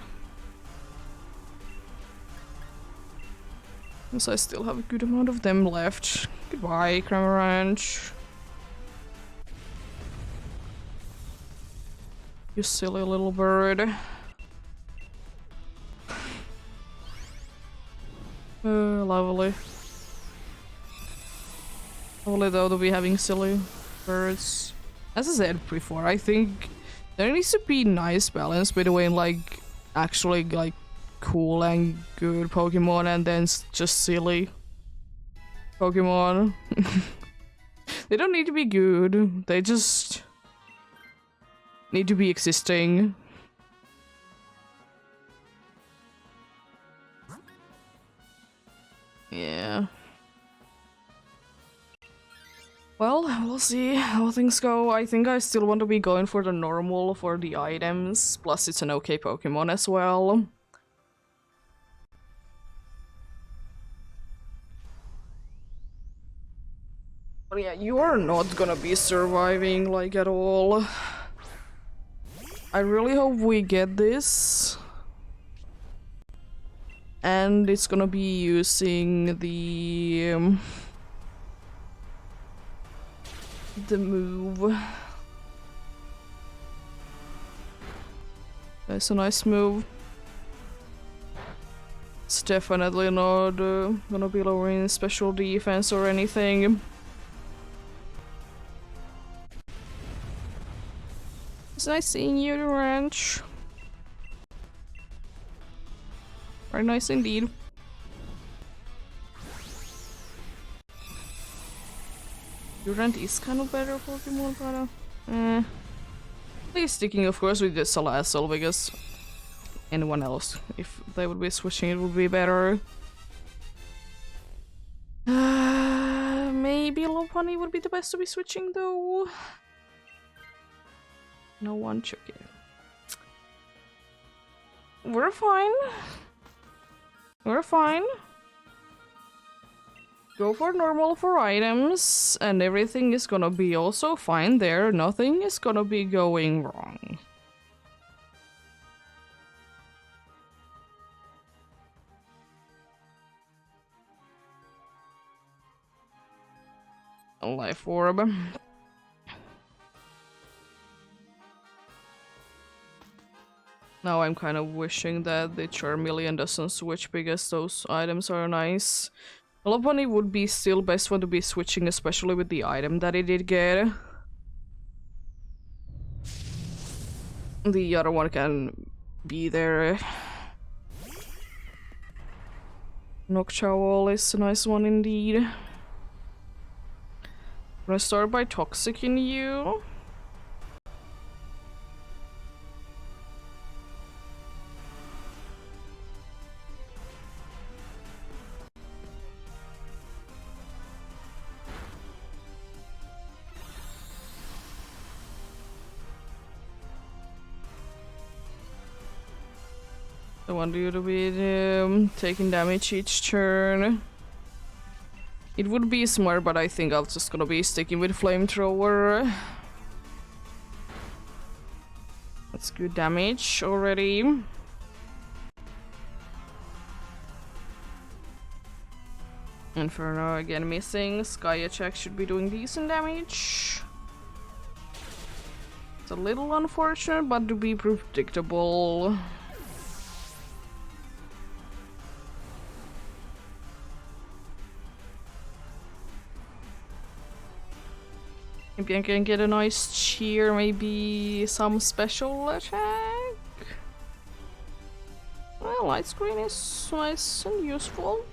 Because I still have a good amount of them left. Goodbye, Cramorant. You silly little bird. Lovely. Lovely though to be having silly birds. As I said before, I think there needs to be nice balance between like actually like cool and good Pokemon and then just silly Pokemon. They don't need to be good, they just need to be existing. Yeah. Well, we'll see how things go. I think I still want to be going for the normal for the items, plus it's an okay Pokemon as well. But yeah, you are not gonna be surviving, like, at all. I really hope we get this. And it's gonna be using the move. That's a nice move. It's definitely not gonna be lowering special defense or anything. It's nice seeing you, the ranch. Very nice indeed. Durant is kind of better Pokemon, but Please sticking of course with the Salazzle because anyone else, if they would be switching, it would be better. Maybe Lopunny would be the best to be switching though. No one took it. We're fine. We're fine. Go for normal for items, and everything is gonna be also fine there. Nothing is gonna be going wrong. a life orb. Now I'm kind of wishing that the Charmeleon doesn't switch because those items are nice. Lopunny would be still best one to be switching, especially with the item that it did get. The other one can be there. Noctowl is a nice one indeed. I'm gonna start by Toxicing you. I want you to be taking damage each turn. It would be smart, but I think I'm just gonna be sticking with Flamethrower. That's good damage already. Inferno again missing. Sky Attack should be doing decent damage. It's a little unfortunate, but to be predictable. Maybe I can get a nice cheer, maybe some special attack. Well, light screen is nice and useful.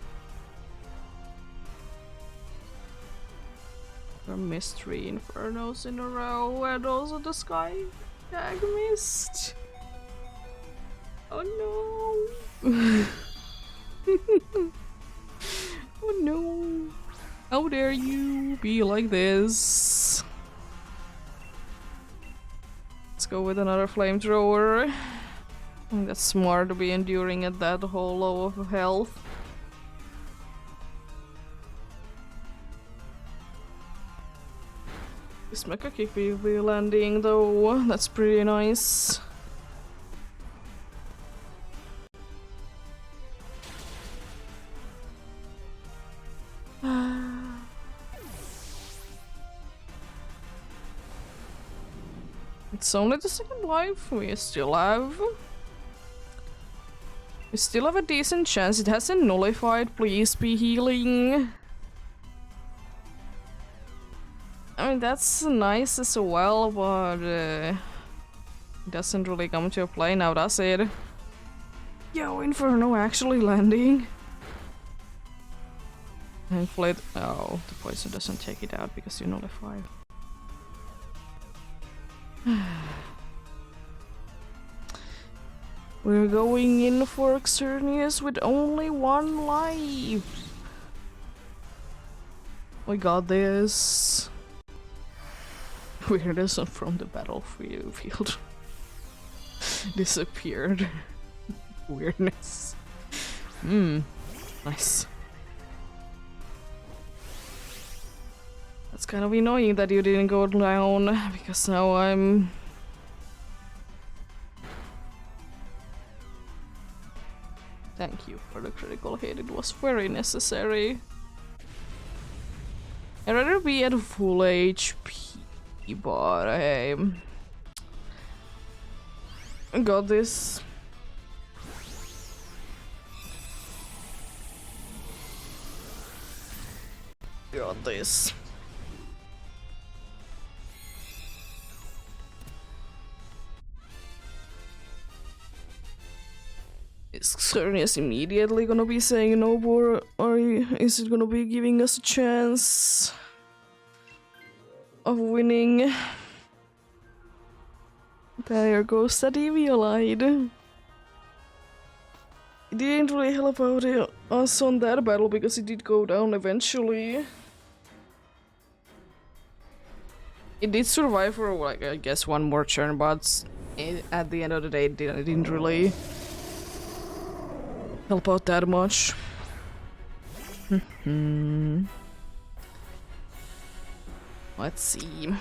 I missed 3 Infernos in a row, and also the Sky Tag missed. Oh no! Oh no! How dare you be like this? Let's go with another Flamethrower. I think that's smart to be enduring at that whole low of health. This Mecha Kick will be landing though, that's pretty nice. It's only the second life we still have. We still have a decent chance. It hasn't nullified. Please be healing. I mean, that's nice as well, but it doesn't really come to play now, does it? Yo, Inferno actually landing. Hopefully, oh, the poison doesn't take it out because you nullify. We're going in for Xerneas with only 1 life. We got this. Weirdness from the battlefield disappeared. Weirdness. Nice. That's kind of annoying that you didn't go down, because now I'm... Thank you for the critical hit, it was very necessary. I'd rather be at full HP, but I got this. Got this. Is Xerneas immediately gonna be saying no more, or is it gonna be giving us a chance of winning? There goes that Eviolite. It didn't really help out us on that battle because it did go down eventually. It did survive for, like, I guess 1 more turn, but at the end of the day it didn't really help out that much. Let's see.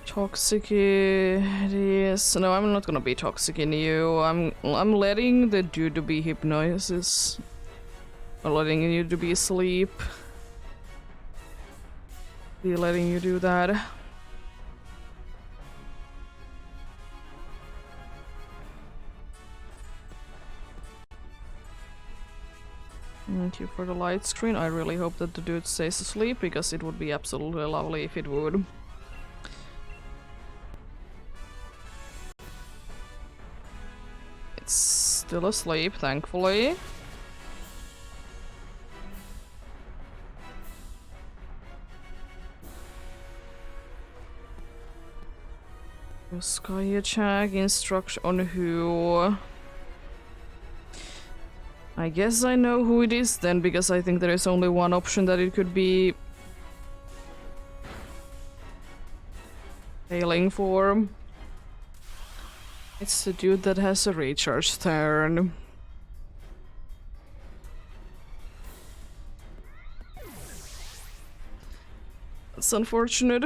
Toxic it is. No, I'm not gonna be toxic in you. I'm letting the dude to be hypnosis. Or letting you to be asleep. Be letting you do that. Thank you for the light screen. I really hope that the dude stays asleep, because it would be absolutely lovely if it would. It's still asleep, thankfully. Skya check instruction on who. I guess I know who it is then, because I think there is only one option that it could be failing for. It's the dude that has a recharge turn. That's unfortunate.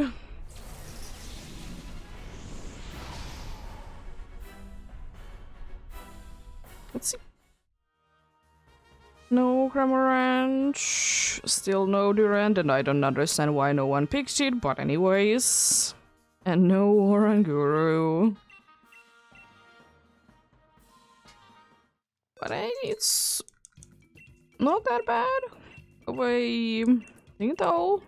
Let's see. No Cramorant, still no Durant, and I don't understand why no one picked it, but anyways. And no Oranguru. But hey, it's not that bad. I think though.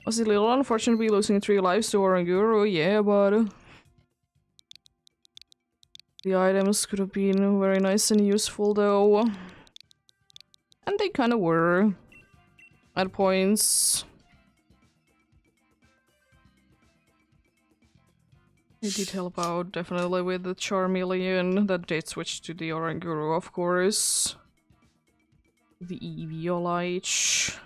Was it a little unfortunate to be losing 3 lives to Oranguru? Yeah, but the items could have been very nice and useful though. And they kind of were at points. They did help out definitely with the Charmeleon that did switch to the Oranguru, of course. The Eviolite.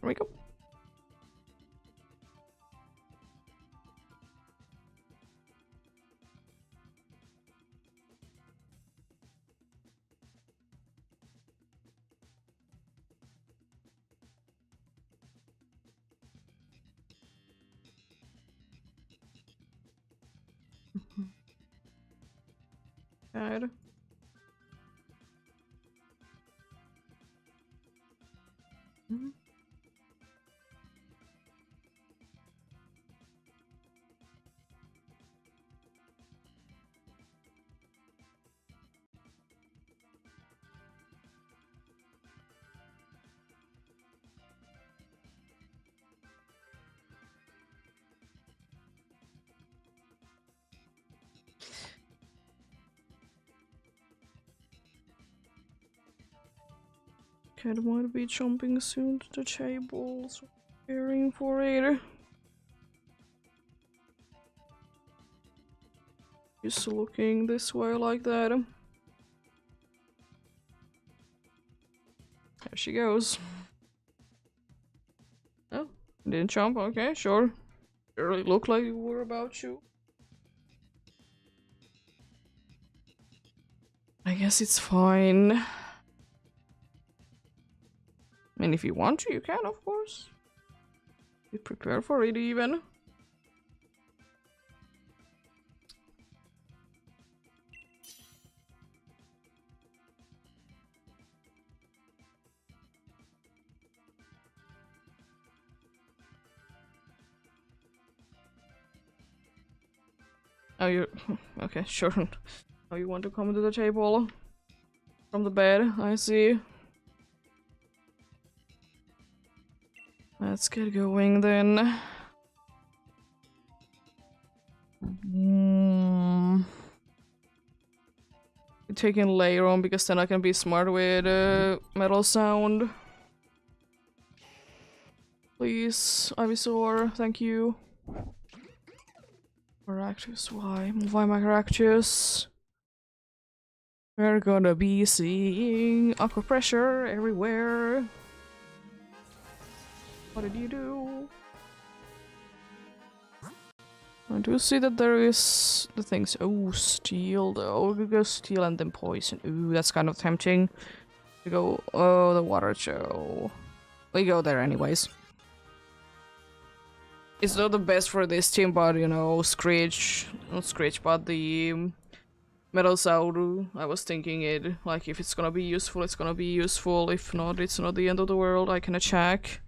There we go. Good. Mm-hmm. Cat might be jumping soon to the table, so preparing for it. Just looking this way like that. There she goes. Oh, didn't jump, okay, sure. Really looked like you were about to. I guess it's fine. I mean, if you want to, you can, of course. Be prepared for it, even. Oh, you okay, sure. Oh, you want to come to the table? From the bed, I see. Let's get going then. Taking layer on because then I can be smart with metal sound. Please, Ivysaur, thank you. Caractus, why? Why my Caractus? We're gonna be seeing aqua pressure everywhere. What did you do? I do see that there is the things. Oh, steel though. We could go steel and then poison. Ooh, that's kind of tempting. We go. Oh, the water show. We go there anyways. It's not the best for this team, but you know, Screech, not Screech, but the Metal Sauru. I was thinking it, like, if it's gonna be useful, it's gonna be useful. If not, it's not the end of the world. I can attack.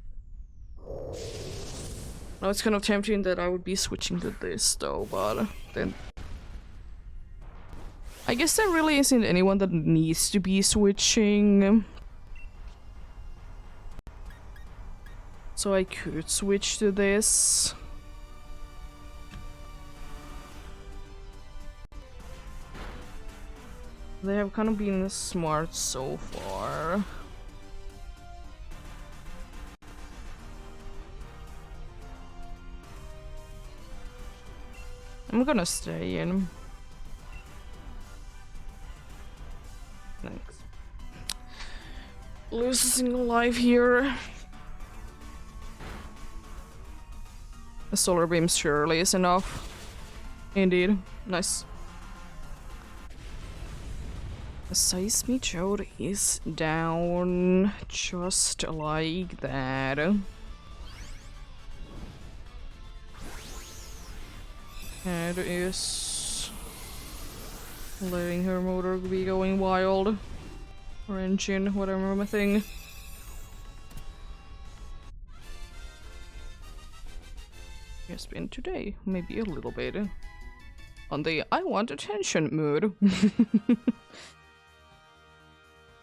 Now it's kind of tempting that I would be switching to this though, but then I guess there really isn't anyone that needs to be switching. So I could switch to this. They have kind of been smart so far. I'm gonna stay in. Thanks. Lose a single life here. A solar beam surely is enough. Indeed. Nice. The Seismic is down. Just like that. Head is letting her motor be going wild. Or engine, whatever my thing. Has been today, maybe a little bit. On the I want attention mood.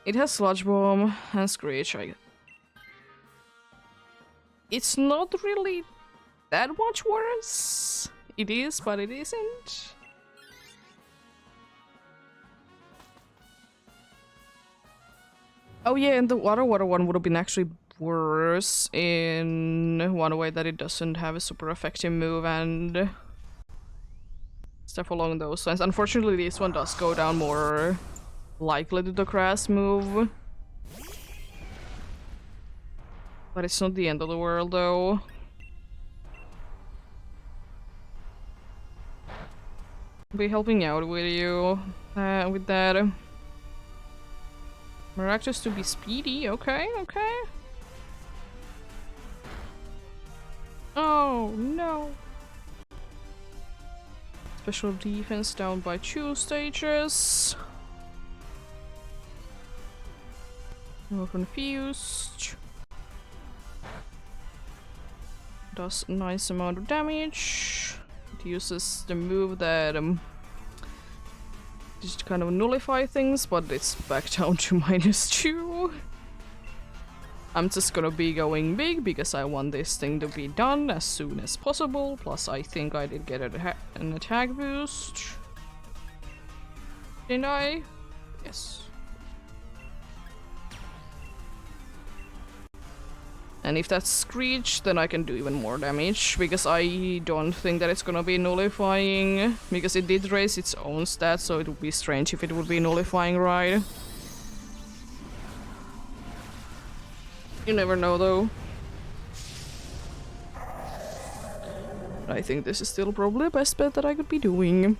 It has Sludge Bomb and Screech. It's not really that much worse. It is, but it isn't. Oh yeah, and the water one would have been actually worse in one way that it doesn't have a super effective move and stuff along those lines. Unfortunately, this one does go down more likely to the grass move. But it's not the end of the world though. I'll be helping out with you with that. Maractus to be speedy, okay, okay. Oh no. Special defense down by 2 stages. More confused. Does a nice amount of damage. It uses the move that just kind of nullify things, but it's back down to -2. I'm just gonna be going big because I want this thing to be done as soon as possible. Plus, I think I did get an attack boost. Didn't I? Yes. And if that's Screech, then I can do even more damage, because I don't think that it's gonna be nullifying, because it did raise its own stats, so it would be strange if it would be nullifying, right? You never know, though. I think this is still probably the best bet that I could be doing.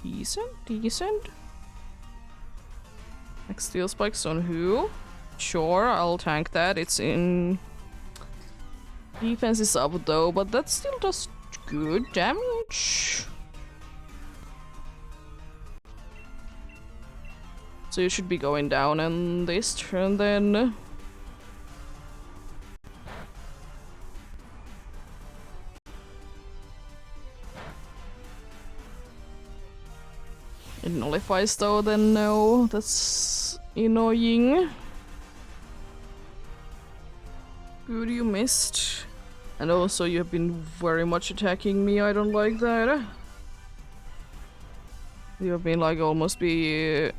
Decent, decent. Next steel spikes on who? Sure, I'll tank that. It's in... Defense is up though, but that still does good damage. So you should be going down on this turn then. It nullifies though, then no, that's annoying. Good, you missed. And also you have been very much attacking me, I don't like that. You have been like almost be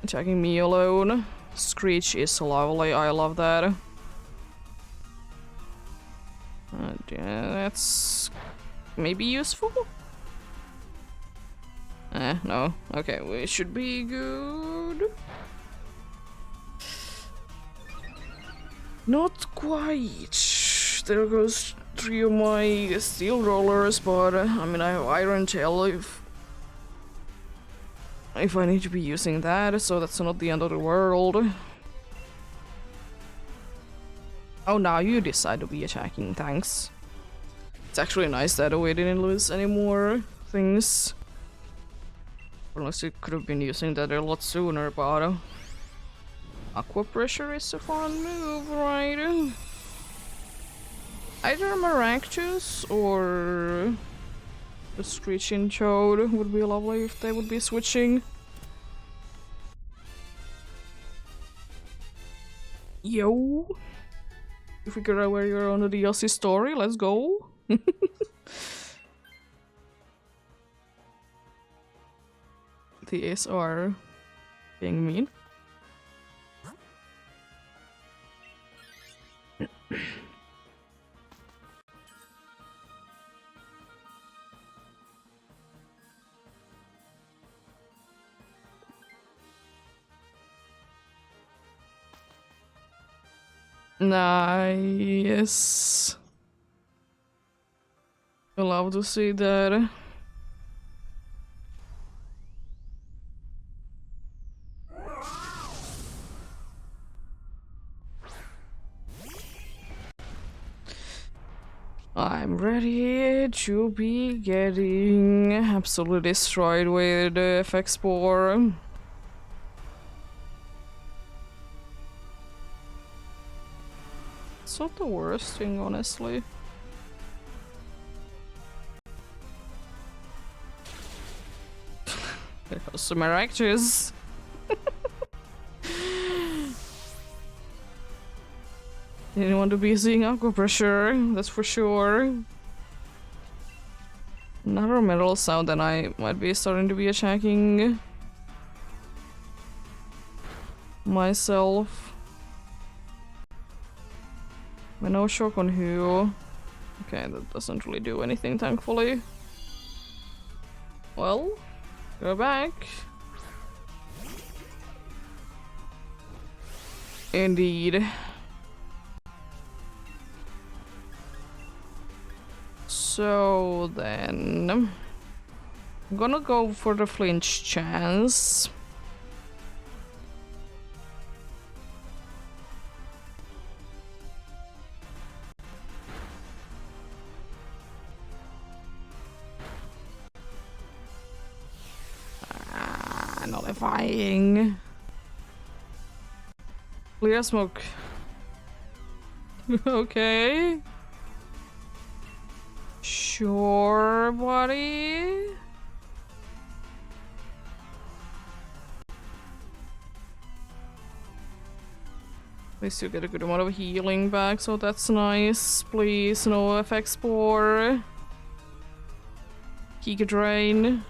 attacking me alone. Screech is lovely, I love that. Yeah, that's maybe useful? No. Okay, we should be good. Not quite. There goes 3 of my steel rollers, but I mean I have iron tail if I need to be using that, so that's not the end of the world. Oh, now you decide to be attacking, thanks. It's actually nice that we didn't lose any more things. Unless you could have been using that a lot sooner, but aqua pressure is a fun move, right? Either Maractus or the Screeching Toad would be lovely if they would be switching. Yo! You figure out where you're on the DLC story, let's go! These are being mean. Nice. I love to see that. I'm ready to be getting absolutely destroyed with the FX Spore. It's not the worst thing, honestly. There goes some Maractus. Didn't want to be seeing aqua pressure, that's for sure. Another metal sound, and I might be starting to be attacking myself. But no shock on who. Okay, that doesn't really do anything, thankfully. Well, go back. Indeed. So then, I'm gonna go for the flinch chance. Nullifying. Clear smoke. Okay. Sure, buddy. At least you get a good amount of healing back, so that's nice. Please, no FX Spore. Giga Drain.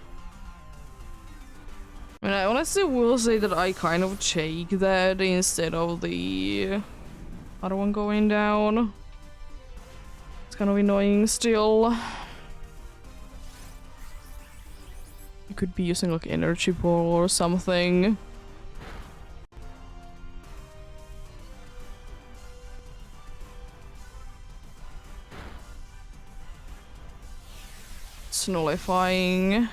I mean, I honestly will say that I kind of take that instead of the other one going down. It's kind of annoying still. You could be using like energy ball or something. It's nullifying.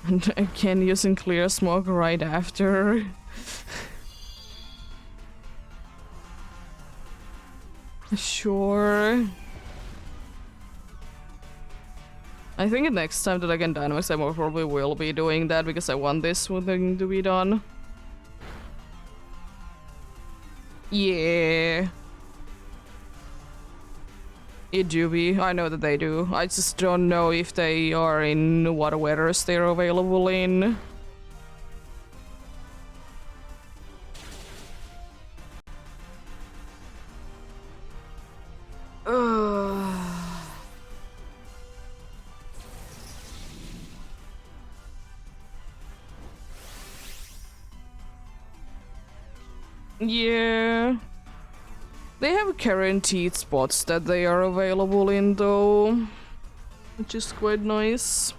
And again using clear smoke right after. Sure. I think next time that I get Dynamax I most probably will be doing that because I want this one thing to be done. Yeah. It do be. I know that they do. I just don't know if they are in what weathers they're available in. Yeah. They have guaranteed spots that they are available in though, which is quite nice.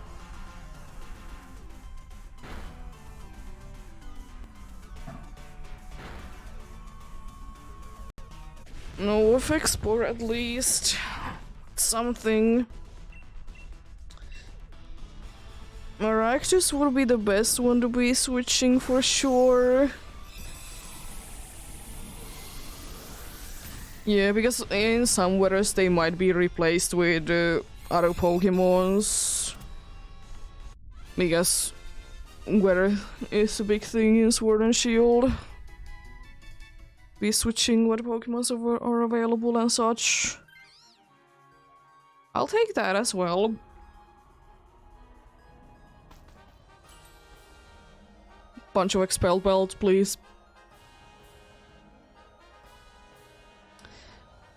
No FX port at least. Something. Maractus would be the best one to be switching for sure. Yeah, because in some weathers they might be replaced with other Pokemons. Because weather is a big thing in Sword and Shield. Be switching what Pokemons are available and such. I'll take that as well. Bunch of Expel Belts, please.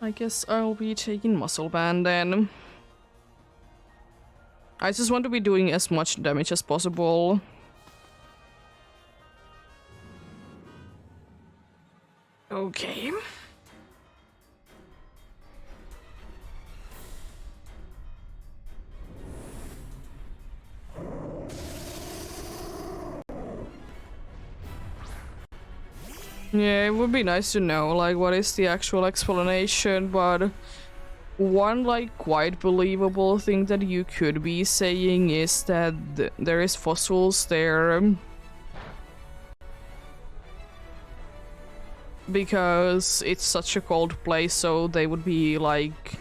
I guess I'll be taking Muscle Band then. I just want to be doing as much damage as possible. Okay. Yeah, it would be nice to know, like, what is the actual explanation, but one, like, quite believable thing that you could be saying is that there is fossils there. Because it's such a cold place, so they would be, like,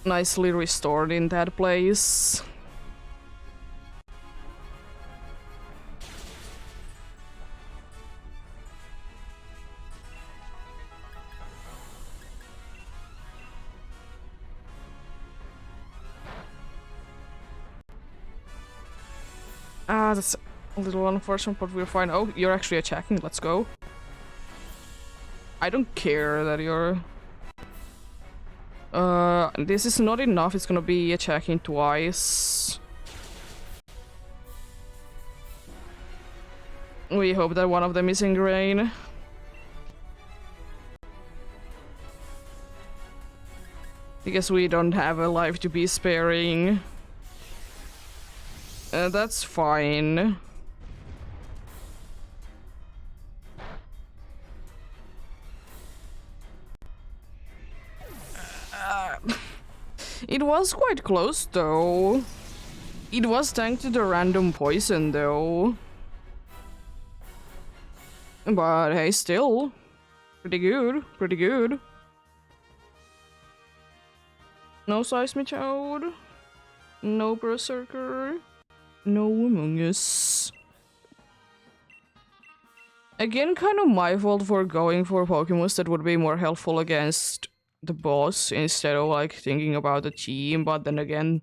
nicely restored in that place. Ah, that's a little unfortunate, but we're fine. Oh, you're actually attacking. Let's go. I don't care that you're... this is not enough. It's gonna be attacking twice. We hope that one of them is ingrained. Because we don't have a life to be sparing. That's fine. It was quite close though. It was thanks to the random poison though. But hey, still. Pretty good, pretty good. No Seismitoad. No Berserker. No Among Us. Again, kind of my fault for going for Pokemons that would be more helpful against the boss instead of like thinking about the team, but then again,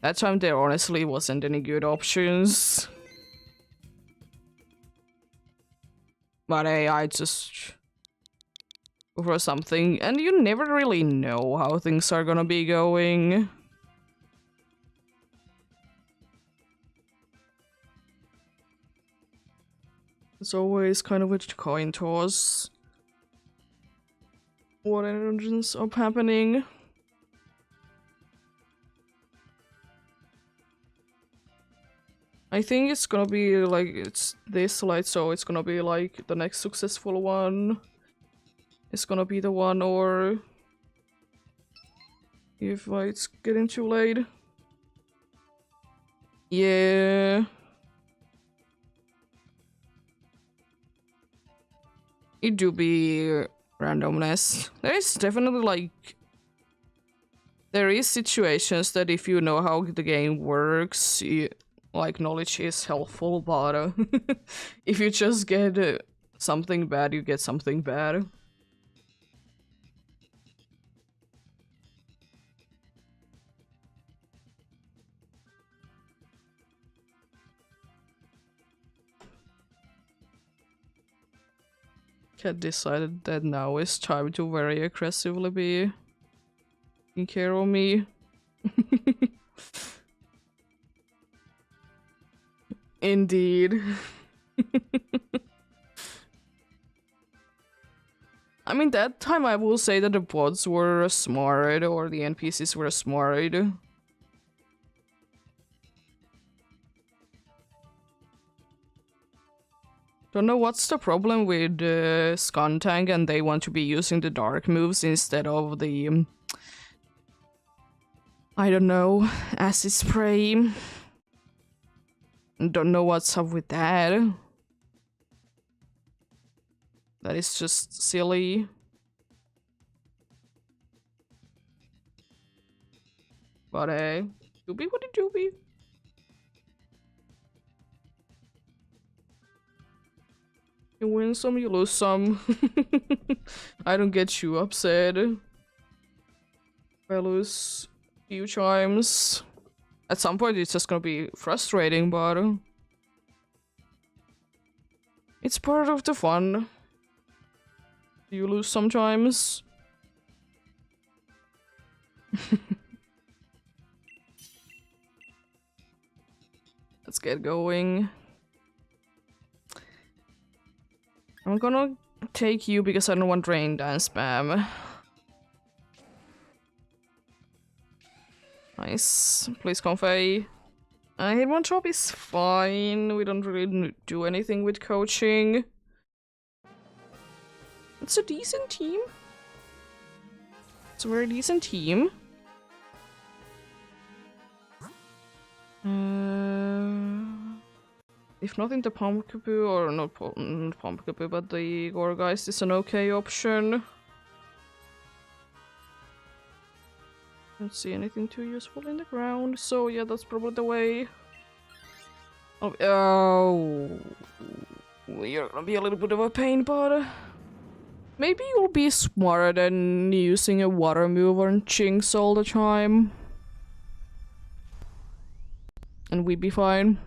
that time there honestly wasn't any good options. But hey, I just go for something, and you never really know how things are gonna be going. It's always kind of a coin toss. What ends up happening? I think it's gonna be like, it's this light, so it's gonna be like the next successful one. It's gonna be the one, or if it's getting too late. Yeah. It do be randomness. There is definitely like... There is situations that if you know how the game works, like knowledge is helpful, but if you just get something bad, you get something bad. Cat decided that now is time to very aggressively be taking care of me. Indeed. I mean, that time I will say that the bots were smart, or the NPCs were smart. Don't know what's the problem with Skuntank, and they want to be using the dark moves instead of the I don't know, acid spray. Don't know what's up with that. That is just silly. But hey, doobie what a doobie. You win some, you lose some. I don't get you upset. I lose a few times. At some point it's just gonna be frustrating, but it's part of the fun. You lose sometimes. Let's get going. I'm gonna take you because I don't want Rain Dance spam. Nice. Please convey. Hit one drop is fine. We don't really do anything with coaching. It's a decent team. It's a very decent team. If not in the Pumpkaboo, or not Pumpkaboo, but the Gorgeist is an okay option. Don't see anything too useful in the ground, so yeah, that's probably the way. Oh, you're gonna be a little bit of a pain, but maybe you'll be smarter than using a water move on Chinks all the time. And we'd be fine.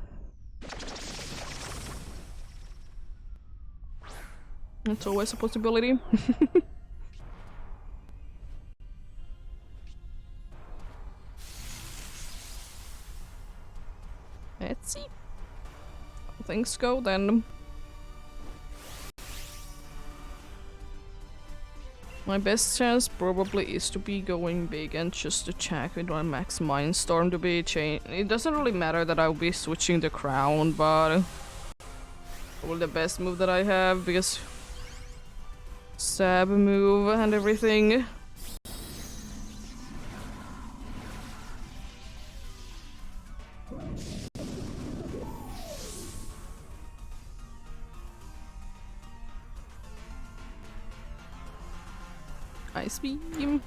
It's always a possibility. Let's see how things go then. My best chance probably is to be going big and just attack with my max Mindstorm to be changed. It doesn't really matter that I'll be switching the crown, but probably the best move that I have because stab move and everything. Ice beam.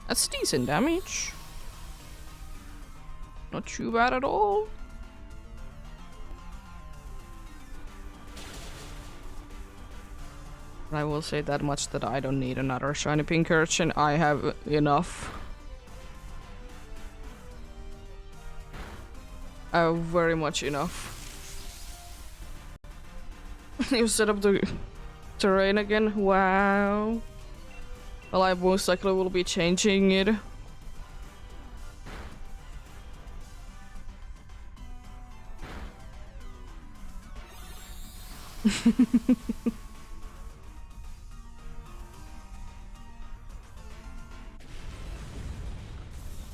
That's decent damage. Not too bad at all. I will say that much that I don't need another shiny pink urchin. I have enough. I have very much enough. You set up the terrain again? Wow. Well, I most likely will be changing it.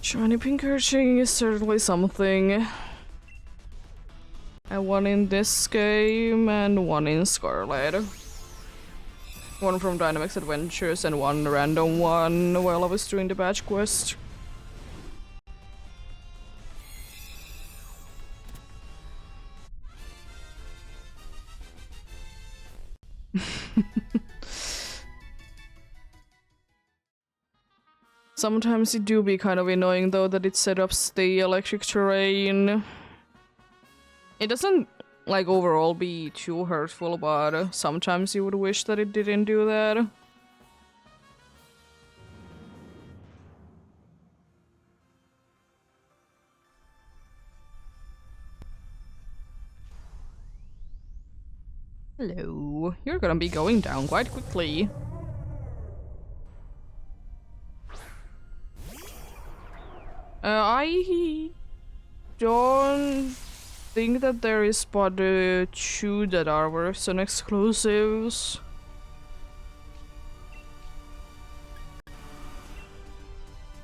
Shiny pink urchin is certainly something. I won in this game and one in Scarlet. One from Dynamax Adventures and one random one while I was doing the badge quest. Sometimes it do be kind of annoying though that it set up the electric terrain. It doesn't like overall be too hurtful, but sometimes you would wish that it didn't do that. Hello. You're gonna be going down quite quickly. I don't think that there is but two that are version exclusives.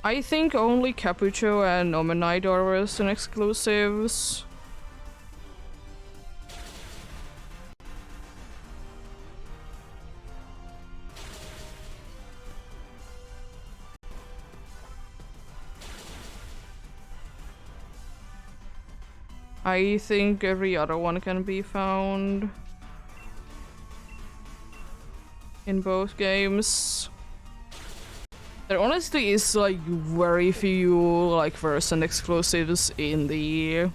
I think only Capucho and Omenite are Western exclusives. I think every other one can be found in both games. There honestly is like very few like version exclusives in the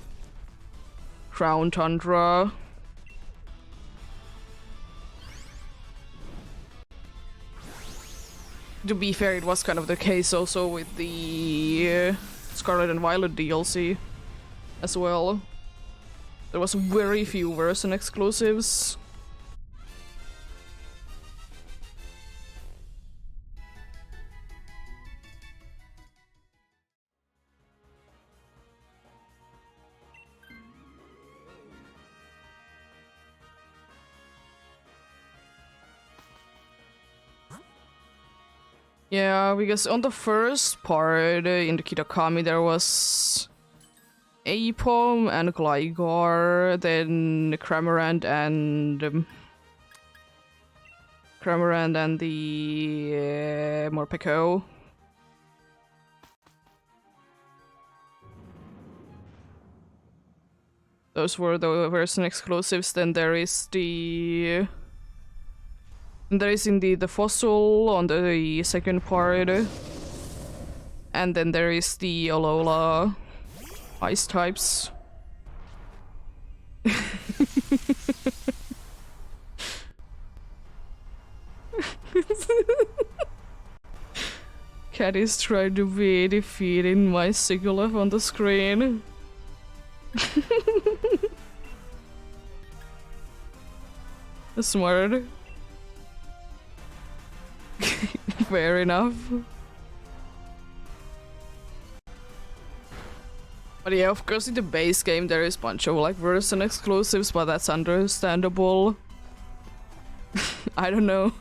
Crown Tundra. To be fair, it was kind of the case also with the Scarlet and Violet DLC as well. There was very few version exclusives. Yeah, because on the first part in the Kitakami there was Apom and Gligar, then Cramorant and the Morpeko. Those were the version exclusives. Then there is indeed the fossil on the second part, and then there is the Alola ice types. Cat is trying to be defeating my Sigilyph on the screen. Smart. Fair enough. But yeah, of course in the base game there is a bunch of like version exclusives, but that's understandable. I don't know.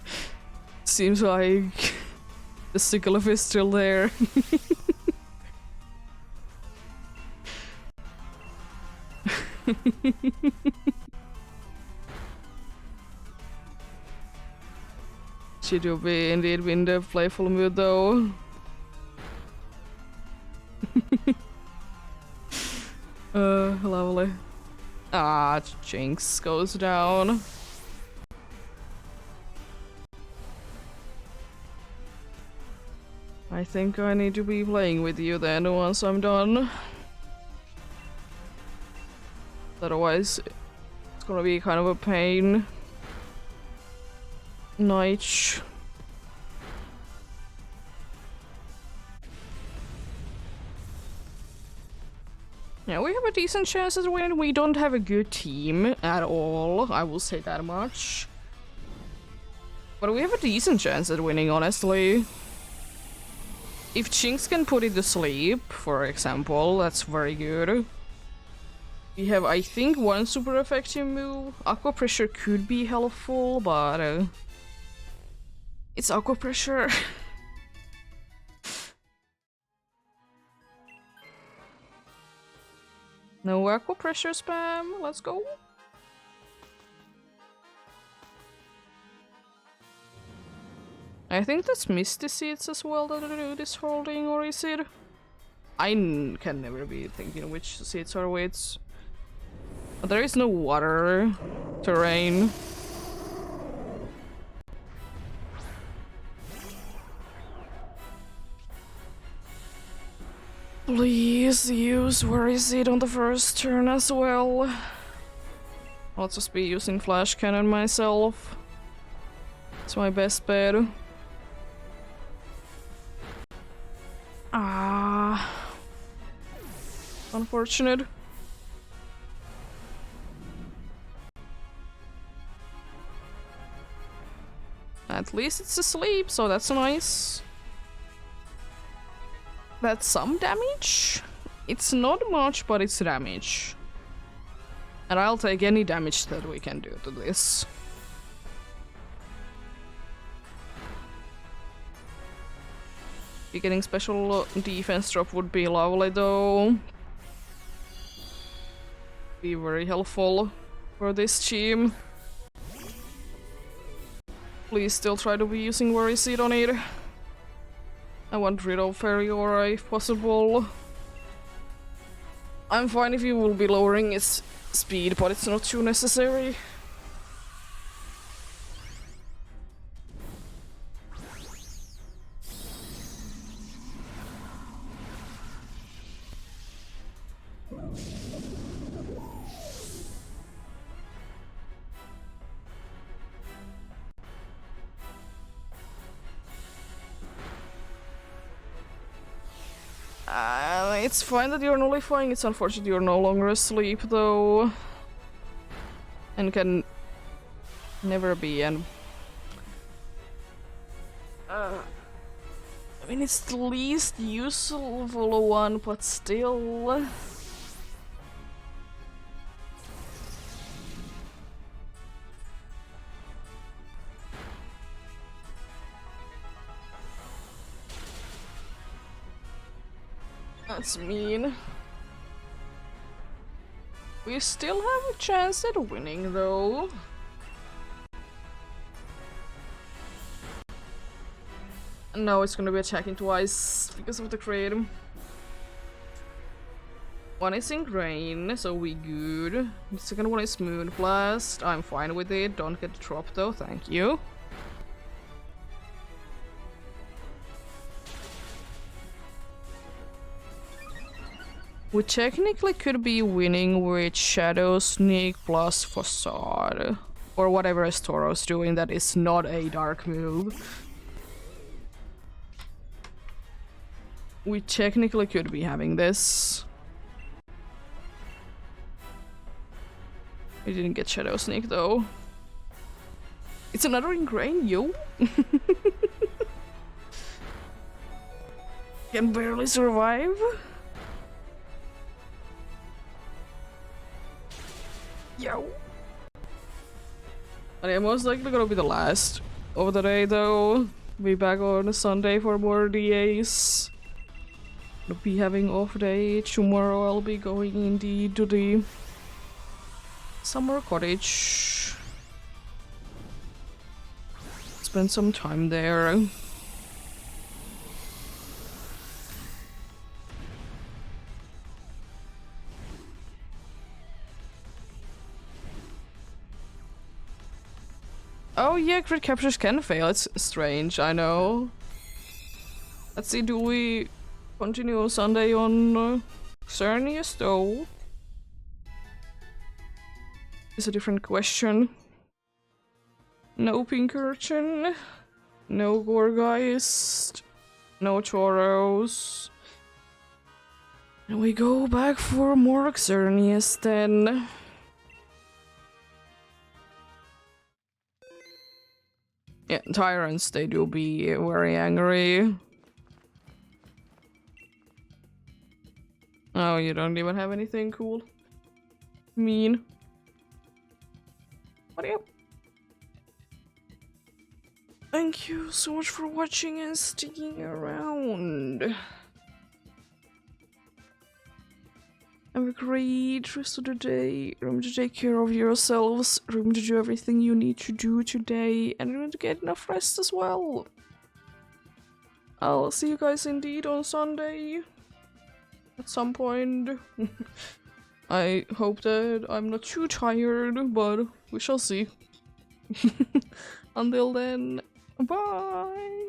Seems like the Sigilyph is still there. Should you be indeed in the playful mood though? Lovely. Ah, Jinx goes down. I think I need to be playing with you then once I'm done. Otherwise, it's gonna be kind of a pain. Night. Yeah, we have a decent chance of winning. We don't have a good team at all, I will say that much. But we have a decent chance at winning, honestly. If Jinx can put it to sleep, for example, that's very good. We have, I think, one super effective move. Aqua Pressure could be helpful, but it's Aqua Pressure. No Aqua Pressure spam, let's go. I think that's Misty Seeds as well that do this holding, or is it? I can never be thinking which seeds are which. But there is no water terrain. Please use Where Is It on the first turn as well. I'll just be using Flash Cannon myself. It's my best bet. Ah, unfortunate. At least it's asleep, so that's nice. That's some damage. It's not much, but it's damage. And I'll take any damage that we can do to this. Getting special defense drop would be lovely though. Be very helpful for this team. Please still try to be using Worry Seed on it. I want rid of Fairy Aura if possible. I'm fine if you will be lowering its speed, but it's not too necessary. It's fine that you're nullifying, it's unfortunate you're no longer asleep though. And can never be, and I mean it's the least useful one, but still. That's mean. We still have a chance at winning though. No, it's gonna be attacking twice because of the crit. One is Ingrain, so we good. The second one is Moon Blast. I'm fine with it. Don't get the drop though, thank you. We technically could be winning with Shadow Sneak plus Facade. Or whatever Estoro's doing that is not a dark move. We technically could be having this. We didn't get Shadow Sneak though. It's another Ingrain, yo! Can barely survive. Yo! But yeah, most likely gonna be the last of the day though. Be back on a Sunday for more DAs. I'll be having off day. Tomorrow I'll be going indeed to the summer cottage. Spend some time there. Oh yeah, crit captures can fail. It's strange, I know. Let's see, do we continue on Sunday on Xerneas though? It's a different question. No Pinkerton, no Gorgeist, no Tauros. And we go back for more Xerneas then. Yeah, Tyrants, they do be very angry. Oh, you don't even have anything cool. Mean. But yeah. Thank you so much for watching and sticking around. Have a great rest of the day. Remember to take care of yourselves. Remember to do everything you need to do today. And remember to get enough rest as well. I'll see you guys indeed on Sunday. At some point. I hope that I'm not too tired, but we shall see. Until then, bye!